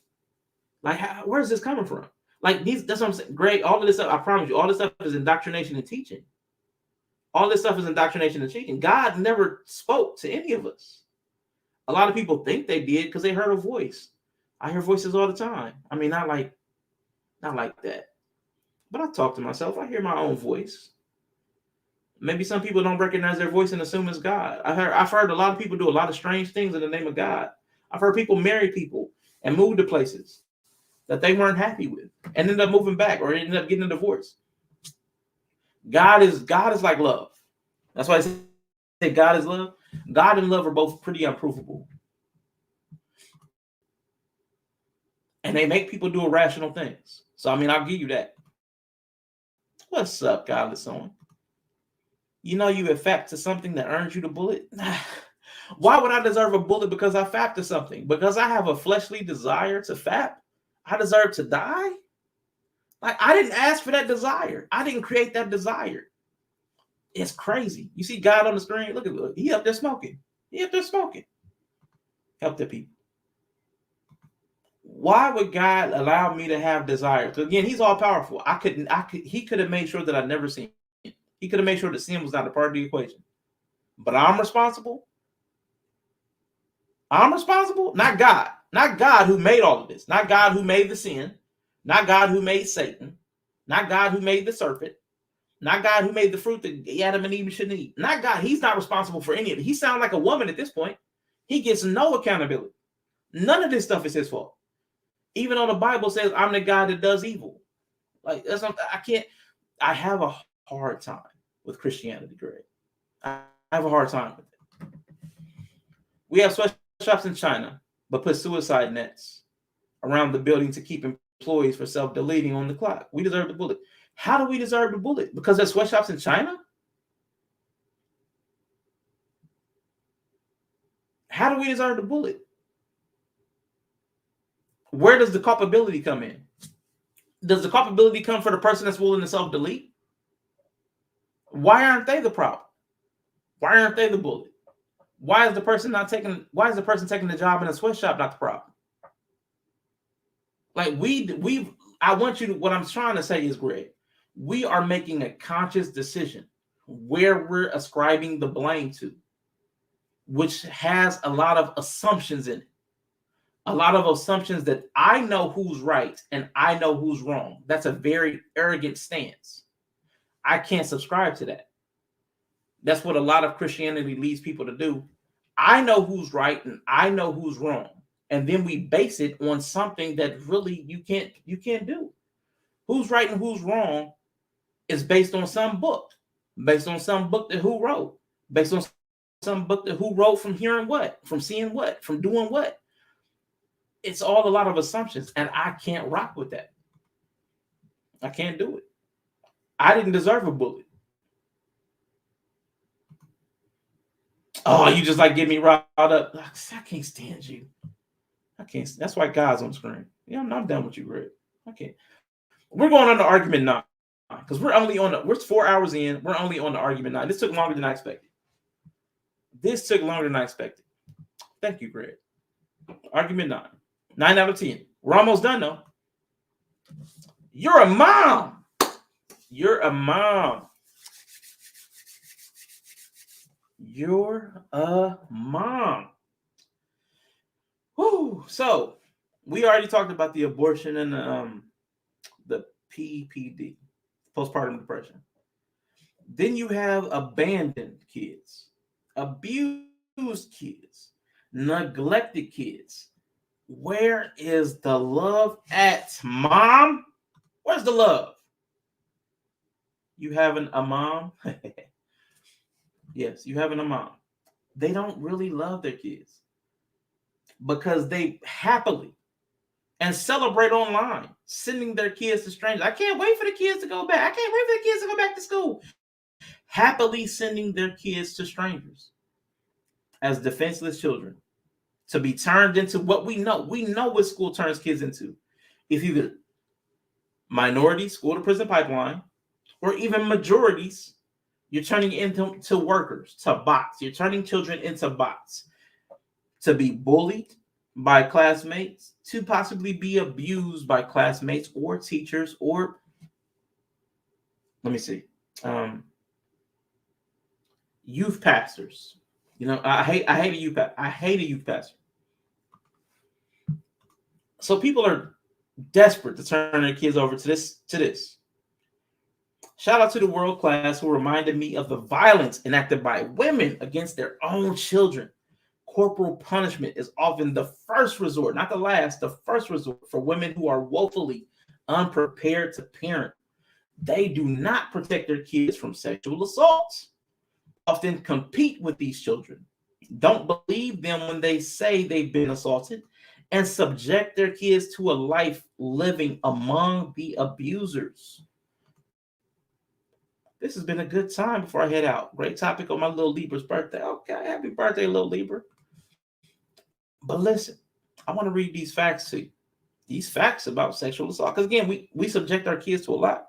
Like, where's this coming from? Like that's what I'm saying, Greg. All of this stuff, I promise you, all this stuff is indoctrination and teaching. All this stuff is indoctrination and teaching. God never spoke to any of us. A lot of people think they did because they heard a voice. I hear voices all the time. I mean, not like that. But I talk to myself. I hear my own voice. Maybe some people don't recognize their voice and assume it's God. I've heard a lot of people do a lot of strange things in the name of God. I've heard people marry people and move to places that they weren't happy with and end up moving back or end up getting a divorce. God is like love. That's why I say God is love. God and love are both pretty unprovable. And they make people do irrational things. So, I mean, I'll give you that. What's up, godless on? You know you effect to something that earns you the bullet? Why would I deserve a bullet because I fapped to something? Because I have a fleshly desire to fap? I deserve to die? Like, I didn't ask for that desire. I didn't create that desire. It's crazy. You see God on the screen? Look at him. He up there smoking. Help the people. Why would God allow me to have desire? So again, he's all powerful. He could have made sure that I never seen it. He could have made sure that sin was not a part of the equation. But I'm responsible. Not God. Not God who made all of this. Not God who made the sin. Not God who made Satan. Not God who made the serpent. Not God who made the fruit that Adam and Eve shouldn't eat. Not God. He's not responsible for any of it. He sounds like a woman at this point. He gets no accountability. None of this stuff is his fault. Even though the Bible says I'm the God that does evil. Like, that's not, I have a hard time with Christianity, Greg. I have a hard time with it. We have sweatshops in China, but put suicide nets around the building to keep employees for self-deleting on the clock. We deserve the bullet. How do we deserve the bullet? Because there's sweatshops in China? How do we deserve the bullet? Where does the culpability come in? Does the culpability come for the person that's willing to self-delete? Why aren't they the problem? Why aren't they the bullet? Why is the person taking the job in a sweatshop not the problem? Like what I'm trying to say is, Greg, we are making a conscious decision where we're ascribing the blame to, which has a lot of assumptions in it. A lot of assumptions that I know who's right and I know who's wrong. That's a very arrogant stance. I can't subscribe to that. That's what a lot of Christianity leads people to do. I know who's right and I know who's wrong. And then we base it on something that really you can't do. Who's right and who's wrong is based on some book, based on some book that who wrote, based on some book that who wrote from hearing what, from seeing what, from doing what. It's all a lot of assumptions, and I can't rock with that. I can't do it. I didn't deserve a bullet. Oh, you just like get me riled up. I can't stand you. I can't. That's why God's on the screen. Yeah, I'm done with you, Greg. I can't. We're going on to argument 9 because we're 4 hours in. We're only on the argument 9. This took longer than I expected. Thank you, Greg. Argument 9. 9 out of 10. We're almost done though. You're a mom. You're a mom. You're a mom. Whew. So we already talked about the abortion and the PPD, postpartum depression. Then you have abandoned kids, abused kids, neglected kids. Where is the love at, mom? Where's the love? You having a mom? Yes, you having a mom. They don't really love their kids because they happily and celebrate online, sending their kids to strangers. I can't wait for the kids to go back. I can't wait for the kids to go back to school. Happily sending their kids to strangers as defenseless children to be turned into what we know. We know what school turns kids into. It's either minorities, school to prison pipeline, or even majorities. You're turning into workers, to bots. You're turning children into bots to be bullied by classmates, to possibly be abused by classmates or teachers, or let me see, youth pastors. You know, I hate a youth pastor. So people are desperate to turn their kids over to this. Shout out to the world class who reminded me of the violence enacted by women against their own children. Corporal punishment is often the first resort, not the last, the first resort for women who are woefully unprepared to parent. They do not protect their kids from sexual assaults, often compete with these children, don't believe them when they say they've been assaulted, and subject their kids to a life living among the abusers. This has been a good time before I head out. Great topic on my little Libra's birthday. Okay, happy birthday, little Libra. But listen, I want to read these facts to you. These facts about sexual assault. Because again, we subject our kids to a lot.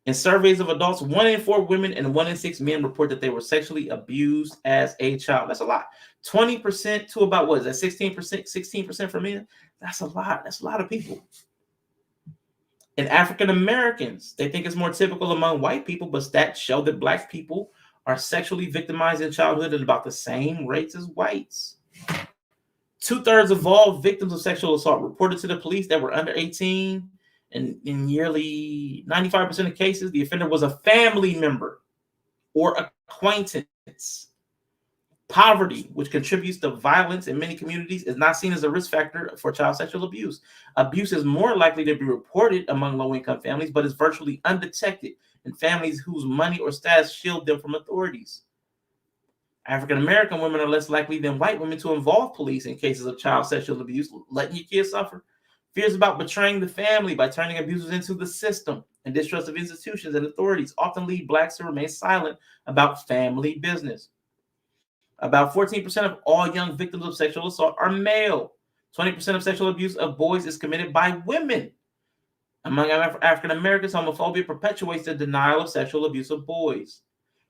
In surveys of adults, 1 in 4 women and 1 in 6 men report that they were sexually abused as a child. That's a lot. 20% to about, what is that, 16%? 16% for men? That's a lot. That's a lot of people. In African Americans, they think it's more typical among white people, but stats show that Black people are sexually victimized in childhood at about the same rates as whites. 2/3 of all victims of sexual assault reported to the police that were under 18, and in nearly 95% of cases, the offender was a family member or acquaintance. Poverty, which contributes to violence in many communities, is not seen as a risk factor for child sexual abuse. Abuse is more likely to be reported among low-income families, but is virtually undetected in families whose money or status shield them from authorities. African-American women are less likely than white women to involve police in cases of child sexual abuse, letting your kids suffer. Fears about betraying the family by turning abusers into the system and distrust of institutions and authorities often lead Blacks to remain silent about family business. About 14% of all young victims of sexual assault are male. 20% of sexual abuse of boys is committed by women. Among African Americans, homophobia perpetuates the denial of sexual abuse of boys.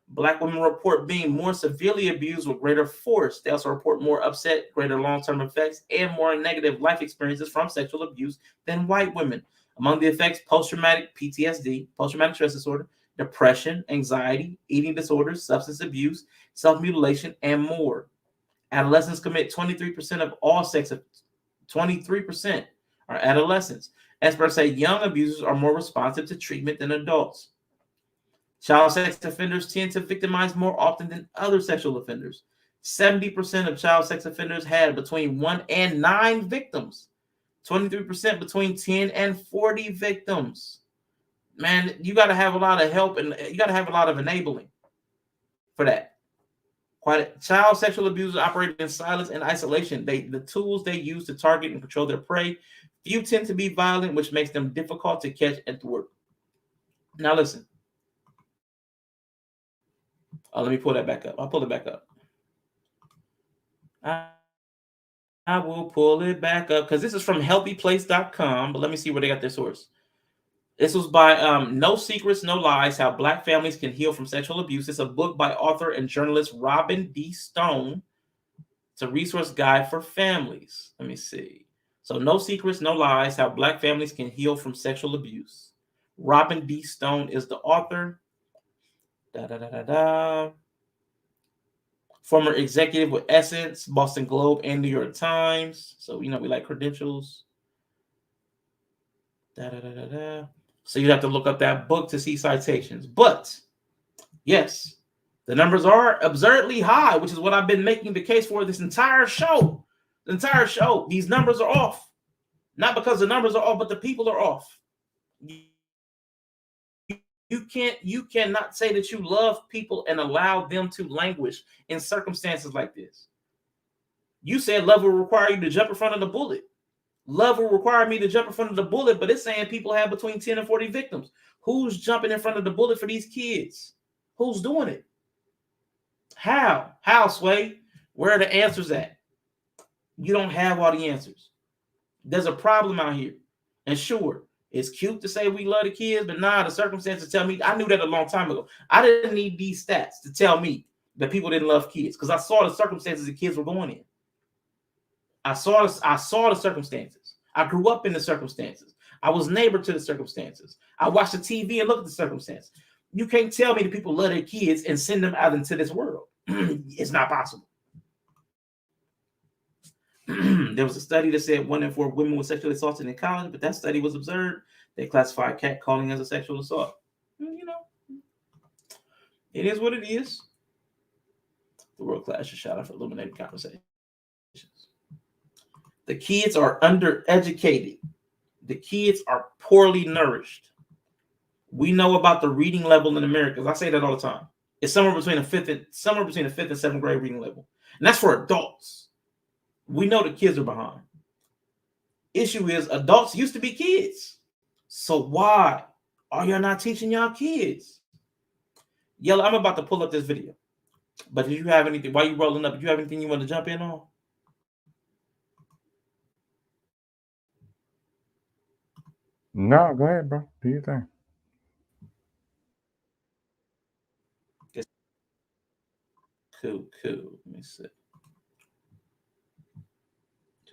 Black women report being more severely abused with greater force. They also report more upset, greater long-term effects, and more negative life experiences from sexual abuse than white women. Among the effects, post-traumatic PTSD, post-traumatic stress disorder, depression, anxiety, eating disorders, substance abuse, self-mutilation, and more. Adolescents commit 23% of all sex. 23% are adolescents. Experts say young abusers are more responsive to treatment than adults. Child sex offenders tend to victimize more often than other sexual offenders. 70% of child sex offenders had between 1 and 9 victims. 23% between 10 and 40 victims. Man, you got to have a lot of help and you got to have a lot of enabling for that. Child sexual abusers operate in silence and isolation. The tools they use to target and control their prey, few tend to be violent, which makes them difficult to catch and thwart. Now listen. Let me pull that back up. I'll pull it back up. I will pull it back up because this is from healthyplace.com, but let me see where they got their source. This was by No Secrets, No Lies, How Black Families Can Heal from Sexual Abuse. It's a book by author and journalist Robin D. Stone. It's a resource guide for families. Let me see. So no secrets, no lies, how Black families can heal from sexual abuse. Robin B. Stone is the author. Former executive with Essence, Boston Globe, and New York Times. So, we like credentials. So you have to look up that book to see citations. But, yes, the numbers are absurdly high, which is what I've been making the case for this entire show. The entire show. These numbers are off. Not because the numbers are off, but the people are off. You cannot say that you love people and allow them to languish in circumstances like this. You said love will require you to jump in front of the bullet. Love will require me to jump in front of the bullet, but it's saying people have between 10 and 40 victims. Who's jumping in front of the bullet for these kids? Who's doing it? How? How, Sway? Where are the answers at? You don't have all the answers. There's a problem out here. And sure, it's cute to say we love the kids, but the circumstances tell me, I knew that a long time ago. I didn't need these stats to tell me that people didn't love kids because I saw the circumstances the kids were going in. I saw the circumstances. I grew up in the circumstances. I was neighbor to the circumstances. I watched the TV and looked at the circumstances. You can't tell me that people love their kids and send them out into this world. It's not possible. There was a study that said 1 in 4 women were sexually assaulted in college, but that study was absurd. They classified catcalling as a sexual assault. It is what it is. The world class should shout out for illuminating conversations. The kids are undereducated. The kids are poorly nourished. We know about the reading level in America. I say that all the time. It's somewhere between the fifth and 7th grade reading level, and that's for adults. We know the kids are behind. Issue is adults used to be kids. So why are y'all not teaching y'all kids? Yellow, I'm about to pull up this video. But do you have anything? While you rolling up, do you have anything you want to jump in on? No, go ahead, bro. Do your thing. Cool. Let me see.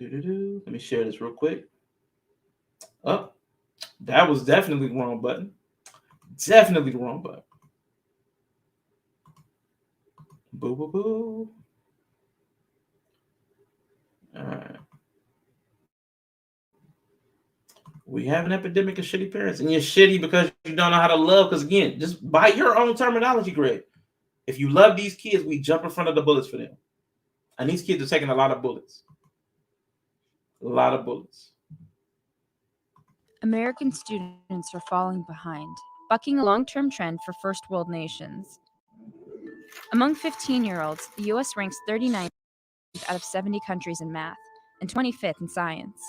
Let me share this real quick. Oh, that was definitely the wrong button. Definitely the wrong button. Boo, boo, boo. All right. We have an epidemic of shitty parents, and you're shitty because you don't know how to love. Because again, just by your own terminology, Greg, if you love these kids, we jump in front of the bullets for them. And these kids are taking a lot of bullets. A lot of bullets. American students are falling behind, bucking a long-term trend for first world nations. Among 15-year-olds, the U.S. ranks 39th out of 70 countries in math and 25th in science.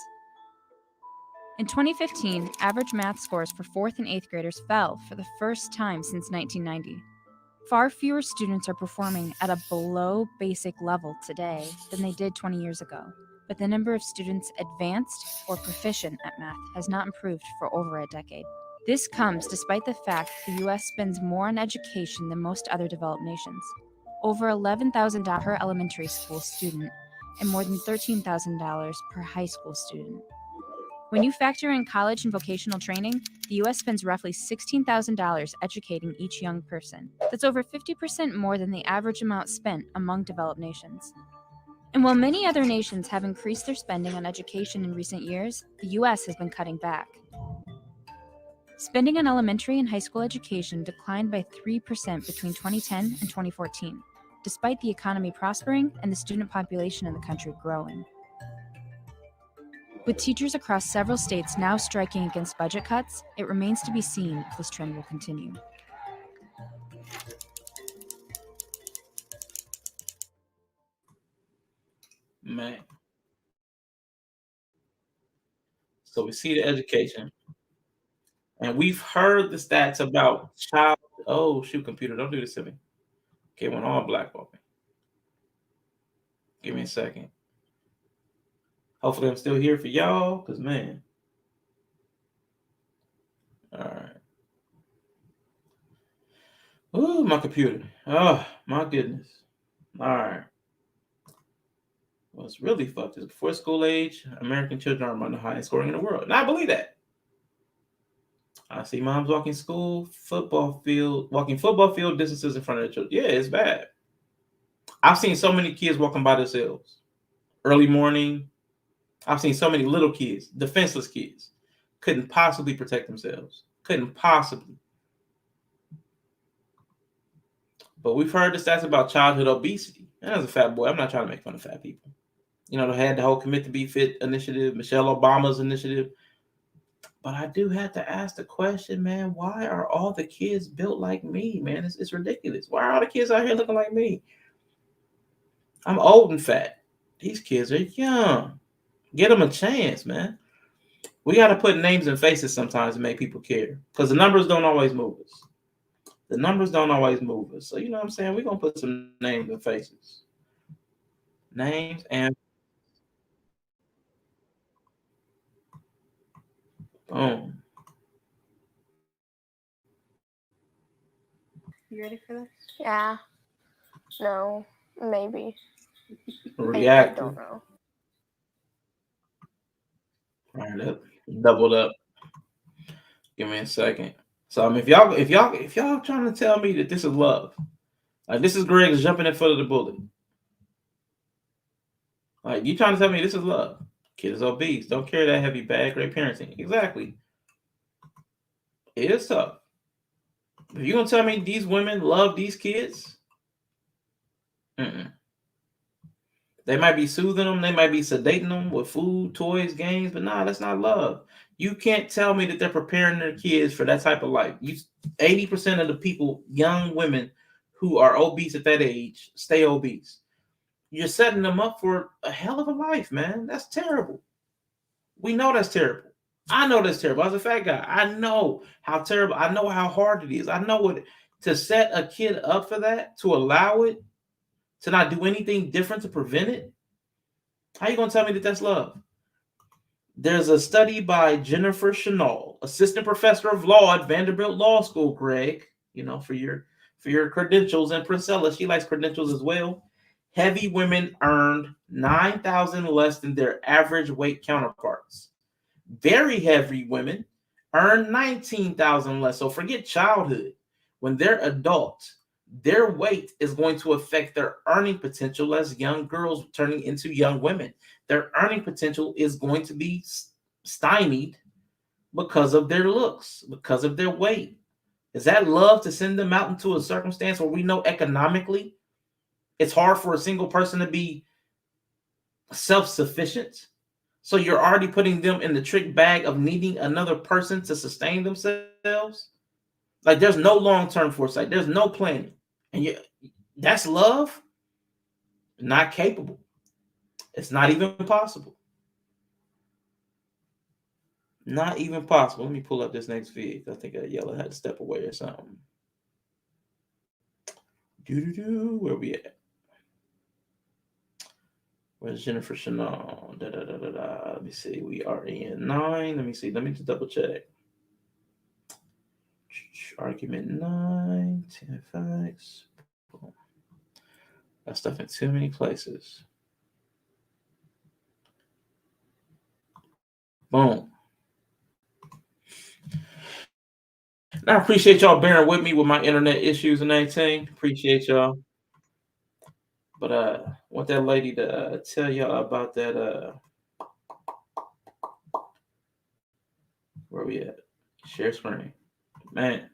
In 2015, average math scores for 4th and 8th graders fell for the first time since 1990. Far fewer students are performing at a below basic level today than they did 20 years ago, but the number of students advanced or proficient at math has not improved for over a decade. This comes despite the fact the U.S. spends more on education than most other developed nations, over $11,000 per elementary school student and more than $13,000 per high school student. When you factor in college and vocational training, the U.S. spends roughly $16,000 educating each young person. That's over 50% more than the average amount spent among developed nations. And while many other nations have increased their spending on education in recent years, the U.S. has been cutting back. Spending on elementary and high school education declined by 3% between 2010 and 2014, despite the economy prospering and the student population in the country growing. With teachers across several states now striking against budget cuts, it remains to be seen if this trend will continue. Man. So we see the education. And we've heard the stats about child. Oh, shoot, computer, don't do this to me. Okay, went all black on me. Give me a second. Hopefully I'm still here for y'all, because, man. All right. Oh, my computer. Oh, my goodness. All right. What's really fucked is before school age, American children are among the highest scoring in the world. And I believe that. I see moms walking football field distances in front of their children. Yeah, it's bad. I've seen so many kids walking by themselves. Early morning. I've seen so many little kids, defenseless kids, couldn't possibly protect themselves. Couldn't possibly. But we've heard the stats about childhood obesity. And as a fat boy, I'm not trying to make fun of fat people. You know, they had the whole Commit to Be Fit initiative, Michelle Obama's initiative. But I do have to ask the question, man, why are all the kids built like me, man? It's ridiculous. Why are all the kids out here looking like me? I'm old and fat. These kids are young. Get them a chance, man. We got to put names and faces sometimes to make people care. Because the numbers don't always move us. The numbers don't always move us. So, you know what I'm saying? We're going to put some names and faces. Names and boom. You ready for this? Yeah. No. Maybe. React. I don't know. All right, doubled up. Give me a second. So I mean, if y'all trying to tell me that this is love, like this is Greg jumping in front of the bullet, like you trying to tell me this is love? Kid is obese, don't carry that heavy bag, great parenting. Exactly. It is tough. If you're gonna tell me these women love these kids, they might be soothing them, they might be sedating them with food, toys, games, but nah, that's not love. You can't tell me that they're preparing their kids for that type of life. 80% of the people, young women who are obese at that age, stay obese. You're setting them up for a hell of a life, man. That's terrible. We know that's terrible. I know that's terrible. As a fat guy, I know how terrible. I know how hard it is. I know what to set a kid up for that, to allow it, to not do anything different to prevent it. How you gonna tell me that that's love? There's a study by Jennifer Chenal, assistant professor of law at Vanderbilt Law School, Greg, you know, for your credentials, and Princella, she likes credentials as well. Heavy women earned $9,000 less than their average weight counterparts. Very heavy women earn $19,000 less. So forget childhood. When they're adults, their weight is going to affect their earning potential as young girls turning into young women. Their earning potential is going to be stymied because of their looks, because of their weight. Is that love to send them out into a circumstance where we know economically it's hard for a single person to be self-sufficient? So you're already putting them in the trick bag of needing another person to sustain themselves? Like there's no long-term foresight. There's no planning. And that's love? Not capable. It's not even possible. Not even possible. Let me pull up this next vid. I think Yellow had to step away or something. Where we at? Where's Jennifer Chenal? Let me see. We are in 9. Let me see. Let me just double check. Argument 9. 10 facts. Got stuff in too many places. Boom. And I appreciate y'all bearing with me with my internet issues and everything. Appreciate y'all. But I want that lady to tell y'all about that. Where we at? Share screen. Man.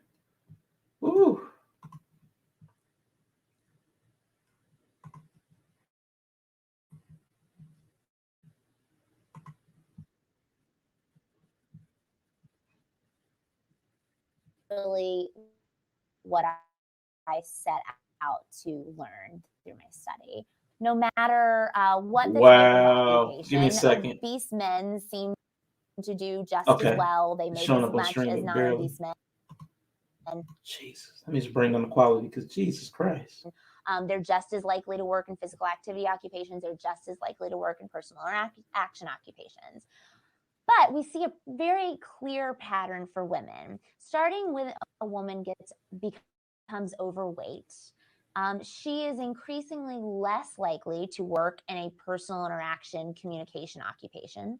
Woo. Really what I set out to learn through my study. No matter what the type of occupation, give me a second. Obese men seem to do just as well. They make as much as non-obese men. Jesus, let me just bring on the quality because Jesus Christ. They're just as likely to work in physical activity occupations. They're just as likely to work in personal action occupations. But we see a very clear pattern for women. Starting with a woman becomes overweight, she is increasingly less likely to work in a personal interaction communication occupation.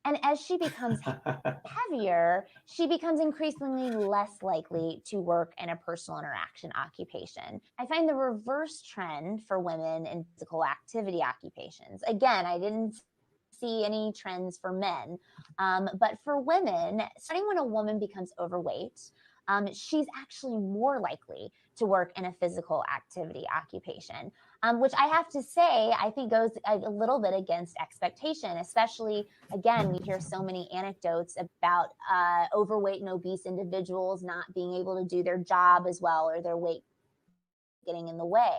And as she becomes heavier, she becomes increasingly less likely to work in a personal interaction occupation. I find the reverse trend for women in physical activity occupations. Again, I didn't see any trends for men, but for women, starting when a woman becomes overweight, she's actually more likely to work in a physical activity occupation, which I have to say, I think goes a little bit against expectation, especially, again, we hear so many anecdotes about overweight and obese individuals not being able to do their job as well, or their weight getting in the way.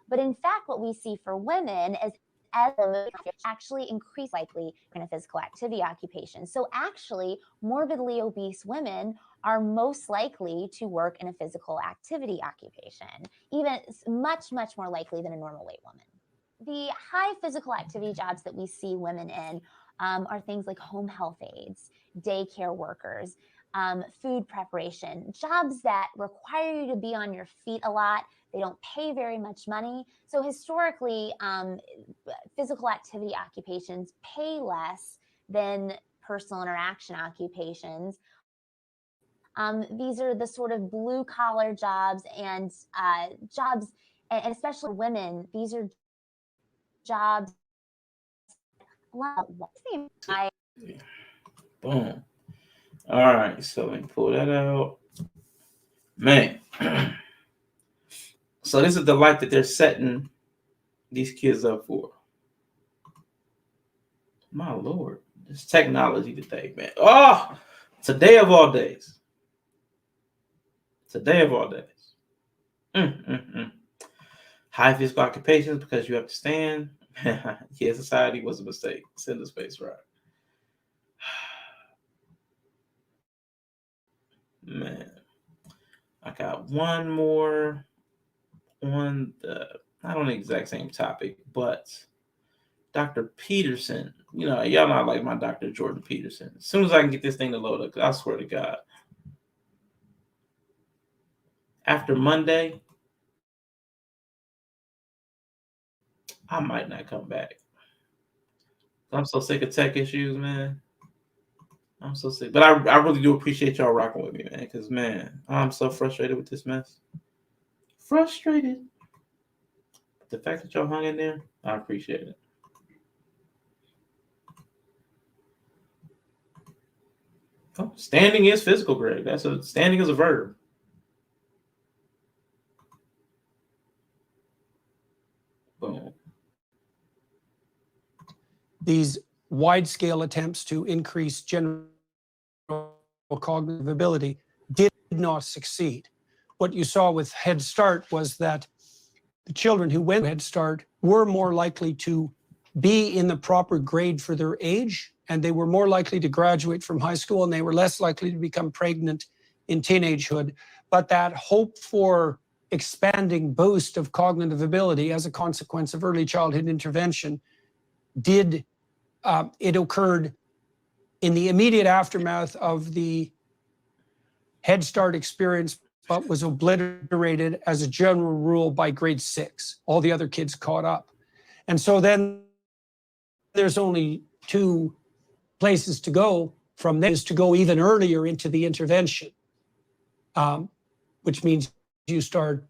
But in fact, what we see for women is as women actually increase likely in a physical activity occupation. So actually, morbidly obese women are most likely to work in a physical activity occupation, even much, much more likely than a normal weight woman. The high physical activity jobs that we see women in are things like home health aides, daycare workers, food preparation, jobs that require you to be on your feet a lot. They don't pay very much money. So historically, physical activity occupations pay less than personal interaction occupations. These are the sort of blue collar jobs and jobs, and especially women, these are jobs. Boom. All right, so let me pull that out. Man. So this is the life that they're setting these kids up for. My Lord, this technology today, man. Oh, today of all days. Today of all days. High physical occupations because you have to stand. Yeah, society was a mistake. Send the space right. Man, I got one more on the not on the exact same topic, but Dr. Peterson. You know, y'all not like my Dr. Jordan Peterson. As soon as I can get this thing to load up, I swear to God. After Monday, I might not come back. I'm so sick of tech issues, man. I'm so sick. But I really do appreciate y'all rocking with me, man. Because, man, I'm so frustrated with this mess. Frustrated. The fact that y'all hung in there, I appreciate it. Oh, standing is physical, Greg. Standing is a verb. Boom. These wide-scale attempts to increase general cognitive ability did not succeed. What you saw with Head Start was that the children who went to Head Start were more likely to be in the proper grade for their age, and they were more likely to graduate from high school, and they were less likely to become pregnant in teenagehood. But that hope for expanding boost of cognitive ability as a consequence of early childhood intervention it occurred in the immediate aftermath of the Head Start experience, but was obliterated as a general rule by grade 6. All the other kids caught up. And so then there's only two places to go from there, is to go even earlier into the intervention, which means you start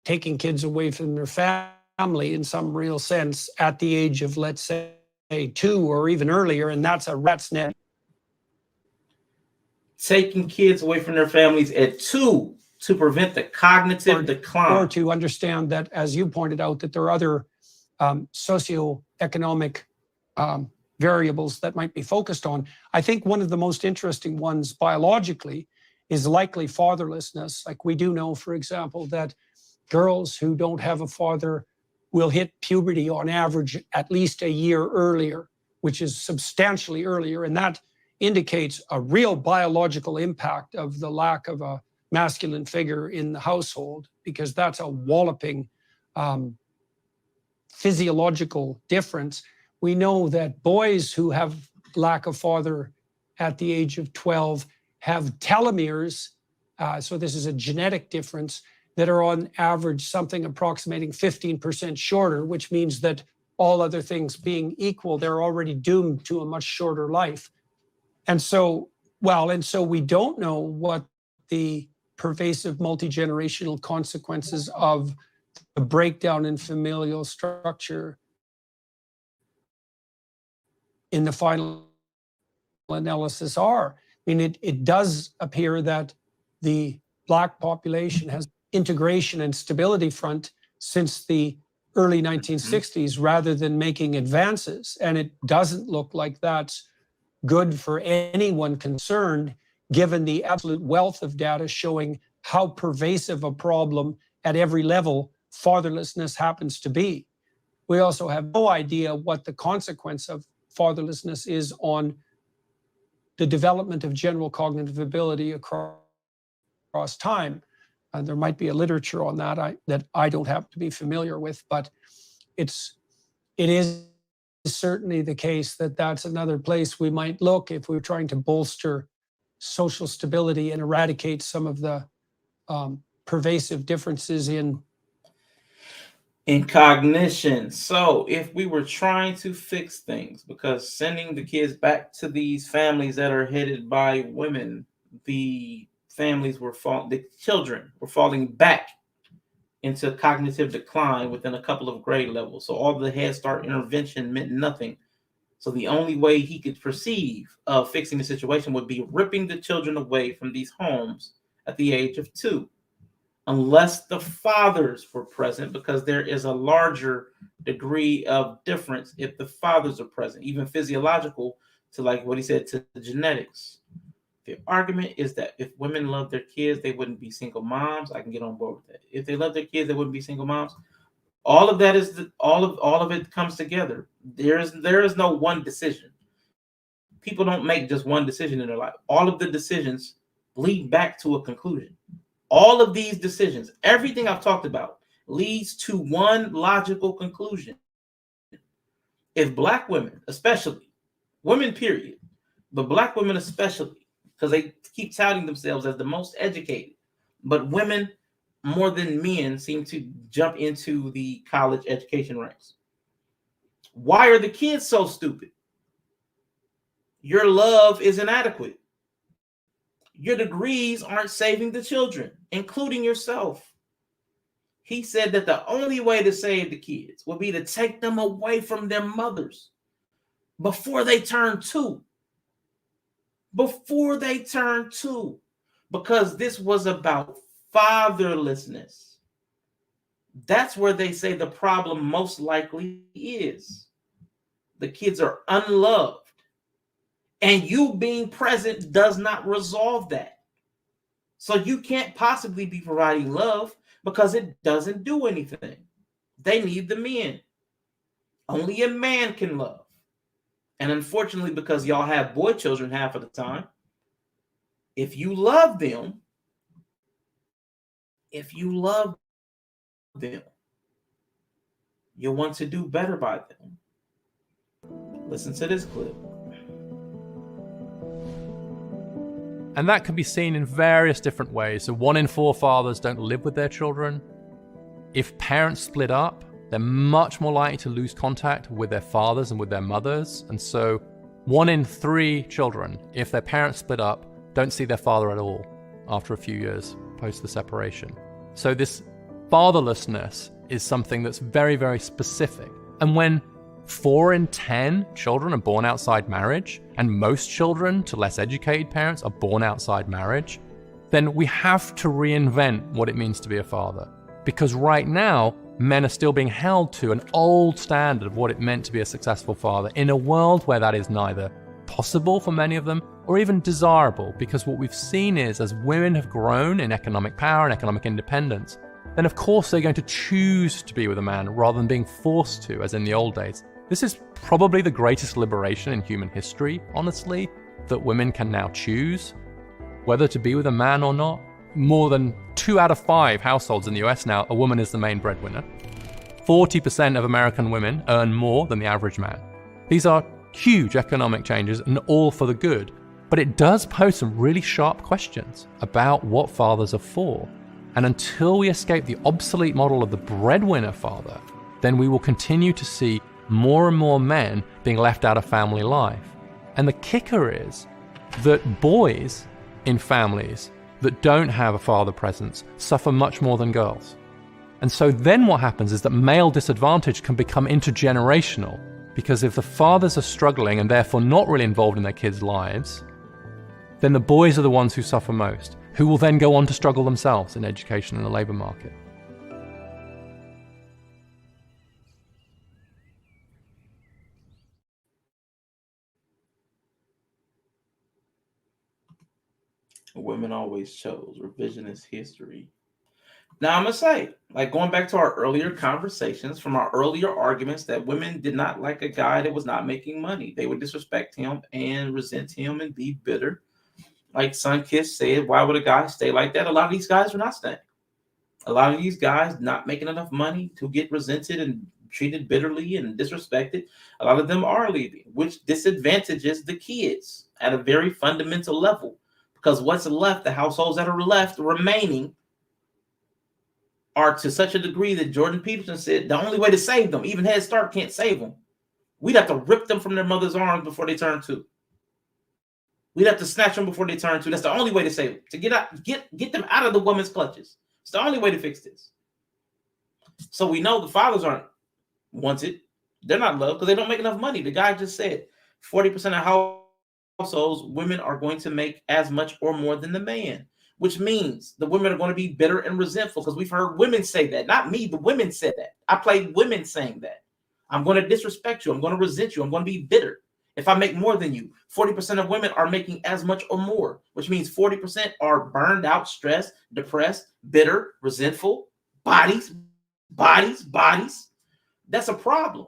taking kids away from their family in some real sense at the age of, let's say, 2 or even earlier, and that's a rat's net. Taking kids away from their families at 2 to prevent the cognitive decline. Or to understand that, as you pointed out, that there are other socioeconomic variables that might be focused on. I think one of the most interesting ones biologically is likely fatherlessness. Like we do know, for example, that girls who don't have a father will hit puberty on average at least a year earlier, which is substantially earlier. And that indicates a real biological impact of the lack of a masculine figure in the household, because that's a walloping physiological difference. We know that boys who have lack of father at the age of 12 have telomeres. So this is a genetic difference that are on average something approximating 15% shorter, which means that all other things being equal, they're already doomed to a much shorter life. And so we don't know what the pervasive multi-generational consequences of the breakdown in familial structure in the final analysis are. I mean, it does appear that the Black population has integration and stability front since the early 1960s rather than making advances. And it doesn't look like that's good for anyone concerned, given the absolute wealth of data showing how pervasive a problem at every level fatherlessness happens to be. We also have no idea what the consequence of fatherlessness is on the development of general cognitive ability across time. There might be a literature on that that I don't happen to be familiar with, but it is certainly the case that that's another place we might look if we're trying to bolster social stability and eradicate some of the pervasive differences in cognition. So if we were trying to fix things, because sending the kids back to these families that are headed by women, the children were falling back into cognitive decline within a couple of grade levels. So all the Head Start intervention meant nothing. So the only way he could perceive of fixing the situation would be ripping the children away from these homes at the age of 2. Unless the fathers were present, because there is a larger degree of difference if the fathers are present, even physiological, to like what he said, to the genetics. The argument is that if women love their kids, they wouldn't be single moms. I can get on board with that. If they love their kids, they wouldn't be single moms. All of that is all of it comes together. There is no one decision. People don't make just one decision in their life. All of the decisions lead back to a conclusion. All of these decisions, everything I've talked about, leads to one logical conclusion. If Black women, especially, women period, but Black women especially, because they keep touting themselves as the most educated, but women more than men seem to jump into the college education ranks. Why are the kids so stupid? Your love is inadequate. Your degrees aren't saving the children, including yourself. He said that the only way to save the kids would be to take them away from their mothers before they turn 2. Before they turn 2. Because this was about fatherlessness. That's where they say the problem most likely is. The kids are unloved. And you being present does not resolve that. So you can't possibly be providing love because it doesn't do anything. They need the men. Only a man can love. And unfortunately, because y'all have boy children half of the time, if you love them, you'll want to do better by them. Listen to this clip. And that can be seen in various different ways. So 1 in 4 fathers don't live with their children. If parents split up, they're much more likely to lose contact with their fathers and with their mothers. And so 1 in 3 children, if their parents split up, don't see their father at all after a few years post the separation. So this fatherlessness is something that's very, very specific. And when 4 in 10 children are born outside marriage, and most children to less educated parents are born outside marriage, then we have to reinvent what it means to be a father. Because right now, men are still being held to an old standard of what it meant to be a successful father in a world where that is neither possible for many of them or even desirable. Because what we've seen is, as women have grown in economic power and economic independence, then of course they're going to choose to be with a man rather than being forced to, as in the old days. This is probably the greatest liberation in human history, honestly, that women can now choose whether to be with a man or not. More than 2 out of 5 households in the US now, a woman is the main breadwinner. 40% of American women earn more than the average man. These are huge economic changes and all for the good, but it does pose some really sharp questions about what fathers are for. And until we escape the obsolete model of the breadwinner father, then we will continue to see more and more men being left out of family life. And the kicker is that boys in families that don't have a father presence suffer much more than girls. And so then what happens is that male disadvantage can become intergenerational, because if the fathers are struggling and therefore not really involved in their kids' lives, then the boys are the ones who suffer most, who will then go on to struggle themselves in education and the labor market. Women always chose. Revisionist history. Now, I'm going to say, like going back to our earlier conversations, from our earlier arguments, that women did not like a guy that was not making money. They would disrespect him and resent him and be bitter. Like Sunkiss said, why would a guy stay like that? A lot of these guys are not staying. A lot of these guys not making enough money to get resented and treated bitterly and disrespected. A lot of them are leaving, which disadvantages the kids at a very fundamental level. Because what's left, the households that are left remaining, are to such a degree that Jordan Peterson said the only way to save them, even Head Start can't save them. We'd have to rip them from their mother's arms before they turn 2. We'd have to snatch them before they turn 2. That's the only way to save them. To get them out of the woman's clutches. It's the only way to fix this. So we know the fathers aren't wanted. They're not loved because they don't make enough money. The guy just said 40% of households, women are going to make as much or more than the man, which means the women are going to be bitter and resentful, because we've heard women say that. Not me, the women said that. I played women saying that. I'm going to disrespect you. I'm going to resent you. I'm going to be bitter if I make more than you. 40% of women are making as much or more, which means 40% are burned out, stressed, depressed, bitter, resentful, bodies. That's a problem.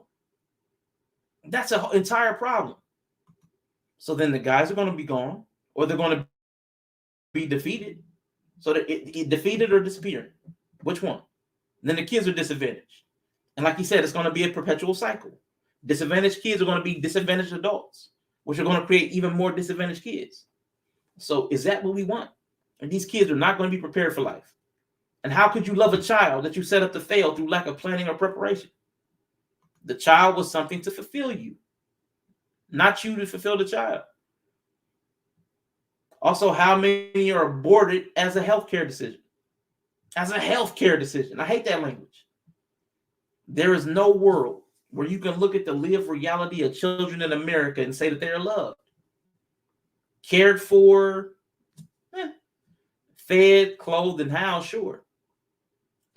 That's an entire problem. So then the guys are going to be gone, or they're going to be defeated. So that it defeated or disappeared. Which one? And then the kids are disadvantaged. And like he said, it's going to be a perpetual cycle. Disadvantaged kids are going to be disadvantaged adults, which are going to create even more disadvantaged kids. So is that what we want? And these kids are not going to be prepared for life. And how could you love a child that you set up to fail through lack of planning or preparation? The child was something to fulfill you, not you to fulfill the child. Also, how many are aborted as a healthcare decision? As a healthcare decision. I hate that language. There is no world where you can look at the lived reality of children in America and say that they are loved, cared for, fed, clothed, and housed, sure.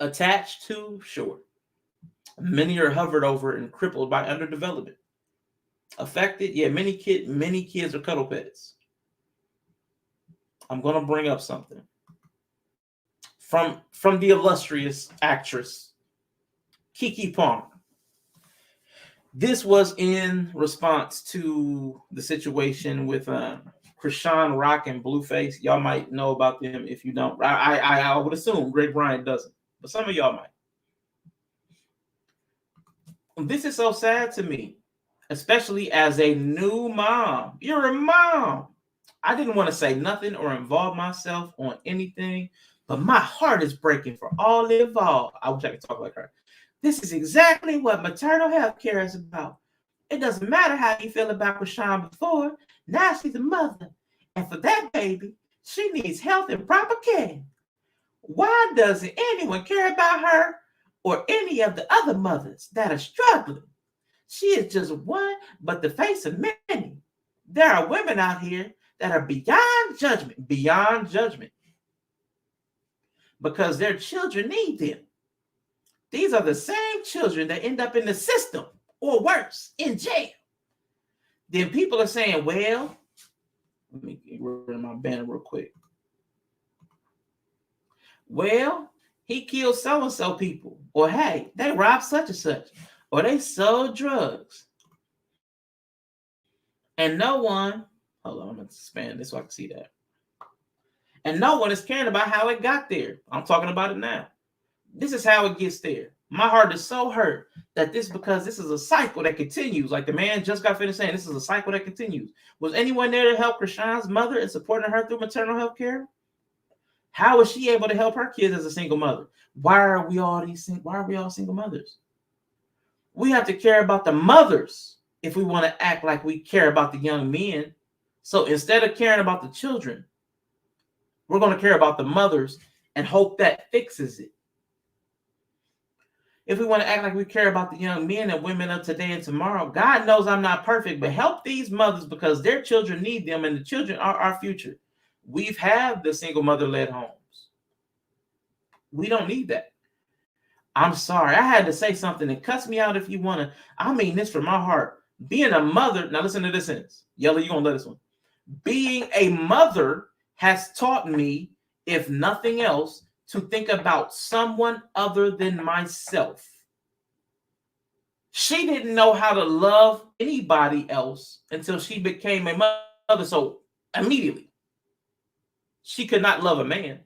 Attached to, sure. Many are hovered over and crippled by underdevelopment. Affected, yeah, many kids are cuddle pets. I'm going to bring up something from the illustrious actress Keke Palmer. This was in response to the situation with Krishan Rock and Blueface. Y'all might know about them. If you don't, I would assume Greg Bryant doesn't, but some of y'all might. This is so sad to me, especially as a new mom. You're a mom. I didn't want to say nothing or involve myself on anything, but my heart is breaking for all involved. I wish I could talk like her. This is exactly what maternal health care is about. It doesn't matter how you feel about Krishan before. Now she's a mother. And for that baby, she needs health and proper care. Why doesn't anyone care about her or any of the other mothers that are struggling? She is just one, but the face of many. There are women out here that are beyond judgment, because their children need them. These are the same children that end up in the system, or worse, in jail. Then people are saying, well, let me get rid of my banner real quick. Well, he killed so-and-so people, or hey, they robbed such and such, or they sold drugs. And no one, hold on, I'm going to expand this so I can see that. And no one is caring about how it got there. I'm talking about it now. This is how it gets there. My heart is so hurt that because this is a cycle that continues. Like the man just got finished saying, this is a cycle that continues. Was anyone there to help Krishan's mother and supporting her through maternal health care? How is she able to help her kids as a single mother? Why are we all single mothers? We have to care about the mothers if we want to act like we care about the young men. So instead of caring about the children, we're going to care about the mothers and hope that fixes it. If we want to act like we care about the young men and women of today and tomorrow, God knows I'm not perfect, but help these mothers because their children need them and the children are our future. We've had the single mother-led homes. We don't need that. I'm sorry. I had to say something that cuts me out if you want to. I mean this from my heart. Being a mother, now listen to this sentence. Yellow, you're going to let this one. Being a mother has taught me, if nothing else, to think about someone other than myself. She didn't know how to love anybody else until she became a mother. So immediately, she could not love a man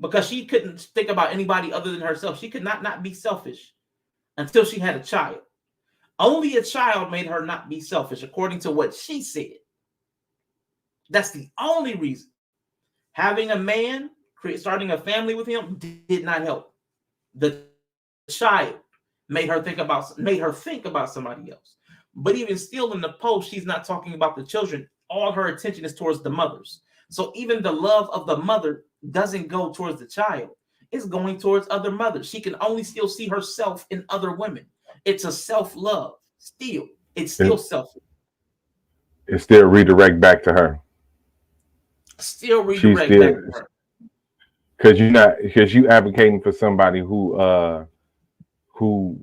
because she couldn't think about anybody other than herself. She could not be selfish until she had a child. Only a child made her not be selfish, according to what she said. That's the only reason. Having a man, starting a family with him, did not help. The child made her think about somebody else. But even still in the post, she's not talking about the children. All her attention is towards the mothers. So even the love of the mother doesn't go towards the child. It's going towards other mothers. She can only still see herself in other women. It's a self-love. Still, it's still selfish. It still redirect back to her. Still redirect back to her. Because you advocating for somebody who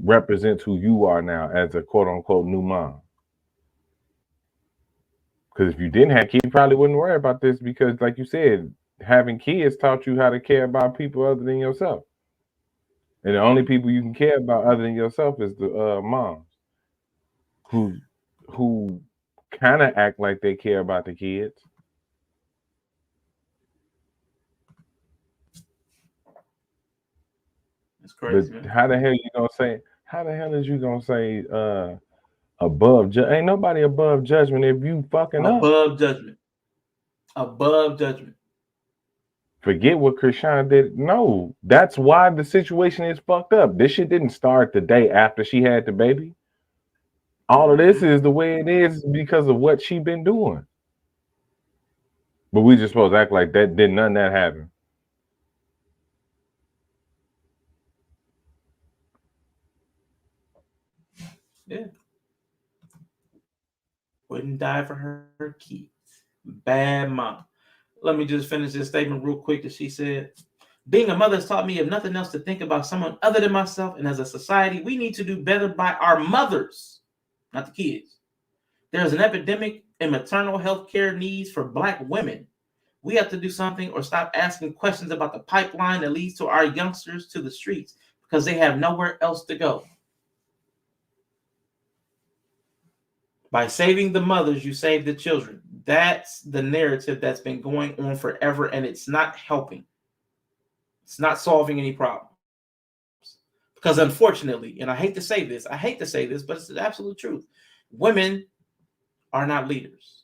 represents who you are now as a quote unquote new mom. Because if you didn't have kids, you probably wouldn't worry about this because, like you said, having kids taught you how to care about people other than yourself. And the only people you can care about other than yourself is the moms who kind of act like they care about the kids. That's crazy. But how the hell is you gonna say above ain't nobody above judgment if you fucking above judgment. Above judgment. Forget what Krishan did. No, that's why the situation is fucked up. This shit didn't start the day after she had the baby. All of this is the way it is because of what she been doing. But we just supposed to act like that none of that happen. Yeah. Wouldn't die for her kids. Bad mom. Let me just finish this statement real quick that she said. Being a mother has taught me, if nothing else, to think about someone other than myself. And as a society, we need to do better by our mothers, not the kids. There's an epidemic in maternal health care needs for Black women. We have to do something or stop asking questions about the pipeline that leads to our youngsters to the streets because they have nowhere else to go. By saving the mothers, you save the children. That's the narrative that's been going on forever, and it's not helping. It's not solving any problems. Because unfortunately, and I hate to say this, but it's the absolute truth. Women are not leaders,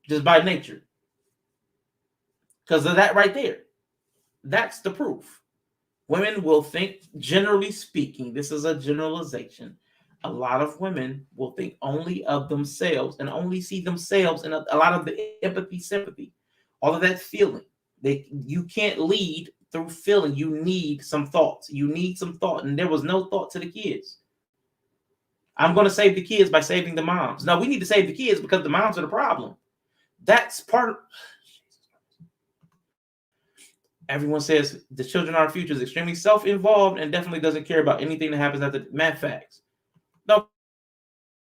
just by nature. Because of that right there. That's the proof. Women will think, generally speaking, this is a generalization. A lot of women will think only of themselves and only see themselves in a lot of the empathy, sympathy, all of that feeling. You can't lead through feeling. You need some thoughts. You need some thought. And there was no thought to the kids. I'm going to save the kids by saving the moms. No, we need to save the kids because the moms are the problem. That's part of... Everyone says the children are our future is extremely self-involved and definitely doesn't care about anything that happens after math facts. Don't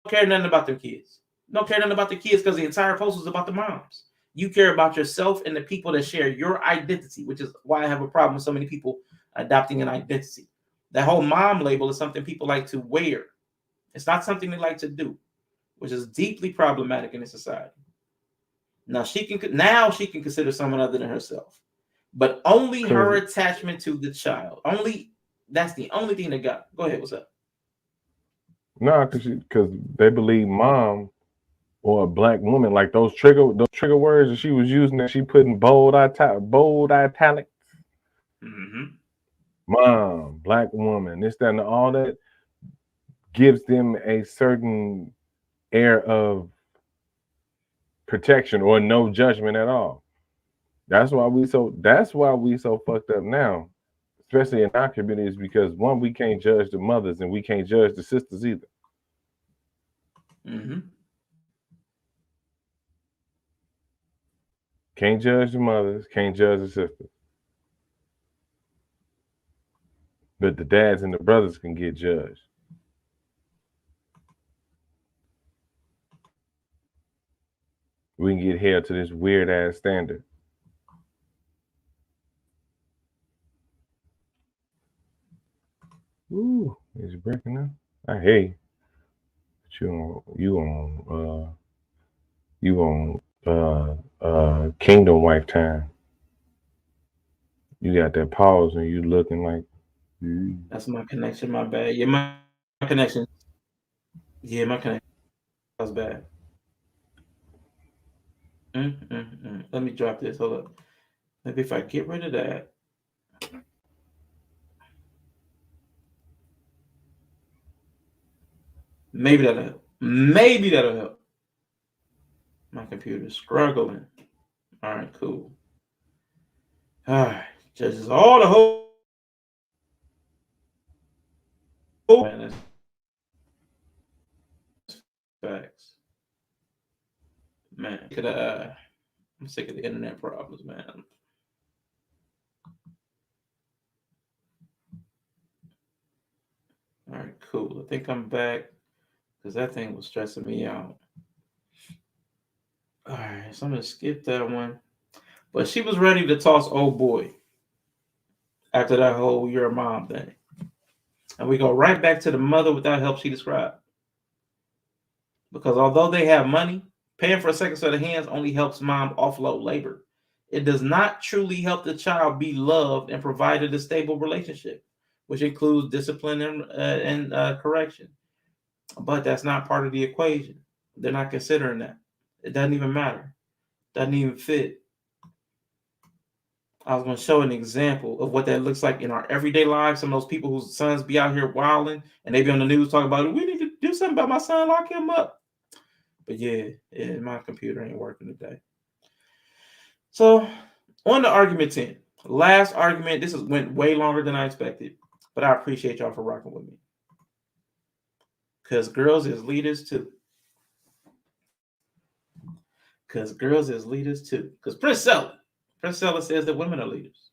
care nothing about their kids. Don't care nothing about the kids because the entire post was about the moms. You care about yourself and the people that share your identity, which is why I have a problem with so many people adopting an identity. That whole mom label is something people like to wear. It's not something they like to do, which is deeply problematic in a society. Now she can consider someone other than herself, but only her attachment to the child. That's the only thing they got. Go ahead. What's up? No, because they believe mom or a Black woman, like those trigger words that she was using that she put in bold italics. Mom, black woman, this, that, and all that gives them a certain air of protection or no judgment at all. That's why we so fucked up now, especially in our communities, because one, we can't judge the mothers and we can't judge the sisters either. Can't judge the mothers, can't judge the sisters. But the dads and the brothers can get judged. We can get held to this weird ass standard. Ooh, is it breaking now? I hate you on Kingdom Wife time. You got that pause and you looking like That's my connection, my bad. Yeah, my connection. Yeah, my connection. That was bad. Let me drop this. Hold up. Maybe if I get rid of that. Maybe that'll help. Maybe that'll help. My computer's struggling. All right, cool. All right, judges all the whole. Man, that's facts. Man, I'm sick of the internet problems, man. All right, cool. I think I'm back because that thing was stressing me out. All right, so I'm gonna skip that one. But she was ready to toss old boy after that whole "you're a mom" thing, and we go right back to the mother without help she described. Because although they have money, paying for a second set of hands only helps mom offload labor. It does not truly help the child be loved and provided a stable relationship, which includes discipline and correction. But that's not part of the equation. They're not considering that. It doesn't even matter. Doesn't even fit. I was going to show an example of what that looks like in our everyday lives. Some of those people whose sons be out here wilding and they be on the news talking about, we need to do something about my son, lock him up. But yeah, my computer ain't working today. So on to argument 10. Last argument. This went way longer than I expected, but I appreciate y'all for rocking with me. Because girls is leaders too. Because Princella says that women are leaders.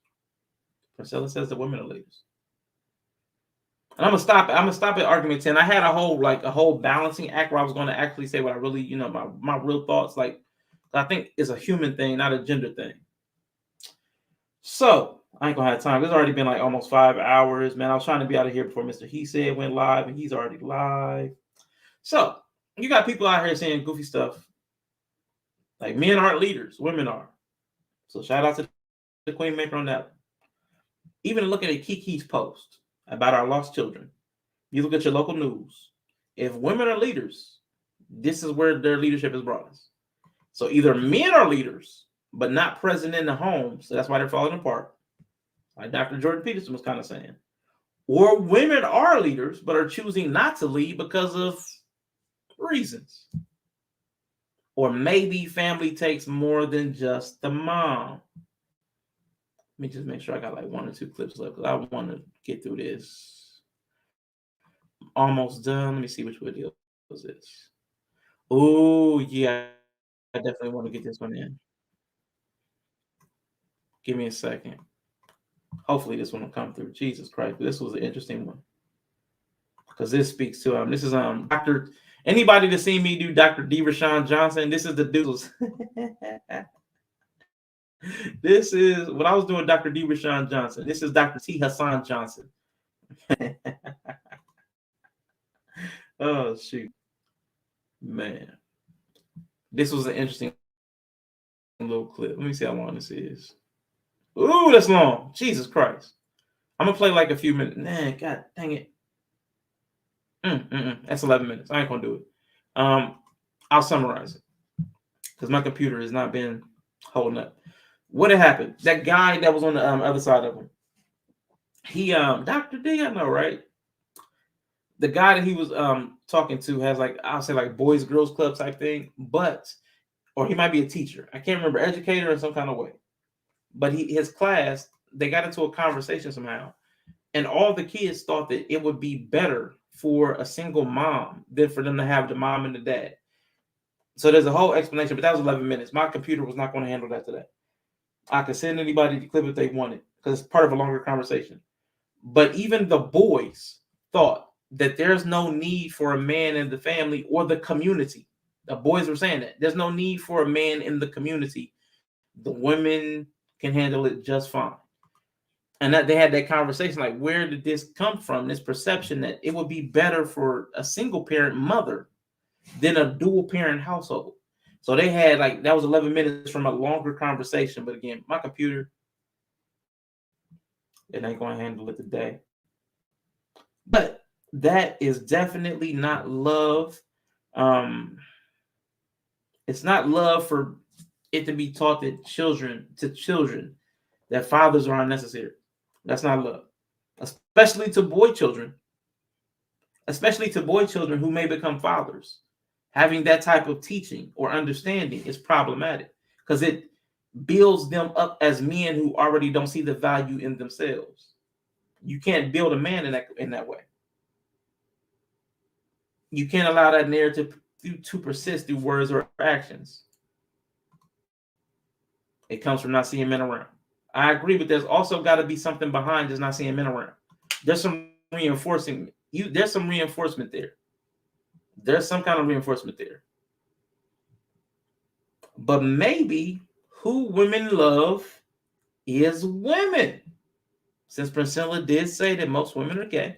Princella says that women are leaders. And I'm gonna stop at argument 10. I had a whole balancing act where I was going to actually say what I really, my real thoughts. Like, I think it's a human thing, not a gender thing. So I ain't gonna have time. It's already been like almost 5 hours, man. I was trying to be out of here before Mr. He Said went live, and he's already live. So you got people out here saying goofy stuff. Like, men aren't leaders, women are. So shout out to the Queen Maker on that. Even looking at Kiki's post about our lost children, you look at your local news. If women are leaders, this is where their leadership has brought us. So either men are leaders, but not present in the home, so that's why they're falling apart, like Dr. Jordan Peterson was kind of saying. Or women are leaders, but are choosing not to lead because of reasons. Or maybe family takes more than just the mom. Let me just make sure I got like 1 or 2 clips left because I want to get through this. Almost done. Let me see which video was this. Oh, yeah. I definitely want to get this one in. Give me a second. Hopefully this one will come through. Jesus Christ. This was an interesting one. Because this speaks to this is Dr. Anybody that's seen me do Dr. D. Rashawn Johnson, this is the dudes. This is what I was doing, Dr. D. Rashawn Johnson. This is Dr. T. Hassan Johnson. Oh, shoot. Man. This was an interesting little clip. Let me see how long this is. Ooh, that's long. Jesus Christ. I'm going to play like a few minutes. Man, God dang it. That's 11 minutes. I ain't going to do it. I'll summarize it because my computer has not been holding up. What had happened? That guy that was on the other side of him, He Dr. D, I know, right? The guy that he was talking to has like, I'll say like boys girls club type thing, but or he might be a teacher. I can't remember, educator in some kind of way. But his class, they got into a conversation somehow, and all the kids thought that it would be better for a single mom than for them to have the mom and the dad. So there's a whole explanation, but that was 11 minutes. My computer was not going to handle that today. I could send anybody the clip if they wanted because it's part of a longer conversation. But even the boys thought that there's no need for a man in the family or the community. The boys were saying that there's no need for a man in the community. The women can handle it just fine. And that they had that conversation, like, where did this come from? This perception that it would be better for a single parent mother than a dual parent household. So they had like, that was 11 minutes from a longer conversation. But again, my computer, it ain't going to handle it today. But that is definitely not love. It's not love for it to be taught that children that fathers are unnecessary. That's not love, especially to boy children who may become fathers. Having that type of teaching or understanding is problematic because it builds them up as men who already don't see the value in themselves. You can't build a man in that way. You can't allow that narrative to persist through words or actions. It comes from not seeing men around. I agree, but there's also got to be something behind just not seeing men around. There's some reinforcing. There's some reinforcement there. There's some kind of reinforcement there. But maybe who women love is women. Since Princella did say that most women are gay,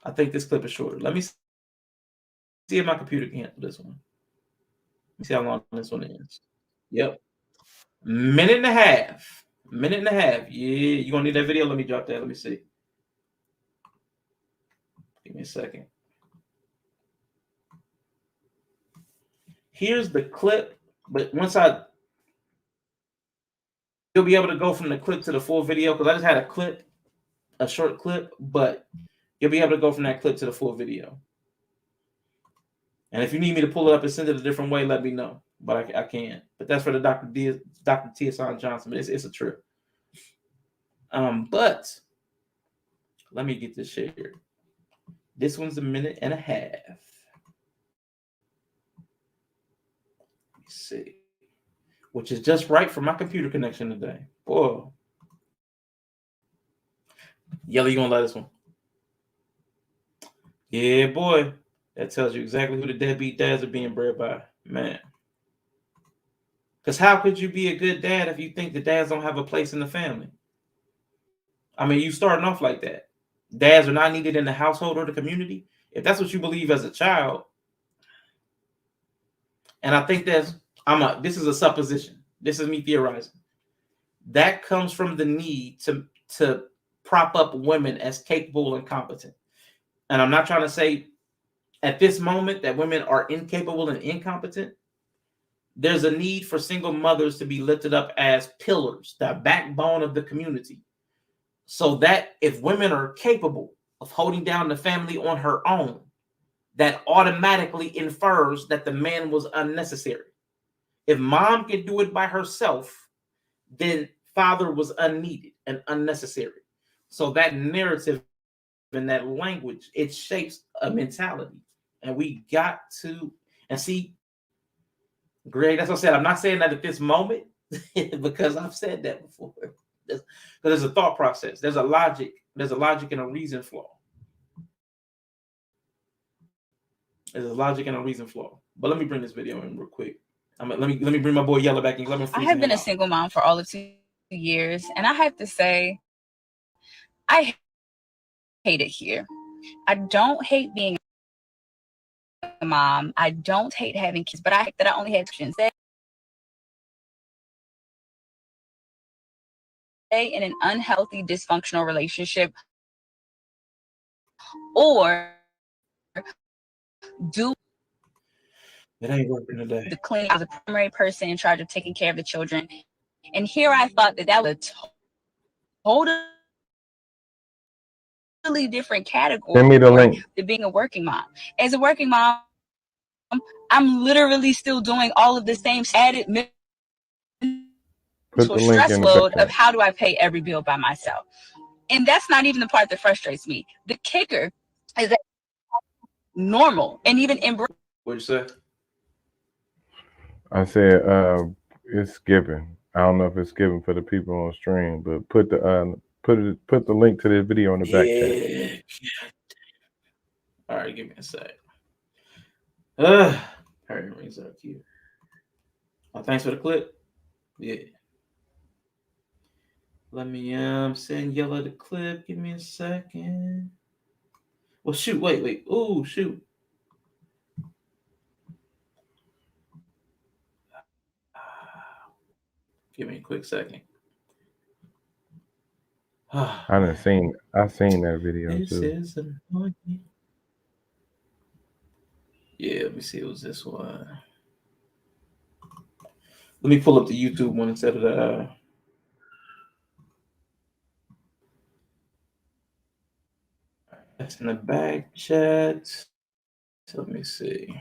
I think this clip is shorter. Let me see if my computer can handle this one. Let me see how long this one is. Yep. Minute and a half. Yeah, you gonna need that video? Let me drop that. Let me see. Give me a second. Here's the clip, but you'll be able to go from the clip to the full video because I just had a short clip, but you'll be able to go from that clip to the full video. And if you need me to pull it up and send it a different way, let me know. But I can't. But that's for the Dr. Tiasan Johnson. But it's a trip. But let me get this shared. This one's a minute and a half. Let me see. Which is just right for my computer connection today. Boy. Yellow, you gonna like this one? Yeah, boy. That tells you exactly who the deadbeat dads are being bred by. Man. Because how could you be a good dad if you think the dads don't have a place in the family? I mean, you starting off like that. Dads are not needed in the household or the community. If that's what you believe as a child, and I think this is a supposition. This is me theorizing. That comes from the need to prop up women as capable and competent. And I'm not trying to say at this moment that women are incapable and incompetent. There's a need for single mothers to be lifted up as pillars, the backbone of the community. So that if women are capable of holding down the family on her own, that automatically infers that the man was unnecessary. If mom can do it by herself, then father was unneeded and unnecessary. So that narrative and that language, it shapes a mentality. And we got to, and see, Greg, that's what I said. I'm not saying that at this moment because I've said that before. There's a thought process. There's a logic and a reason flaw. There's a logic and a reason flaw. But let me bring this video in real quick. Let me bring my boy Yellow back in. I have been a single mom for all of 2 years, and I have to say, I hate it here. I don't hate being a mom. I don't hate having kids, but I hate that I only had options. Stay in an unhealthy, dysfunctional relationship, or do it ain't working today. The cleaning. I was a primary person in charge of taking care of the children, and here I thought that was a totally totally different category Send me the link. than being a working mom. As a working mom, I'm literally still doing all of the same added mental Put the link stress in the load back. of how do I pay every bill by myself. And that's not even the part that frustrates me. The kicker is that normal and even embrace. What'd you say? I said it's given. I don't know if it's given for the people on stream, but put the link to this video in the back chat. All right, give me a sec. Harry rings are cute. Oh, thanks for the clip. Yeah. Let me send Yellow the clip. Give me a second. Well, shoot. Wait. Ooh, shoot. Give me a quick second. I've seen that video This too. is annoying. Yeah, let me see. It was this one. Let me pull up the YouTube one instead of the. That's in the back chat. So let me see.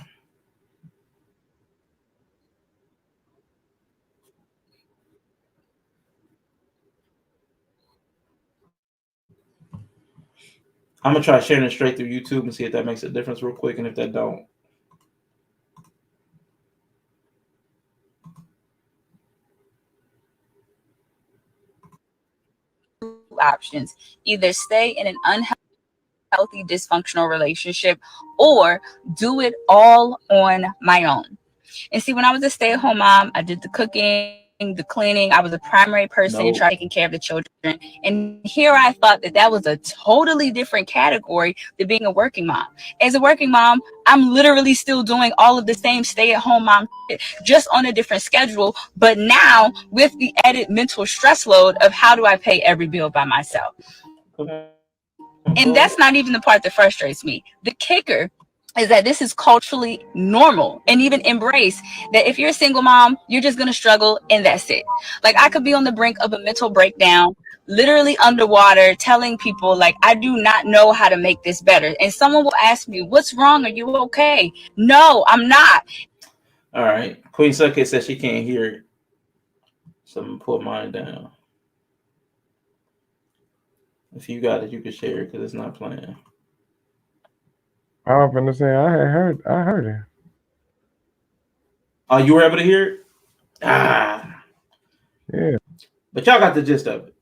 I'm gonna try sharing it straight through YouTube and see if that makes a difference real quick, and if that don't. Options: either stay in an unhealthy, dysfunctional relationship, or do it all on my own. And see, when I was a stay-at-home mom, I did the cooking, the cleaning. I was a primary person taking care of the children. And here I thought that was a totally different category than being a working mom. As a working mom, I'm literally still doing all of the same stay-at-home mom shit, just on a different schedule, but now with the added mental stress load of how do I pay every bill by myself. And that's not even the part that frustrates me. The kicker is that this is culturally normal and even embrace that if you're a single mom, you're just going to struggle and that's it. Like I could be on the brink of a mental breakdown, literally underwater, telling people like, I do not know how to make this better. And someone will ask me, what's wrong? Are you okay? No, I'm not. All right. Queen Suckett says she can't hear it. So I'm going to put mine down. If you got it, you can share it because it's not playing. I was going to say I heard it. Oh, you were able to hear it? Ah. Yeah. But y'all got the gist of it.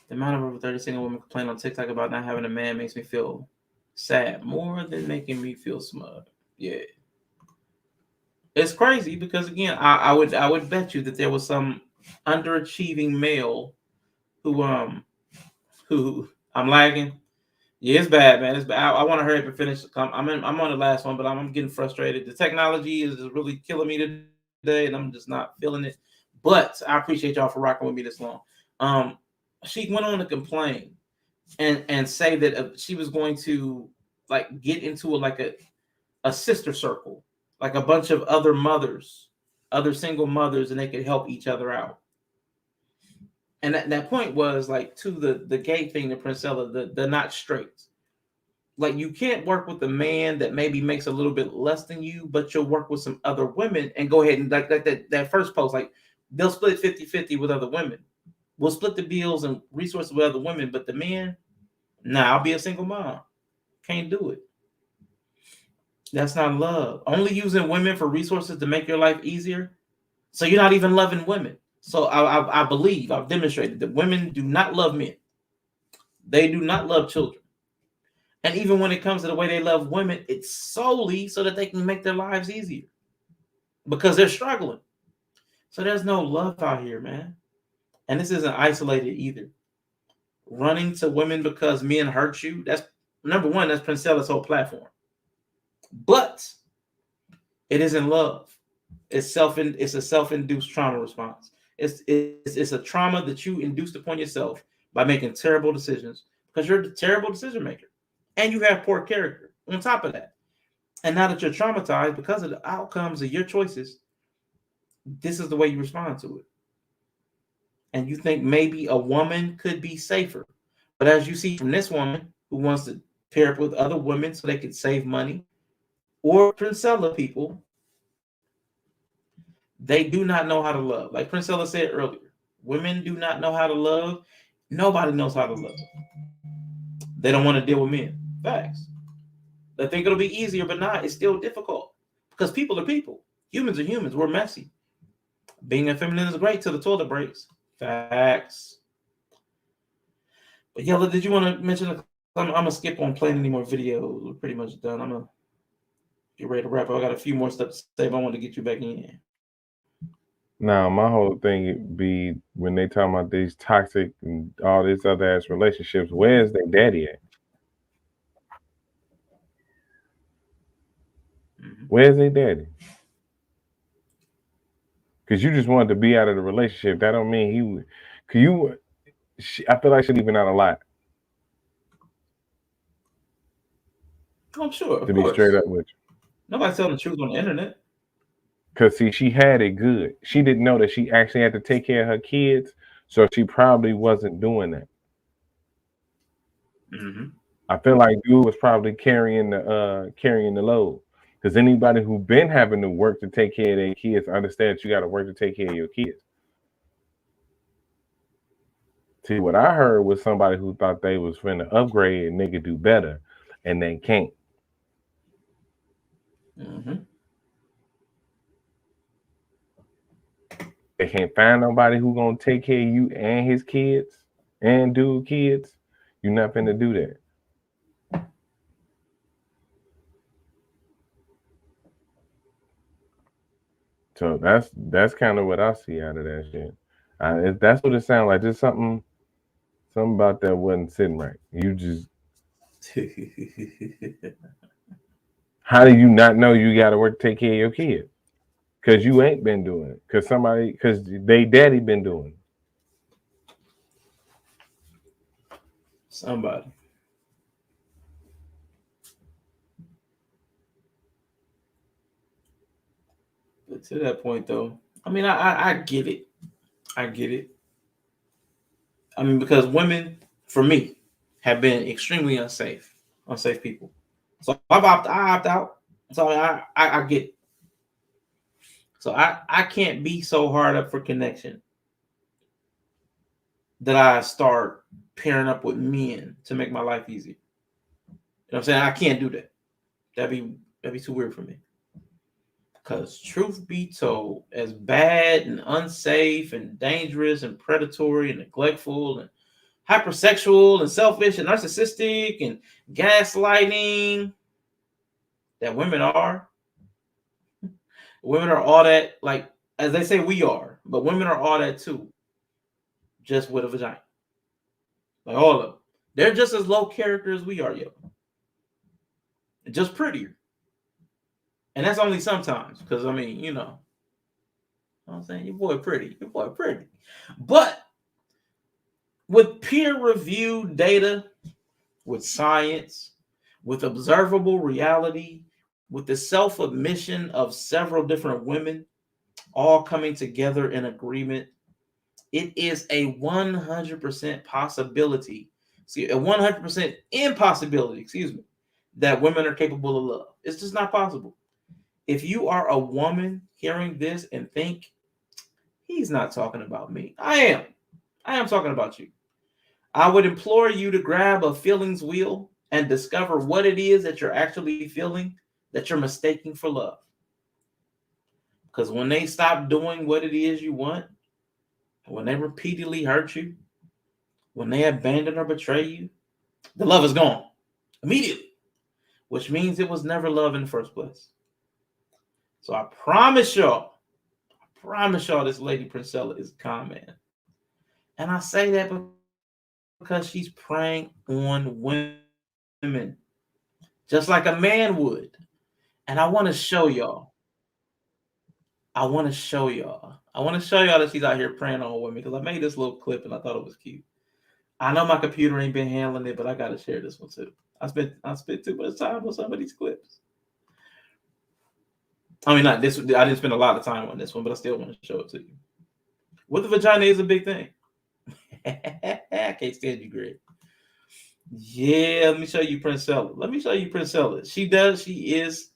The amount of over 30 single women complain on TikTok about not having a man makes me feel sad more than making me feel smug. Yeah. It's crazy because again, I would bet you that there was some underachieving male who I'm lagging. Yeah, it's bad, man. It's bad. I want to hurry up and finish. I'm on the last one, but I'm getting frustrated. The technology is really killing me today, and I'm just not feeling it. But I appreciate y'all for rocking with me this long. She went on to complain and say that she was going to like get into a sister circle, like a bunch of other mothers, other single mothers, and they could help each other out. And that point was like to the gay thing, the Princella, the not straight. Like you can't work with a man that maybe makes a little bit less than you, but you'll work with some other women and go ahead and like that first post, like they'll split 50-50 with other women. We'll split the bills and resources with other women, but the men, nah, I'll be a single mom. Can't do it. That's not love. Only using women for resources to make your life easier. So you're not even loving women. So I believe I've demonstrated that women do not love men. They do not love children. And even when it comes to the way they love women, it's solely so that they can make their lives easier because they're struggling. So there's no love out here, man. And this isn't isolated either. Running to women because men hurt you, that's number one, that's Princella's whole platform. But it isn't love. It's a self-induced trauma response. It's a trauma that you induced upon yourself by making terrible decisions because you're the terrible decision maker. And you have poor character on top of that. And now that you're traumatized because of the outcomes of your choices, this is the way you respond to it. And you think maybe a woman could be safer. But as you see from this woman who wants to pair up with other women so they can save money, or Princella people, they do not know how to love. Like Princella said earlier, women do not know how to love. Nobody knows how to love. They don't want to deal with men. Facts. They think it'll be easier, but not. It's still difficult because people are people. Humans are humans. We're messy. Being a feminine is great till the toilet breaks. Facts. But Yella, did you want to mention? I'm gonna skip on playing any more videos. We're pretty much done. I'm gonna get ready to wrap up. I got a few more stuff to say, but I want to get you back in. Now, my whole thing would be when they talk about these toxic and all this other ass relationships, where's their daddy at? Where's their daddy? Because you just wanted to be out of the relationship. That don't mean he would. Cause you, I feel like she's leaving out a lot. I'm sure. To be straight up with you. Nobody's telling the truth on the internet. Because, see, she had it good. She didn't know that she actually had to take care of her kids, so she probably wasn't doing that. I feel like dude was probably carrying the load. Because anybody who been having to work to take care of their kids understands you got to work to take care of your kids. See, what I heard was somebody who thought they was finna upgrade and they could do better, and they can't. They can't find nobody who gonna take care of you and his kids and dude kids. You're not finna do that. So that's kind of what I see out of that shit. That's what it sounds like. Just something about that wasn't sitting right. You just how do you not know you got to work to take care of your kids? Because you ain't been doing it. Because they daddy been doing it. Somebody. But to that point, though, I mean, I get it. I get it. I mean, because women, for me, have been extremely unsafe people. So I opt out. So I get it. So I can't be so hard up for connection that I start pairing up with men to make my life easier. You know what I'm saying? I can't do that. That'd be too weird for me. Because truth be told, as bad and unsafe and dangerous and predatory and neglectful and hypersexual and selfish and narcissistic and gaslighting that women are all that, like, as they say we are, but women are all that too, just with a vagina. Like all of them. They're just as low character as we are, yo. Just prettier. And that's only sometimes, because I mean, you know what I'm saying? Your boy pretty. But with peer-reviewed data, with science, with observable reality, with the self-admission of several different women all coming together in agreement, it is a 100% possibility, a 100% impossibility, that women are capable of love. It's just not possible. If you are a woman hearing this and think, he's not talking about me, I am talking about you. I would implore you to grab a feelings wheel and discover what it is that you're actually feeling that you're mistaking for love. Because when they stop doing what it is you want, when they repeatedly hurt you, when they abandon or betray you, the love is gone immediately, which means it was never love in the first place. So I promise y'all, this lady Princella is a con man. And I say that because she's preying on women, just like a man would. And I want to show y'all. that she's out here preying on women, because I made this little clip and I thought it was cute. I know my computer ain't been handling it, but I got to share this one too. I spent too much time on some of these clips. I mean, not this. I didn't spend a lot of time on this one, but I still want to show it to you. With the vagina is a big thing. I can't stand you, Greg. Yeah, let me show you Princella. Let me show you Princella. She is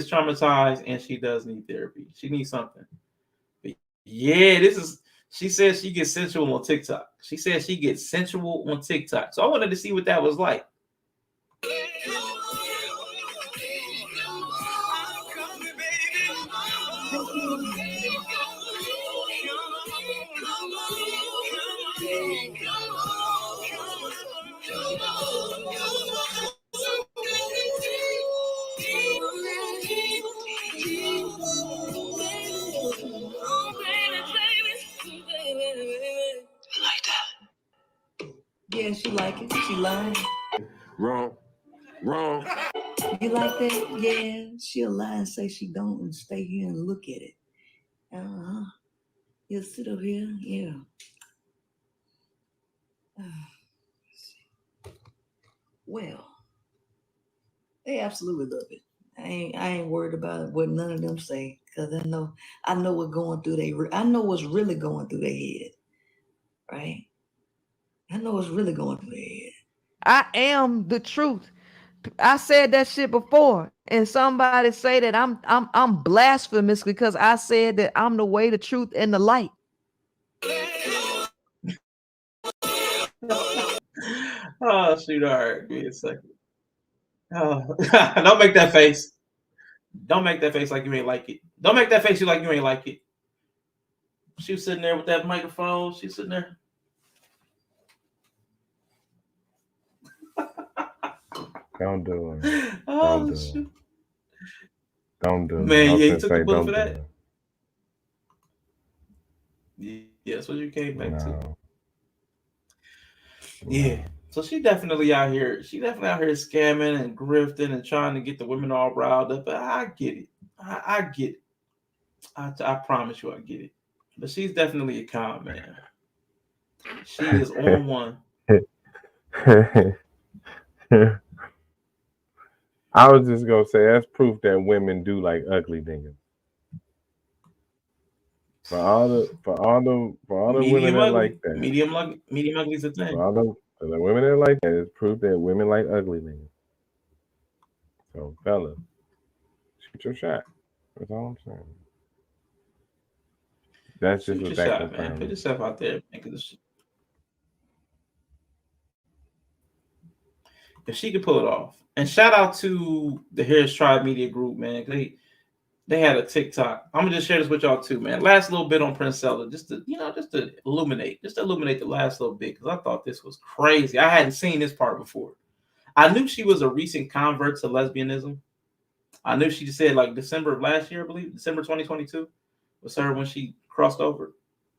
traumatized and she does need therapy. She needs something. But yeah, she says she gets sensual on TikTok. She says she gets sensual on TikTok. So I wanted to see what that was like. Yeah, she like it. She lying. Wrong. You like that? Yeah, she'll lie and say she don't and stay here and look at it. Uh-huh. You'll sit up here, yeah. Well, they absolutely love it. I ain't worried about what none of them say, because I know what's going through I know what's really going through their head. Right? I know what's really going through their head. I am the truth. I said that shit before, and somebody say that I'm blasphemous because I said that I'm the way, the truth, and the light. Oh, sweetheart, give me a second. Oh, don't make that face. Don't make that face like you ain't like it. Don't make that face like you ain't like it. She was sitting there with that microphone. She's sitting there. Don't do it. Oh, Don't do shoot. it. Don't do it. Man, yeah, you Don't took the say bullet don't for do that. it. Yeah, that's what you came back to. No. Yeah. So she definitely out here. She definitely out here scamming and grifting and trying to get the women all riled up. But I get it. I get it. I promise you, I get it. But she's definitely a con man. She is on one. I was just gonna say that's proof that women do like ugly niggas. For all the women that like that. Medium ugly is a thing. For the women that like that, it's proof that women like ugly niggas. So, fellas, shoot your shot. That's all I'm saying. That's just Shoot what your that shot, man. Put confirms. yourself out there, man. If she could pull it off. And shout out to the Harris Tribe Media Group, man. They had a TikTok. I'm gonna just share this with y'all too, man. Last little bit on Princella, just to illuminate the last little bit, because I thought this was crazy. I hadn't seen this part before. I knew she was a recent convert to lesbianism. I knew she said like December of last year, I believe, December 2022 was her when she crossed over,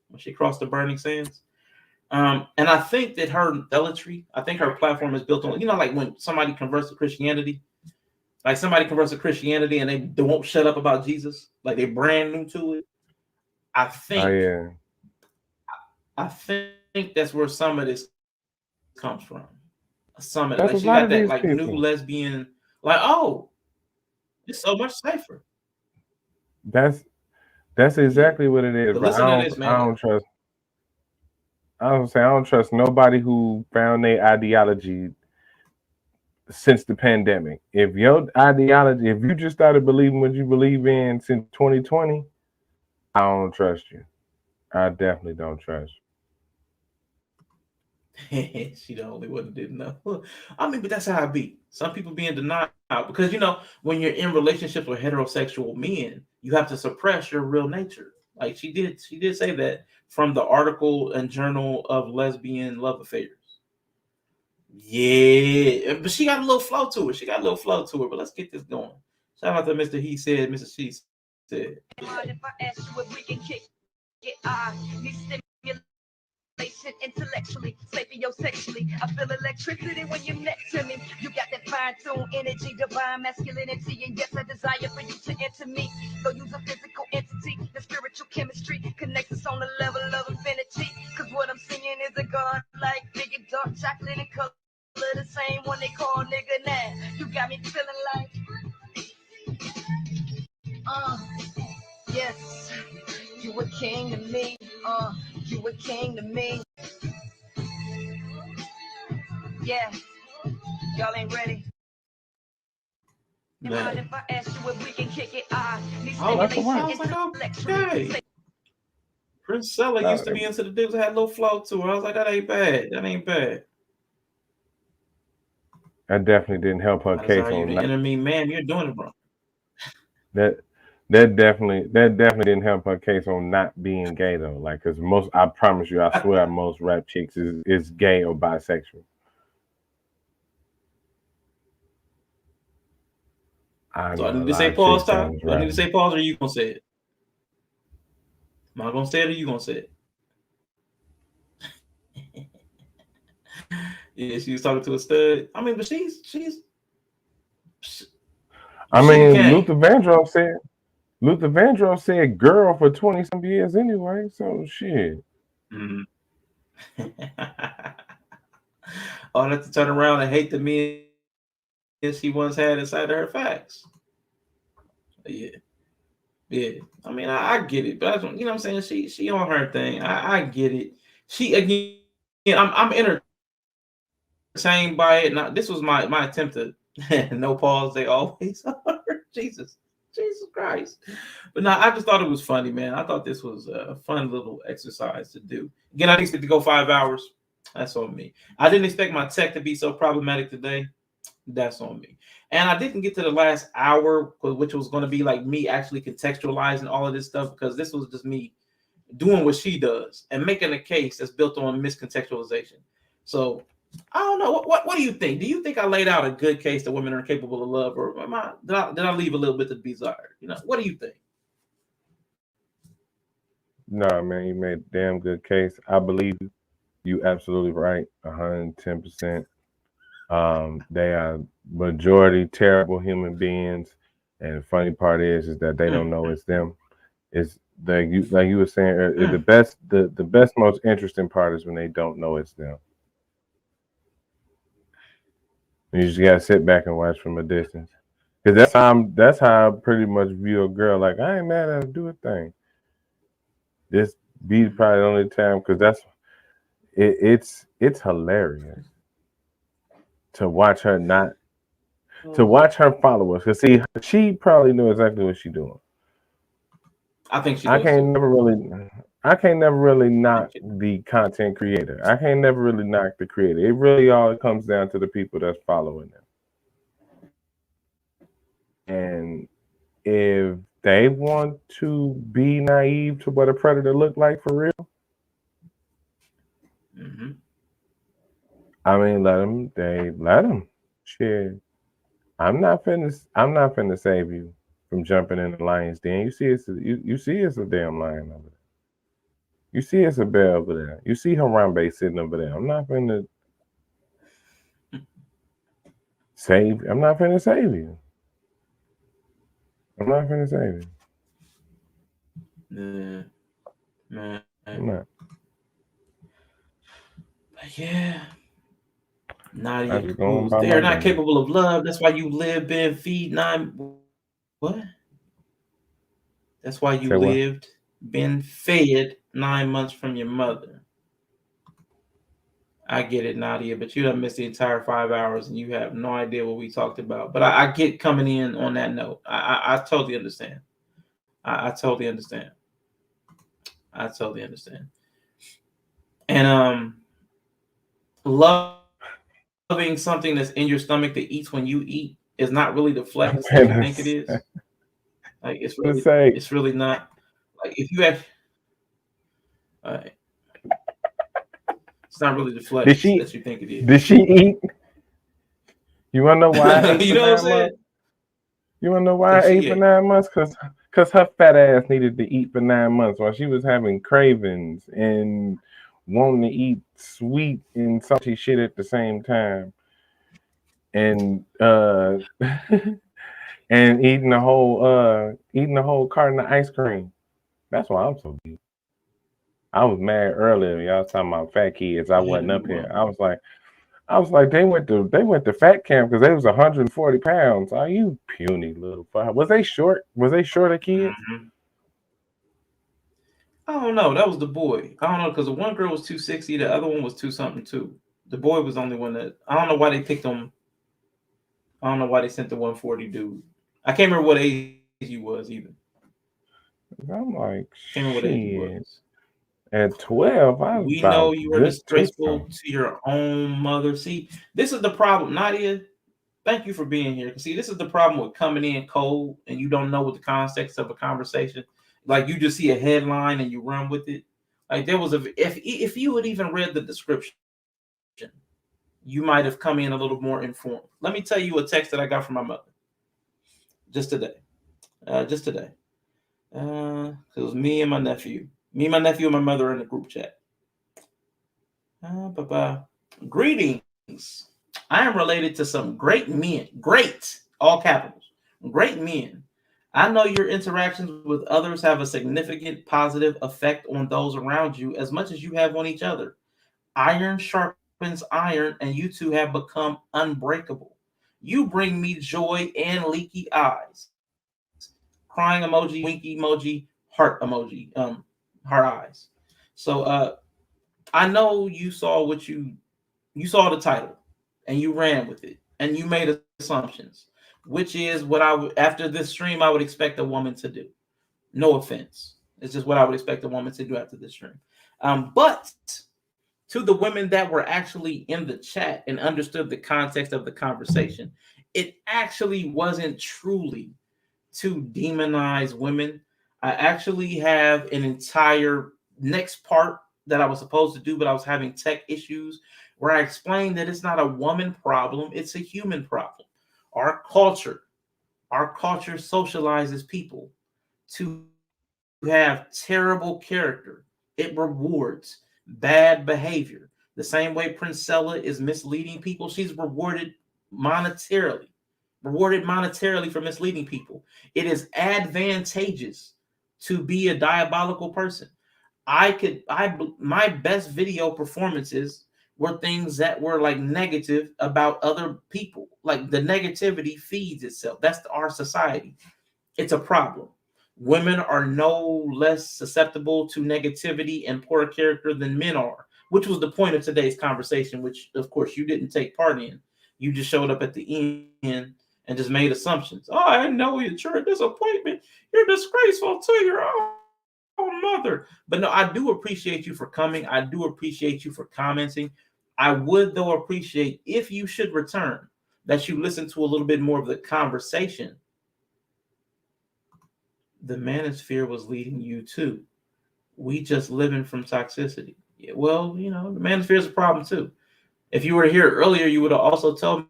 when she crossed the burning sands. And I think that her zealotry, I think her platform is built on, like when somebody converts to Christianity, and they won't shut up about Jesus, like they're brand new to it. I think that's where some of this comes from. Some of it, like she got that like new lesbian, like, oh, it's so much safer. That's exactly what it is. But But listen to this, man. I don't trust. I don't trust nobody who found their ideology since the pandemic. If your ideology, if you just started believing what you believe in since 2020, I don't trust you. I definitely don't trust you. She the only one that didn't know. I mean, but that's how it be. Some people be in denial because when you're in relationships with heterosexual men, you have to suppress your real nature. Like she did say that from the article and Journal of Lesbian Love Affairs. Yeah, but she got a little flow to it. But let's get this going. Shout out to Mr. He said, Mr. She said. Intellectually, sapiosexually, I feel electricity when you're next to me. You got that fine-tuned energy, divine masculinity, and yes, I desire for you to enter me. Go use a physical entity, the spiritual chemistry connects us on the level of infinity. Cause what I'm singing is a god like big and dark chocolate and color, the same one they call nigga now. You got me feeling like, yes, you a king to me, you a king to me. Yeah, y'all ain't ready. That. If I ask you if we can kick it, I need Oh, I stimulation was like, intellectually. okay. Princella used to be into the dudes that had a little flow to her. I was like, that ain't bad. That ain't bad. That definitely didn't help her That's case how you on can enter me, ma'am. You're doing it wrong. That definitely didn't help her case on not being gay though. Like, cause most, I promise you, I swear, most rap chicks is gay or bisexual. So I need to say pause time? Do I need to say pause or are you gonna say it? Am I gonna say it or you gonna say it? Yeah, she was talking to a stud. I mean, but she's I mean, Luther Vandross said girl for 20-some years anyway, so shit. Mm-hmm. All that to turn around and hate the men she once had inside of her facts. Yeah. I mean, I get it, but you know what I'm saying? She on her thing. I get it. She again, I'm entertained by it. Now, this was my attempt to no pause. They always are. Jesus Christ. But no, I just thought it was funny, man. I thought this was a fun little exercise to do. Again, I didn't expect to go 5 hours. That's on me. I didn't expect my tech to be so problematic today. That's on me. And I didn't get to the last hour, which was going to be like me actually contextualizing all of this stuff, because this was just me doing what she does and making a case that's built on miscontextualization. So I don't know. What do you think? Do you think I laid out a good case that women are capable of love, or did I leave a little bit to be desired? You know, what do you think? No, man, you made a damn good case. I believe you absolutely right, 110%. They are majority terrible human beings, and the funny part is that they don't know it's them. It's like you were saying earlier, the best, most interesting part is when they don't know it's them. You just gotta sit back and watch from a distance, because that's how I pretty much view a girl. Like, I ain't mad at her, do a thing. This be probably the only time, because it's hilarious to watch her watch her followers. Cause see, she probably knew exactly what she's doing. I think she. I can't never really knock the content creator. I can't never really knock the creator. It really all comes down to the people that's following them. And if they want to be naive to what a predator look like for real, I mean, let them. Shit, I'm not finna save you from jumping in the lion's den. You see, you see, it's a damn lion over there. You see, it's a bear over there. You see Harambe sitting over there. I'm not finna save you. I'm not finna save you. Yeah, man. I'm not. Yeah. Nadia, they are not capable of love. That's why you live, been, feed 9. What? That's why you lived, been fed 9 months from your mother. I get it, Nadia, but you done missed the entire 5 hours and you have no idea what we talked about. But I get coming in on that note. I totally understand. I totally understand. I totally understand. And loving something that's in your stomach that eats when you eat is not really the flex that you think it is. Like, it's really not. Like, if you have, it's not really the flex that you think it is. Did she eat? You wanna know why I ate you for know 9 months? You wanna know why I ate for 9 months? Cause her fat ass needed to eat for 9 months while she was having cravings and wanting to eat sweet and salty shit at the same time, and and eating the whole carton of ice cream. That's why I'm so big. I was mad earlier. Y'all was talking about fat kids. I wasn't up here. I was like, they went to fat camp because they was 140 pounds. Are you puny little fuck? Was they short? Was they shorter kids? I don't know. That was the boy. I don't know, because the one girl was 260, the other one was 2 something too. The boy was the only one that I don't know why they picked him. I don't know why they sent the 140 dude. I can't remember what age he was either. I'm like, Can't remember what age he shit. was. At 12, I was We about know you are good disgraceful two-time. to your own mother. See, this is the problem, Nadia. Thank you for being here. See, this is the problem with coming in cold and you don't know what the context of a conversation. Like you just see a headline and you run with it. Like there was if you had even read the description, you might have come in a little more informed. Let me tell you a text that I got from my mother just today. Just today. It was me and my nephew. Me and my nephew and my mother in the group chat. Greetings. I am related to some great men. Great, all capitals. Great men. I know your interactions with others have a significant positive effect on those around you as much as you have on each other. Iron sharpens iron, and you two have become unbreakable. You bring me joy and leaky eyes. Crying emoji, winky emoji, heart emoji, heart eyes. So I know you saw what you saw the title and you ran with it and you made assumptions, which is what I would after this stream I would expect a woman to do. No offense. It's just what I would expect a woman to do after this stream. But to the women that were actually in the chat and understood the context of the conversation, it actually wasn't truly to demonize women. I actually have an entire next part that I was supposed to do, but I was having tech issues where I explained that it's not a woman problem, it's a human problem. Our culture socializes people to have terrible character. It rewards bad behavior. The same way Princella is misleading people, she's rewarded monetarily for misleading people. It is advantageous to be a diabolical person. My best video performances were things that were like negative about other people. Like the negativity feeds itself. That's our society. It's a problem. Women are no less susceptible to negativity and poor character than men are, which was the point of today's conversation, which of course you didn't take part in. You just showed up at the end and just made assumptions. Oh, I know you're a disappointment. You're disgraceful to your own mother. But no, I do appreciate you for coming. I do appreciate you for commenting. I would, though, appreciate if you should return that you listen to a little bit more of the conversation. The manosphere was leading you to. We just living from toxicity. Yeah, well, the manosphere is a problem too. If you were here earlier, you would have also told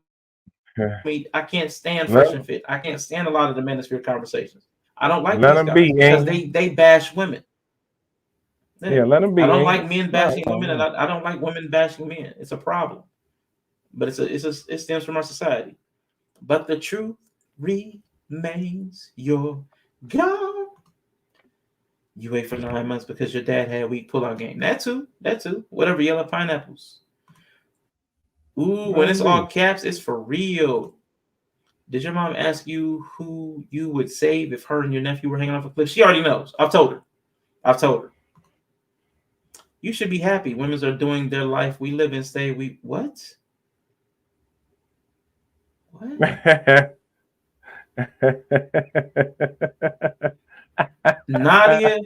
me I can't stand Fresh and Fit. I can't stand a lot of the manosphere conversations. I don't like these guys because they bash women. Yeah, let them be. I don't like men bashing women, and I don't like women bashing men. It's a problem, but it stems from our society. But the truth remains your God. You wait for 9 months because your dad had a weak pull-out game. That too. Whatever, yellow pineapples. Ooh, when it's all caps, it's for real. Did your mom ask you who you would save if her and your nephew were hanging off a cliff? She already knows. I've told her. You should be happy. Women are doing their life. We live and stay. What? Nadia,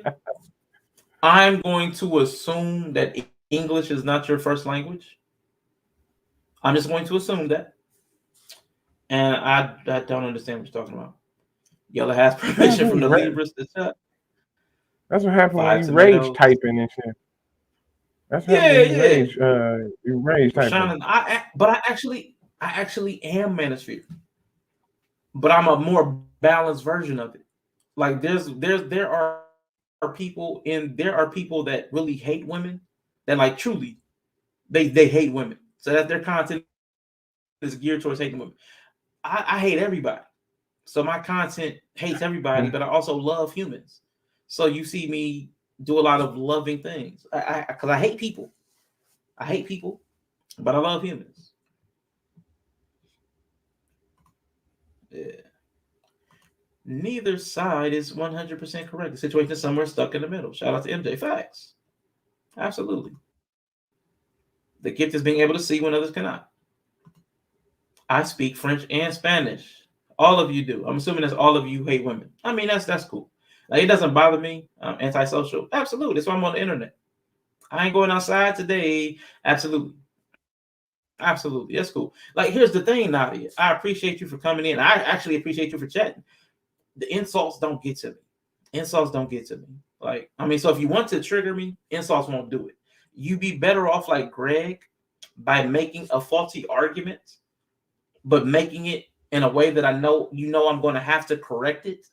I'm going to assume that English is not your first language. I'm just going to assume that. And I don't understand what you're talking about. Yellow has permission from the Libras to chat. That's what happened when you rage typing and shit. That's what happened when you rage typing. But I actually am manosphere. But I'm a more balanced version of it. Like there are people that really hate women, that like truly they hate women. So that their content is geared towards hating women. I hate everybody. So my content hates everybody, but I also love humans. So you see me do a lot of loving things. Because I hate people. I hate people, but I love humans. Yeah. Neither side is 100% correct. The situation is somewhere stuck in the middle. Shout out to MJ. Facts. Absolutely. The gift is being able to see when others cannot. I speak French and Spanish. All of you do. I'm assuming that's all of you hate women. I mean, that's cool. Like, it doesn't bother me. I'm antisocial. Absolutely. That's why I'm on the internet. I ain't going outside today. Absolutely. Absolutely. That's cool. Like, here's the thing, Nadia. I appreciate you for coming in. I actually appreciate you for chatting. The insults don't get to me. Insults don't get to me. Like, I mean, so if you want to trigger me, insults won't do it. You'd be better off like Greg by making a faulty argument, but making it in a way that I know I'm going to have to correct it,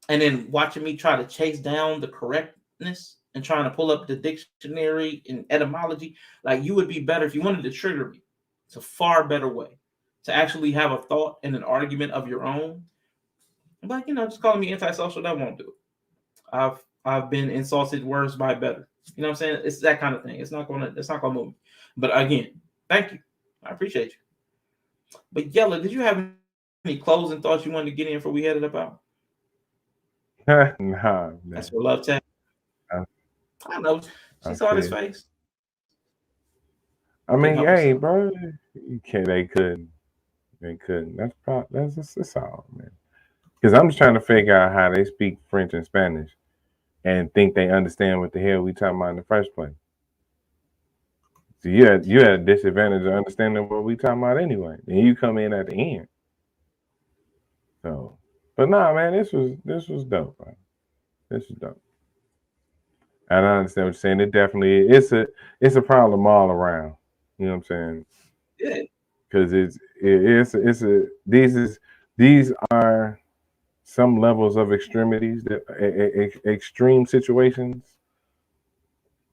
and then watching me try to chase down the correctness and trying to pull up the dictionary and etymology. Like, you would be better if you wanted to trigger me. It's a far better way to actually have a thought and an argument of your own. But just calling me antisocial, that won't do it. I've been insulted worse by better. You know what I'm saying? It's that kind of thing. It's not gonna move me. But again, thank you. I appreciate you. But Yella, did you have any closing thoughts you wanted to get in before we headed up out? Nah, man. That's for love tap. I don't know. She saw his face. I mean, hey, bro, they couldn't. That's all, man. Because I'm just trying to figure out how they speak French and Spanish and think they understand what the hell we talking about in the first place. So you had a disadvantage of understanding what we talking about anyway. And you come in at the end. So, but nah, man, this was dope, bro. This is dope. And I understand what you're saying. It definitely it's a problem all around. You know what I'm saying? Yeah. Because these are some levels of extremities, that extreme situations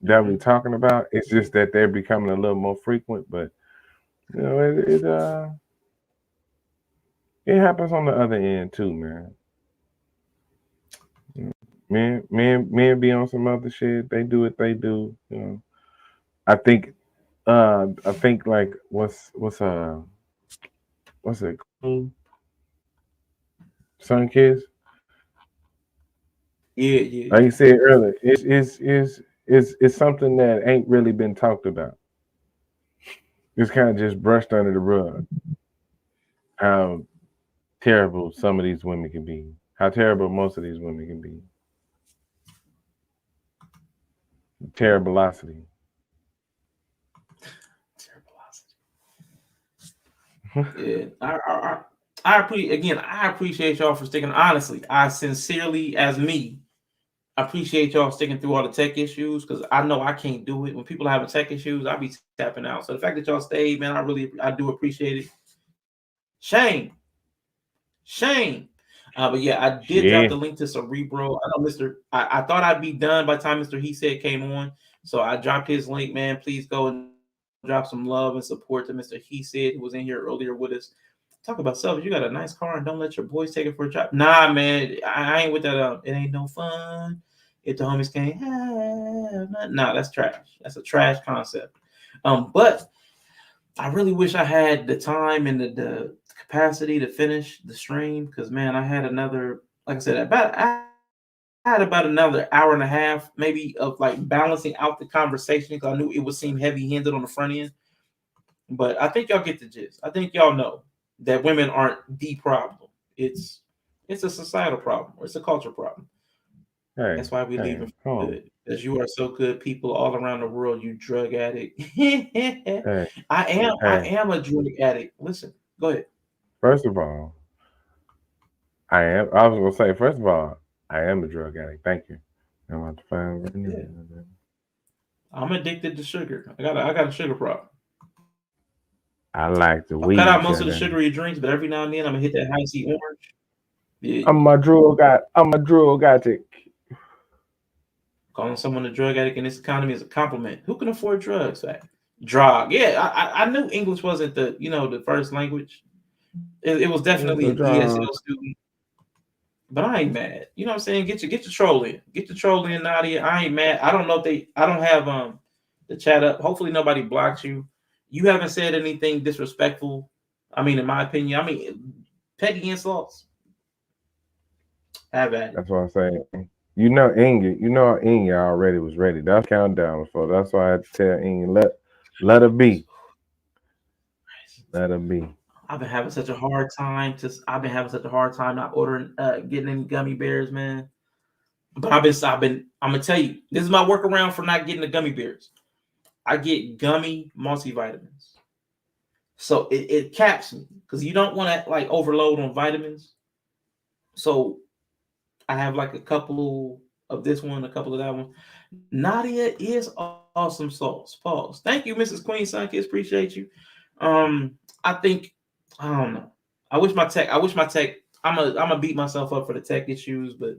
that we're talking about. It's just that they're becoming a little more frequent, but it happens on the other end too, man. Men be on some other shit. They do what they do. I think like what's it? Sun Kiss. Yeah. Like you said earlier, it's something that ain't really been talked about. It's kind of just brushed under the rug. How terrible some of these women can be. How terrible most of these women can be. Terribilosity. Yeah, I appreciate y'all for sticking. Honestly, I sincerely, as me, appreciate y'all sticking through all the tech issues, because I know I can't do it. When people are having tech issues, I be tapping out. So the fact that y'all stayed, man, I do appreciate it. Shame. But yeah, I did drop the link to Cerebro. I know I thought I'd be done by the time Mr. He Said came on, so I dropped his link, man. Please go and drop some love and support to Mr. He Said, who was in here earlier with us. Talk about selfish. You got a nice car and don't let your boys take it for a drive. Nah, man, I ain't with that. It ain't no fun if the homies can't have nothing. Nah, that's trash. That's a trash concept. But I really wish I had the time and the capacity to finish the stream, because man, I had another, like I said, I had about another hour and a half, maybe, of like balancing out the conversation, because I knew it would seem heavy-handed on the front end. But I think y'all get the gist. I think y'all know that women aren't the problem. It's a societal problem, or it's a culture problem. That's why we leave it good. Because you are so good, people all around the world, you drug addict. I am a drug addict. Listen, go ahead. First of all, I was gonna say, first of all, I am a drug addict. Thank you. I'm about to find I'm addicted to sugar. I got a sugar problem. I like the weed. Cut out most of the sugary drinks, but every now and then I'm gonna hit that high C orange. Yeah. I'm a drug addict. Calling someone a drug addict in this economy is a compliment. Who can afford drugs? Drug. Yeah, I knew English wasn't the first language. It was definitely an ESL student. But I ain't mad. You know what I'm saying? Get your troll in. Get your troll in, Nadia. I ain't mad. I don't know if I don't have the chat up. Hopefully nobody blocks you. You haven't said anything disrespectful. I mean, in my opinion, petty insults. Have at it. That's what I'm saying. Inya already was ready. That's countdown before. That's why I had to tell Inya, Let her be. Let her be. I've been having such a hard time not ordering, getting any gummy bears, man. But I'm gonna tell you, this is my workaround for not getting the gummy bears. I get gummy multivitamins. So it caps me because you don't want to like overload on vitamins. So I have like a couple of this one, a couple of that one. Nadia is awesome sauce. Pause. Thank you, Mrs. Queen Sunkiss. Appreciate you. I think I don't know. I wish my tech. I'm gonna beat myself up for the tech issues, but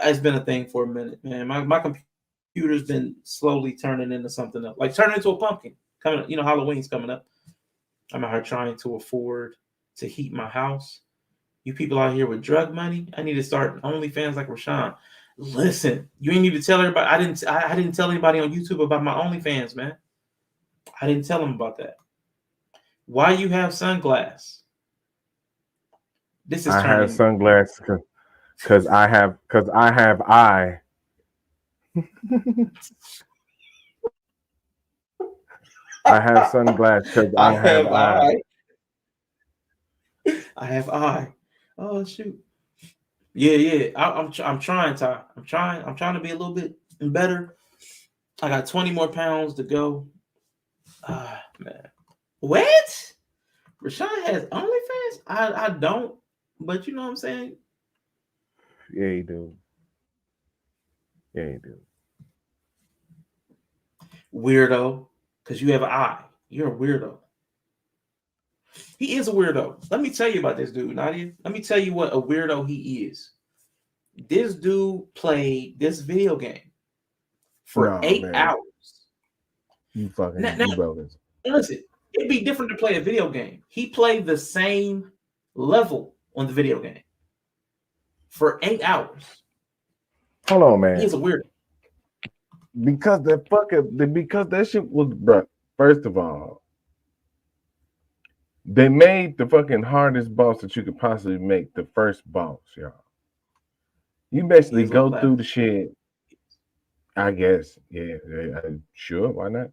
it's been a thing for a minute, man. My computer's been slowly turning into something else, like turning into a pumpkin. Coming, you know, Halloween's coming up. I'm out here trying to afford to heat my house. You people out here with drug money, I need to start OnlyFans like Rashawn. Listen, you ain't need to tell everybody. I didn't tell anybody on YouTube about my OnlyFans, man. I didn't tell them about that. Why you have sunglasses? This is I turning. have sunglasses because I have eye. I have sunglasses because I have eye. I have eye. Oh shoot. Yeah. I'm trying, Ty. I'm trying to be a little bit better. I got 20 more pounds to go. Man. What? Rashawn has OnlyFans? I don't, but you know what I'm saying? Yeah, you do. Weirdo. Because you have an eye. You're a weirdo. He is a weirdo. Let me tell you about this dude, Nadia. Let me tell you what a weirdo he is. This dude played this video game for 8 hours. You fucking bogus. Listen, it'd be different to play a video game. He played the same level on the video game for 8 hours. Hold on, man. He's a weirdo. Because that shit was, bro. First of all, they made the fucking hardest boss that you could possibly make the first boss, y'all. You basically go through the shit. I guess, yeah, sure, why not?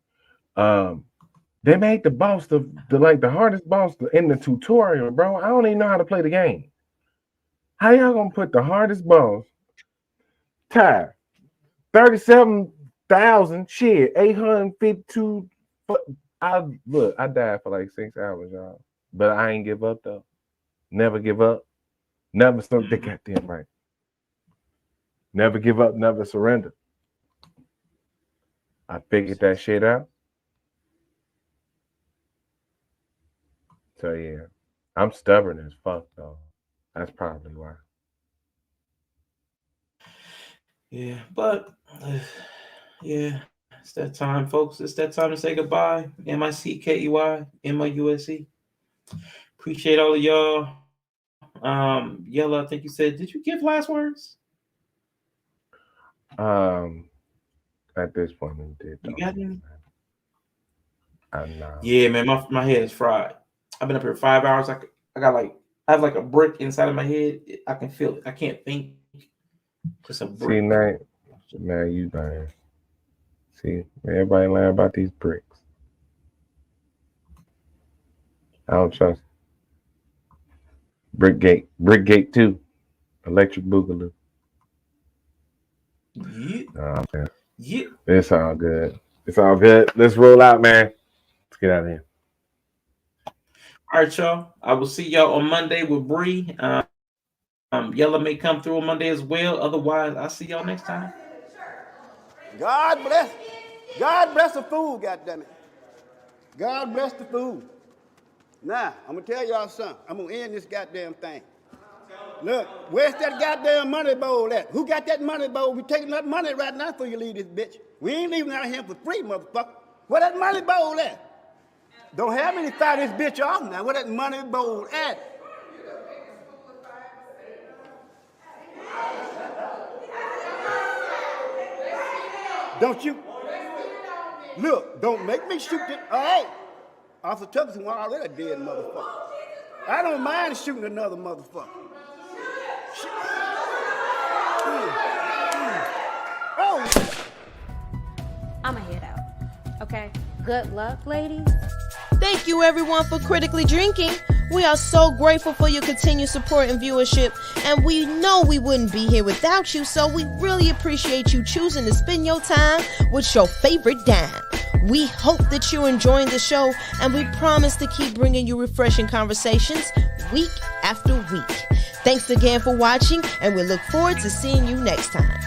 They made the boss the hardest boss in the tutorial, bro. I don't even know how to play the game. How y'all gonna put the hardest boss? Ty, 37,000 shit, 852. I died for like 6 hours, y'all. But I ain't give up though. Never give up. Never stop the goddamn right. Never give up, never surrender. I figured that shit out. So yeah, I'm stubborn as fuck though. That's probably why. Yeah, but yeah, it's that time, folks. It's that time to say goodbye. MICKEY, MOUSE. Appreciate all of y'all. Yella, I think you said, did you give last words? At this point, we did. You got any? No. Yeah, man, my head is fried. I've been up here 5 hours. I have like a brick inside of my head. I can feel it. I can't think. Just a brick. See, now you lying. See, everybody lying about these bricks. I don't trust it. Brickgate 2, Electric Boogaloo. Yeah. Oh, man. Yeah. It's all good. Let's roll out, man. Let's get out of here. All right, y'all. I will see y'all on Monday with Bree. Yella may come through on Monday as well. Otherwise, I'll see y'all next time. God bless the food, goddammit. God bless the food. Now, I'm gonna tell y'all something. I'm gonna end this goddamn thing. Look, where's that goddamn money bowl at? Who got that money bowl? We taking that money right now before you leave this bitch. We ain't leaving out here for free, motherfucker. Where that money bowl at? Don't have any fire this bitch off now. Where that money bowl at? Don't you? Look, don't make me shoot it. All right. Officer Tuckerson already dead motherfucker. I don't mind shooting another motherfucker. I'ma head out. Okay? Good Good luck, ladies. Thank you, everyone, for critically drinking. We are so grateful for your continued support and viewership, and we know we wouldn't be here without you, so we really appreciate you choosing to spend your time with your favorite dime. We hope that you're enjoying the show, and we promise to keep bringing you refreshing conversations week after week. Thanks again for watching, and we look forward to seeing you next time.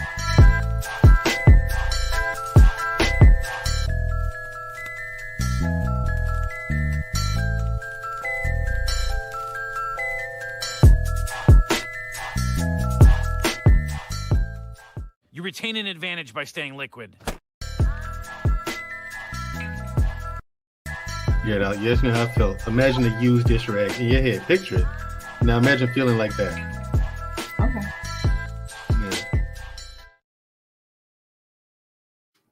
You retain an advantage by staying liquid. Yeah, now, yes, you know how I felt. Imagine a used dish rag in your head. Picture it. Now imagine feeling like that. Okay.